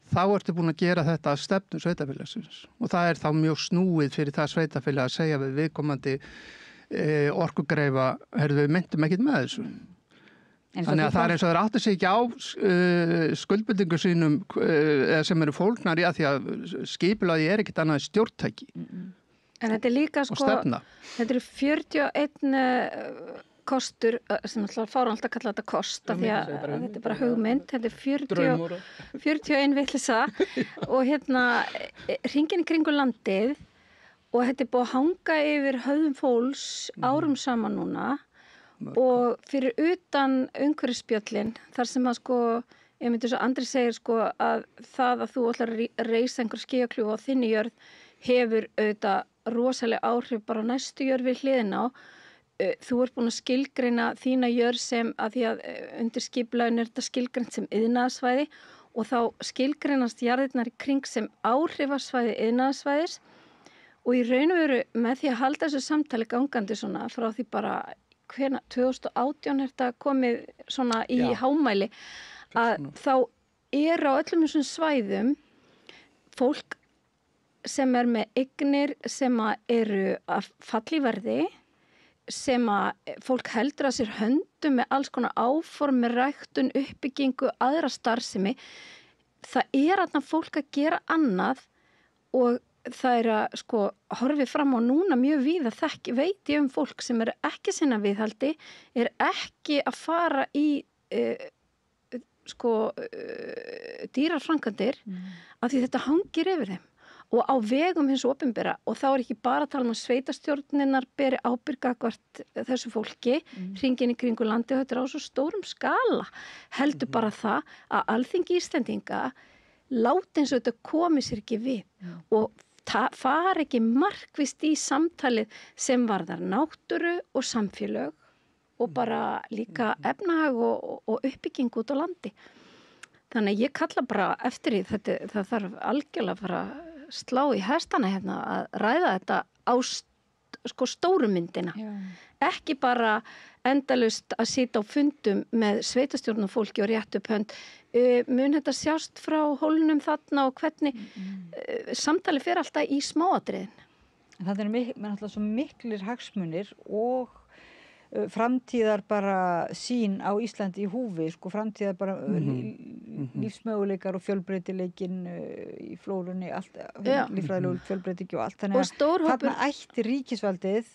þá ertu búin að gera þetta að stefnu sveitafélagsins og það er þá mjög snúið fyrir það sveitafélag að segja við viðkomandi orkugreifa, við myndum ekkert með þessu. Þannig að það er eins og þeir áttu sig ekki á skuldbindingu sínum sem eru fólknar í að því að skipulagi er ekkert annað stjórntæki. En þetta er líka þetta eru 41 kostur, sem alltaf fárum alltaf að kalla þetta kost af því að þetta er bara hugmynd, þetta er 41 vitleysa og hringinn í kringu landið og þetta er búið að hanga yfir höfðum fólks árum saman núna og fyrir utan umhverfisspjöllin þar sem að ég myndi svo Andri segir að það að þú ætlar að reisa einhver skíakljúfa á þinni jörð hefur auðvitað rosalega áhrif bara á næstu jörð við hliðina á. Þú ert búin að skilgreina þína jörð sem að því að undir skipulaginu er þetta skilgreint sem iðnaðarsvæði og þá skilgreinast jarðirnar í kring sem áhrifasvæði iðnaðarsvæðis og í raun og veru með því að halda þessu samtali gangandi svona frá því bara 2018 er þetta komið svona í hámæli að þá er á öllum þessum svæðum fólk sem er með eignir sem eru að falla í verði sem að fólk heldur að sér höndum með alls konar áformi, ræktun, uppbyggingu, aðra starfsemi. Það er þarna fólk að gera annað og það er að horfið fram á núna mjög víða veit ég fólk sem eru ekki sinna viðhaldi, er ekki að fara í dýraframkvæmdir af því þetta hangir yfir þeim. Og á vegum hins opinbera og þá er ekki bara að tala um að sveitastjórninnar beri ábyrgð gagnvart þessu fólki hringinn í kringu landi og þetta er á svo stórum skala heldur bara það að Alþingi Íslendinga láti eins og þetta komi sér ekki við og fari ekki markvisst í samtalið sem varðar náttúru og samfélög og bara líka efnahag og uppbygging út á landi. Þannig að ég kalla bara eftir því það þarf algjörlega að fara slá í hestana að ræða þetta á stóru myndina. Ekki bara endalaust að sitja á fundum með sveitastjórnum fólki og rétt upp hönd. Mun þetta sjást frá hólnum þarna og hvernig samtali fer alltaf í smáatriðin. Það er svo miklir hagsmunir og framtíðar bara sín á Íslandi í húfi, framtíðar bara lífsmöguleikar og fjölbreytileikin í flórunni, líffræðilegur fjölbreytiki og allt. Þannig að þarna ætti ríkisvaldið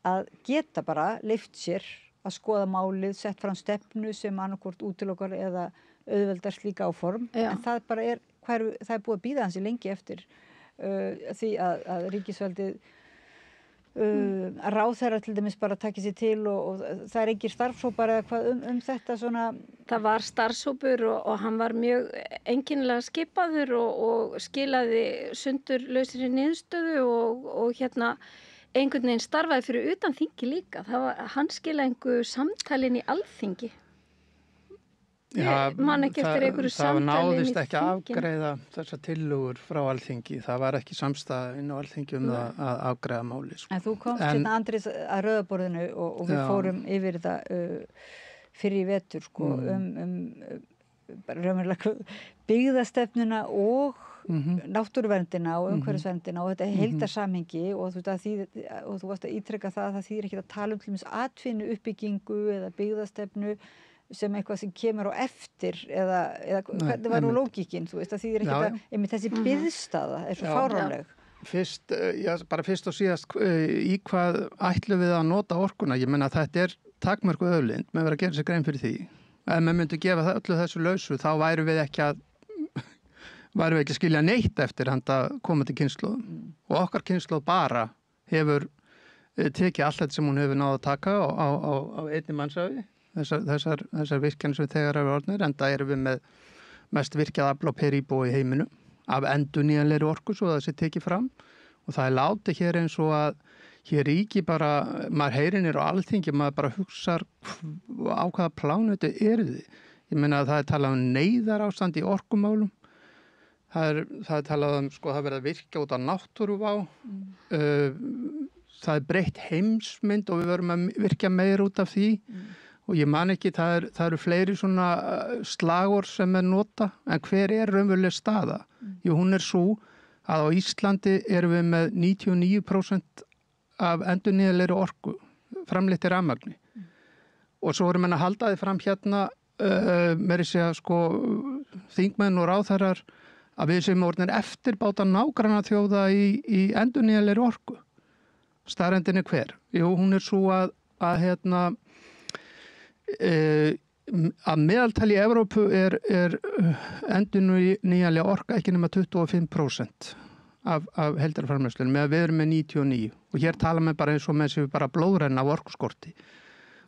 að geta bara leyft sér að skoða málið, sett fram stefnu sem annarkvort útilokar eða auðveldar slíka áform. En það bara það er búið að bíða hansi lengi eftir því að ríkisvaldið ráðherra til dæmis bara takið sér til og það engir starfshópar eða hvað þetta svona? Það var starfshópur og hann var mjög einkennilega skipaður og skilaði sundurlausri niðurstöðu og einhvern veginn starfaði fyrir utan þingi líka. Hann skilaði einhver samtalin í Alþingi. Já, man ekki eftir einhverju samtali það náðist ekki að afgreiða þessar tillögur frá Alþingi. Það var ekki samstaða inn á Alþingi að afgreiða máli. Sko. En þú komst Andrés að rauðaborðinu og við fórum yfir þetta fyrir í vetur sko, raunverulega byggðastefnuna og náttúruverndina og umhverfisverndina og þetta heildarsamhengi og þú varst að ítreka það þýðir ekki að tala til dæmis atvinnu uppbyggingu eða byggðastefnu sem eitthvað sem kemur á eftir eða hvernig var nú lógíkin, þú veist, það þýðir ekki að þessi biðstaða svo fáránleg. Fyrst og síðast í hvað ætlum við að nota orkuna, ég meina þetta takmörkuð auðlind, með verið að gera sér grein fyrir því. Ef maður myndi gefa öllu þessu lausu, þá væru við ekki að skilja neitt eftir handa komandi kynslóðum. Og okkar kynslóð bara hefur tekið allt þetta sem hún hefur náð að taka á einni mannshafi. Þessar virkjanir sem þegar eru orðnir, enda erum við með mest virkjað afl á per íbúa í heiminum af endurnýjanlegri orku svo það sé tekið fram og það látið hér eins og að hér ríki bara, maður heyrir á Alþingi, maður bara hugsar á hvaða plánu þetta þið. Ég meina að það talað neyðarástand í orkumálum, það talað sko það verið að virkja út á náttúruvá, það breytt heimsmynd og við verum að virkja meir út af því. Og ég man ekki, það eru fleiri svona slagorð sem nota, en hver raunveruleg staða? Jú, hún svo að á Íslandi erum við með 99% af endurnýjanlegri orku, framleitt í rafmagni. Og svo erum við að halda þið fram hérna, meiri segja sko þingmenn og ráðherrar, að við sem orðnir eftirbáta nágranna þjóða í endurnýjanlegri orku. Staðreyndin hver? Jú, hún svo að að meðaltali í Evrópu er endurnýjanleg orka ekki nema 25% af heildarframleiðslunni, með við erum með 99 og hér tala við bara eins og með sem við bara blóðrenna af orkuskorti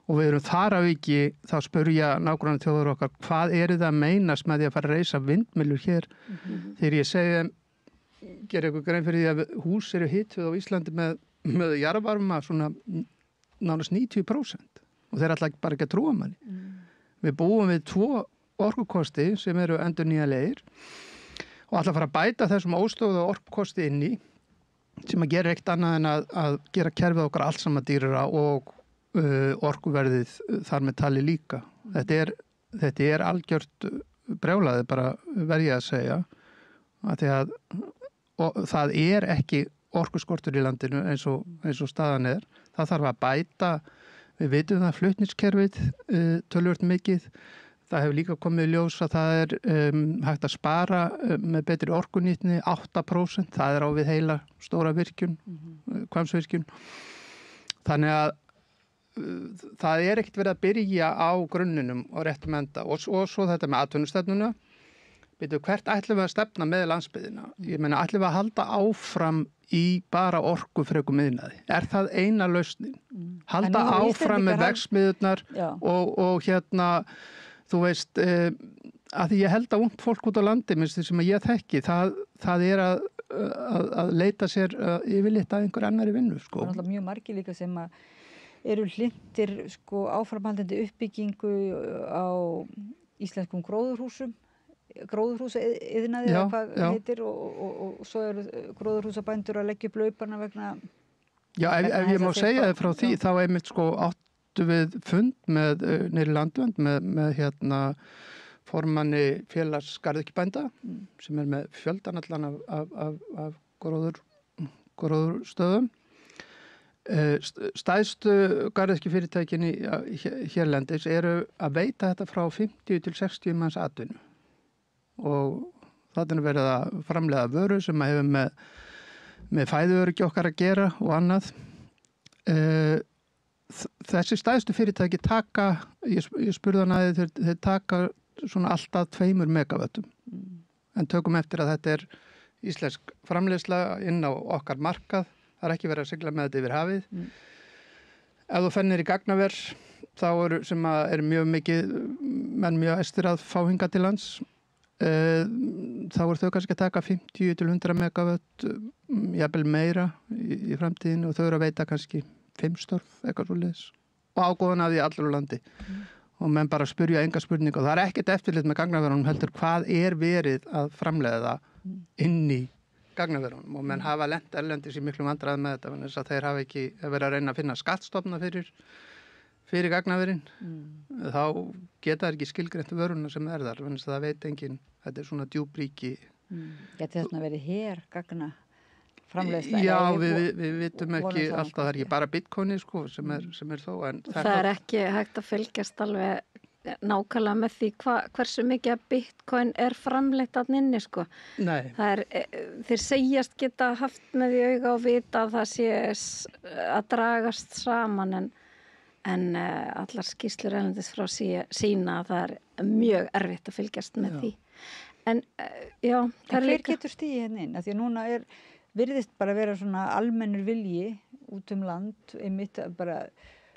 og við erum þar af ekki þá spurja nágranna þjóðar okkar hvað það að meinast með því að fara að reisa vindmyllur hér þegar ég segi gera ykkur grein fyrir því að hús eru hituð á Íslandi með jarðvarma svona nánast 90% og þeir ætla bara ekki að trúa manni. Við búum við 2 orkukosti sem eru endurnýjanlegir og ætla að fara að bæta þessum óstöðuga orkukosti inn í sem að gera eitt annað en að gera kerfið okkar allt saman dýrara og orkuverðið þar með tali líka. Þetta er algjört brjálaði bara verið að segja að því að það er ekki orkuskortur í landinu eins og staðan er. Það þarf að bæta. Við veitum það flutningskerfið töluvert mikið. Það hefur líka komið í ljós að það hægt að spara með betri orkunýtni 8%. Það á við heila stóra virkjun, Hvammsvirkjun. Þannig að það ekkert verið að byrja á grunninum og réttum enda. Og svo þetta með atvinnustefnuna. Hvert ætlum við að stefna með landsbyggðina? Ég meina, ætlum við að halda áfram í bara orkufrekum iðnaði? Er það eina lausnin? Halda áfram með verksmiðjurnar og þú veist, að því ég held að ungt fólk út á landi, minnst því sem ég þekki, það að leita sér yfirleitt að einhver annari vinnu. Sko. Það er alltaf mjög margir líka sem eru hlindir sko, áframhaldandi uppbyggingu á íslenskum gróðurhúsum. Gróðurhúsaiðnaði eða hvað heitir og svo eru gróðurhúsabændur að leggja upp laupana vegna ef ég má segja þið frá því þá einmitt sko áttu við fund með nýri landvönd með formanni félags garðyrkjubænda sem með fjöldan allan af gróðurstöðum stæðstu garðyrkjufyrirtækin hérlendis eru að veita þetta frá 50 til 60 manns atvinnu og það verið að framleiða vöru sem að hefur með fæðuöryggi okkar að gera og annað. Þessi stæðstu fyrirtæki taka, ég spurði hann að þeir taka svona alltaf 2 megavöttum en tökum eftir að þetta íslensk framleiðsla inn á okkar markað. Það er ekki verið að sigla með þetta yfir hafið. Ef þú fennir í gagnaver, þá sem er mjög mikið, menn mjög æstir að fá hingað til lands, þá þau kannski að taka 50 til 100 megawatt, jafnvel meira í framtíðinu og þau að veita kannski 5 störf, eitthvað svo leiðis. Og ágóðan af því allur á landi. Og menn bara spyrja enga spurningu og það er ekkert eftirlit með gagnaverunum heldur hvað er verið að framleiða inn í gagnaverunum og menn hafa lent erlendis í miklu vandræðum með þetta þannig að þeir hafa ekki verið að reyna að finna skattstofna fyrir gagnaverin þá geta þeir ekki skilgreint vöruna sem er þar þannig að það veit enginn, þetta er svona djúpríki Geti þarna verið hér gagna framleiðsla? Já, við vitum ekki alltaf, það er ekki bara bitcoini sko, sem er þó en það er ekki hægt að fylgjast alveg nákvæmlega með því hversu mikið að bitcoin er framleitt að nynni sko. Nei. Þeir segjast geta haft með því auga og vita að það sé að dragast saman en allar skýrslur erlendis frá sína að það er mjög erfitt að fylgjast með því. En já, það er líka... Hver getur stíði hérna inn? Því að núna virðist bara vera svona almennur vilji út land, einmitt bara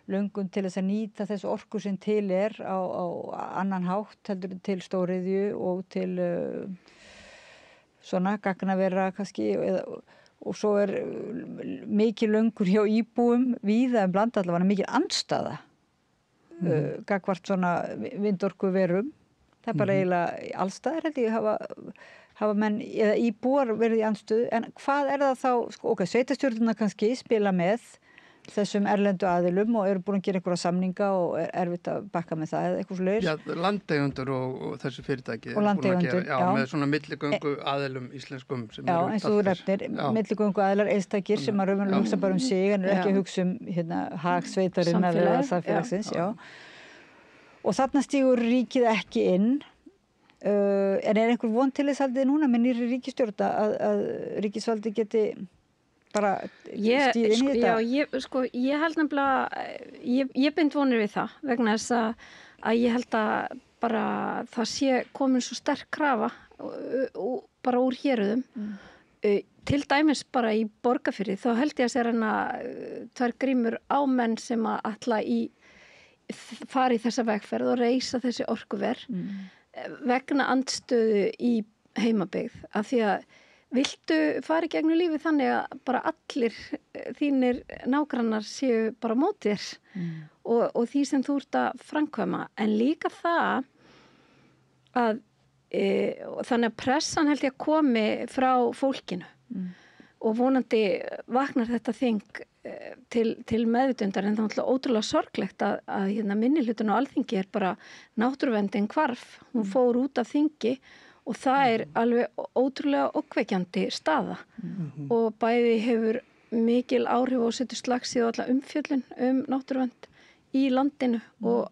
löngun til þess að nýta þessu orku sem til á annan hátt heldur til stóriðju og til svona gagnavera kannski og svo mikið löngur hjá íbúum víða bland allavega mikið andstaða gagvart svona vindorku verum það er bara eiginlega allstaðar held ég hafa menn eða íbúar verið í andstöðu en hvað það þá sko, sveitastjórnirnar kannski spila með þessum erlendu aðilum og eru búin að gera einhverja samninga og erfitt að bakka með það eða eitthvað svo leiðis. Já, landeigundur og þessi fyrirtæki. Og landeigundur, já. Með svona milligöngu aðilum íslenskum. Sem já, eins og þú nefnir, milligöngu aðilar einstakir sem að raunverulega hugsa bara sig en ekki að hugsa hag sveitarinnar eða samfélagsins. Já. Og þarna stígur ríkið ekki inn en einhver von til þess haldið núna með nýri ríkisstjórn að ríkisvaldi geti bara stíð inn í þetta? Já, ég held nefnilega, ég bind vonir við það vegna þess að ég held að bara það sé komin svo sterk krafa bara úr héruðum. Til dæmis bara í Borgarfirði þá held ég að sér tvær grímur ámenn sem að ætla fara í þessa vegferð og reisa þessi orkuver vegna andstöðu í heimabyggð af því að viltu fara í gegnum lífið þannig að bara allir þínir nágrannar séu bara mótir og því sem þú ert að framkvæma en líka það að þannig að pressan held ég að komi frá fólkinu og vonandi vaknar þetta þing til meðvitundar en það er náttúrulega ótrúlega sorglegt að minnihlutinn á Alþingi er bara náttúruverndin hvarf, hún fór út af þingi og það er alveg ótrúlega ókveikjandi staða og bæði hefur mikil áhrif og setur slagsíð á alla umfjöllun náttúruvernd í landinu og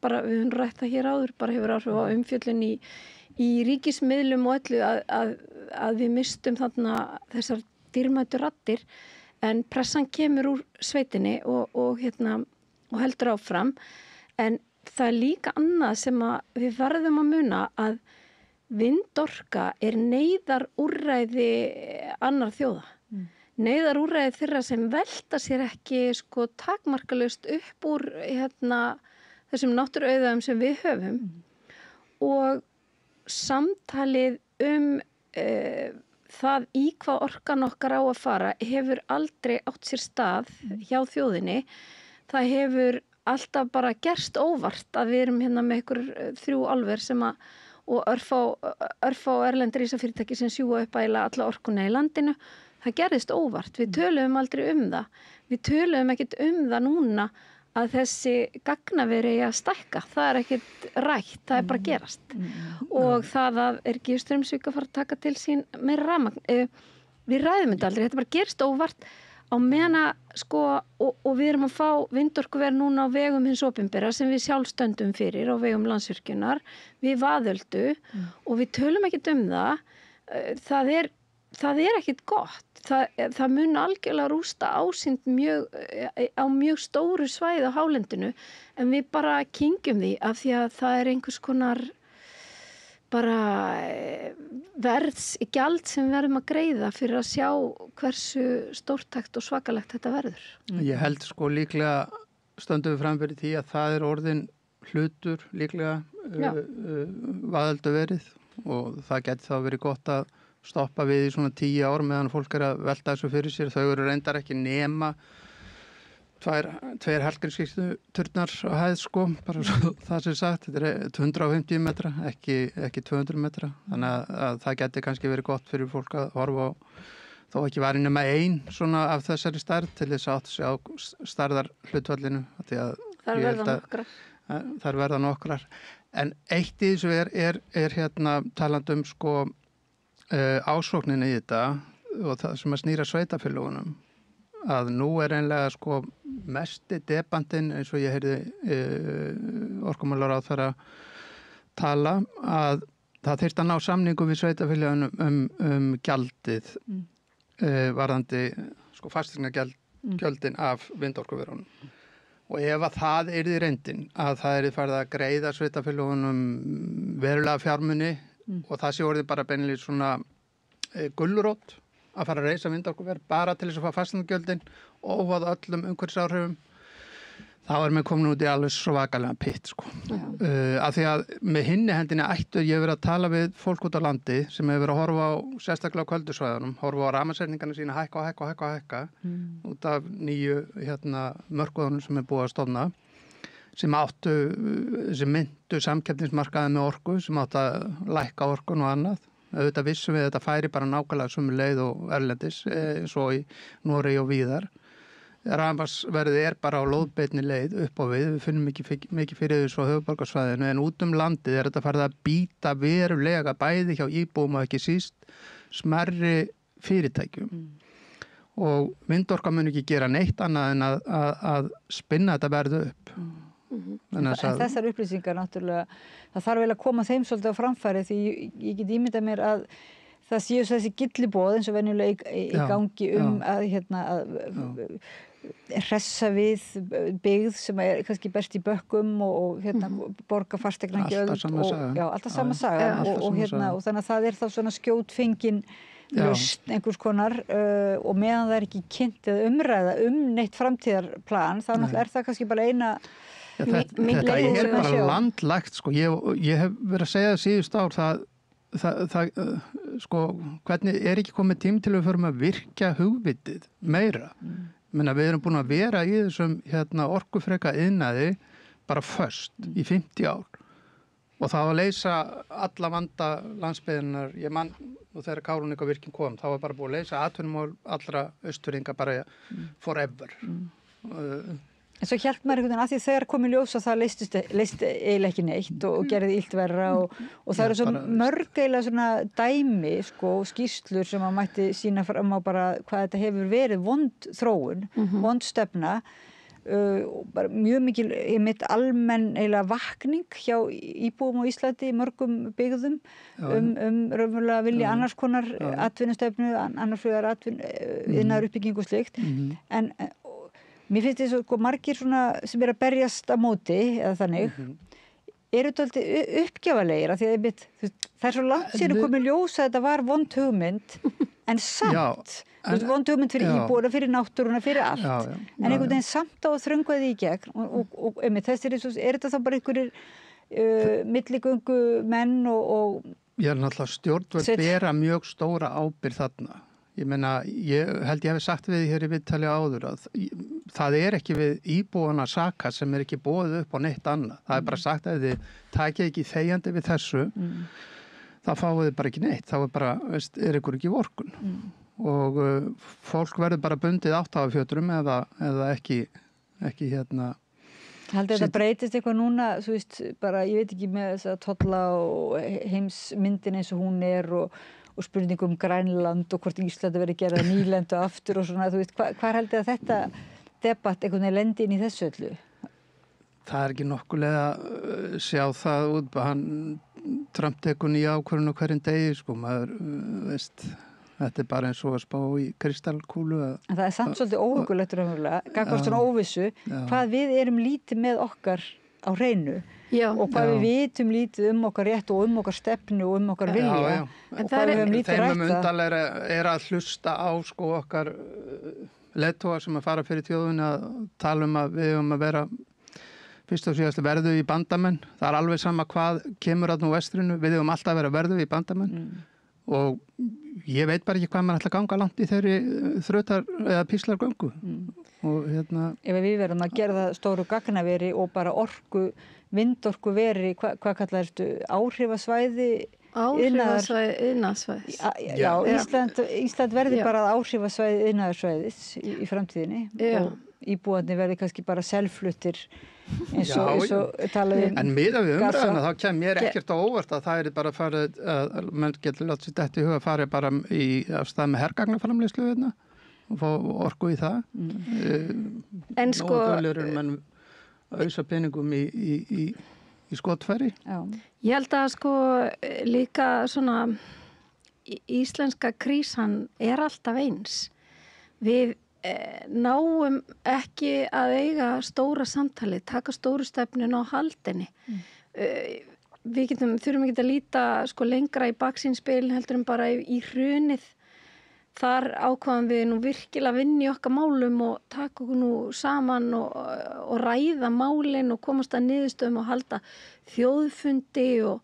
bara við höfum rætt það hér áður, bara hefur áhrif á umfjöllun í ríkismiðlum og öllu að við mistum þarna þessar dýrmætu raddir en pressan kemur úr sveitinni og heldur áfram en það er líka annað sem að við verðum að muna að vindorka er neyðarúrræði annar þjóða. Neyðarúrræði þeirra sem velta sér ekki takmarkalaust upp úr þessum náttúruauðæfum sem við höfum og samtalið það í hvað orkan okkar á að fara hefur aldrei átt sér stað hjá þjóðinni. Það hefur alltaf bara gerst óvart að við erum með ykkur 3 álver sem og örfá erlendir ísafyrirtæki sem sjúga upp ægilega alla orkuna í landinu. Það gerðist óvart. Við töluðum aldrei það. Við töluðum ekkert það núna að þessi gagnaveri að stækka. Það er ekkert rætt. Það er bara að gerast. Og það að ekki Straumsvík að fara að taka til sín meira rafmagn. Við ræðum þetta aldrei. Þetta bara gerst óvart á meðan og við erum að fá vindorkuver núna á vegum hins opinbera sem við sjálf stöndum fyrir á vegum Landsvirkjunar við Vaðöldu og við tölum ekkert það. Það er ekkert gott. Það mun algjörlega rústa ásýnd á mjög stóru svæði á hálendinu en við bara kyngjum því af því að það er einhvers konar bara verðsgjald sem við verðum að greiða fyrir að sjá hversu stórtækt og svakalegt þetta verður. Ég held sko líklega stöndum við fram fyrir því að það orðin hlutur líklega vaðaldu verið og það geti þá verið gott að stoppa við í svona 10 ár meðan fólk að velta þessu fyrir sér. Þau eru reyndar ekki nema tveir Hallgrímskirkjuturnar á hæð sko, bara svo það sem sagt, þetta er 250 metra, ekki 200 metra, þannig að það geti kannski verið gott fyrir fólk að horfa á, þó ekki væri nema ein svona af þessari stærð til þess að sjá stærðar hlutvallinu. Þar verða nokkrar. En eitt í þessu er hérna talandi sko ásókninni í þetta og það sem að snýra sveitafélagunum, að nú einlega sko mesti debandinn eins og ég heyrði orkumálaráðherra tala að það þyrfti að ná samningu við sveitafélagunum gjaldið varðandi sko fasteignagjöldin af vindorkuverunum. Og ef að það yrði reyndin að það yrði farið að greiða sveitafélagunum verulega fjármuni og það sé orðið bara beinlega svona gulrót að fara að reisa vindorkuver bara til þess að fá fasteignagjöldin og að öllum umhverfisáhrifum, þá með komin út í alveg svakalega pitt sko. Af því að með hinni hendinni ættu ég verið að tala við fólk út á landi sem hefur verið að horfa á sérstaklega á köldusvæðunum, horfa á rafmagnsreikningana sína hækka út af nýju mörkuðunum sem er búið að stofna sem myndu samkeppnismarkaði með orku sem áttu að lækka orkun og annað. Auðvitað vissum við að þetta færi bara nákvæmlega sömu leið og erlendis eins og í Noregi og víðar. Rafmagnsverðið bara á lóðbeinni leið upp á við finnum mikið fyrir þessu á höfuðborgarsvæðinu en út landið þetta farið að býta verulega bæði hjá íbúum og ekki síst smærri fyrirtækjum. Og vindorka mun ekki gera neitt annað en að spinna þetta verðu upp. En þessar upplýsingar náttúrulega, það þarf vel að koma þeim svolítið á framfæri því ég get ímyndað mér að það séu þessi gylliboð eins og venjulega í gangi að hressa við byggð sem er kannski best í bökkum og borga fasteignagjöld alltaf sama saga og þannig að það er þá svona skjótfengin lausn einhvers konar og meðan það er ekki kynnt eða umræða neitt framtíðarplan þá náttúrulega er það kannski bara eina þetta er bara landlægt sko. Ég hef verið að segja síðust ár það sko, hvernig er ekki komið tím til að við förum að virkja hugvitið meira. Við erum búin að vera í þessum orkufreka iðnaði bara föst í 50 ár og það var að leysa alla vanda landsbyggðarinnar. Ég man og þegar Kárahnjúkavirkjun kom þá var bara búin að leysa atvinnumál allra Austfirðinga bara forever. En svo hélt maður einhvern veginn að því þegar komið ljós að það leist eiginlega ekki neitt og gerði illt verra og það eru svo mörg eiginlega svona dæmi sko, skýrslur sem að mætti sína fram á bara hvað þetta hefur verið vond þróun, vond stefna og bara mjög mikil almenn eiginlega vakning hjá íbúum á Íslandi í mörgum byggðum raunverulega vilja annars konar atvinnustefnu, annars vegar iðnaðar uppbygging og slíkt en mér finnst þess að margir sem að berjast á móti eða þannig eru þetta uppgjafalegir af því að það er svo langt síðan komið ljós að þetta var vond hugmynd en samt vond hugmynd fyrir íbúana, fyrir náttúruna, fyrir allt en einhvern veginn samt á að þröngva því í gegn og þessir er þetta þá bara einhverjir milligöngu menn og ég er náttúrulega stjórnvöld bera mjög stóra ábyrgð þarna. Ég meina, ég held ég hefði sagt við hér í viðtali áður að það er ekki við íbúana að saka sem er ekki boðið upp á neitt annað. Það er bara sagt að þið takið ekki þegjandi við þessu, þá fáið þið bara ekki neitt. Þá er bara, er ykkur ekki vorkun. Og fólk verður bara bundið áttafjötrum eða ekki Haldið þetta breytist eitthvað núna, þú veist, bara, ég veit ekki með þess að tolla og heimsmyndin eins og hún er og spurningum Grænland og hvort Íslandi verið gerða nýlendu aftur og svona, þú veist, hvað heldur að þetta debatt einhvern veginn lendi inn í þessu öllu? Það er ekki nokkulega sjá það út, Trump tekur nýja ákvörðun á hverjum degi, sko, maður, veist, þetta er bara eins og að spá í kristallkúlu. En það er samt svolítið óhugulegt raunverulega, gagnvart svona óvissu, hvað við erum lítið með okkar á hreinu. og hvað við vitum lítið okkar rétt og okkar stefnu og okkar vilja. En það þeim undarlega að hlusta á sko okkar leiðtogar sem að fara fyrir þjóðuna að tala að við að vera fyrst og síðast verðu í bandamenn. Það alveg sama hvað kemur að nú vestrinu, við alltaf að vera verðu í bandamenn og ég veit bara ekki hvað maður ætla að ganga langt í þeirri þrautar eða píslargöngu. Og ef við verðum að gera það stóru gagnaveri og bara vindorkuveri, hvað kallar þetta, áhrifasvæði? Iðnaðarsvæðis. Já, Ísland verði bara áhrifasvæði iðnaðarsvæðis í framtíðinni og íbúarnir verði kannski bara selfluttir eins og talaði en miðað við umræðuna þá kem mér ekkert á óvart að það bara farið að menn getur látið sér detta í huga farið bara af stað með hergagnaframleiðslu og fá orku í það en sko menn ausa peningum í skotfæri. Ég held að sko líka svona íslenska krísan alltaf eins. Við náum ekki að eiga stóra samtali, taka stóru stefnun á haldinni. Við þurfum ekki að líta sko lengra í baksýnspegil heldur en bara í hrunið. Þar ákvaðum við nú virkilega að vinna í okkar málum og taka okkur nú saman og ræða málin og komast að niðurstöðum og halda þjóðfundi og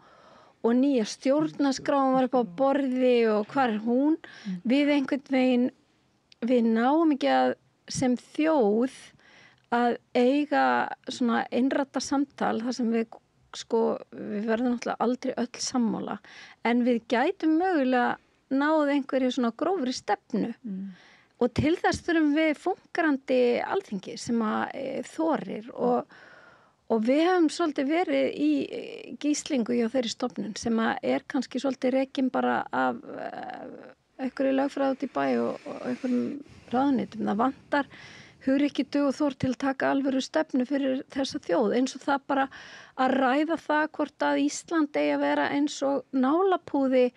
nýja stjórnarskráin var upp á borði og hvar hún? Við einhvern veginn, við náum ekki að sem þjóð að eiga svona einrætta samtal þar sem við verðum náttúrulega aldrei öll sammála en við gætum mögulega náð einhverju svona grófri stefnu og til þess þurfum við fungerandi alþingi sem að þorir og við höfum svolítið verið í gíslingu hjá þeirri stofnun sem að kannski svolítið rekin bara af einhverju lögfræði út í bæ og einhverjum ráðuneytum. Það vantar hugrekki, dug og þor til að taka alvöru stefnu fyrir þessa þjóð eins og það bara að ræða það hvort að Ísland eigi að vera eins og nálapúði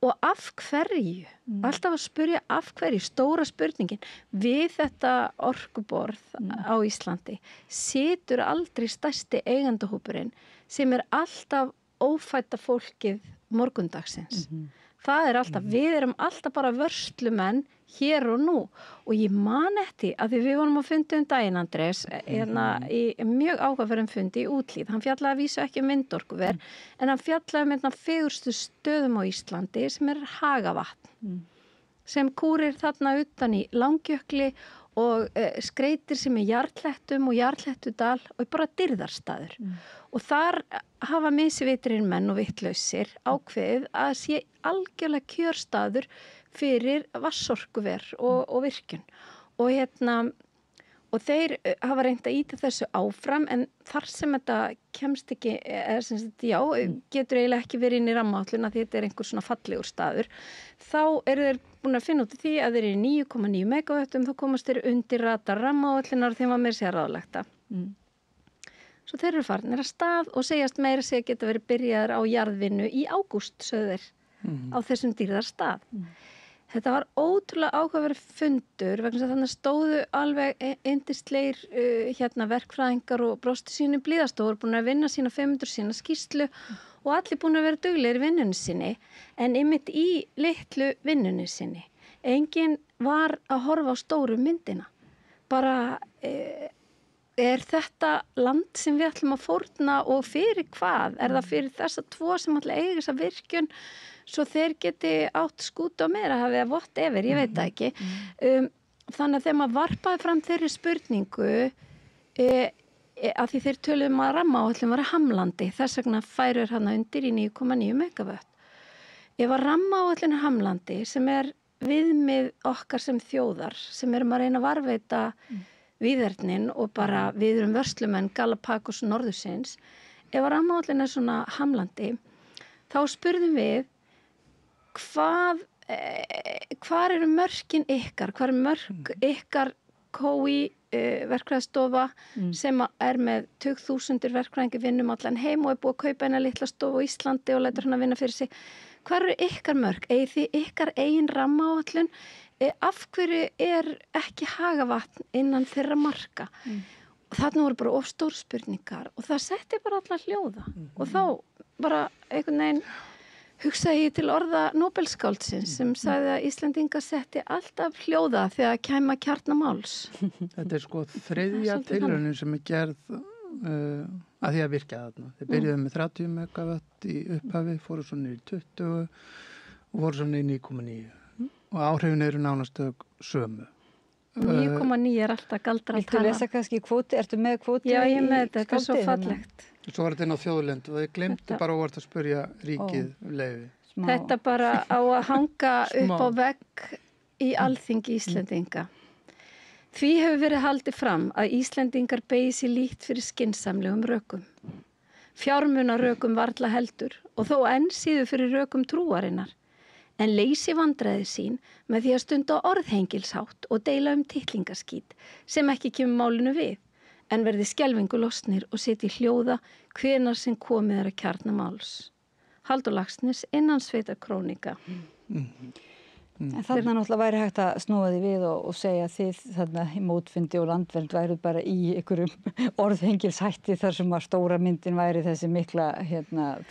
og af hverju, alltaf að spyrja af hverju, stóra spurningin við þetta orkuborð á Íslandi situr aldrei stærsti eigandahópurinn sem alltaf ófædda fólkið morgundagsins. Það alltaf, við erum alltaf bara vörslumenn hér og nú og ég man eftir að við vorum að fundi daginn Andrés í mjög áhugaverðum fundi í Úthlíð. Hann fjallaði að vísu ekki vindorkuver en hann fjallaði fegurstu stöðum á Íslandi sem Hagavatn sem kúrir þarna utan í Langjökli og skreitir sem jarðklettum og jarðklettudal og bara dýrðarstaður. Og þar hafa misvitrinn menn og vittlausir ákveðið að sé algjörlega kjörstaður fyrir vatnsorkuver og virkjun. Og þeir hafa reynt að ýta þessu áfram en þar sem þetta kemst ekki, getur eiginlega ekki verið inn í rammaáætlun að þetta einhver svona fallegur staður, þá þeir búin að finna út í því að þeir eru 9,9 megavöttum, þá komast þeir undir radar rammaáætlunar og þeim var meira sér ráðlegt. Svo þeir eru farnir að stað og segjast meira segja geta verið byrjaðar á jarðvinnu í ágúst, sögðu þeir, á þessum dýrðarstað. Þetta var ótrúlega áhugaverður fundur vegna þess að þannig stóðu alveg yndislegir verkfræðingar og brostu sínu blíðastofur búin að vinna sína 500 sína skýrslu og allir búin að vera duglegir í vinnunni sinni en einmitt í litlu vinnunni sinni. Enginn var að horfa á stóru myndina. Bara þetta land sem við ætlum að fórna og fyrir hvað? Það fyrir þessa tvo sem ætla að eiga þessa virkjun svo þeir geti átt skútu á meira hafið að whatever, ég veit það ekki. Þannig að þegar maður varpaði fram þeirri spurningu að því þeir töluðum að rammaáætlun var hamlandi, þess vegna færur hana undir í 9,9 megavött. Ef að rammaáætlun hamlandi sem viðmið okkar sem þjóðar, sem erum að reyna að varveita víðernin og bara við erum vörslumenn Galapagos norðursins, ef að rammaáætlun svona hamlandi, þá spurðum við hvar eru mörkin ykkar, hvar mörk ykkar KÍ verkfræðistofa sem með 20.000 verkfræðingi vinnum allan heim og búið að kaupa eina litla stofu á Íslandi og lætur hann að vinna fyrir sig. Hvar eru ykkar mörk? Eigið þið ykkar eigin rammaáætlun? Af hverju ekki Hagavatn innan þeirra marka? þarna voru bara of stór spurningar og það setti bara alla hljóða og þá bara einhvern veginn hugsaði ég til orða Nóbelskáldsins sem sagði að Íslendinga setti alltaf hljóða þegar kæma kjarnamáls. Þetta sko þriðja tilraunin sem gerð að því að virka þarna. Þeir byrjuðu með 30 megawatt í upphafi, fóru svo niður í 20 og voru svo niður í 9,9 og áhrifin eru nánast sömu. 9,9 er alltaf galdra að tala. Viltu lesa kannski kvóti? Ertu með kvóti? Já, ég með þetta er svo fallegt. Svo var þetta inn á þjóðlendu og þeir glemtu bara óvart að spyrja ríkið leyfi. Þetta bara á að hanga upp á vegg í Alþingi Íslendinga. Því hefur verið haldið fram að Íslendingar beigi sér líkt fyrir skynsamlegum rökum. Fjármunarökum varla heldur og þó enn síður fyrir rökum trúarinnar. En leysi vandræði sín með því að stunda orðhengilshátt og deila titlingaskít sem ekki kemur málinu við. En verði skelfingu losnir og setji hljóða hvenar sem komið að kjarnamáls. Halldór Laxness innan Sveitarkrónika. En þarna náttúrulega væri hægt að snúa því við og segja þið þarna í mótfundi og landvernd væru bara í einhverjum orðhengilshætti þar sem að stóra myndin væri þessi mikla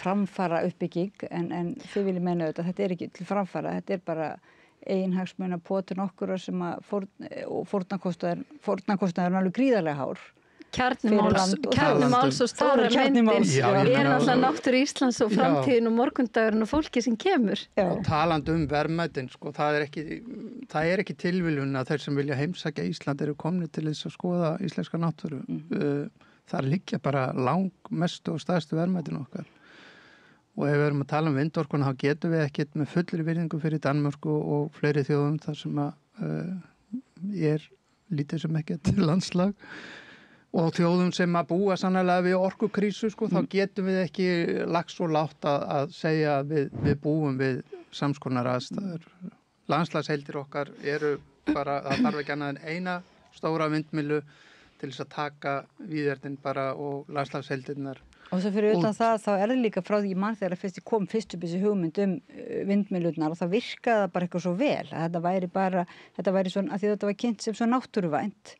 framfara uppbygging en þið viljið meina auðvitað, þetta er ekki til framfara, þetta er bara eiginhagsmuna potun okkur sem að fórnarkostnaður alveg gríðarlega hár. Kjarnimáls og stóra myndin er náttúrulega náttúru Íslands og framtíðin og morgundagurinn og fólki sem kemur. Og talandi verðmætin, sko, það er ekki tilviljun að þeir sem vilja heimsækja Ísland eru komni til þess að skoða íslenska náttúru. Það liggja bara langmestu og stærstu verðmætin okkar. Og ef við erum að tala vindorkuna, þá getum við ekkert með fullri virðingu fyrir Danmörku og fleiri þjóðum þar sem að lítið sem ekkert landslag. Og þjóðum sem að búa sannlega við orkukrísu, sko, þá getum við ekki lagt svo lágt að segja að við búum við samskonar aðstæður. Landslagsheildir okkar eru bara, það þarf ekki annað en eina stóra vindmyllu til þess að taka víðernin bara og landslagsheildirnar. Og svo fyrir utan það, þá er það líka frá því mann þegar fyrst kom fyrst upp þessi hugmynd vindmyllurnar og það virkaði það bara eitthvað svo vel að þetta væri svona, að því þetta var kynnt sem svo náttúruvænt.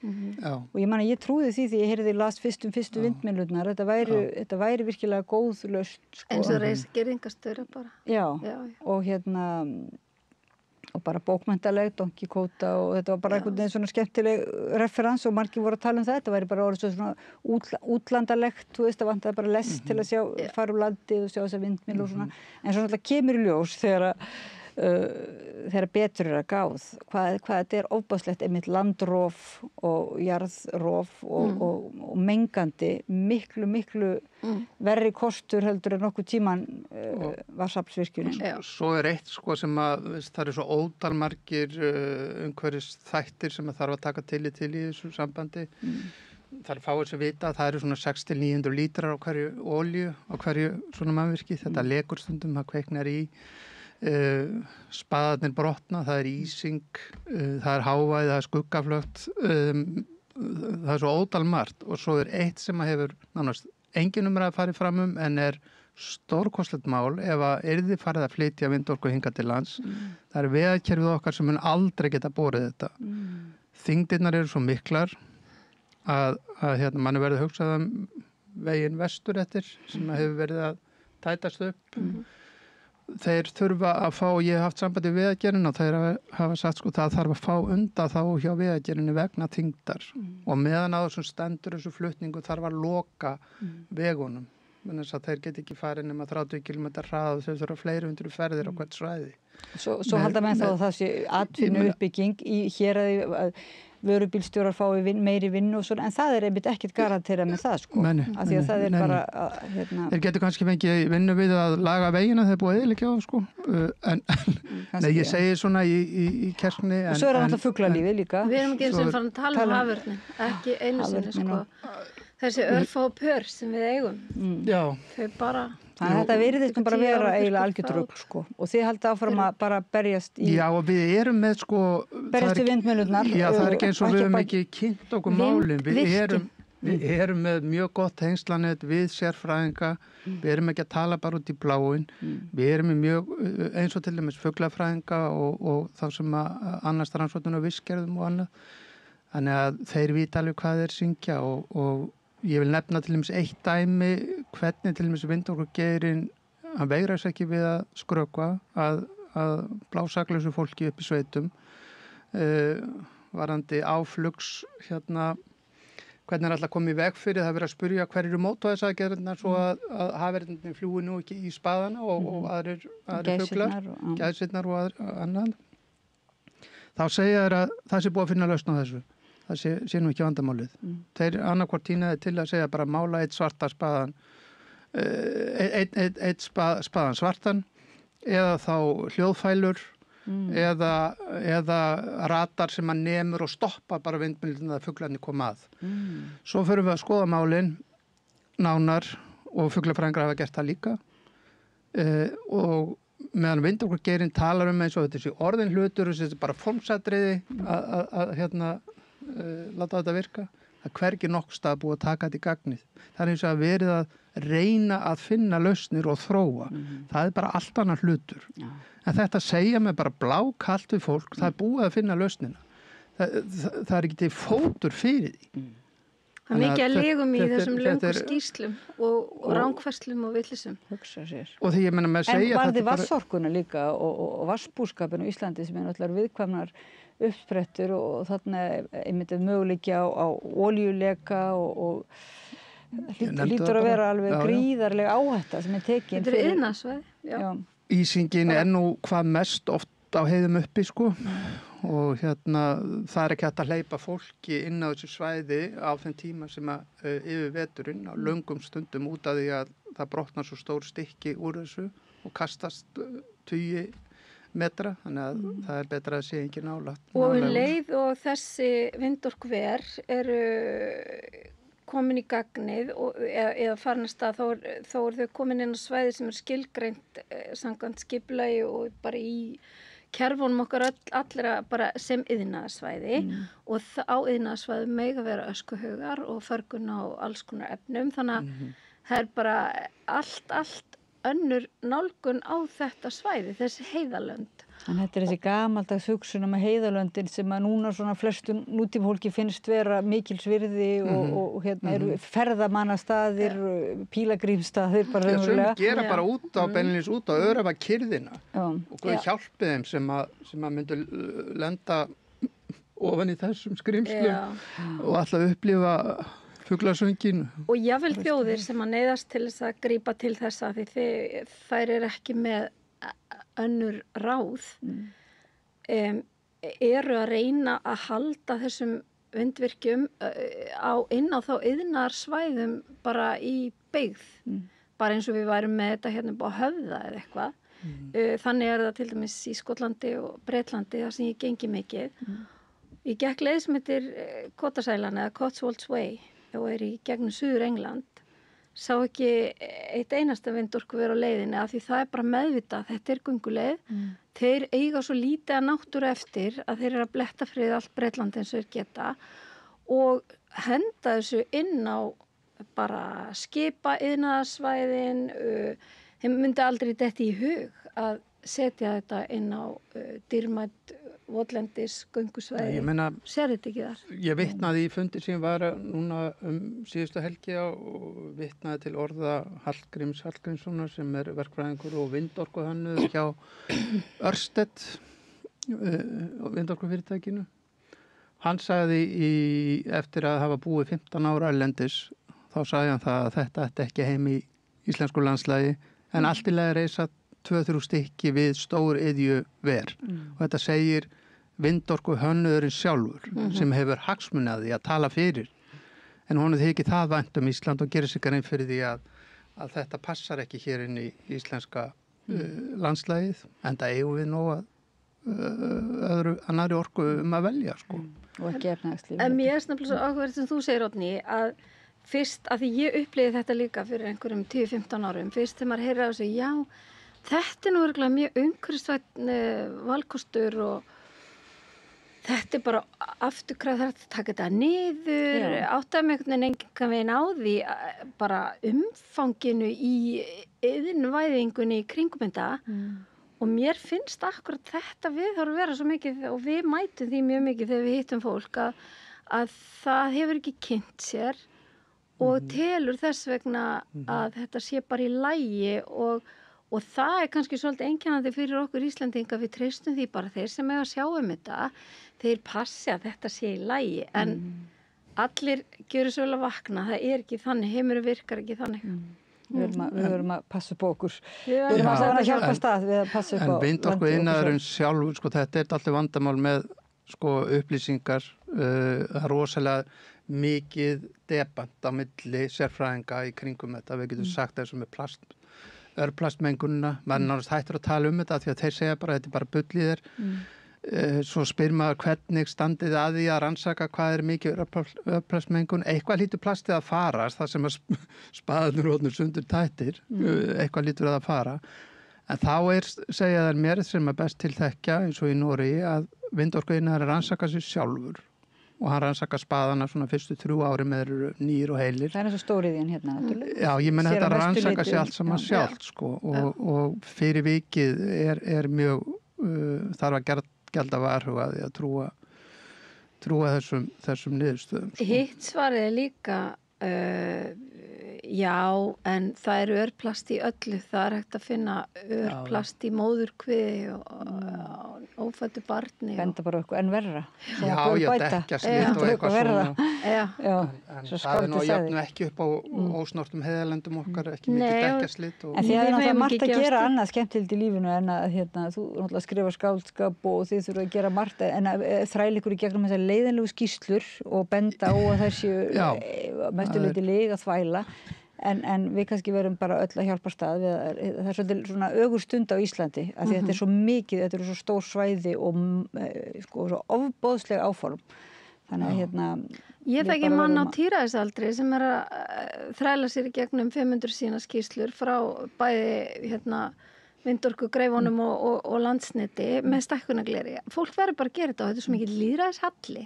Og ég man að ég trúði því ég heyrði las fyrst vindmyllurnar, þetta væri virkilega góð lausn, sko. Eins og reisgerðingastöra bara. Já, og og bara bókmenntaleg, Don Quixote og þetta var bara einhvern veginn svona skemmtileg referens og margir voru að tala þetta væri bara orðið svona útlandalegt, þú veist, það vantaði bara lest til að sjá, fara úr landið og sjá þessa vindmyll og svona, en svo náttúrulega kemur í ljós þegar betur er að gáð, hvað þetta er ofbáðslegt einmitt landrof og jarðrof og mengandi, miklu verri kostur heldur en nokkuð tíman vatnsaflsvirkjunin. Svo er eitt, sko, sem að það eru svo ótalmargir umhverfis þættir sem að þarf að taka til í þessu sambandi. Það er fáið sem vita að það eru svona 600-900 lítrar á hverju olíu, á hverju svona mannvirki. Þetta lekur stundum, það kveiknar í. Spaðarnir brotna, það er ísing, það er hávæði, það er skuggaflögt, það er svo ótalmargt og svo er eitt sem að hefur nánast engin umræða farið framum en er stórkostlegt mál ef að yrði farið að flytja vindorku hingað til lands. Það er vegakerfið okkar sem mun aldrei geta borið þetta. Þyngdirnar eru svo miklar að manni verður hugsað veginn vestur eftir sem hefur verið að tætast upp. Þeir þurfa að fá, ég hef haft sambandi við vegagerðina og þeir hafa sagt sko það þarf að fá undan þá hjá vegagerðinni vegna þyngdar og meðan á þessum stendur þessu flutningu þarf að loka vegunum. Þannig að þeir get ekki farið nema 30 km hraða og þau þurfa fleiri hundru ferðir á hvert svæði. Svo halda menn þá að það sé atvinnu uppbygging í héraði vörubílstjórar fái meiri vinnu og svona, en það er einmitt ekkert garantera með það, sko. Af því að það er bara Þeir getur kannski fengið vinnu við að laga vegina þegar búið eðilegja á, sko. Nei, ég segi svona í kerskunni. Og svo er það alltaf fuglalífið líka. Við erum ekki eins og farin að tala haförnin, ekki einu sinni, sko. Þessi örfá pör sem við eigum. Já. Þau bara... Þannig að þetta virðist bara vera eiginlega algjört rugl, sko. Og þið haldið áfram að bara berjast í... Já, og við erum með, sko... Berjast í vindmyllurnar. Já, það er ekki eins og við höfum ekki kynnt okkur málin. Við erum með mjög gott tengslanett við sérfræðinga. Við erum ekki að tala bara út í bláin. Við erum með mjög, eins og til dæmis fuglafræðinga og þá sem að annars rannsóknum og vistgerðum og annað. Þannig að þeir vita alveg hvað þeir syngja og ég vil nefna til dæmis eitt dæmi hvernig til dæmis vindorkugeirinn hann veigra sér ekki við að skrökva að blásaklausu fólki upp í sveitum varandi áflugs hvernig alltaf komið í veg fyrir það verið að spyrja hver eru mótvæðisaðgerðirnar svo að hafverðinni fljúi nú ekki í spaðana og aðrir fuglar, gæsirnar og annan. Þá segja þeir að það sé búið að finna lausn á þessu. Það sé nú ekki vandamálið. Þeir annarkvort tínaði til að segja bara mála eitt svarta spaðan, eitt spaðan svartan eða þá hljóðfælur eða ratar sem að nemur og stoppar bara vindmylluna að fuglarnir koma að. Svo förum við að skoða málin nánar og fuglafræðingar hafa gert það líka og meðan vindorkugeirinn talar eins og þetta sé orðin hlutur og þetta er bara formsatriði að láta þetta virka. Það er hvergi nokkuð stað búið að taka þetta í gagnið. Það er eins og að verið að reyna að finna lausnir og þróa. Það er bara allt annar hlutur. En þetta segja mig bara blákalt við fólk, það er búið að finna lausnina. Það er ekki til fótur fyrir því. Það er mikið að legum í þessum löngu skýrslum og ránkvæslum og villisum. Hugsa sér. Og því ég menna með að segja... En varði vatnsorkuna líka og vassbúskapin á Íslandi sem er náttúrulega viðkvæmnar uppsprettur og þarna einmitt möguleiki á olíuleka og hlýtur að vera alveg gríðarlega áhætta sem er tekin. Þetta er iðnaðarsvæði. Já. Ísingin er nú hvað mest oft á heiðum uppi sko og það er ekki hægt að hleypa fólki inn á þessu svæði á þeim tíma sem að yfir veturinn á löngum stundum út af því að það brotnar svo stór stykki úr þessu og kastast 20 metra, þannig að það er betra að sé engin nálægt. Og leið og þessi vindorkuver eru komin í gagnið eða farin að stað þá er þau komin inn á svæði sem er skilgreint samkvæmt skipulagi og bara í kerfunum okkar allra bara sem iðnaðarsvæði og á iðnaðarsvæði mega vera öskuhaugar og förgun á alls konar efnum þannig að það er bara allt önnur nálgun á þetta svæði, þessi heiðalönd. Þannig þetta er þessi gamaldags hugsun um heiðalöndin sem að núna svona flestu nútímafólki finnst vera mikils virði og eru ferðamannastaðir, pílagrímstaðir bara raunverulega. Sem gera bara beinlínis út á örafa kyrðina og Guð hjálpi þeim sem að myndu lenda ofan í þessum skrimslum og alltaf upplifa fuglasöngin. Og jafnvel þjóðir sem að neyðast til þess að grípa til þessa því þær eru ekki með önnur ráð eru að reyna að halda þessum vindvirkjum inn á þá iðnaðarsvæðum bara í byggð. Bara eins og við værum með þetta hérna upp á Höfða eða eitthvað. Þannig er það til dæmis í Skotlandi og Bretlandi þar sem ég gengi mikið. Ég gekk leið sem heitir Kotasælan eða Cotswolds Way og er í gegnum Suður England, sá ekki eitt einasta vindorkuver á leiðinni af því það er bara meðvitað, þetta er gönguleið. Þeir eiga svo lítið að náttúru eftir að þeir eru að bletta fyrir allt Bretland eins og þeir geta og henda þessu inn á bara skipa iðnaðarsvæðin, þeim myndi aldrei detti í hug að setja þetta inn á dýrmætt votlendis göngusvæði. Sér þetta ekki þar? Ég vitnaði í fundi sem var núna síðustu helgi og vitnaði til orða Hallgríms Hallgrímssonar sem er verkfræðingur og vindorkuhönnuður hjá Ørsted vindorkufyrirtækinu. Hann sagði eftir að hafa búið 15 ára erlendis þá sagði hann það að þetta ætti ekki heim í íslensku landslægi en allt í lagi reisa 2-3 stykki við stór iðjuver og þetta segir vindorkuhönnuðurinn sjálfur sem hefur hagsmuni að því að tala fyrir en honum þykir það vænt Ísland og gerir sig grein fyrir því að þetta passar ekki hér inn í íslenska landslægið en það eigum við nú að annari orku að velja sko. Og ekki efnahagslíf. En mér er snabbt svo áhugaverð sem þú segir Oddný að fyrst að því ég upplifði þetta líka fyrir einhverjum 10-15 árum fyrst þegar maður heyrir á þessu já þetta er nú örgulega mjög umhverfisvænn valkostur og þetta er bara afturkræð það er að taka þetta niður áttaði mig einhvern veginn á því bara umfanginu í iðnvæðingunni í kringum þetta og mér finnst akkurat þetta við þarf að vera svo mikið og við mætum því mjög mikið þegar við hittum fólk að það hefur ekki kynnt sér og telur þess vegna að þetta sé bara í lagi og það kannski svolítið einkennandi fyrir okkur Íslendinga, við treystum því bara þeir sem eiga að sjá þetta, þeir passi að þetta sé í lagi, en allir gjöru svo vel að vakna, það ekki þannig, heimurinn virkar ekki þannig. Við verum að passa upp okkur. Við verum að hjálpa stað við að passa upp á. En vindorkuiðnaðurinn sjálfur, sko, þetta alltaf vandamál með sko, upplýsingar, það er rosalega mikið debant á milli sérfræðinga í kringum þetta. Við getum sagt þessu með örplastmengunina, maður náttúrulega hættur að tala þetta því að þeir segja bara, þetta bara bull í þér. Svo spyr maður hvernig standið að því að rannsaka hvað mikið örplastmengun. Eitthvað lítur plastið að farast, það sem að spaðarnir og sundur tættir, eitthvað lítur að fara. En þá segja þær mér sem er best til þekkja, eins og í Noregi, að vindorkuiðnaður rannsaka sig sjálfur. Og hann rannsaka spaðana svona fyrstu 3 ári með nýr og heilir. Það eins og stóriðin hérna, náttúrulega. Já, ég menn þetta rannsaka sig allt saman sjálft, sko. Og fyrir vikið er mjög, þarf að gjalda varhuga því að trúa þessum niðurstöðum. Sko. Hitt svarið líka, já, en það örplast í öllu, það hægt að finna örplast í móðurkviði og ófæddu barni. Benda bara eitthvað en verra. Já, dekkjaslit og eitthvað svona. En það nú jafnum ekki upp á ósnortum heiðalendum okkar, ekki mikið dekkjaslit. En þið hefur náttúrulega margt að gera annað skemmtilegt í lífinu en að þú náttúrulega skrifa skáldskap og þið þurfa að gera margt en að þræla ykkur í gegnum þessar leiðinlegu skýrslur og benda á að þær séu mestuleyti lyg að þvæla. En við kannski verum bara öll að hjálpa stað það er svolítið svona ögur stund á Íslandi af því þetta er svo mikið, þetta er svo stór svæði og sko svo ofboðsleg áform þannig að Ég þekki mann á tíræðisaldri sem að þræla sér í gegnum 500 sína skýrslur frá bæði vindorku greifunum og landsneti með stækkunagleri. Fólk verður bara að gera þetta og þetta er svo mikið lýðræðishalli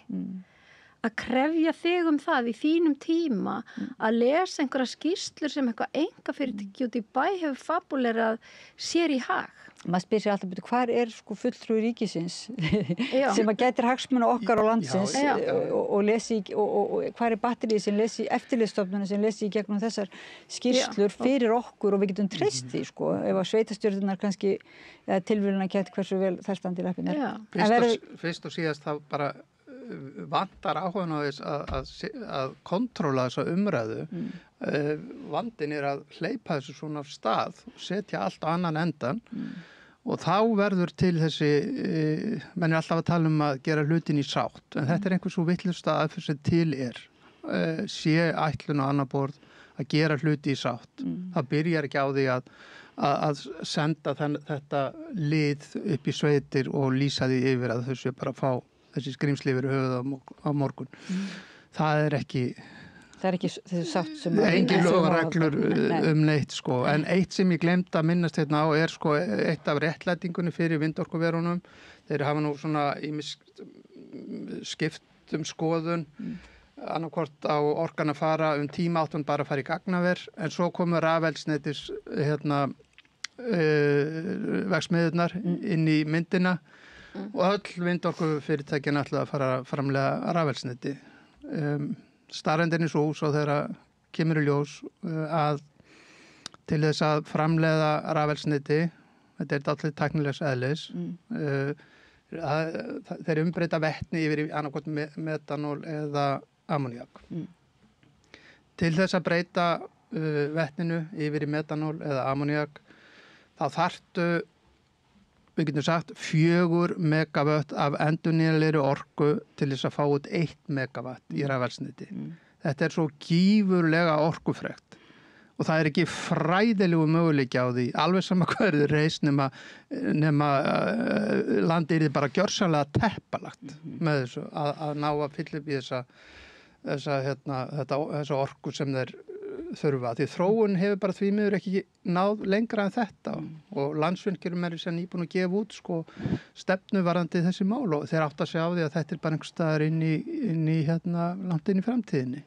að krefja þig það í þínum tíma að lesa einhverja skýrslur sem eitthvað einkafyrirtæki út í bæ hefur fabulerað sér í hag. Maður spyr sér alltaf, hvar sko fulltrúi ríkisins sem að gætir hagsmuna okkar og landsins og lesi og hvar batterið sem lesi eftirlitsstofnunum sem lesi í gegnum þessar skýrslur fyrir okkur og við getum treyst því sko, ef að sveitastjórnunar kannski tilvíluna gæti hversu vel þær standi í lappirnar. Fyrst og síðast þá bara vantar áhugan á þess að kontróla þessa umræðu. Vandinn að hleypa þessu svona af stað og setja allt á annan endan og þá verður til þessi menn alltaf að tala að gera hlutin í sátt en þetta einhver svo vitlaust aðferð sem til sé ætlun á annað borð að gera hluti í sátt. Það byrjar ekki á því að senda þetta lið upp í sveitir og lýsa því yfir að þau sé bara að fá þessi skrimsli yfir höfuð á morgun. Það er ekki þessi sátt sem engin lögreglur neitt sko. En eitt sem ég glemt að minnast hérna á sko eitt af réttlætingunni fyrir vindorkuverunum. Þeir hafa nú svona skipt skoðun annarkvort á orkan að fara tíma áttun bara að fara í gagnaver en svo komu rafeldsneytis verksmiðjurnar inn í myndina og öll vindorkufyrirtækin ætlaði að fara að framleiða rafeldsneyti. Staðreyndin er svo þegar kemur í ljós að til þess að framleiða rafeldsneyti, þetta allir tæknilegs eðlis, þeir umbreyta vetni yfir í annarkvort metanól eða ammóníak. Til þess að breyta vetninu yfir í metanól eða ammóníak, þá þarftu við getum sagt 4 megavött af endurnýjanlegri orku til þess að fá út 1 megawatt í rafeldsneyti. Þetta er svo gífurlega orkufrekt og það er ekki fræðilegu möguleiki á því, alveg sama hvað reist nema landið er bara gjörsamlega teppalagt með þessu að ná að fylla upp í þessa orku sem þeir þurfa. Því þróun hefur bara því miður ekki náð lengra en þetta og Landsvirkjun er sem nýbúin að gefa út stefnu varðandi þessi mál og þeir átt að segja á því að þetta er bara einhvers staðar inn í langt inn í framtíðinni.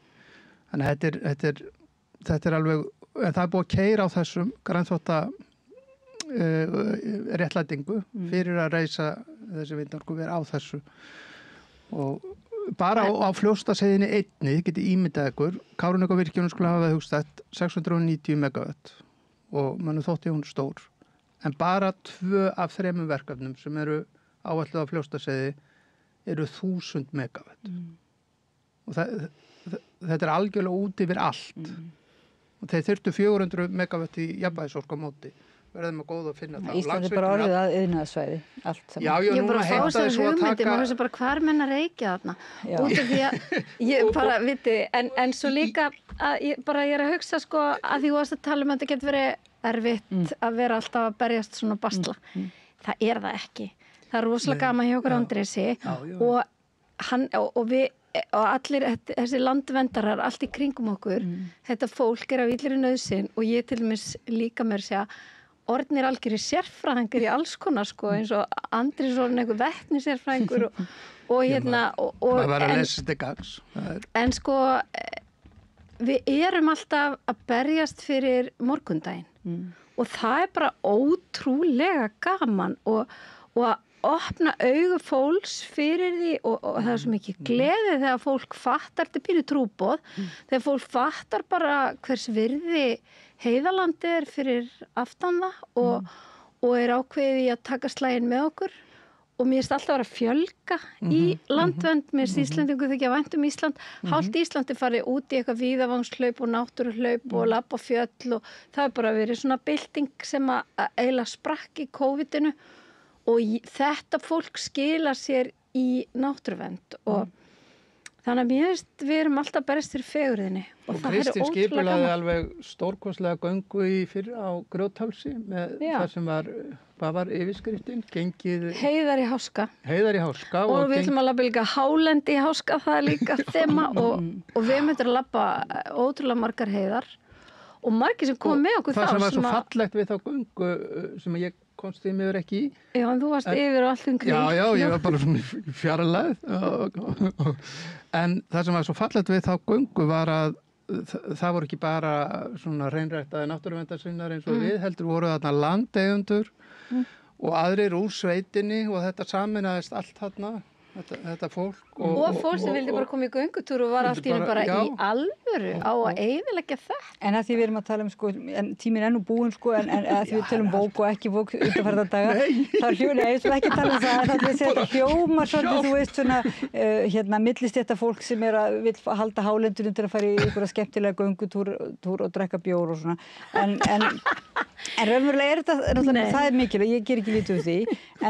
Þannig að þetta er alveg, en það er búið að keyra á þessum grænþvotta réttlætingu fyrir að reisa þessi vindorkuver á þessu og bara á Fljótsdalsheiðinni einni, þið getið ímyndað ykkur, Kárahnjúkavirkjun skulle hafa hugstætt 690 megawatt og mann þótti hún stór. En bara 2 af 3 verkefnum sem eru áætluð á Fljótsdalsheiði eru 1000 megawatt. Og þetta algjörlega út yfir allt. Og þeir þurftu 400 megawatt í jafnvægisorku á móti. Verðum að góða að finna það. Íslandi bara orðið að iðnaðarsvæði, allt saman. Já, ég bara fá þessar hugmyndir, maður hefði bara hvar menn að reykja þarna. Út af því að ég bara, viti, en svo líka að ég er að hugsa sko að því þú varst að tala að þetta getur verið erfitt að vera alltaf að berjast svona basla. Það er það ekki. Það er rosalega gaman hjá okkur Andrési og allir þessi landvendarar allt í kringum okkur, þetta fólk er af illri nauðsyn og ég til dæmis líka mér segja orðnir algjörði sérfræðingur í alls konar sko, eins og Andrés orðin einhver vetni sérfræðingur og hérna maður var að lesa þetta gags en sko við erum alltaf að berjast fyrir morgundaginn og það er bara ótrúlega gaman og að opna augu fólks fyrir því og það er svo mikið gleði þegar fólk fattar, þetta pínu trúboð, þegar fólk fattar bara hvers virði heiðalandi er fyrir aftan það og er ákveðið í að taka slaginn með okkur og mér finnst alltaf að vera að fjölga í landvernd, mér finnst Íslandingu þykja vænt Ísland, hálft Íslandi farið út í eitthvað víðavangshlaup og náttúruhlaup og labba fjöll og það er bara verið svona bylting sem að eiginlega sprakk í COVID-inu og þetta fólk skilar sér í náttúruvernd og þannig að mér finnst við erum alltaf berist fyrir fegurðinni og það er Kristín ótrúlega skipulaði gaman. alveg stórkostlega göngu í fyrir á Grjóthálsi með það sem hvað var yfirskriftin? Gengið Heiðar í háska. Heiðar í háska. Og við ætlum að labba líka hálendi í háska, það er líka þema og við myndum að labba ótrúlega margar heiðar og margir sem kom með okkur þá. Það sem var svo fallegt við þá göngu sem ég komst því miður ekki í. Já, en þú varst yfir og allt kring. Já, ég var bara svona í fjarlægð. En það sem var svo fallegt við þá göngu var að það voru ekki bara svona hreinræktaði náttúruverndarsinnar eins og við, heldur voru þarna landeigendur og aðrir úr sveitinni og þetta saminaðist allt þarna, þetta fólk. Og fólk sem vildi bara koma í göngutúr og var allt í bara í alvöru á að eyðileggja þetta. En að því við erum að tala sko, en tíminn er nú búinn sko, en að því við tölum bók og ekki bók undanfarnadaga, þá ég ætla ekki að tala um það, það þetta hljómar svolítið, þú veist svona, millistétta fólk sem vill halda hálendurinn til að fara í einhverja skemmtilega göngutúr og drekka bjór og svona, en raunverulega er þetta, það er mikilvægt, ég ger ekki lítið úr því,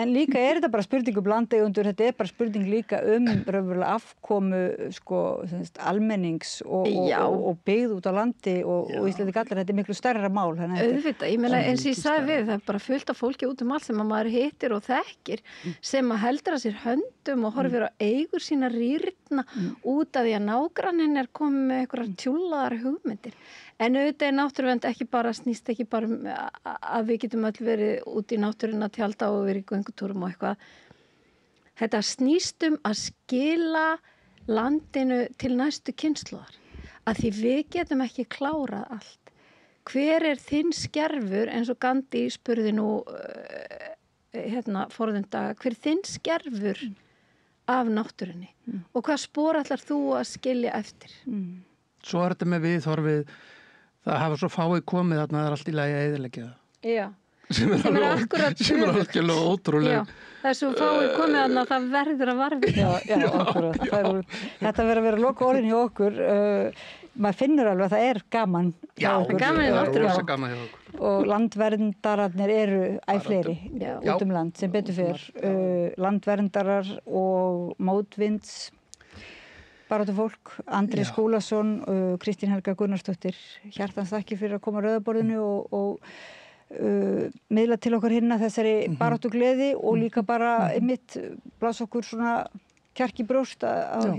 en líka er þetta bara spurning landeigendur, þetta er bara spurning líka raunverulega afkomu sko, almennings og byggð út á landi og Íslandi gallar, þetta er miklu stærra mál. Auðvitað, ég meina eins og ég sagði við, það er bara fullt af fólki út allt sem að maður hittir og þekkir sem að heldur að sér höndum og horfir á eigur sína rýrna út af því að nágranninn er komið með einhverjar tjúllaðar hugmyndir. En auðvitað er náttúruvernd ekki bara, snýst ekki bara að við getum öll verið út í náttúruna að tjalda og verið í göngutúrum og eitthvað. Þetta snýst að skila landinu til næstu kynslóðar. Að því við getum ekki klárað allt. Hver er þinn skerfur, eins og Gandhi spurði nú forðum daga, hver er þinn skerfur af náttúrunni? Og hvað spor ætlar þú að skilja eftir? Svo er þetta með viðhorfið, það hafa svo fáið komið þarna, það er allt í lagi að eyðileggja það. Já. Sem er algjörlega ótrúlega. Það er svo fáið komið þarna, það verður að varfið. Já, akkurat. Þetta verður að vera loka orðin hjá okkur. Maður finnur alveg að það er gaman hjá okkur. Já, gaman hjá okkur. Og landverndararnir eru fleiri út land sem betur fyrr. Landverndarar og mótvinds baráttu fólk, Andri Skúlason, Kristín Helga Gunnarsdóttir, hjartans þakkir fyrir að koma að rauðaborðinu og miðla til okkar hérna þessari baráttu gleði og líka bara einmitt blása okkur svona kjark í brjóst að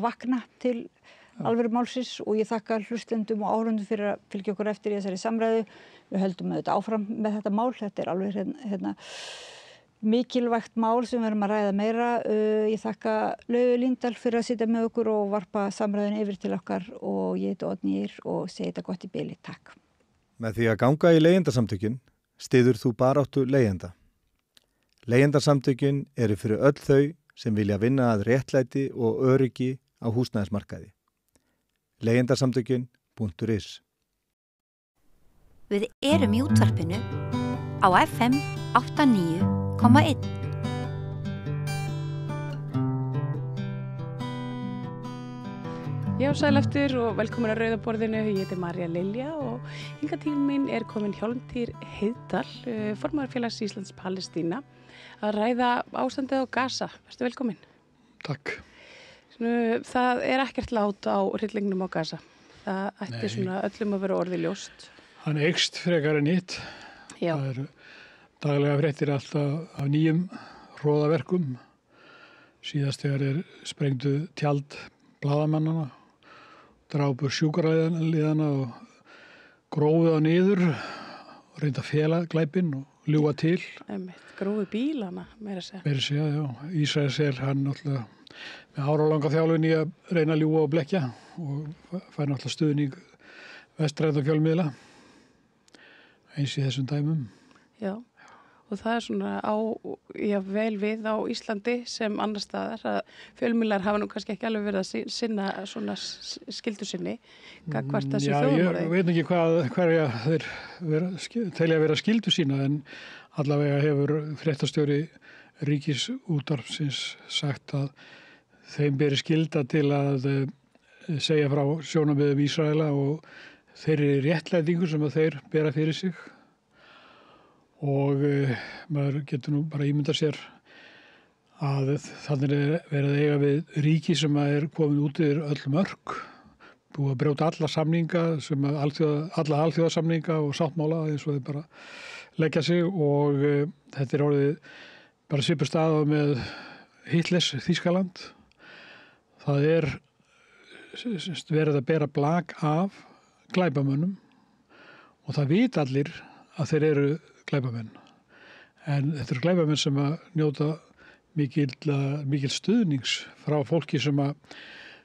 vakna til alvöru málsins og ég þakka hlustendum og áhorfendum fyrir að fylgja okkur eftir í þessari samræðu. Við höldum auðvitað áfram með þetta mál, þetta er alveg mikilvægt mál sem við erum að ræða meira. Ég þakka Laufey Líndal fyrir að sitja með okkur og varpa samræðinu yfir til okkar og ég heiti Oddný Ýr og segi þetta gott í bili. Takk. Með því að ganga í leigjendasamtökin styður þú baráttu leigjenda. Leigjendasamtökin eru fyrir öll þau sem vilja vinna að réttlæti og öryggi á húsnæðismarkaði. Leigjendasamtökin.is. Við erum í útvarpinu á FM 89,1. Já, sæl eftir og velkomin að Rauðaborðinu. Ég heiti María Lilja og hingað til mín er komin Hjálmtýr Heiðdal, formaður félags Íslands Palestína, að ræða ástandið á Gaza. Vertu velkomin. Takk. Það er ekkert lát á hryllingnum á Gaza. Það ætti svona öllum að vera orðið ljóst. Hann eykst frekar en hitt. Já. Það eru daglega fréttir alltaf af nýjum hroðaverkum. Síðast þegar sprengdu tjald blaðamannana, drápu sjúkraliðana og grófu það niður og reynda að fela glæpinn og ljúga til. Grófu bílana, meira að segja. Meira að segja, já. Ísraels hann náttúrulega með áralanga þjálfun í að reyna að ljúga og blekja og fær náttúrulega stuðning vestræna fjölmiðla eins í þessum dæmum. Já, og það er svona vel við á Íslandi sem annar staðar að fjölmiðlar hafa nú kannski ekki alveg verið að sinna svona skyldu sinni gagnvart þessu þjóðarmorði. Ég veit ekki hverja þeir telja að vera skyldu sína en allavega hefur fréttastjóri Ríkisútvarpsins sagt að þeim beri skylda til að segja frá sjónarmiðum Ísraela og þeirri réttlætingu sem að þeir bera fyrir sig. Og maður getur nú bara ímyndað sér að þannig verið að eiga við ríki sem er komin út yfir öll mörk, búið að brjóta alla samninga, alla alþjóðasamninga og sáttmála eins og þeir bara leggja sig og þetta orðið bara svipur staða með Hitlers Þýskaland. Það verið að bera blak af glæpamönnum og það vita allir að þeir eru glæpamenn. En þetta eru glæpamenn sem að njóta mikil stuðnings frá fólki sem að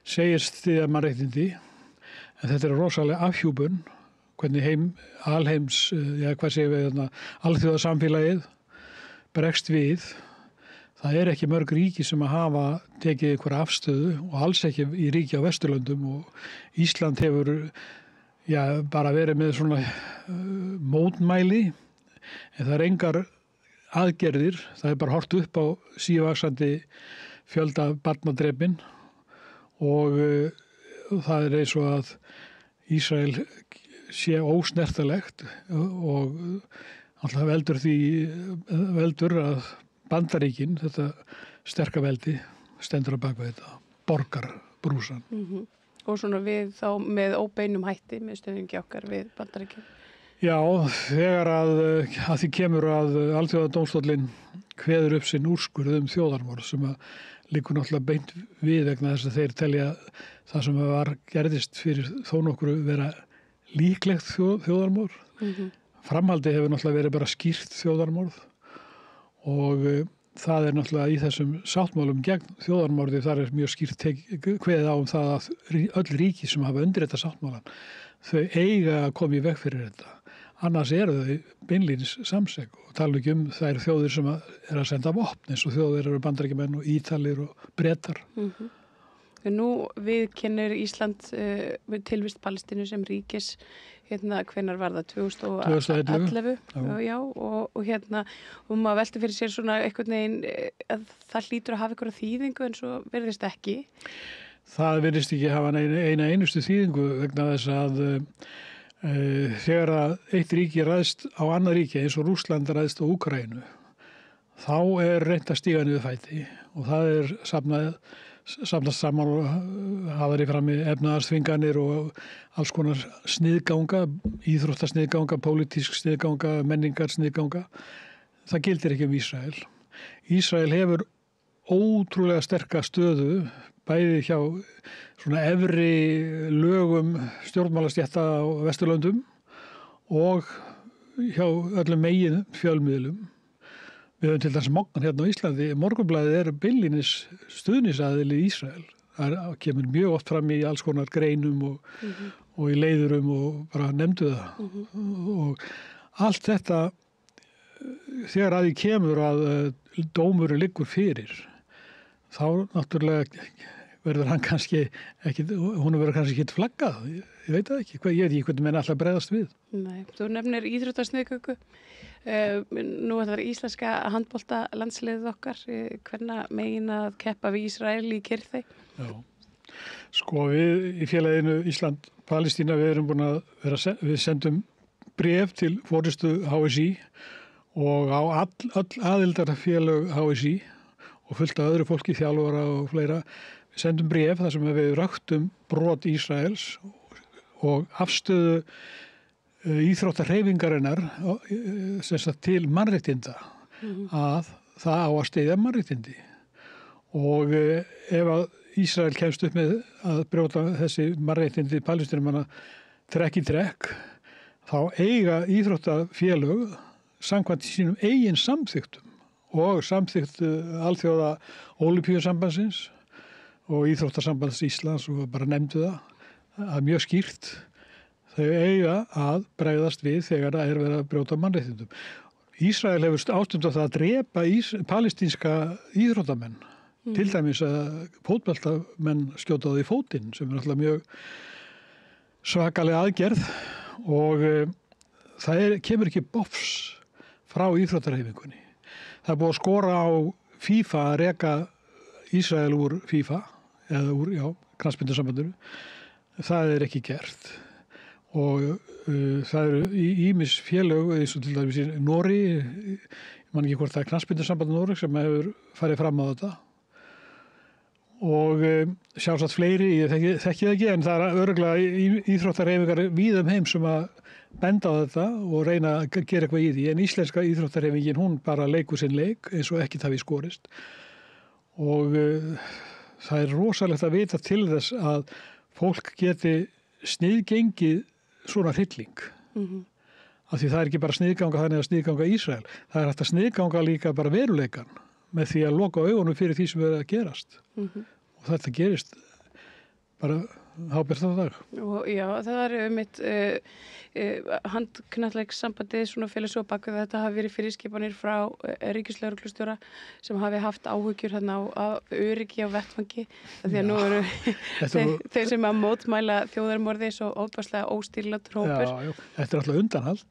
segist styðja mannréttindi. En þetta er rosalega afhjúpun, hvernig alþjóðasamfélagið bregst við. Það er ekki mörg ríki sem að hafa tekið einhverja afstöðu og alls ekki í ríki á Vesturlöndum og Ísland hefur bara verið með svona mótmæli en það er engar aðgerðir, það er bara hort upp á sívaxandi fjölda barnadrepin og það er eins og að Ísrael sé ósnertanlegt og alltaf veldur að Bandaríkin, þetta sterka veldi, stendur á bak við þetta, borgarbrúsan. Og svona við þá með óbeinum hætti með stöðungi okkar við Bandaríkin. Já, þegar að því kemur að Alþjóðadómstóllinn kveður upp sinn úrskurð þjóðarmorð sem að liggur náttúrulega beint við vegna þess að þeir telja það sem gerðist fyrir þó nokkru vera líklegt þjóðarmorð. Framhaldið hefur náttúrulega verið bara skýrt þjóðarmorð og það er náttúrulega í þessum sáttmálum gegn þjóðarmorði, þar er mjög skýrt kveðið á það að öll ríki sem hafa undirritað sáttmálan, þau eiga að koma í veg fyrir þetta. Annars eru þau beinlínis samseg og tala ekki þær þjóðir sem er að senda vopn eins og þjóðir eru Bandaríkjamenn og Ítalir og Bretar. Nú viðkennir Ísland tilvist Palestínu sem ríkis hvenær var það 2011 já, og maður velti fyrir sér svona einhvern veginn að það hlýtur að hafa einhverja þýðingu en svo virðist ekki. Það virðist ekki hafa eina einustu þýðingu vegna þess að þegar að eitt ríki ræðst á annað ríki eins og Rússland ræðst á Úkraínu þá er reynt að stíga niður fæti og það er safnast saman og hafa verið frammi efnaðarsþvinganir og alls konar sniðganga, íþróttasniðganga, pólitísk sniðganga, menningarsniðganga. Það gildir ekki Ísrael. Ísrael hefur ótrúlega sterka stöðu bæði hjá svona efri lögum stjórnmálastétta á Vesturlöndum og hjá öllum megin fjölmiðlum. Við höfum til dæmis Moggan hérna á Íslandi. Morgunblaðið er beinlínis stuðningsaðili í Ísrael. Það kemur mjög oft fram í alls konar greinum og í leiðurum og bara nefndu það. Og allt þetta, þegar að því kemur að dómurinn liggur fyrir, þá náttúrulega verður hann kannski ekki, hún verður kannski ekki flaggað, ég veit það ekki, ég veit ekki hvernig menn alltaf bregðast við. Nei, þú nefnir íþróttasniðgöngu, nú er það íslenska handbolta landsliðið okkar, hvernig megin að keppa við Ísrael í Kyrþey? Já, sko við í félaginu Ísland-Palestína við erum búin að við sendum bréf til forystu HSÍ og á öll aðildarfélög HSÍ og fullt af öðru fólki, þjálfara og fleira. Við sendum bréf þar sem við röktum brot Ísraels og afstöðu íþróttahreyfingarinnar til mannréttinda að það á að styðja mannréttindi. Og ef að Ísrael kemst upp með að brjóta þessi mannréttindi Palestínumanna trekk í trekk, þá eiga íþróttafélög samkvæmt sínum eigin samþyktum og samþyktu alþjóða Ólympíusambandsins og Íþróttasambands Íslands og bara nefndu það mjög skýrt. Þau eiga að bregðast við þegar það verið að brjóta mannréttindum. Ísrael hefur ástund á það að drepa palestínska íþróttamenn. Til dæmis að fótboltamenn skjóta á því fótinn sem er alltaf mjög svakalega aðgerð og það kemur ekki bofs frá íþróttarhreyfingunni. Það er búið að skora á FIFA að reka Ísrael úr FIFA eða úr, knattspyrnusambandinu. Það er ekki gert og það eru ýmis félög eins og til dæmis í Noregi, ég man ekki hvort það er knattspyrnusamband Noreg sem hefur farið fram á þetta og sjálfsagt fleiri, ég þekki það ekki en það er örugglega íþróttarhreyfingar víða heim sem að benda á þetta og reyna að gera eitthvað í því en íslenska íþróttarhreyfingin hún bara leikur sinn leik eins og ekkert hafi skorist og það er rosalegt að vita til þess að fólk geti sniðgengið svona hrylling af því það er ekki bara sniðganga þannig að sniðganga Ísrael, það er hægt að sniðganga líka bara veruleikan með því að loka augunum fyrir því sem er að gerast og þetta gerist bara hábært á dag. Og já, það er mitt handknattleikssambandið svona félag svo bak við þetta hafi verið fyrirskipanir frá ríkislögreglustjóra sem hafi haft áhyggjur hérna á öryggi á vettvangi því að nú eru þeir sem að mótmæla þjóðarmorði svo óbærslega óstýrilátur hópur. Já, þetta er alltaf undanhald,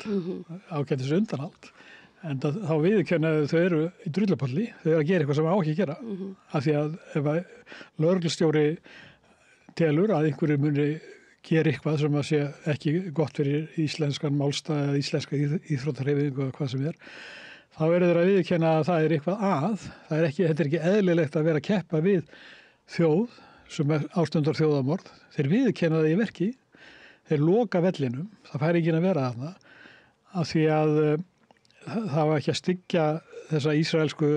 ágætis undanhald. En þá viðurkenna þau eru í drullapalli, þau eru að gera eitthvað sem á ekki að gera. Af því að ef lögreglustjóri telur að einhverju muni gera eitthvað sem að sé ekki gott fyrir íslenskan málstað eða íslenska íþróttarhreyfingu eða hvað sem er, þá eru þeir að viðurkenna að það er eitthvað að. Þetta er ekki eðlilegt að vera að keppa við þjóð sem er ástundar þjóðamorð. Þeir viðurkenna það í verki, þeir loka vellinum, það fær ekki að vera þarna, af því að það var ekki að styggja þessa ísraelsku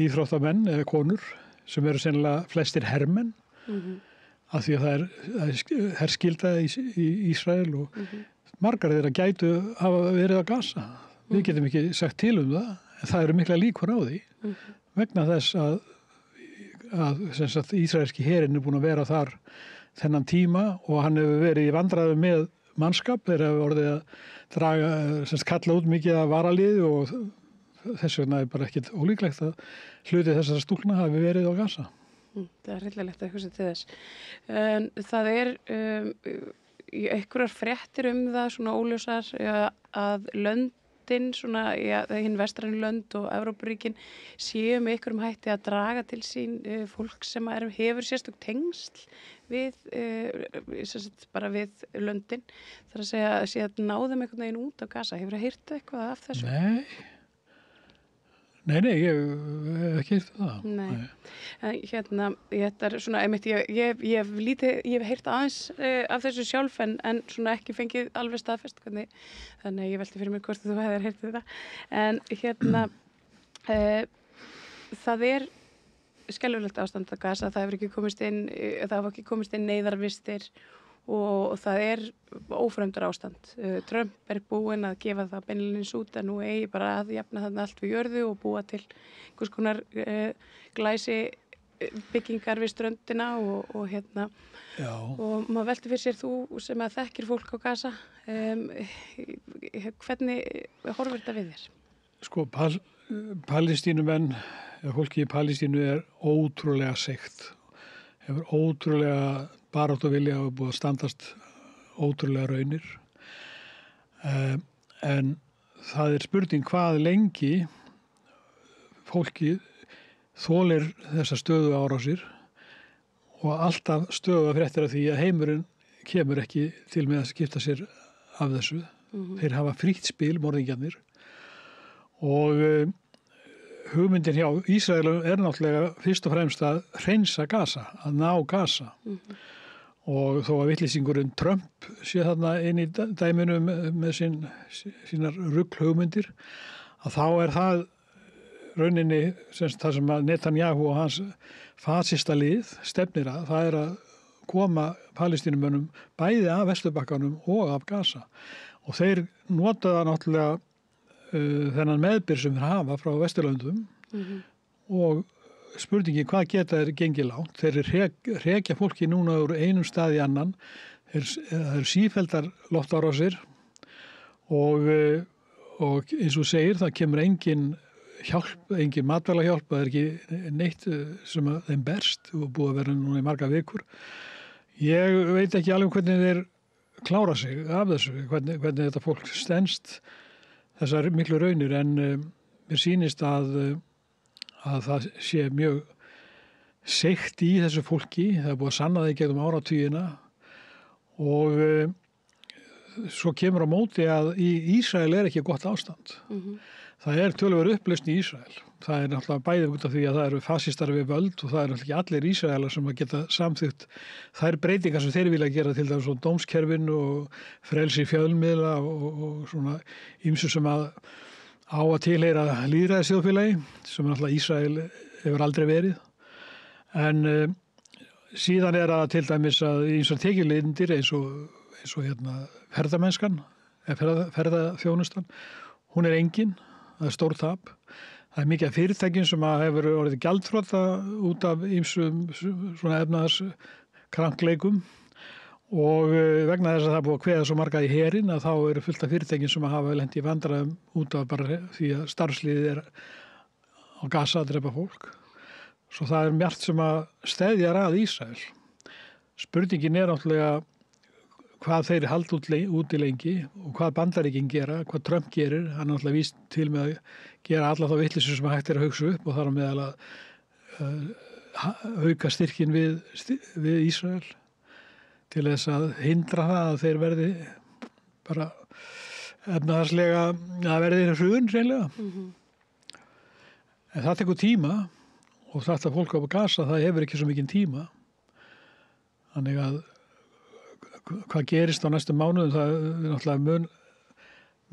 íþróttamenn eða konur sem eru sennilega flestir hermenn af því að það er herskylda í Ísrael og margar þeirra gætu hafa verið að Gaza. Við getum ekki sagt til það en það eru mikla líkur á því vegna þess að ísraelski herinn er búin að vera þar þennan tíma og hann hefur verið í vandræðum með mannskap, þeir hafa orðið að draga, kalla út mikið af varaliði og þess vegna er bara ekkit ólíklegt að hluti þessara stúlna hafi verið á Gaza. Það er hryllilegt að hugsa til þess. En það er einhverjar fréttir það svona óljósar að löndin, svona, hinn vestrænu lönd og Evrópuríkin séu með einhverjum hætti að draga til sín fólk sem hefur sérstök tengsl við bara við löndin. Það er að segja að náðum einhvern veginn út á Gaza. Hefur það heyrt eitthvað af þessu? Nei, ég hef ekki heyrt það. Nei. Hérna, þetta er svona, ég hef heyrt aðeins af þessu sjálf en svona ekki fengið alveg staðfest hvernig, þannig ég velti fyrir mér hvort þú hefur heyrt þetta. En hérna, það er skelfilegt ástand að Gaza, það hefur ekki komist inn neyðarvistir og það er ófremdur ástand. Trump er búinn að gefa það beinlínis út en nú eigi bara að jafna þarna allt við jörðu og búa til einhvers konar glæsi byggingar við ströndina og hérna og maður velti fyrir sér, þú sem að þekkir fólk á Gaza, hvernig horfir þetta við þér? Sko, Palestínumenn fólki í Palestínu ótrúlega seigt, hefur ótrúlega baráttu vilja og búið að standast ótrúlega raunir. En það spurning hvað lengi fólki þolir þessa stöðu árásir og alltaf stöðu fréttir af því að heimurinn kemur ekki til með að skipta sér af þessu. Þeir hafa frítt spil, morðingjarnir, og hugmyndin hjá Ísraelum náttúrulega fyrst og fremst að hreinsa Gaza, að ná Gaza. Og þó að vitleysingurinn Trump sé þarna inn í dæminu með sínar rugl-hugmyndir, að þá það rauninni það sem að Netanyahu og hans fasista lið stefnir að, það að koma Palestínumönnum bæði af Vesturbakkanum og af Gaza. Og þeir notaða náttúrulega þennan meðbyr sem þeir hafa frá Vesturlöndum og spurningi hvað geta þeir gengið langt. Þeir rekja fólki núna úr einum stað í annan. Það sífelldar loftárásir og eins og segir, það kemur engin hjálp, engin matvælahjálp, það ekki neitt sem þeim berst og búið að vera núna í marga vikur. Ég veit ekki alveg hvernig þeir klára sig af þessu, hvernig þetta fólk stenst þessar miklu raunir, en mér sýnist að það sé mjög seigt í þessu fólki. Það búið að sanna það í gegnum áratugina og svo kemur á móti að í Ísrael ekki gott ástand. Það töluverð upplausn í Ísrael. Það náttúrulega bæði út af því að það eru fasistar við völd og það náttúrulega ekki allir Ísraelar sem að geta samþykkt þær breytingar sem þeir vilja gera, til dæmis dómskerfin og frelsi fjölmiðla og svona ýmsu sem að á að tilheyra lýðræðisþjóðfélagi sem náttúrulega Ísrael hefur aldrei verið. En síðan að til dæmis að ýmsar tekjulindir eins og ferðamennskan, ferðaþjónustan, hún engin, það stór tap. Það mikið af fyrirtækjum sem hefur orðið gjaldþrota út af ýmsum svona efnahagskrankleikum og vegna þess að það búið að kveða svo marga í herinn að þá eru fullt af fyrirtækjum sem hafa lent í vandræðum út af bara því að starfsliðið á Gaza að drepa fólk. Svo það mjargt sem að steðja að Ísrael. Spurningin náttúrulega hvað þeir halda úti lengi og hvað Bandaríkin gera, hvað Trump gerir. Hann náttúrulega víst til með að gera alla þá vitleysu sem hægt að hugsa upp og þar á meðal að auka styrkin við Ísrael til þess að hindra það að þeir verði bara efnahagslega að verði hrun reynilega. En það tekur tíma og þetta fólk á Gaza, það hefur ekki svo mikinn tíma. Þannig að hvað gerist á næstu mánuðum, það náttúrulega mun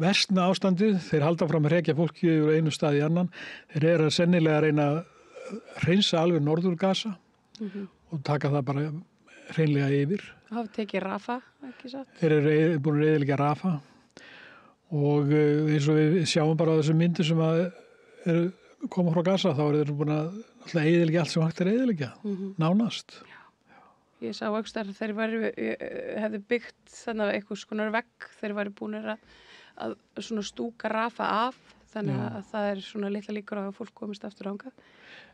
versna ástandið. Þeir halda fram að rekja fólki úr einu stað í annan. Þeir að sennilega að reyna að hreinsa alveg norður Gaza og taka það bara hreinlega yfir. Hafa tekið Rafa, ekki satt? Þeir búin að eyðileggja Rafa og eins og við sjáum bara á þessum myndir sem að koma frá Gaza, þá þeir búin að eyðileggja allt sem hægt eyðileggja, nánast. Ég sá aukstar að þeir hefðu byggt þannig að eitthvað skonar vegg, þeir væri búin að svona stúka Rafa af, þannig að það svona litla líkur á að fólk komist aftur ánga.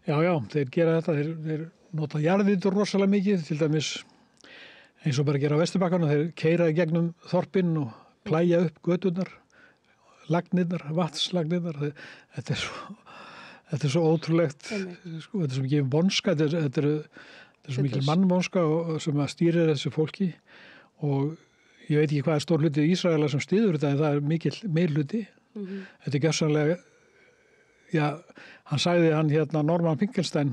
Já, þeir gera þetta, þeir nota jarðvitur rosalega mikið, til dæmis eins og bara gera á Vesturbakkanum, þeir keyra í gegnum þorpin og plæja upp göturnar, lagnirnar, vatnslagnirnar. Þetta er svo ótrúlegt, sko, þetta er svo mikið vonska, þetta er svo mikil mannvonska sem að stýrir þessu fólki og ég veit ekki hvað stór hluti í Ísraela sem styður þetta, en það er mikill meirhluti. Þetta er gjörsamlega, hann sagði Norman Finkelstein,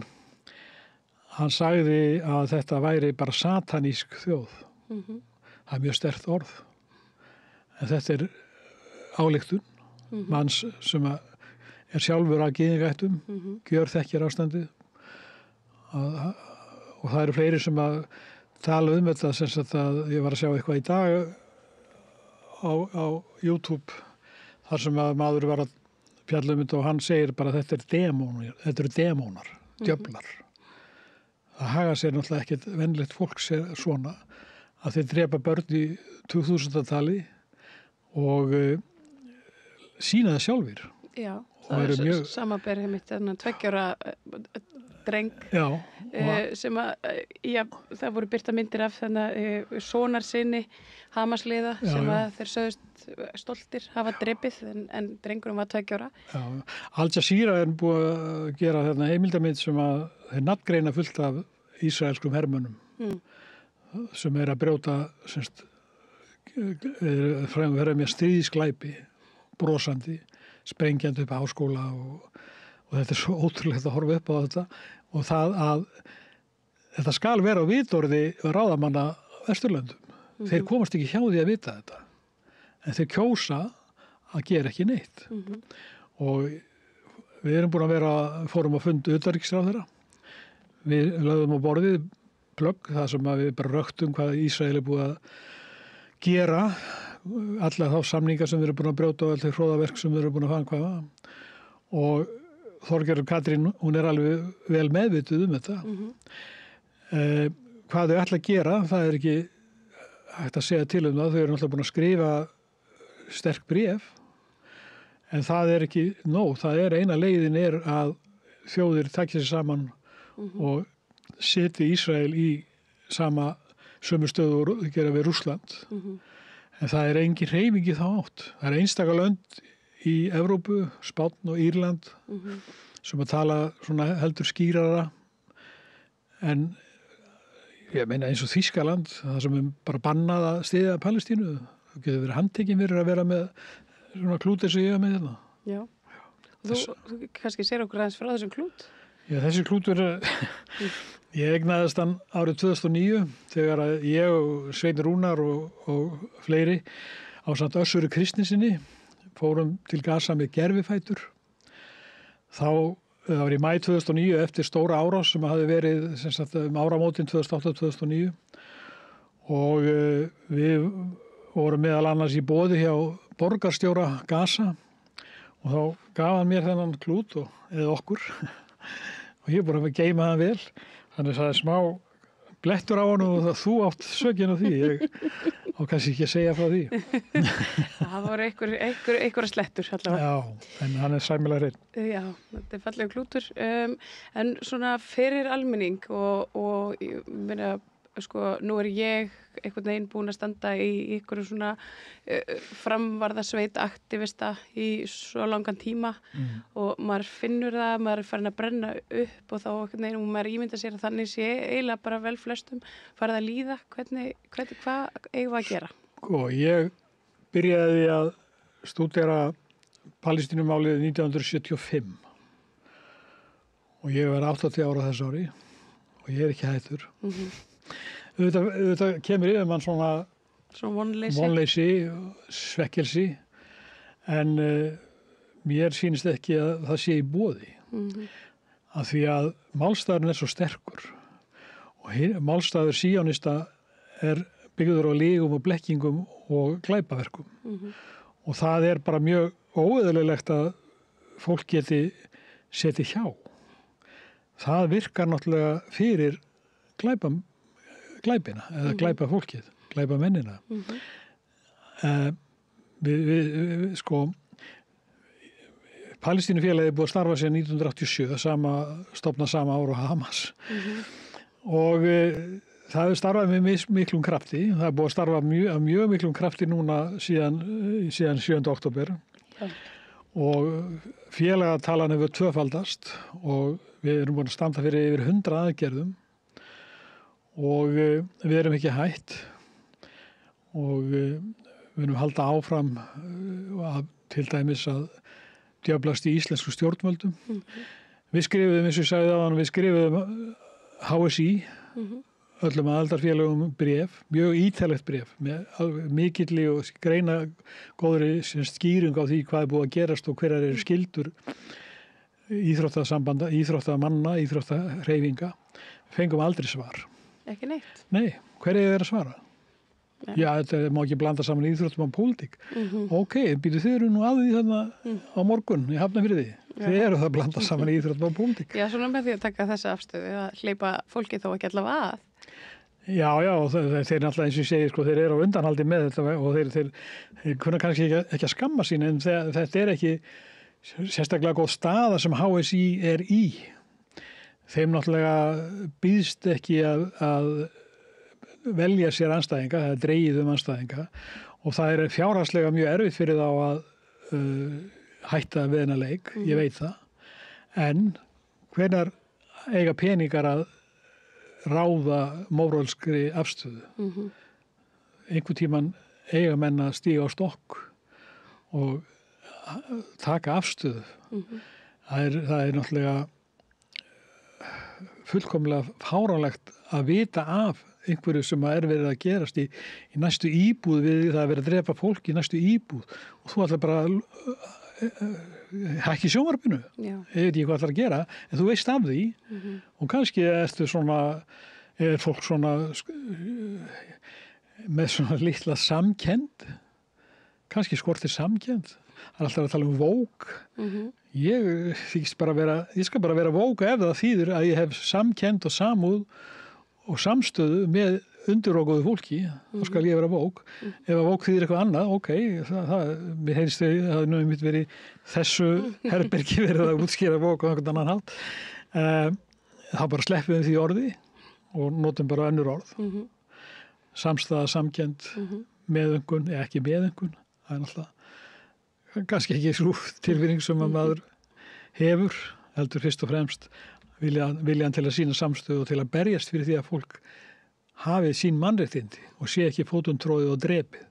hann sagði að þetta væri bara satanísk þjóð. Það er mjög sterkt orð. En þetta er ályktun manns sem er sjálfur að gyðingættum, gjörþekkir ástandið. Og það eru fleiri sem að tala þetta, sem sagt að ég var að sjá eitthvað í dag á YouTube, þar sem að maður var að fjalla þetta og hann segir bara að þetta eru demónar, djöflar. Það haga sér náttúrulega ekkert venlegt fólk sér svona, að þeir drepa börn í 2000-tali og sína það sjálfir. Já, það er mjög... Samaberið mitt, þannig að 2 ára dreng sem það voru birta myndir af þannig sonarsinni Hamasliða sem að þeir sögðust stoltir hafa drepið en drengurinn var 2 ára. Al Jazeera er búið að gera þarna heimildamynd sem að þeir nafngreina fullt af ísraelskum hermönnum sem er að brjóta verða með stríðsglæpi, brosandi, sprengjandi upp háskóla og þetta er svo ótrúlegt að horfa upp á þetta og það að þetta skal vera á vitorði ráðamanna Vesturlöndum. Þeir komast ekki hjá því að vita þetta. En þeir kjósa að gera ekki neitt. Og við erum búin að fórum að funda utanríkisráðherra. Við lögðum á borðið plögg, það sem að við bara röktum hvað Ísrael er búið að gera, alla þá samningar sem við erum búin að brjóta og alltaf hróðaverk sem við erum búin að fangkvæða. Og Þorgerður Katrín, hún er alveg vel meðvituð þetta. Hvað þau ætla að gera, það er ekki hægt að segja til það. Þau eru náttúrulega búin að skrifa sterk bréf, en það er ekki nóg. Það er eina leiðin er að þjóðir takja sér saman og setja Ísrael í sömu stöðu og gera við Rússland. En það er engin hreyfing í þá átt. Það er einstaka lönd í Evrópu, Spánn og Írland sem að tala svona heldur skýrara en ég meina eins og Þýskaland, það sem er bara bannað að styðja Palestínu. Það getur verið handtekinn fyrir að vera með svona klút eins og ég er með þetta. Já, þú kannski sér okkur aðeins frá þessum klút? Já, þessi klútur ég eignaðist hann árið 2009 þegar ég og Sveinn Rúnar og fleiri ásamt Össuri Kristnisinni fórum til Gaza með gervifætur. Það var í maí 2009 eftir stóra árás sem hafði verið áramótin 2008-2009 og við vorum meðal annars í boði hjá borgarstjóra Gaza og þá gaf hann mér þennan klút eða okkur og ég búið að geyma hann vel. Þannig að það er smá blettur á hann og þú átt sökin á því. Ég á kannski ekki að segja frá því. Það voru einhverja slettur allavega. Já, en hann er sæmilega hreinn. Já, þetta er fallega klútur. En svona fyrir almenning og ég meina, sko, nú er ég einhvern veginn búin að standa í einhverju svona framvarðasveit aktivista í svo langan tíma og maður finnur það, maður er farin að brenna upp og þá einhvern veginn og maður ímynda sér að þannig sé eiginlega bara vel flestum farið að líða. Hvað eigum við að gera? Ég byrjaði að stúdera Palestínumálið 1975 og ég var 80 ára þess ári og ég er ekki hættur. Þetta kemur yfir mann svona vonleysi, svekkelsi en mér sýnist ekki að það sé í boði af því að málstæðurinn er svo sterkur og málstæður síónista er byggður á lygum og blekkingum og glæpaverkum og það er bara mjög óeðlilegt að fólk geti setið hjá. Það virkar náttúrulega fyrir glæpina eða glæpa fólkið, glæpa mennina. Palestínufélagið er búið að starfa síðan 1987, stofnað sama ár og Hamas. Og það hefur starfað með miklum krafti. Það er búið að starfa mjög miklum krafti núna síðan 7. október. Og félagatalan hefur tvöfaldast og við erum búin að standa fyrir yfir 100 aðgerðum. Og við erum ekki hætt og við erum halda áfram til dæmis að djöflast í íslensku stjórnvöldum. Við skrifuðum, eins og ég sagði áðan, við skrifuðum HSI, öllum aðildarfélögum bréf, mjög ítarlegt bréf, með mikilli og greina góðri skýring á því hvað er búið að gerast og hverjar eru skyldur íþróttasambanda, íþróttamanna, íþróttahreyfinga. Fengum aldrei svar. Ekki neitt? Nei, hverju er að svara? Já, þetta má ekki blanda saman íþróttum og pólitík. Ok, býtu þið eru nú að því þarna á morgun, ég hafna fyrir því. Þið eru það að blanda saman íþróttum og pólitík. Já, svona með því að taka þessa afstöðu, að hleypa fólki þó ekki allavega að. Já, þeir náttúrulega eins og ég segi, þeir eru á undanhaldi með þetta og þeir kunna kannski ekki að skamma sín, en þetta er ekki sérstaklega góð staða sem HSÍ er í. Þeim náttúrulega býðst ekki að velja sér andstæðinga, það er dregið andstæðinga og það er fjárhagslega mjög erfitt fyrir þá að hætta við þennan leik, ég veit það. En hvenær eiga peningar að ráða mórálskri afstöðu? Einhvern tímann eiga menn að stíga á stokk og taka afstöðu. Það er náttúrulega fullkomlega fáránlegt að vita af einhverju sem er verið að gerast í næstu íbúð við það að vera að drepa fólk í næstu íbúð og þú ætlar bara hækki sjónvarpinu. Ég veit ekki hvað ætlar að gera en þú veist af því og kannski ertu svona er fólk svona með svona litla samkennd kannski skortir samkennd. Það er alltaf að tala Vogue. Ég skal bara vera Vogue ef það þýðir að ég hef samkennd og samúð og samstöðu með undirókuðu fólki, þá skal ég vera Vogue. Ef að Vogue þýðir eitthvað annað, ok, mér heyrst það hefði nú mitt verið þessu herbergi verið að útskýra Vogue á einhvern annan hátt. Þá bara sleppum við því orði og notum bara önnur orð. Samstæða, samkennd, meðöngun, eða ekki meðöngun, það er náttúrulega kannski ekki svo tilfinning sem að maður hefur, heldur fyrst og fremst viljan til að sýna samstöðu og til að berjast fyrir því að fólk hafi sín mannréttindi og sé ekki fótum tróðið og drepið.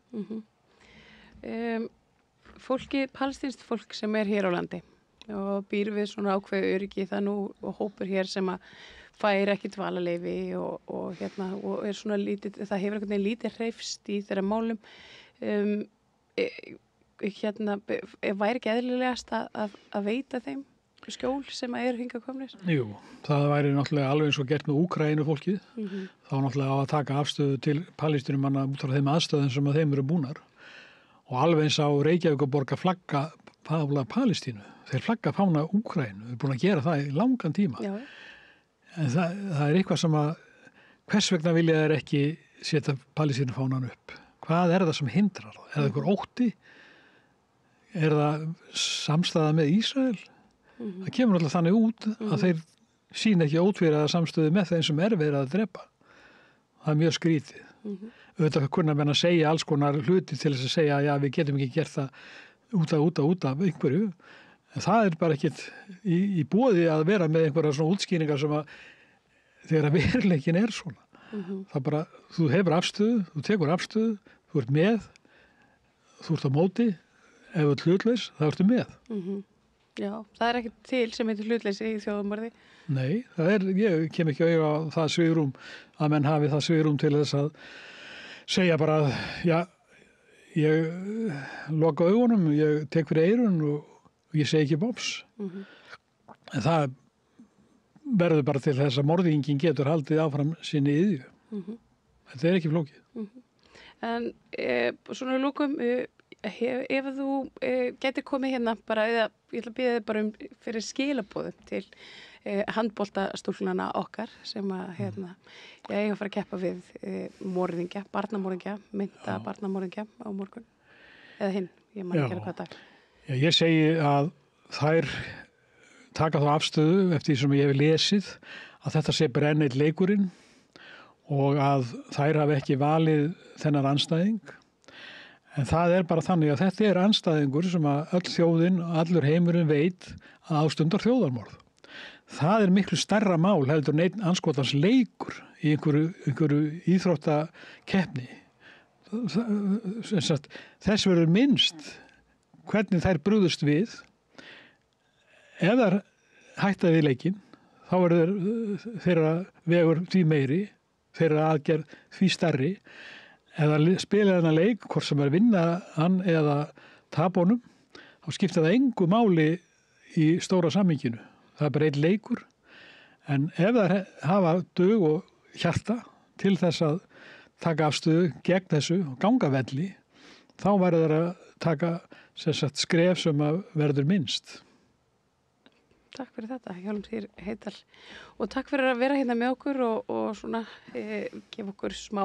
Palestínst fólk sem er hér á landi og býr við svona ákveðu öryggi það nú og hópur hér sem að fær ekki dvalarleyfi og er svona lítið, það hefur einhvern veginn lítið hreyfst í þeirra málum. Væri ekki eðlilegast að veita þeim skjól sem eru hingað komnir? Jú, það væri náttúrulega alveg eins og gert með Úkraínu fólkið. Þá náttúrulega á að taka afstöðu til Palestínumanna út frá þeim aðstöðum sem að þeim eru búnar. Og alveg eins á Reykjavíkurborg að flagga Palestínu. Þeir flagga fána Úkraínu. Þeir eru búin að gera það í langan tíma. Já. En það er eitthvað sem að hvers vegna vilja þeir ekki setja Palestínu fánan upp? Hvað er það sem hindrar það? Er það einhver ótti? Er það samstæða með Ísrael? Það kemur alltaf þannig út að þeir sína ekki ótvíraða samstöðu með þeim sem er verið að drepa. Það er mjög skrítið. Auðvitað kunna menn að segja alls konar hluti til þess að segja að við getum ekki gert það út af einhverju. En það er bara ekkit í boði að vera með einhverja svona útskýringar sem að þegar veruleikin er svona. Það bara, þú hefur afstöðu, þú tekur afstöðu, þú ert með, þú ert á móti. Ef þú ert hlutlaus, þá ertu með. Já, það er ekki til sem heitir hlutleysi í þjóðumorði. Nei, ég kem ekki auðvitað á það svigrúm að menn hafi það svigrúm til þess að segja bara að ég loka augunum, ég tek fyrir eyrun og ég segi ekki bóps. En það verður bara til þess að morðingin getur haldið áfram sinni iðju. Þetta er ekki flókið. En svona lókum ef þú getur komið hérna bara, ég ætla að biðja þið bara fyrir skilaboðum til handboltastúlknana okkar sem að ég eiga að fara að keppa við morðingja, barnamorðingja, mynda barnamorðingja á morgun eða hinn, ég man ekki hvað dag. Já, ég segi að þær taka þá afstöðu eftir því sem ég hef lesið að þetta sé brennið leikurinn og að þær hafi ekki valið þennan andstæðing. En það er bara þannig að þetta er andstæðingur sem að öll þjóðin, allur heimurinn veit að ástundar þjóðarmorð. Það er miklu stærra mál heldur neitt andskotans leikur í einhverju íþróttakeppni. Þess verður minnst hvernig þær brugðust við. Ef þær hætta við leikinn, þá verður þeirra vegur því meiri, þeirra aðgerð því stærri. Eða spila þennan leik, hvort sem er vinna hann eða tapa honum, þá skiptir það engu máli í stóra sammynginu. Það er bara einn leikur. En ef það hafa dug og hjarta til þess að taka afstöðu gegn þessu og ganga velli, þá verður það að taka skref sem að verður minnst. takk fyrir þetta, Hjálmtýr Heydal. Og takk fyrir að vera hérna með okkur og svona gefa okkur smá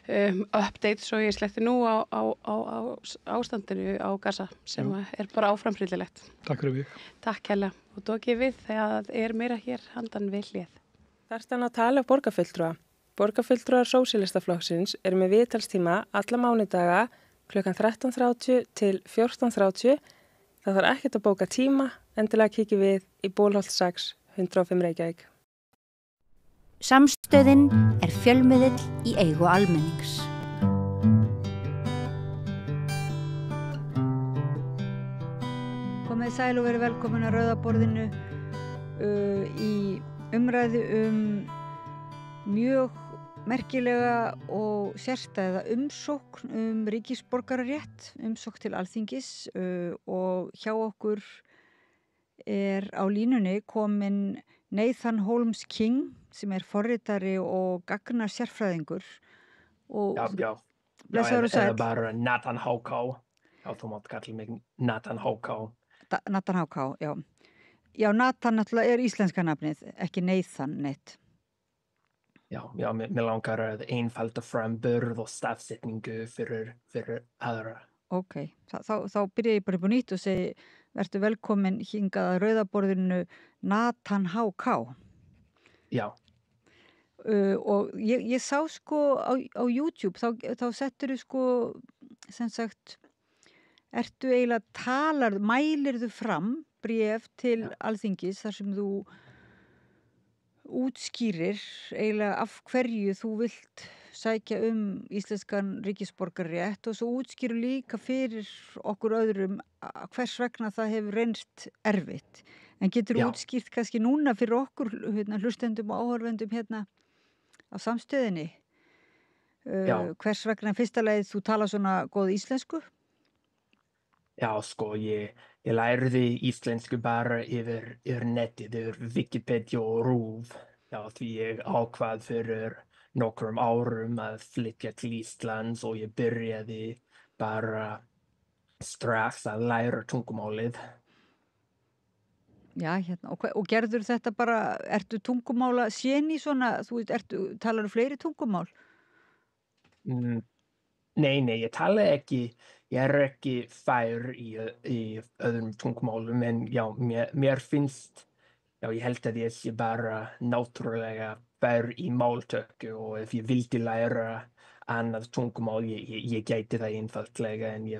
update svo ég sletti nú á ástandinu á Gaza sem er bara áframhryllilegt. Takk fyrir mig. Takk hella og tókið við þegar meira hér handan við hlið. Þarstan að tala borgarfulltrúa. Borgarfulltrúar Sósíalistaflokksins eru með viðtalstíma alla mánudaga klukkan 13:30 til 14:30. Það þarf ekkert að bóka tíma, endilega kikið við í Bólholt 6, 105 Reykjavík. Samstöðin er fjölmiðill í eigu almennings. Komið sæl og verið velkomin að Rauða borðinu í umræðu mjög merkilega og sérstæða umsókn ríkisborgararétt, umsókn til Alþingis og hjá okkur er á línunni komin Nathan Holmes King sem er forritari og gagnar sérfræðingur. Já, blessaður og sæll. bara Nathan Háká. Já, þú mátt kalla mig Nathan Háká. Nathan Háká, já. Já, Nathan náttúrulega er íslenska nafnið, ekki Nathan neitt. Já, mér langar að einfalda framburð og stafsetningu fyrir aðra. Ok, þá byrja ég bara upp á nýtt og segi, vertu velkomin hingað að Rauða borðinu Nathan Háká. Já. Og ég sá sko á YouTube, þá settur sko, sem sagt, ertu eiginlega mælirðu fram bréf til Alþingis þar sem þú útskýrir eiginlega af hverju þú vilt sækja íslenskan ríkisborgararétt og svo útskýrir líka fyrir okkur öðrum hvers vegna það hefur reynst erfitt. En getur útskýrt kannski núna fyrir okkur hlustendum og áhorfendum hérna á Samstöðinni hvers vegna fyrsta lagi þú tala svona góð íslensku? Já, sko, ég lærði íslensku bara yfir netið, yfir Wikipedia og RÚV. Já, því ég ákvað fyrir nokkrum árum að flytja til Íslands og ég byrjaði bara strax að læra tungumálið. Já, hérna, og gerður þetta bara, ertu tungumála séni svona, talar fleiri tungumál? Nei, ég tala ekki. Ég er ekki fær í öðrum tungumálum, en já, mér finnst, já, ég held að ég sé bara náttúrulega fær í máltöku og ef ég vildi læra annað tungumál, ég gæti það einfaldlega, en ég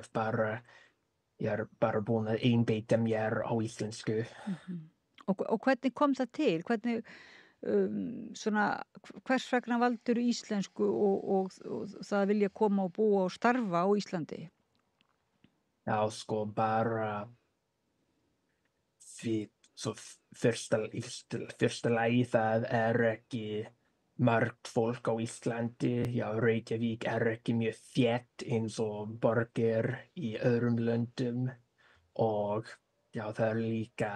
er bara búin að einbeita mér á íslensku. Og hvernig kom það til? Hvernig, hvers vegna valdur íslensku og það vilja koma og búa og starfa á Íslandi? Já, sko, bara fyrsta lagi það er ekki margt fólk á Íslandi. Já, Reykjavík er ekki mjög þétt eins og borgir í öðrum löndum og já, það er líka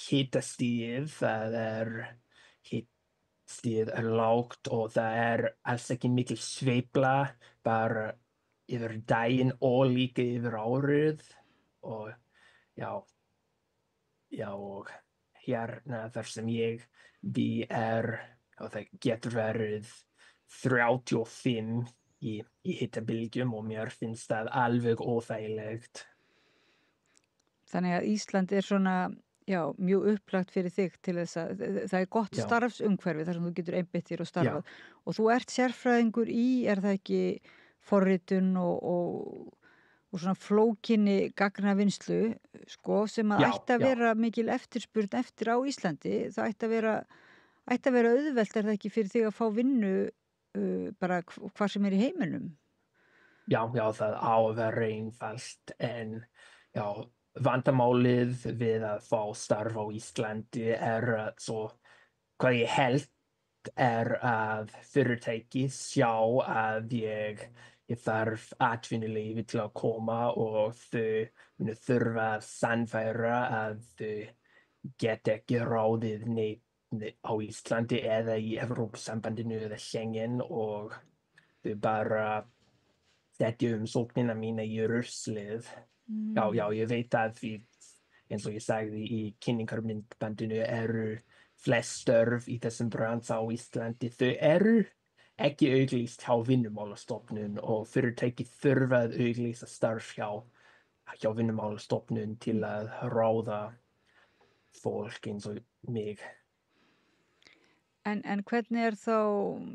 hitastigið, hitastigið er lágt og það er alls ekki mikil sveifla bara yfir daginn og líka yfir árið og já, og hérna þar sem ég bý og það getur verið 35 í hitabylgjum og mér finnst það alveg óþægilegt. Þannig að Ísland er svona, já, mjög upplagt fyrir þig til þess að það er gott starfsumhverfi þar sem þú getur einbeitt þér og starfað. Og þú ert sérfræðingur er það ekki forritun og svona flókinni gagnavinnslu, sko, sem að ætti að vera mikil eftirspurn eftir á Íslandi. Það ætti að vera auðvelt, er það ekki, fyrir þig að fá vinnu bara hvað sem er í heiminum? Já, það á að vera einfalt, en já, vandamálið við að fá starf á Íslandi hvað ég held að fyrirtæki sjá að ég þarf atvinnuleyfi til að koma og þau munu þurfa að sannfæra að þau geta ekki ráðið neitt á Íslandi eða í Evrópusambandinu eða Schengen og þau bara setja umsóknina mína í ruslið. Já, ég veit að eins og ég sagði í kynningarmyndbandinu flest störf í þessum bransa á Íslandi, þau ekki auglýst hjá Vinnumálastofnun og fyrirtæki þurfa að auglýsa starf hjá Vinnumálastofnun til að ráða fólk eins og mig. En hvernig þá,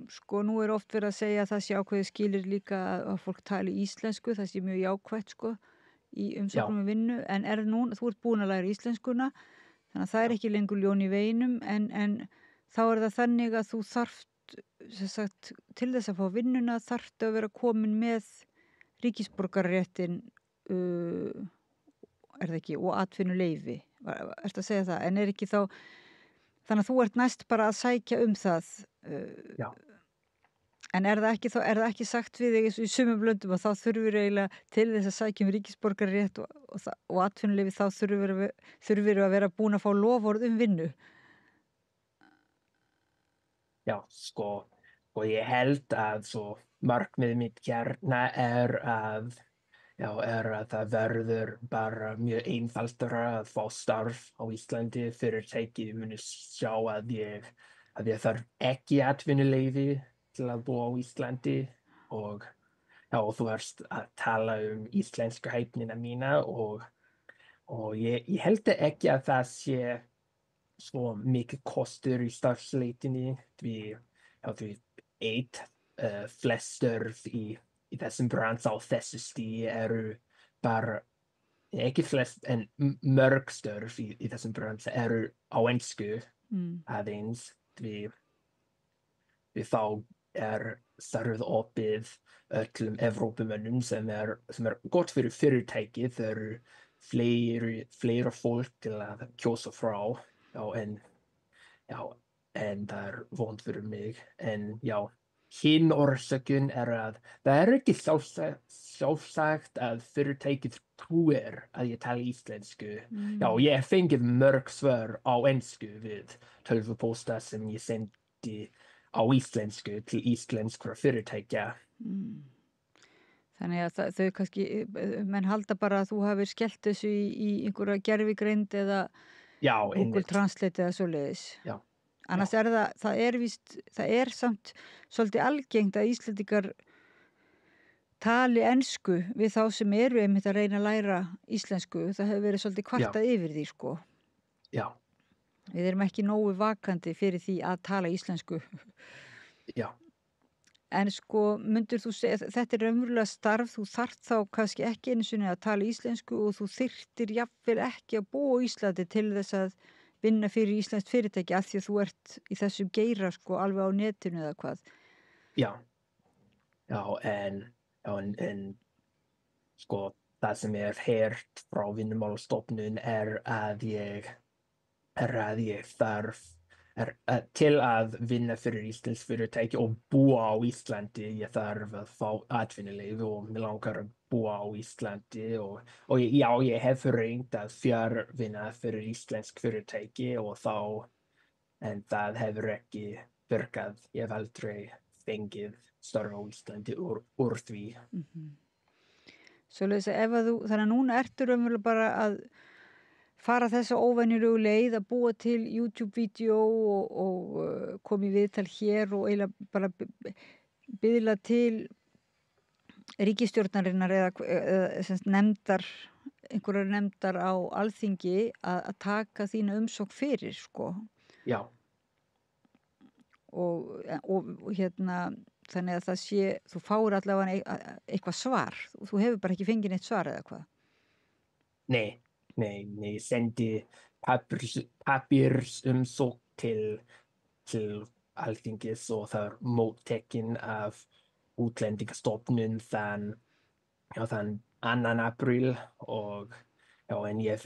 sko, nú oft verið að segja að það sé ákveðið skilir líka að fólk tali íslensku, það sé mjög jákvætt, sko, í umsóknum við vinnu, en núna, þú ert búin að læra íslenskuna, þannig að það ekki lengur ljón í veginum, en þá það þannig að þú þarft, sem sagt, til þess að fá vinnuna þarftu að vera komin með ríkisborgararéttin, það ekki, og atvinnuleyfi, ertu að segja það, en ekki þá, þannig að þú ert næst bara að sækja það, Já. En það ekki sagt við þig í sumum löndum að þá þurfir eiginlega til þess að sækja ríkisborgararétt og atvinnuleyfi þá þurfir að vera búin að fá loforð vinnu? Já, sko, ég held að markmið mitt hérna að það verður bara mjög einfaldara að fá starf á Íslandi. Fyrirtækið muni sjá að ég þarf ekki atvinnuleyfi til að búa á Íslandi og þú ert að tala íslensku hæfnina mína og ég held ekki að það sé svo mikið kostur í starfsleitinni því flest störf í þessum bransa á þessu stigi bara ekki flest en mörg störf í þessum bransa á ensku aðeins því þá starfið opið öllum Evrópumönnum sem gott fyrir fyrirtækið, þau fleira fólk til að kjósa frá en það vont fyrir mig en hinn orsökin að það ekki sjálfsagt að fyrirtækið trúir að ég tala íslensku. Ég fengið mörg svör á ensku við tölvupósta sem ég sendi á íslensku til íslenskra fyrirtækja. Þannig að þau kannski, menn halda bara að þú hafir skellt þessu í einhverja gervigreind eða Google Translate eða svoleiðis. Já. Annars það samt svolítið algengt að Íslendingar tali ensku við þá sem einmitt að reyna að læra íslensku. Það hefur verið svolítið kvartað yfir því, sko. Já. Við erum ekki nógu vakandi fyrir því að tala íslensku. Já. En sko, myndir þú segja, þetta raunverulega starf, þú þarft þá kannski ekki einu sinni að tala íslensku og þú þyrftir jafnvel ekki að búa á Íslandi til þess að vinna fyrir íslenskt fyrirtæki af því að þú ert í þessum geira sko alveg á netinu eða hvað. Já, en sko það sem heyrt frá Vinnumálastofnun að ég þarf til að vinna fyrir íslensk fyrirtæki og búa á Íslandi, ég þarf að fá atvinnuleyfi og mig langar að búa á Íslandi og ég hef reynt að fjarvinna fyrir íslensk fyrirtæki en það hefur ekki virkað, ég hef aldrei fengið starf á Íslandi úr því. Svoleiðis að þannig að núna ertu raunverulega bara að fara þessa óvenjulegu leið að búa til YouTube-vídeó og koma í viðtal hér og eiginlega bara biðla til ríkisstjórnarinnar eða nefndar, einhverjar nefndar á Alþingi að taka þína umsókn fyrir, sko. Já. Og þannig að það sé, þú fáir allavega eitthvað svar. Þú hefur bara ekki fengið neitt svar eða hvað? Nei, ég sendi papírsumsókn til Alþingis og það móttekin af Útlendingastofnun þann 2. apríl en ég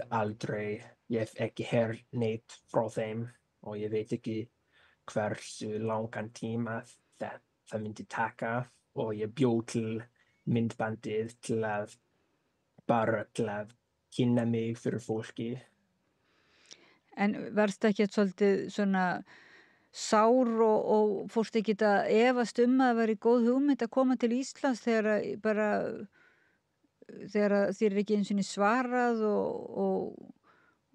hef ekki heyrt neitt frá þeim og ég veit ekki hversu langan tíma það myndi taka og ég bjó til myndbandið til að kynna mig fyrir fólki. En verðst ekki svolítið svona sár og fórst ekki að efast að það væri góð hugmynd að koma til Íslands þegar þér ekki einu sinni svarað og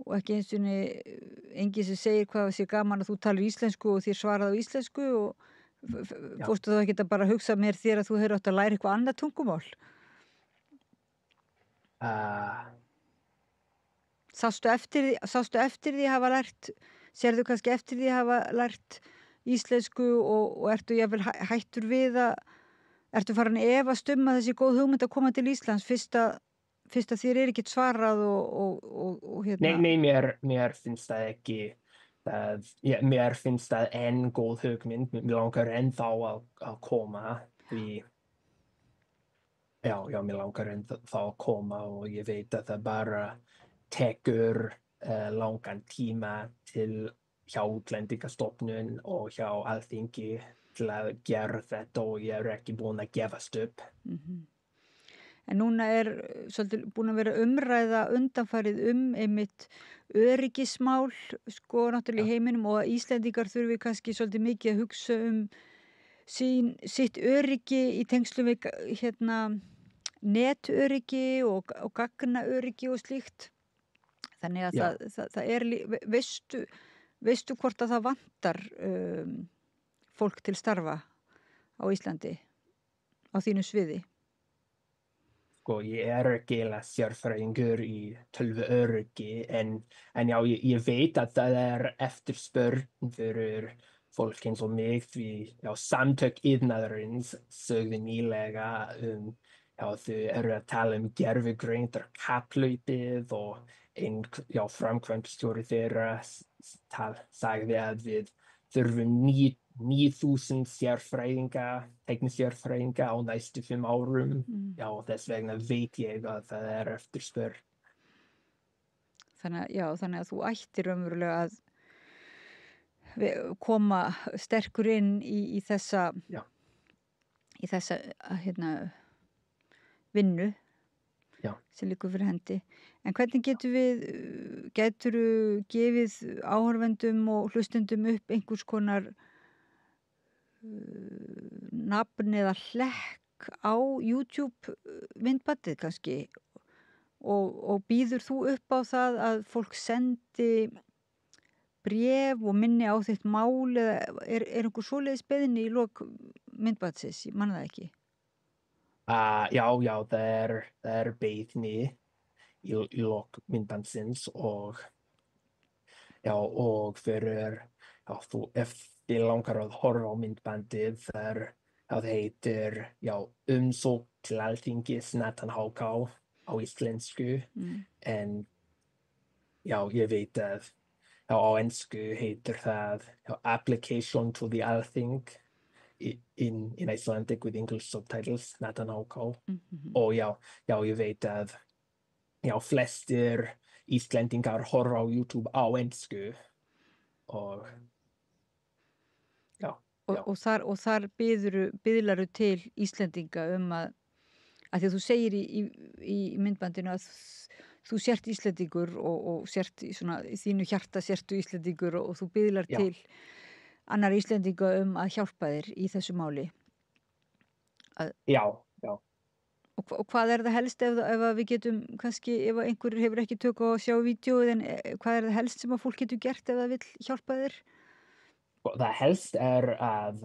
og ekki eins og enginn sem segir hvað sé gaman að þú talir íslensku og þér svarað á íslensku og fórstu þá ekki að bara hugsa mér þér að þú hefur átt að læra eitthvað annað tungumál? Sástu eftir því að hafa lært, sérðu kannski eftir því að hafa lært íslensku og ertu jafnvel hættur við ertu farin að efast að þessi góð hugmynd að koma til Íslands fyrst að þér ekkert svarað og hérna? Nei, mér finnst það ekki. Mér finnst það enn góð hugmynd. Mér langar ennþá að koma því, mér langar ennþá að koma og ég veit að það bara tekur langan tíma hjá Útlendingastofnun og hjá Alþingi til að gera þetta og ég ekki búin að gefast upp. En núna svolítið búin að vera umræða undanfarið einmitt öryggismál, sko, náttúrulega í heiminum og að Íslendingar þurfi kannski svolítið mikið að hugsa sitt öryggi í tengslum við netöryggi og gagnaöryggi og slíkt. Þannig að það veistu hvort að það vantar fólk til starfa á Íslandi á þínu sviði? Sko, ég ekki sérfræðingur í tölvuöryggi en já, ég veit að það eftirspurn fyrir fólk eins og mig því samtök iðnaðarins sögðu nýlega þau að tala gervigreindar kapphlaupið og framkvæmdastjóri þeirra sagði að við þurfum 9.000 tæknisérfræðinga á næstu 5 árum. Þess vegna veit ég að það eftirspurn. Þannig að þú ættir raunverulega að koma sterkur inn í þessa vinnu sem liggur fyrir hendi. En hvernig geturðu gefið áhorfendum og hlustendum upp einhvers konar nafn eða hlekk á YouTube myndbandið kannski og býður þú upp á það að fólk sendi bréf og minni á þitt mál eða einhver svoleiðis beiðni í lok myndbandsins, ég man það ekki? Já, það beiðni í lok myndbandsins og fyrir ef þið langar að horfa á myndbandið það heitir umsókn til Alþingis Nathan Hauká á íslensku en ég veit að á ensku heitir það Application to the Althing in Icelandic with English subtitles, Nathan Hauká. Og ég veit að flestir Íslendingar horfa á YouTube á ensku og þar biðlaru til Íslendinga að því að þú segir í myndbandinu að þú sért Íslendingur og sért í þínu hjarta sértu Íslendingur og þú biðlar til annar Íslendinga að hjálpa þér í þessu máli. Já. Og hvað það helst ef við getum kannski, ef einhver hefur ekki tök á að sjá vídeóið, en hvað það helst sem að fólk getur gert ef það vill hjálpa þér? Það helst að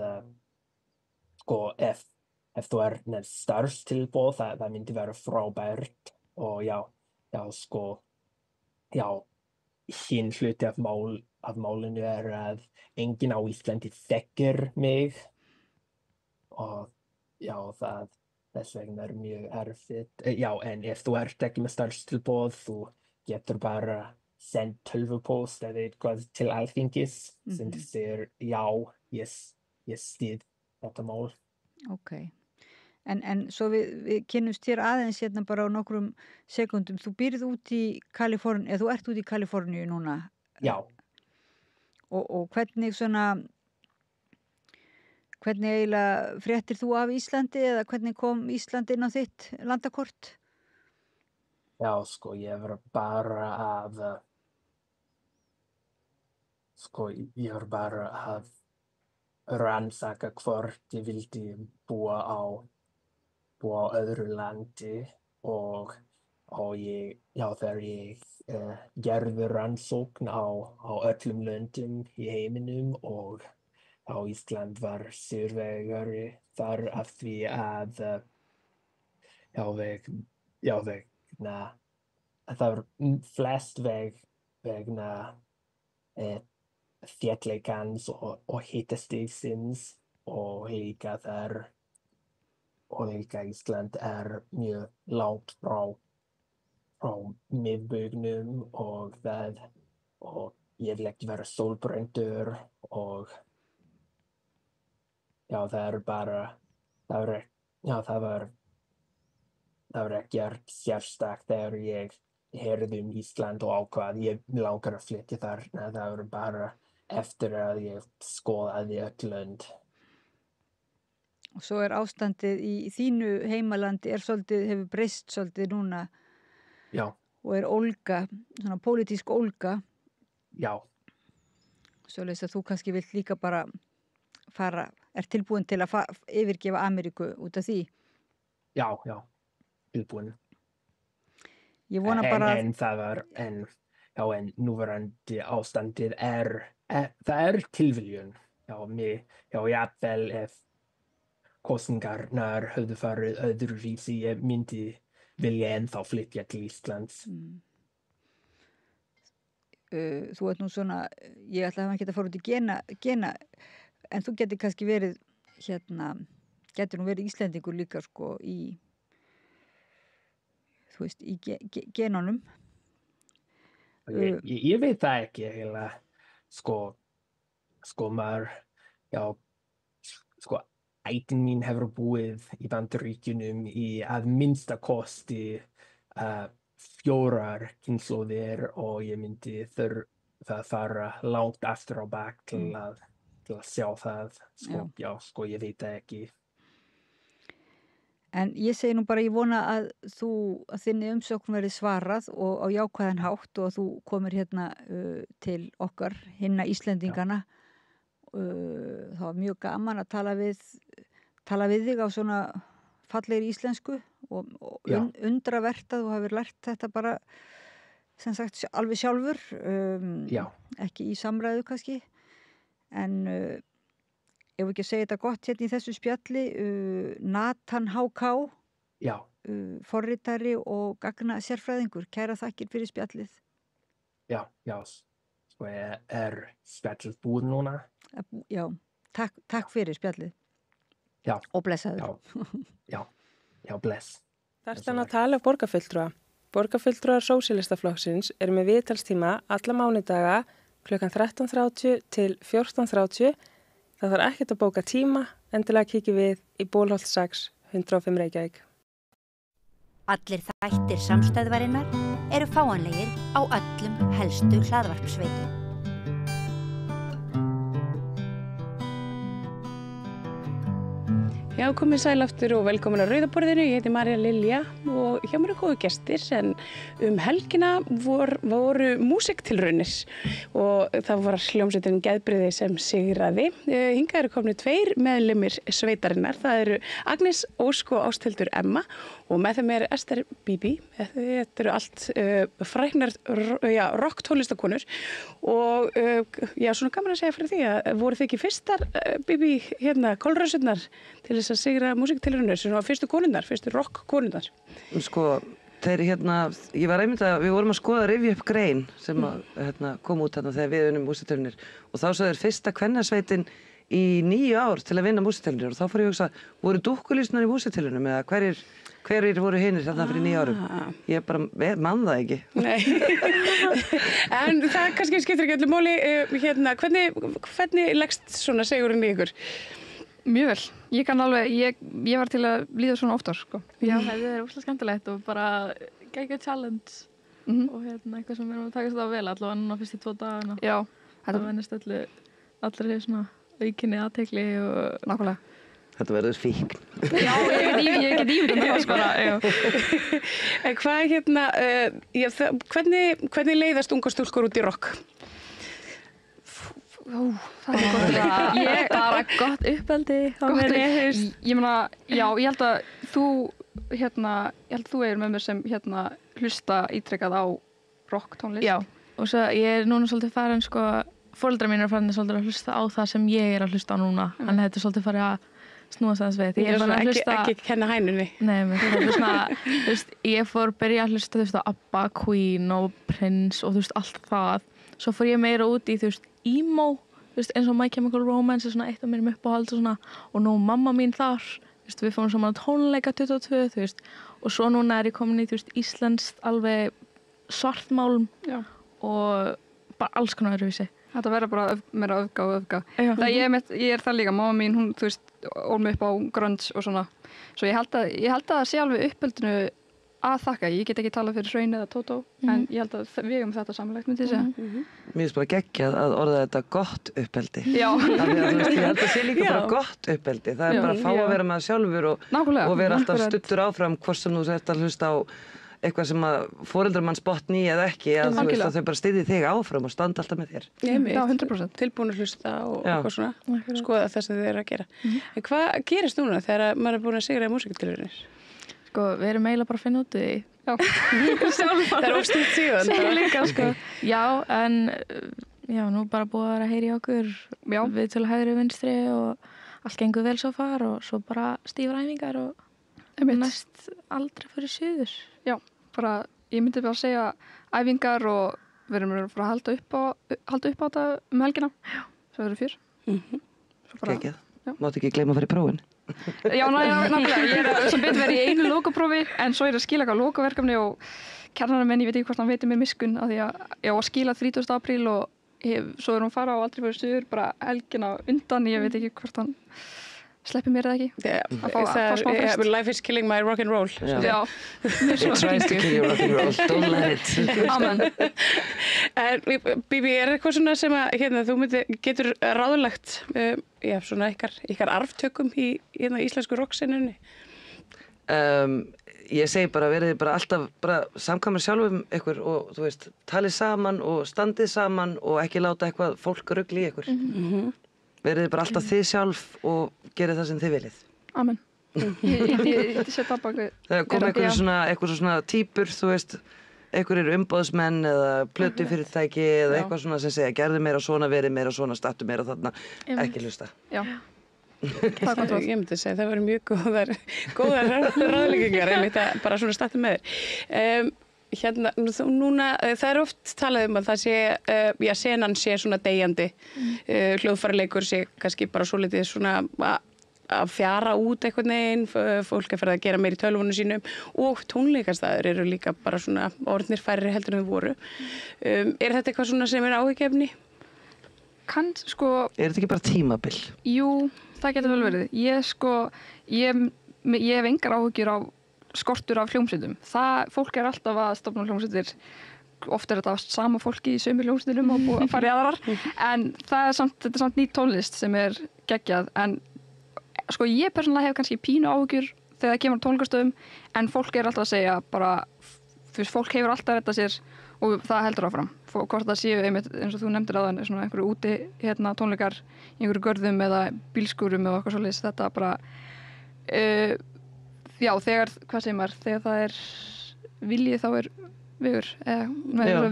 ef þú með starfstilboð, það myndi vera frábært og hinn hluti af málinu að enginn á Íslandi þekkir mig og þess vegna mjög erfitt. En ef þú ekki með starfstilboð, þú getur bara send tölvupóst eða eitthvað til Alþingis sem segir ég styð þetta mál. Ok. En svo við kynnumst hér aðeins hérna bara á nokkrum sekundum. Þú býrð út í Kaliforníu, eða þú ert út í Kaliforníu núna? Já. Og hvernig eiginlega fréttir þú af Íslandi eða hvernig kom Íslandi inn á þitt landakort? Ég var bara að rannsaka hvort ég vildi búa á öðru landi og þegar ég gerði rannsókn á öllum löndum í heiminum og Ísland var sigurvegari þar af því að það var flest vegna þéttleikans og hitastigsins og líka Ísland mjög langt frá miðbaugnum og yfirleitt vera sólbrenndur og það var ekkert sérstakt þegar ég heyrði Ísland og ákvað ég langar að flytja þar. Það var bara eftir að ég skoðaði öll lönd. Og svo ástandið í þínu heimalandi hefur breyst svolítið núna. Já. Og ólga, svona pólitísk ólga. Já. Svoleiðis að þú kannski vilt líka bara tilbúin til að yfirgefa Ameríku út af því. Já, tilbúin. Ég vona bara en það var, en núverandi ástandið það tilviljun. Jafnvel ef kosningarnar höfðu farið öðruvísi, ég myndi vilja ennþá flytja til Íslands. Þú nú svona, ég ætla að ekki að fara út í gena, en þú getur kannski verið getur nú verið Íslendingur líka sko í genunum. Ég veit það ekki eiginlega. Sko maður, ættin mín hefur búið í Bandaríkjunum í að minnsta kosti 4 kynslóðir og ég myndi það fara langt aftur á bak til að sjá það. Ég veit það ekki. En ég segi nú bara, ég vona að þinni umsókn verið svarað og á jákvæðan hátt og að þú komir hérna til okkar, hinna Íslendingana. Það var mjög gaman að tala við þig á svona fallegri íslensku og undravert að þú hafir lært þetta bara, sem sagt, alveg sjálfur, ekki í samræðu kannski. En ef við ekki að segja þetta gott hérna í þessu spjalli, Nathan HK, forritari og gagna sérfræðingur, kæra þakkir fyrir spjallið. Já, spjallið búið núna? Já, takk fyrir spjallið. Já. Og blessaður. Já, bless. Þarftan að tala borgarfulltrúa. Borgarfulltrúar Sósíalistaflokksins með viðtalstíma alla mánudaga klukkan 13:30 til 14:30. Það þarf ekkert að bóka tíma, endilega kíkjum við í Bólholt 6, 105 Reykjavík. Allir þættir samstæðvarinnar eru fáanlegir á öllum helstu hlaðvarpsveitum. Já, komið sæl aftur og velkomin á Rauðaborðinu. Ég heiti María Lilja og hjá mér góðu gestir en helgina voru músiktilraunir og það var hljómsveitin Geðbrigði sem sigraði. Hingað eru komnir 2 meðlimir sveitarinnar. Það eru Agnes Ósk og Ásthildur Emma og með þeim Ester Bibi. Þetta eru allt fræknar rocktónlistakonur og svona gaman að segja fyrir því að voru þið ekki fyrstar Bibi kolrössurnar til þess að sigra músiktilraunir sem var fyrstu rockkonurnar? Ég var við vorum að skoða rifja upp grein sem kom út þegar við unnum músiktilraunir og þá svo fyrsta kvennasveitin í 9 ár til að vinna músiktilraunir og þá fór ég að hugsa, voru dúkkulísnar í músiktilraunum eða hverjir voru hinir þarna fyrir 9 árum? Ég bara man það ekki. Nei, en það kannski skiptir ekki öllu máli. Hvernig leggst svona sigurinn í ykkur? Mjög vel. Ég kann alveg, ég var til að líða svona oftar, sko. Já, það er óslega skemmtilegt og bara geggjað challenge og eitthvað sem við erum að taka þetta vel, allavega núna fyrstu 2 dagana. Já. Það vennist allir svona aukinni athygli og... Nákvæmlega. Þetta verður fíkn. Já, ég get ímyndað með það, sko. Hvernig leiðast ungar stúlkur út í rock? Það er bara gott uppeldi. Ég meina, já, ég held að þú er með mér sem hlusta ítrekkað á rocktónlist. Já, og svo ég núna svolítið farin sko, foreldrar mín farin svolítið að hlusta á það sem ég að hlusta á núna. Þannig þetta svolítið farið að snúast aðeins við. Ég er svona ekki kenna hænunni. Nei, það er svona, þú veist, ég fór byrja að hlusta, þú veist, á ABBA, Queen og Prince og þú veist, allt það. Svo fór ég meira út í, þú veist, emo, þú veist, eins og My Chemical Romance er svona eitt af mér uppáhalds og svona, og nú mamma mín þar, þú veist, við fórum saman á tónleika 22, þú veist, og svo núna er ég komin í, þú veist, íslenskt alveg svartmálm og bara alls konar öðruvísi. Þetta verður bara meira öfga. Ég er það líka, mamma mín, hún, þú veist, ól mig upp á grunge og svona. Svo ég held að það sé alveg uppeldinu að þakka. Ég get ekki talað fyrir Hraun eða Tótó, en ég held að við þetta samanlegt, myndi ég segja. Mér finnst bara geggjað að orða þetta gott uppeldi. Já. Ég held að sé líka bara gott uppeldi. Það er bara að fá að vera með það sjálfur og vera alltaf stuttur áfram hvort sem þú sért að hlusta á eitthvað sem að foreldrar mann botni í eða ekki, að þú veist að þau bara styðji þig áfram og standa alltaf með þér. Já, 100%. Tilbúin að hlusta og eitthvað svona, skoða það sem þið eru að gera. En hvað gerist núna þegar maður er búin að sigra í músíkutilraunir? Sko, við erum eiginlega bara að finna út í því. Það er óstutt síðan. Sjálf líka, sko. Já, en nú bara búið að vera að heyra í okkur við til hægri vinstri og allt gengur vel svo far og svo bara stífar æfingar og næst aldrei fyrir suður. Já, bara, ég myndi bara að segja æfingar og við erum að fara að halda upp á þetta helgina. Svo verður 4. Geggjað. Máttu ekki gleyma að fara í prófin. Já, nákvæmlega. Ég er sem betur verið í einu lokaprófi en svo er að skila eitthvað lokaverkefni og kennarinn minn, ég veit ekki hvort hann veitir mér miskun af því að ég á að skila 30. apríl og svo erum við að fara á aldrei fyrir suður bara helgina undan, ég veit ekki hvort hann sleppi mér eða ekki. Life is killing my rock and roll. Já. It tries to kill your rock and roll, don't let it. Amen. Bibi, er eitthvað svona sem að þú getur ráðlagt svona ykkar arftökum í íslensku rocksenunni? Ég segi bara, verið bara alltaf samkvæmur sjálfum ykkur og þú veist, talið saman og standið saman og ekki láta eitthvað fólk rugli í ykkur. Verið bara alltaf þið sjálf og gerið það sem þið viljið. Amen. Ég set það bak við. Það kom eitthvað svona típur, þú veist, eitthvað eru umbóðsmenn eða plötufyrirtæki eða eitthvað svona sem segja gerðu meira svona, verið meira svona, stattu meira þarna, ekki hlusta. Já. Ég myndi segja, það voru mjög góðar ráðleggingar, bara svona stattu með þér. Núna, það er oft talað að það sé, senan sé svona deyjandi, hljóðfæraleikur sé kannski bara svolítið svona að fjara út einhvern veginn, fólk er farið að gera meira í tölvunum sínum og tónleikastæður eru líka bara svona orðnir færri heldur en þau voru. Er þetta eitthvað svona sem er áhyggjuefni? Er þetta ekki bara tímabil? Jú, það getur vel verið. Ég hef engar áhyggjur á skortur af hljómsveitum. Fólk er alltaf að stofna hljómsveitir, oft er þetta sama fólki í sömu hljómsveitunum og búið að fara í aðrar, en þetta er samt nýtt tónlist sem er geggjað, en ég persónulega hef kannski pínu áhyggjur þegar það kemur á tónleikastöðum, en fólk er alltaf að segja bara, fólk hefur alltaf rettað sér og það heldur áfram. Hvort það séu einmitt, eins og þú nefndir áðan, svona einhverju úti tónleikar í einhverju görðum eða bílskúrum eða eitthvað svoleiðis, þetta bara já, þegar það er viljið þá er viður,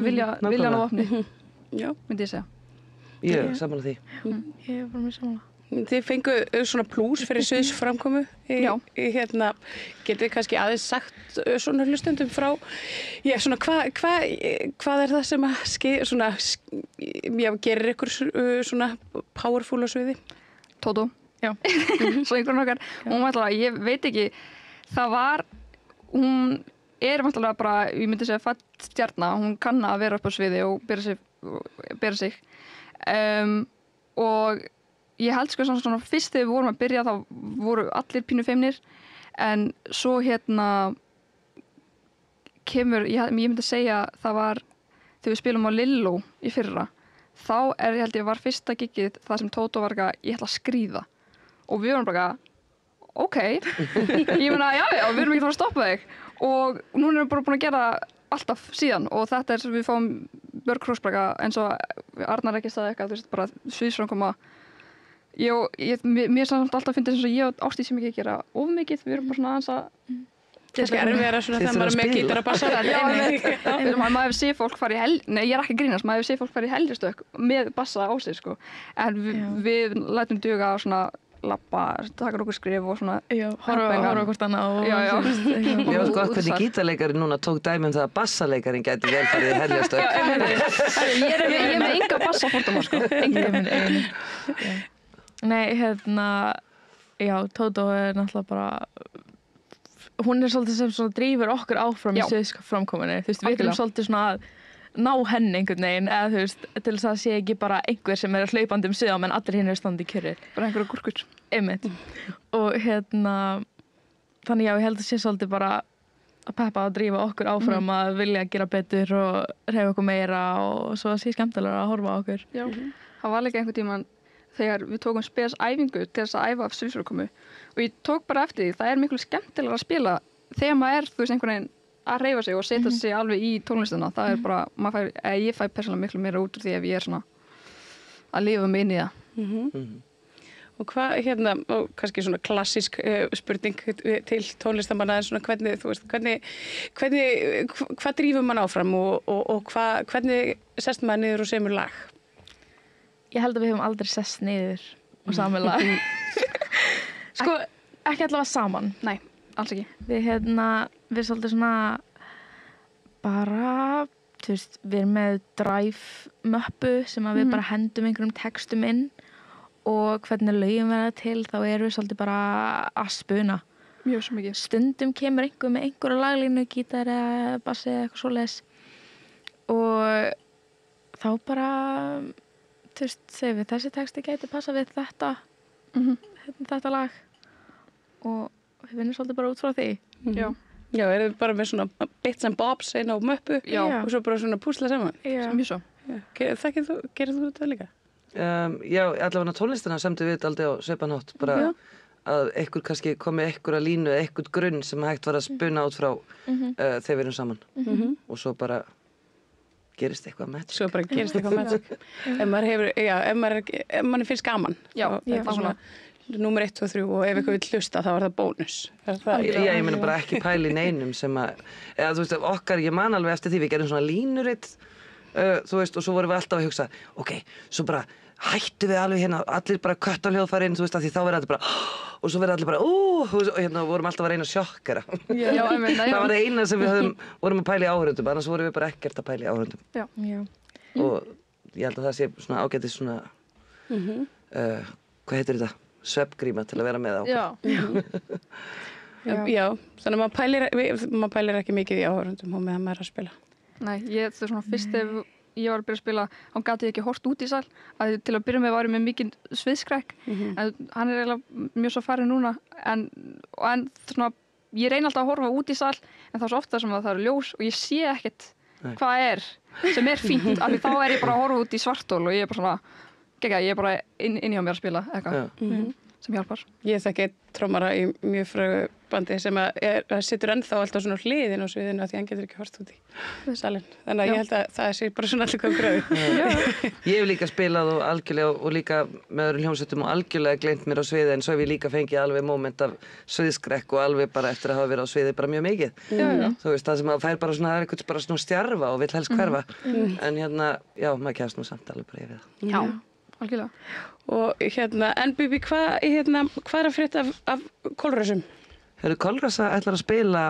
viljan á vopni, myndi ég segja. Ég er sammála því. Ég er bara mjög sammála. Þið fengu svona plús fyrir sviðs framkomu. Getið þið kannski aðeins sagt svona hlustendum frá, svona hvað er það sem að gerir ykkur svona powerful á sviði? Tótó. Já. Svo einhvern okkar, hún var alltaf, ég veit ekki, hún er alltaf bara, ég myndi segja fætt stjarna, hún kann að vera upp á sviði og bera sig. Og ég held svona fyrst þegar við vorum að byrja þá voru allir pínu feimnir, en svo kemur, ég myndi segja það var þegar við spilum á Lilló í fyrra, þá ég held ég var fyrsta gigið það sem Tótó var ég ætla að skríða og við vorum bara ok, ég meina já, við erum ekki að stoppa þig og núna erum við bara búin að gera alltaf síðan og þetta er við fáum mörg hrósbraka eins og Arnar ekki staði eitthvað, þú veist, bara sviðsframkoma. Mér samt alltaf finnst þess að ég og Ásdís sem ekki að gera of mikið, við erum bara svona aðeins að Kannski erfiðara svona þegar maður með gítar að bassa. Maður hefur séð fólk fara í nei, ég ekki að grínast, maður hefur séð fólk fara í helgjastök með bassa á sig, sko. En við lætum duga svona lappa, taka okkur skrif og svona horfa hvort annað og Mér var sko hvernig gítarleikari núna tók dæmi það að bassaleikarin gæti vel farið í helgjastök. Ég er með enga bassafordóma, sko. Nei, já, Tótó náttúrulega bara hún svolítið sem svona drífur okkur áfram í sviðsframkomunni. Þú veist, við erum svolítið svona að ná henni einhvern veginn eða þú veist, til þess að sé ekki bara einhver sem hlaupandi svið á menn allir hinn standi í kjöri. Bara einhverja gúrkur. Einmitt. Og þannig já, ég held að sé svolítið bara að peppa og drífa okkur áfram að vilja gera betur og hreyfa okkur meira og svo að sé skemmtilega að horfa á okkur. Já, það var líka einhvern tímann þegar við tókum spes-æfingu til þess að æfa af sviðsframkomu og ég tók bara eftir því, það er miklu skemmtilega að spila þegar maður þú veist, einhvern veginn að hreyfa sig og setja sig alveg í tónlistina. Það bara, ég fæ persónulega miklu meira út úr því ef ég er svona að lifa mig inn í það. Og hvað, og kannski svona klassísk spurning til tónlistamanna en svona hvernig, þú veist, hvað drífur mann áfram og hvernig sest maður niður og semur lag? Ég held að við höfum aldrei sest niður og saman lag. Sko, ekki allavega saman. Nei, alls ekki. Við svolítið svona bara, þú veist, við erum með drive-möppu sem að við bara hendum einhverjum textum inn og hvernig lögin verða til þá erum við svolítið bara að spuna. Mjög svo mikið. Stundum kemur einhver með einhverja laglínu, gítar eða bassi eða eitthvað svoleiðis og þá bara þú veist, segir við þessi texti gæti passa við þetta lag og við vinnum svolítið bara út frá því. Já, erum við bara með svona bits and bobs inn á möppu og svo bara svona púsla saman. Mjög svo. Gerir þú þetta líka? Já, allavega tónlistina semdu við aldrei á svipan hátt, bara að einhver kannski komi einhverja línu eða einhver grunn sem hægt var að spuna út frá þegar við erum saman og svo bara gerist eitthvað magic. Svo bara gerist eitthvað magic. Ef mann finnst gaman. Já, svona númer 1 og 3 og ef eitthvað vil hlusta þá er það bónus. Ég meina bara ekki pæli neinum sem að, eða þú veist, okkar, ég man alveg eftir því, við gerum svona línuritt, þú veist, og svo vorum við alltaf að hugsa, ok, svo bara hættu við alveg hérna, allir bara kött á hljóðfærin, þú veist, af því þá verður allir bara, og svo verður allir bara, og vorum alltaf að reyna að sjokkera. Það var það eina sem við vorum að pæla í áhörundum, annars vorum við bara ekkert að pæla í áhörundum. Og ég held að það sé svona ágætis svona, hvað heitir þetta? Svefngríma til að vera með á. Já, þannig að maður pælir ekki mikið í áhörundum og meðan maður er að spila. Nei, það er svona fyrst ef ég var að byrja að spila, hann gat ég ekki hort út í sal, að til að byrja með varum með mikinn sviðskrekk, en hann er eiginlega mjög svo farið núna, en svona, ég reyni alltaf að horfa út í sal, en þá er svo ofta sem að það er ljós og ég sé ekkert hvað er, sem er fínt, af því þá er ég bara að horfa út í svartól og ég er bara svona, ég er bara inn hjá mér að spila eitthvað sem hjálpar. Ég þekki trommara í mjög frægu bandi sem situr ennþá alltaf svona hliðin á sviðinu því hann getur ekki hort út í salin. Þannig að ég held að það sé bara svona allir hvað gröðu. Ég hef líka spilað og algjörlega og líka með öðrum hljómsveitum og algjörlega gleymt mér á sviði en svo hef ég líka fengið alveg moment af sviðskrekk og alveg bara eftir að hafa verið á sviði bara mjög mikið. Þú veist, það sem að fær bara svona, það er eitthvað bara svona stjarfa og vill helst hverfa. En já, maður kemst nú samt alveg bara yfir það. Já, algjörlega. Og en Bibi, hvað er að frétta af Kolrössum? Kolrössa ætlar að spila,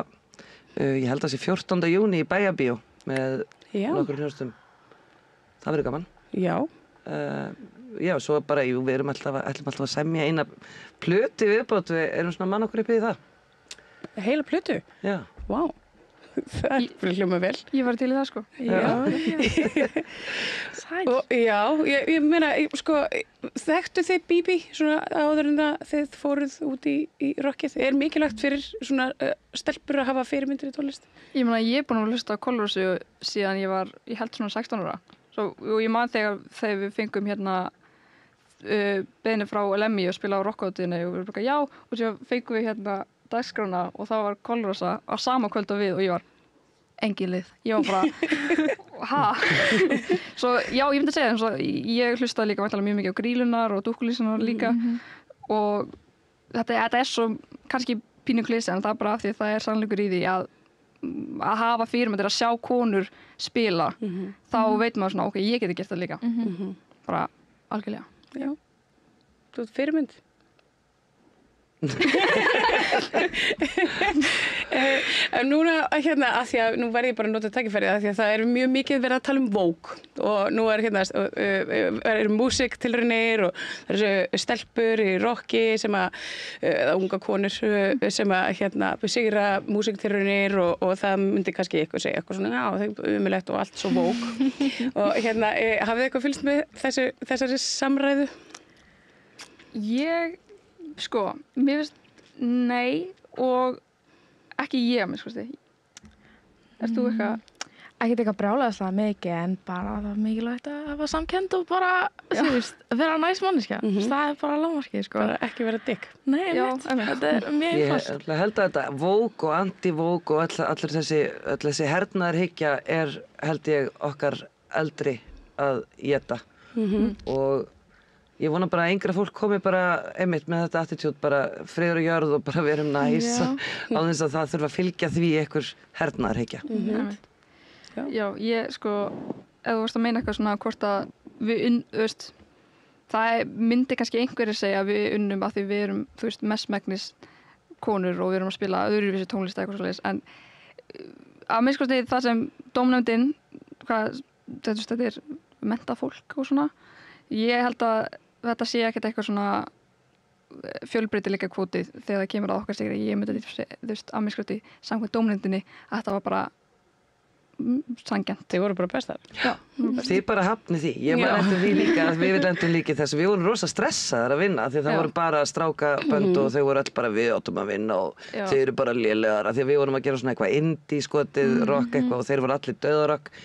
ég held að það sé 14. júní í Bæjarbíó með nokkur hljómsveitum. Það verður gaman. Já. Já, svo bara, við ætlum alltaf að semja eina plötu viðbót, við erum svona mann okkur upp í það. Heila plötu? Já. Vá. Það er hljóma vel. Ég var til í það, sko. Og ég meina, sko, þekktu þið Bibi svona áður en þið fóruð út í rockið? Er mikilvægt fyrir svona stelpur að hafa fyrirmyndir í tónlist? Ég meina, ég er búin að hlusta á Kolrössu síðan ég held svona 16 ára. Og ég man þegar við fengum beiðni frá Lemmy að spila á rockátinu og við bara já, og svo fengum við dagskrána og það var Kolrössa á sama kvöld og við og ég var engin lið. Ég var bara, Svo já, ég myndi að segja það, ég hlustaði líka væntanlega mjög mikið á Grýlunar og Dúkkulísunar líka og þetta er svo kannski pínu klísi en það er bara af því að það er sannleikur í því að hafa fyrirmyndir að sjá konur spila þá veit maður svona, ok, ég geti gert það líka bara algjörlega. Já, þú ert fyrirmynd. Núna hérna að því að nú verð ég bara að nota tækifærið að því að það er mjög mikið verið að tala um Vogue og nú er hérna músiktilraunir og það eru stelpur í rocki sem að unga konur sem að hérna sigra músiktilraunir og það myndi kannski eitthvað segja eitthvað svona, já, það er umulegt og allt svo Vogue og hérna hafið þið eitthvað fylgst með þessari samræðu? Sko, mér finnst nei og ekki ég, mér skoðst þið. Erst þú eitthvað? Ekkert eitthvað brjálæðislega mikið en bara það er mikilvægt að hafa samkennd og bara, þú veist, vera næs manneskja. Það er bara lágmarkið, sko. Bara ekki vera digg. Nei, þetta er mjög einfalt. Ég held að þetta Vogue og anti-Vogue og allir þessi hernaðarhyggja er, held ég, okkar eldri að éta. Og ég vona bara að yngra fólk komi bara einmitt með þetta attitúd, bara friður og jörð og bara verum næs á þess að það þurfa að fylgja því einhver hernaðarhyggja. Já, ég sko, ef þú varst að meina eitthvað svona hvort að við það myndi kannski einhverjir segja að við unnum að því við erum, þú veist, mestmegnis konur og við erum að spila öðruvísi tónlist eitthvað svoleiðis, en að minnst sko það sem dómnefndin, þetta er menntað fólk og svona, ég held að þetta sé ekkert eitthvað svona fjölbreytileika kvótið þegar það kemur að okkar sigri. Ég myndi þú veist, að minnst sko samkvæmt dómnefndinni að þetta var bara sanngjarnt. Þið voru bara bestar. Já. Þið bara hafnið því. Ég var eftir því líka að við lendum líka þess. Við vorum rosa stressaðar að vinna því það voru bara strákabönd og þau voru öll bara við áttum að vinna og þau eru bara lélegar því að við vorum að gera svona eitthvað indie skotið rock eitthvað og þeir voru allir döðarock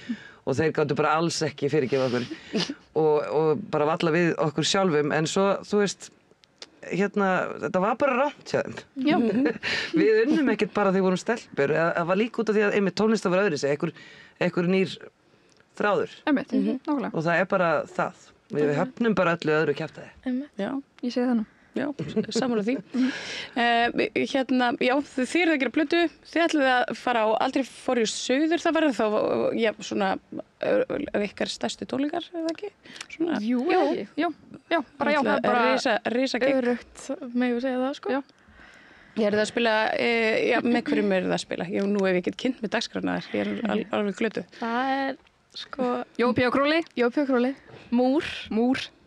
og þeir gáttu bara alls ekki fyrirgefa okkur og bara valla við okkur sjálfum en svo, þú veist, hérna, þetta var bara rámt hjá þeim. Við unnum ekkert bara því við vorum stelpur, það var líka út af því að einmitt tónlist var öðru sig, einhver nýr þráður. Nákvæmlega. Og það er bara það. Við höfnum bara öllu öðru kjaftaði. Já, ég segi það nú. Já, sammála því. Hérna, já, þið eru að gera plötu, þið ætluðu að fara á Aldrei fór ég suður, það verður þá, já, svona, ykkar stærstu tónleikar, eða ekki? Svona, já, bara já, það er bara risa gig. Örugt, megum segja það, sko. Já. Ég er það að spila, já, með hverjum er það að spila? Já, nú hef ég ekkert kynnt með dagskrána þess, ég er alveg glötuð. Það er, sko, Jópi og Króli. Múr,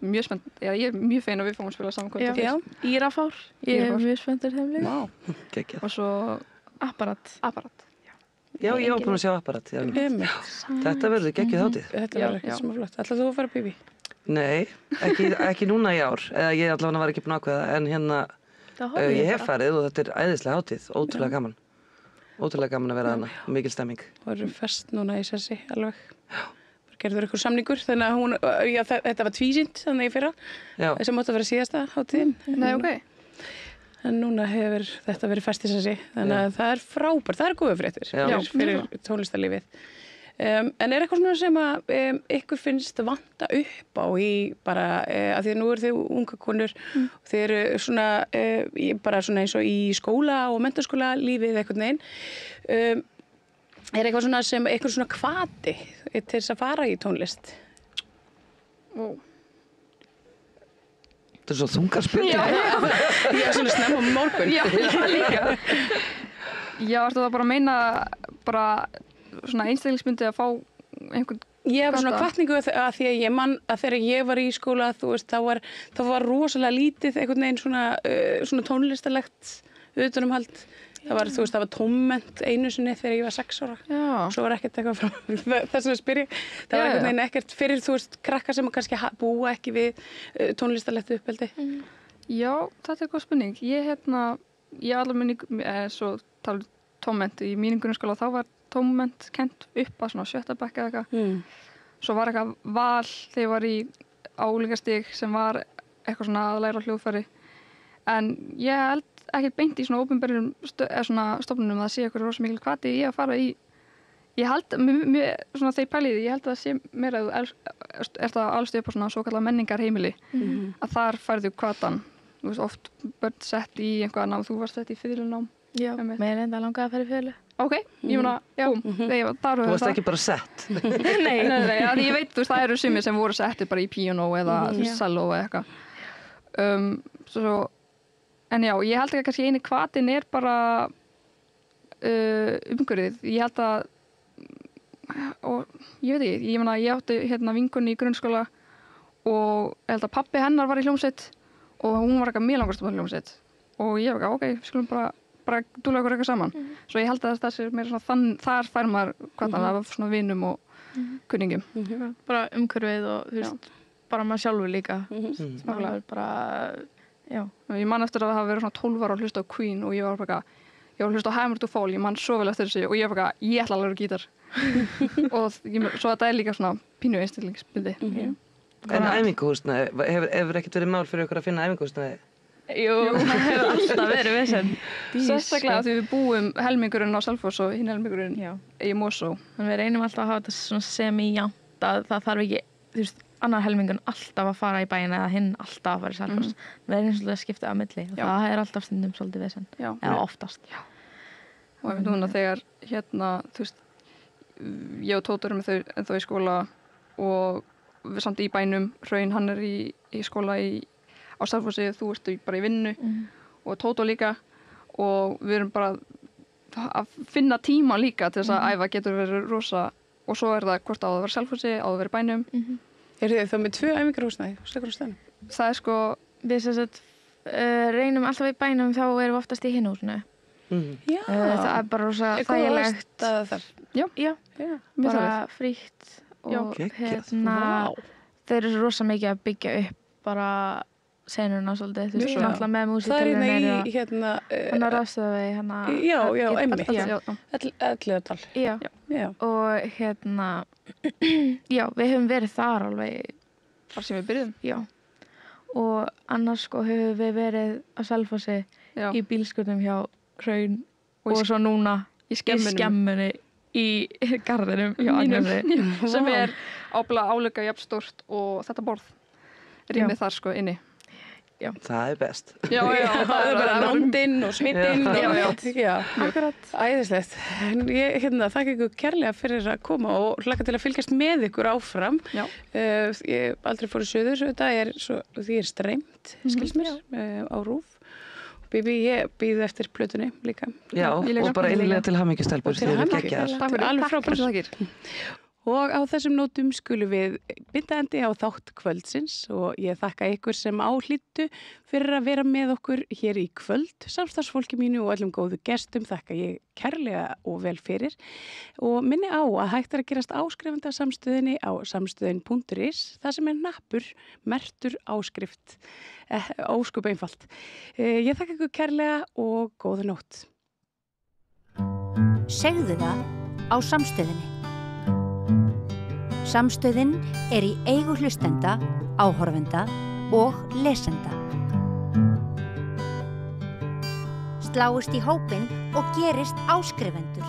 mjög spennt. Já, ég er mjög fein að við fáum að spila saman kvöld. Já, Írafár. Ég er mjög spenntur þeim líka. Vá, geggjað. Og svo Apparat. Já, ég var búin að sjá Apparat. Þetta verður geggjað hátíð. Þetta verður ekkert sem er flott. Ætlar þú að fara Bibi? Nei, ekki núna í ár. Eða ég allavega var ekki búin að ákveða, en hérna ég hef farið og þetta er æðislega hátíð. Ótrúlega gaman. Ótrúlega gaman að vera þarna. Mikil stemming. Og eru fest núna í sessi alveg. Gerður ykkur samningur, þannig að hún, já, þetta var tvísýnt þannig í fyrra, sem átti að vera síðasta hátíðin. Nei, ok. En núna hefur þetta verið fest í sessi, þannig að það er frábært, það er góða fréttir fyrir tónlistarlífið. En er eitthvað svona sem að ykkur finnst vanta upp á í bara, að því að nú eru þið unga konur, þið eru svona, bara svona eins og í skóla og menntaskóla lífið eitthvað neginn, er eitthvað svona sem, eitthvað svona hvati til þess að fara í tónlist? Þetta er svo þungar spurningar. Já, svona snemma morgun. Já, líka. Já, ertu það bara að meina bara svona einstaklingsbundið að fá einhvern Ég hef svona hvatningu að því að ég man að þegar ég var í skóla, þú veist, þá var rosalega lítið einhvern veginn svona tónlistarlegt utanumhald. Það var, þú veist, það var tómment einu sinni þegar ég var 6 ára. Já. Svo var ekkert eitthvað frá þess að spyrja. Það var einhvern veginn ekkert fyrir, þú veist, krakkar sem kannski búa ekki við tónlistarlegt uppeldi. Já, þetta er góð spurning. Ég allar minni, svo tala tómment í mínum grunnskóla, þá var tómment kent upp að svona 7. bekk eða eitthvað. Svo var eitthvað val þegar ég var í álíkastig sem var eitthvað svona að læra hljóðfæri. En ég held ekkert beint í svona opinberum stofnunum að það sé eitthvað rosa mikil hvati í að fara í. Ég held, svona þegar ég pæli því, ég held að það sé meira að þú ert að alast upp á svona svo kallar menningarheimili, að þar færðu hvatan. Þú veist, oft börn sett í einhvað nám, þú varst sett í fiðlunám. Já, mér enda langaði að fara í fjölu. Ok, ég meina, já, Þú varst ekki bara sett. Nei, ég veit, þú veist, það eru sumir sem voru settir bara í píanó eða cello eða eitthvað. En já, ég held ekki að kannski eini hvatinn bara umhverfið. Ég held að, og ég veit ekki, ég meina, ég átti vinkunni í grunnskóla og ég held að pabbi hennar var í hljómsveit og hún var eitthvað mjög langast í hljómsveit og ég var ok, við skulum bara dúla okkur eitthvað saman. Svo ég held að það sé meira svona þar fær maður hvað það af svona vinum og kunningum. Bara umhverfið og þú veist, bara maður sjálfur líka. Maður er bara, já. Ég man eftir að það hafa verið svona 12 ára að hlusta á Queen og ég var bara að hlusta á Hammer to Fall, ég man svo vel eftir þessu og ég var bara ég ætla að læra gítar. Og svo þetta líka svona pínu einstaklingsbindi. En æfinguhúsnæði, hefur ekkert verið mál fyrir ykkur að finna æfinguhúsnæði? Jú, það hefur alltaf verið vesen. Sérstaklega því við búum helmingurinn á Selfoss og hinn helmingurinn í Mosó. En við reynum alltaf að hafa þetta svona semi-jant að það þarf ekki, þú veist, annar helmingun alltaf að fara í bæina eða hinn alltaf að fara í Selfoss. Við reynum svolítið að skipta á milli og það er alltaf stundum svolítið vesen. Eða oftast. Já. Og ég veit núna þegar þú veist, ég og Tóta erum ennþá í skóla og við samt í bænum, Hraun, hann í skóla á Selfossi, þú ert bara í vinnu og Tóta líka og við erum bara að finna tíma líka til þess að æfa getur verið rosa og svo það hvort á að vera Selfossi, á að vera í bænum. Eru þið þá með 2 æfingarhúsnæði? Það er sko, við reynum alltaf í bænum þá erum við oftast í hinhúsinu. Já. Það er bara rosa þægilegt. Já, bara frítt og þeir eru rosa mikið að byggja upp bara senuna svolítið, þú veist, alltaf með músíktilraunir og hérna rafstöðvegi já, einmitt Elliðardal og já, við höfum verið þar alveg þar sem við byrjuðum já, og annars sko höfum við verið á Selfossi í bílskurnum hjá Hraun og svo núna í skemmunni í garðinum hjá Agnesi sem er álega jafn stórt og þetta borð rýmið þar sko inni. Já. Það er best. Já, það er bara nándinn og smittinn. Já, akkurat. Æðislegt. En ég þakka ykkur kærlega fyrir að koma og hlakka til að fylgjast með ykkur áfram. Ég aldrei fór í Suður, því er streymt, skils mér, á RÚV. Bibi, ég býð eftir plötunni líka. Já, og bara innilega til hamingjustelpur. Til hamingjustelpur. Takk fyrir, alveg frábært. Og á þessum nótum skulum við binda endi á þátt kvöldsins og ég þakka ykkur sem áhlýttu fyrir að vera með okkur hér í kvöld. Samstarfsfólki mínu og öllum góðu gestum þakka ég kærlega og vel fyrir og minni á að hægt er að gerast áskrifandi af samstöðinni á samstöðin.is það sem er nappur, mertur áskrift, óskup einfalt. Ég þakka ykkur kærlega og góða nótt. Segðu það á samstöðinni. Samstöðin er í eigu hlustenda, áhorfenda og lesenda. Sláist í hópinn og gerist áskrifendur.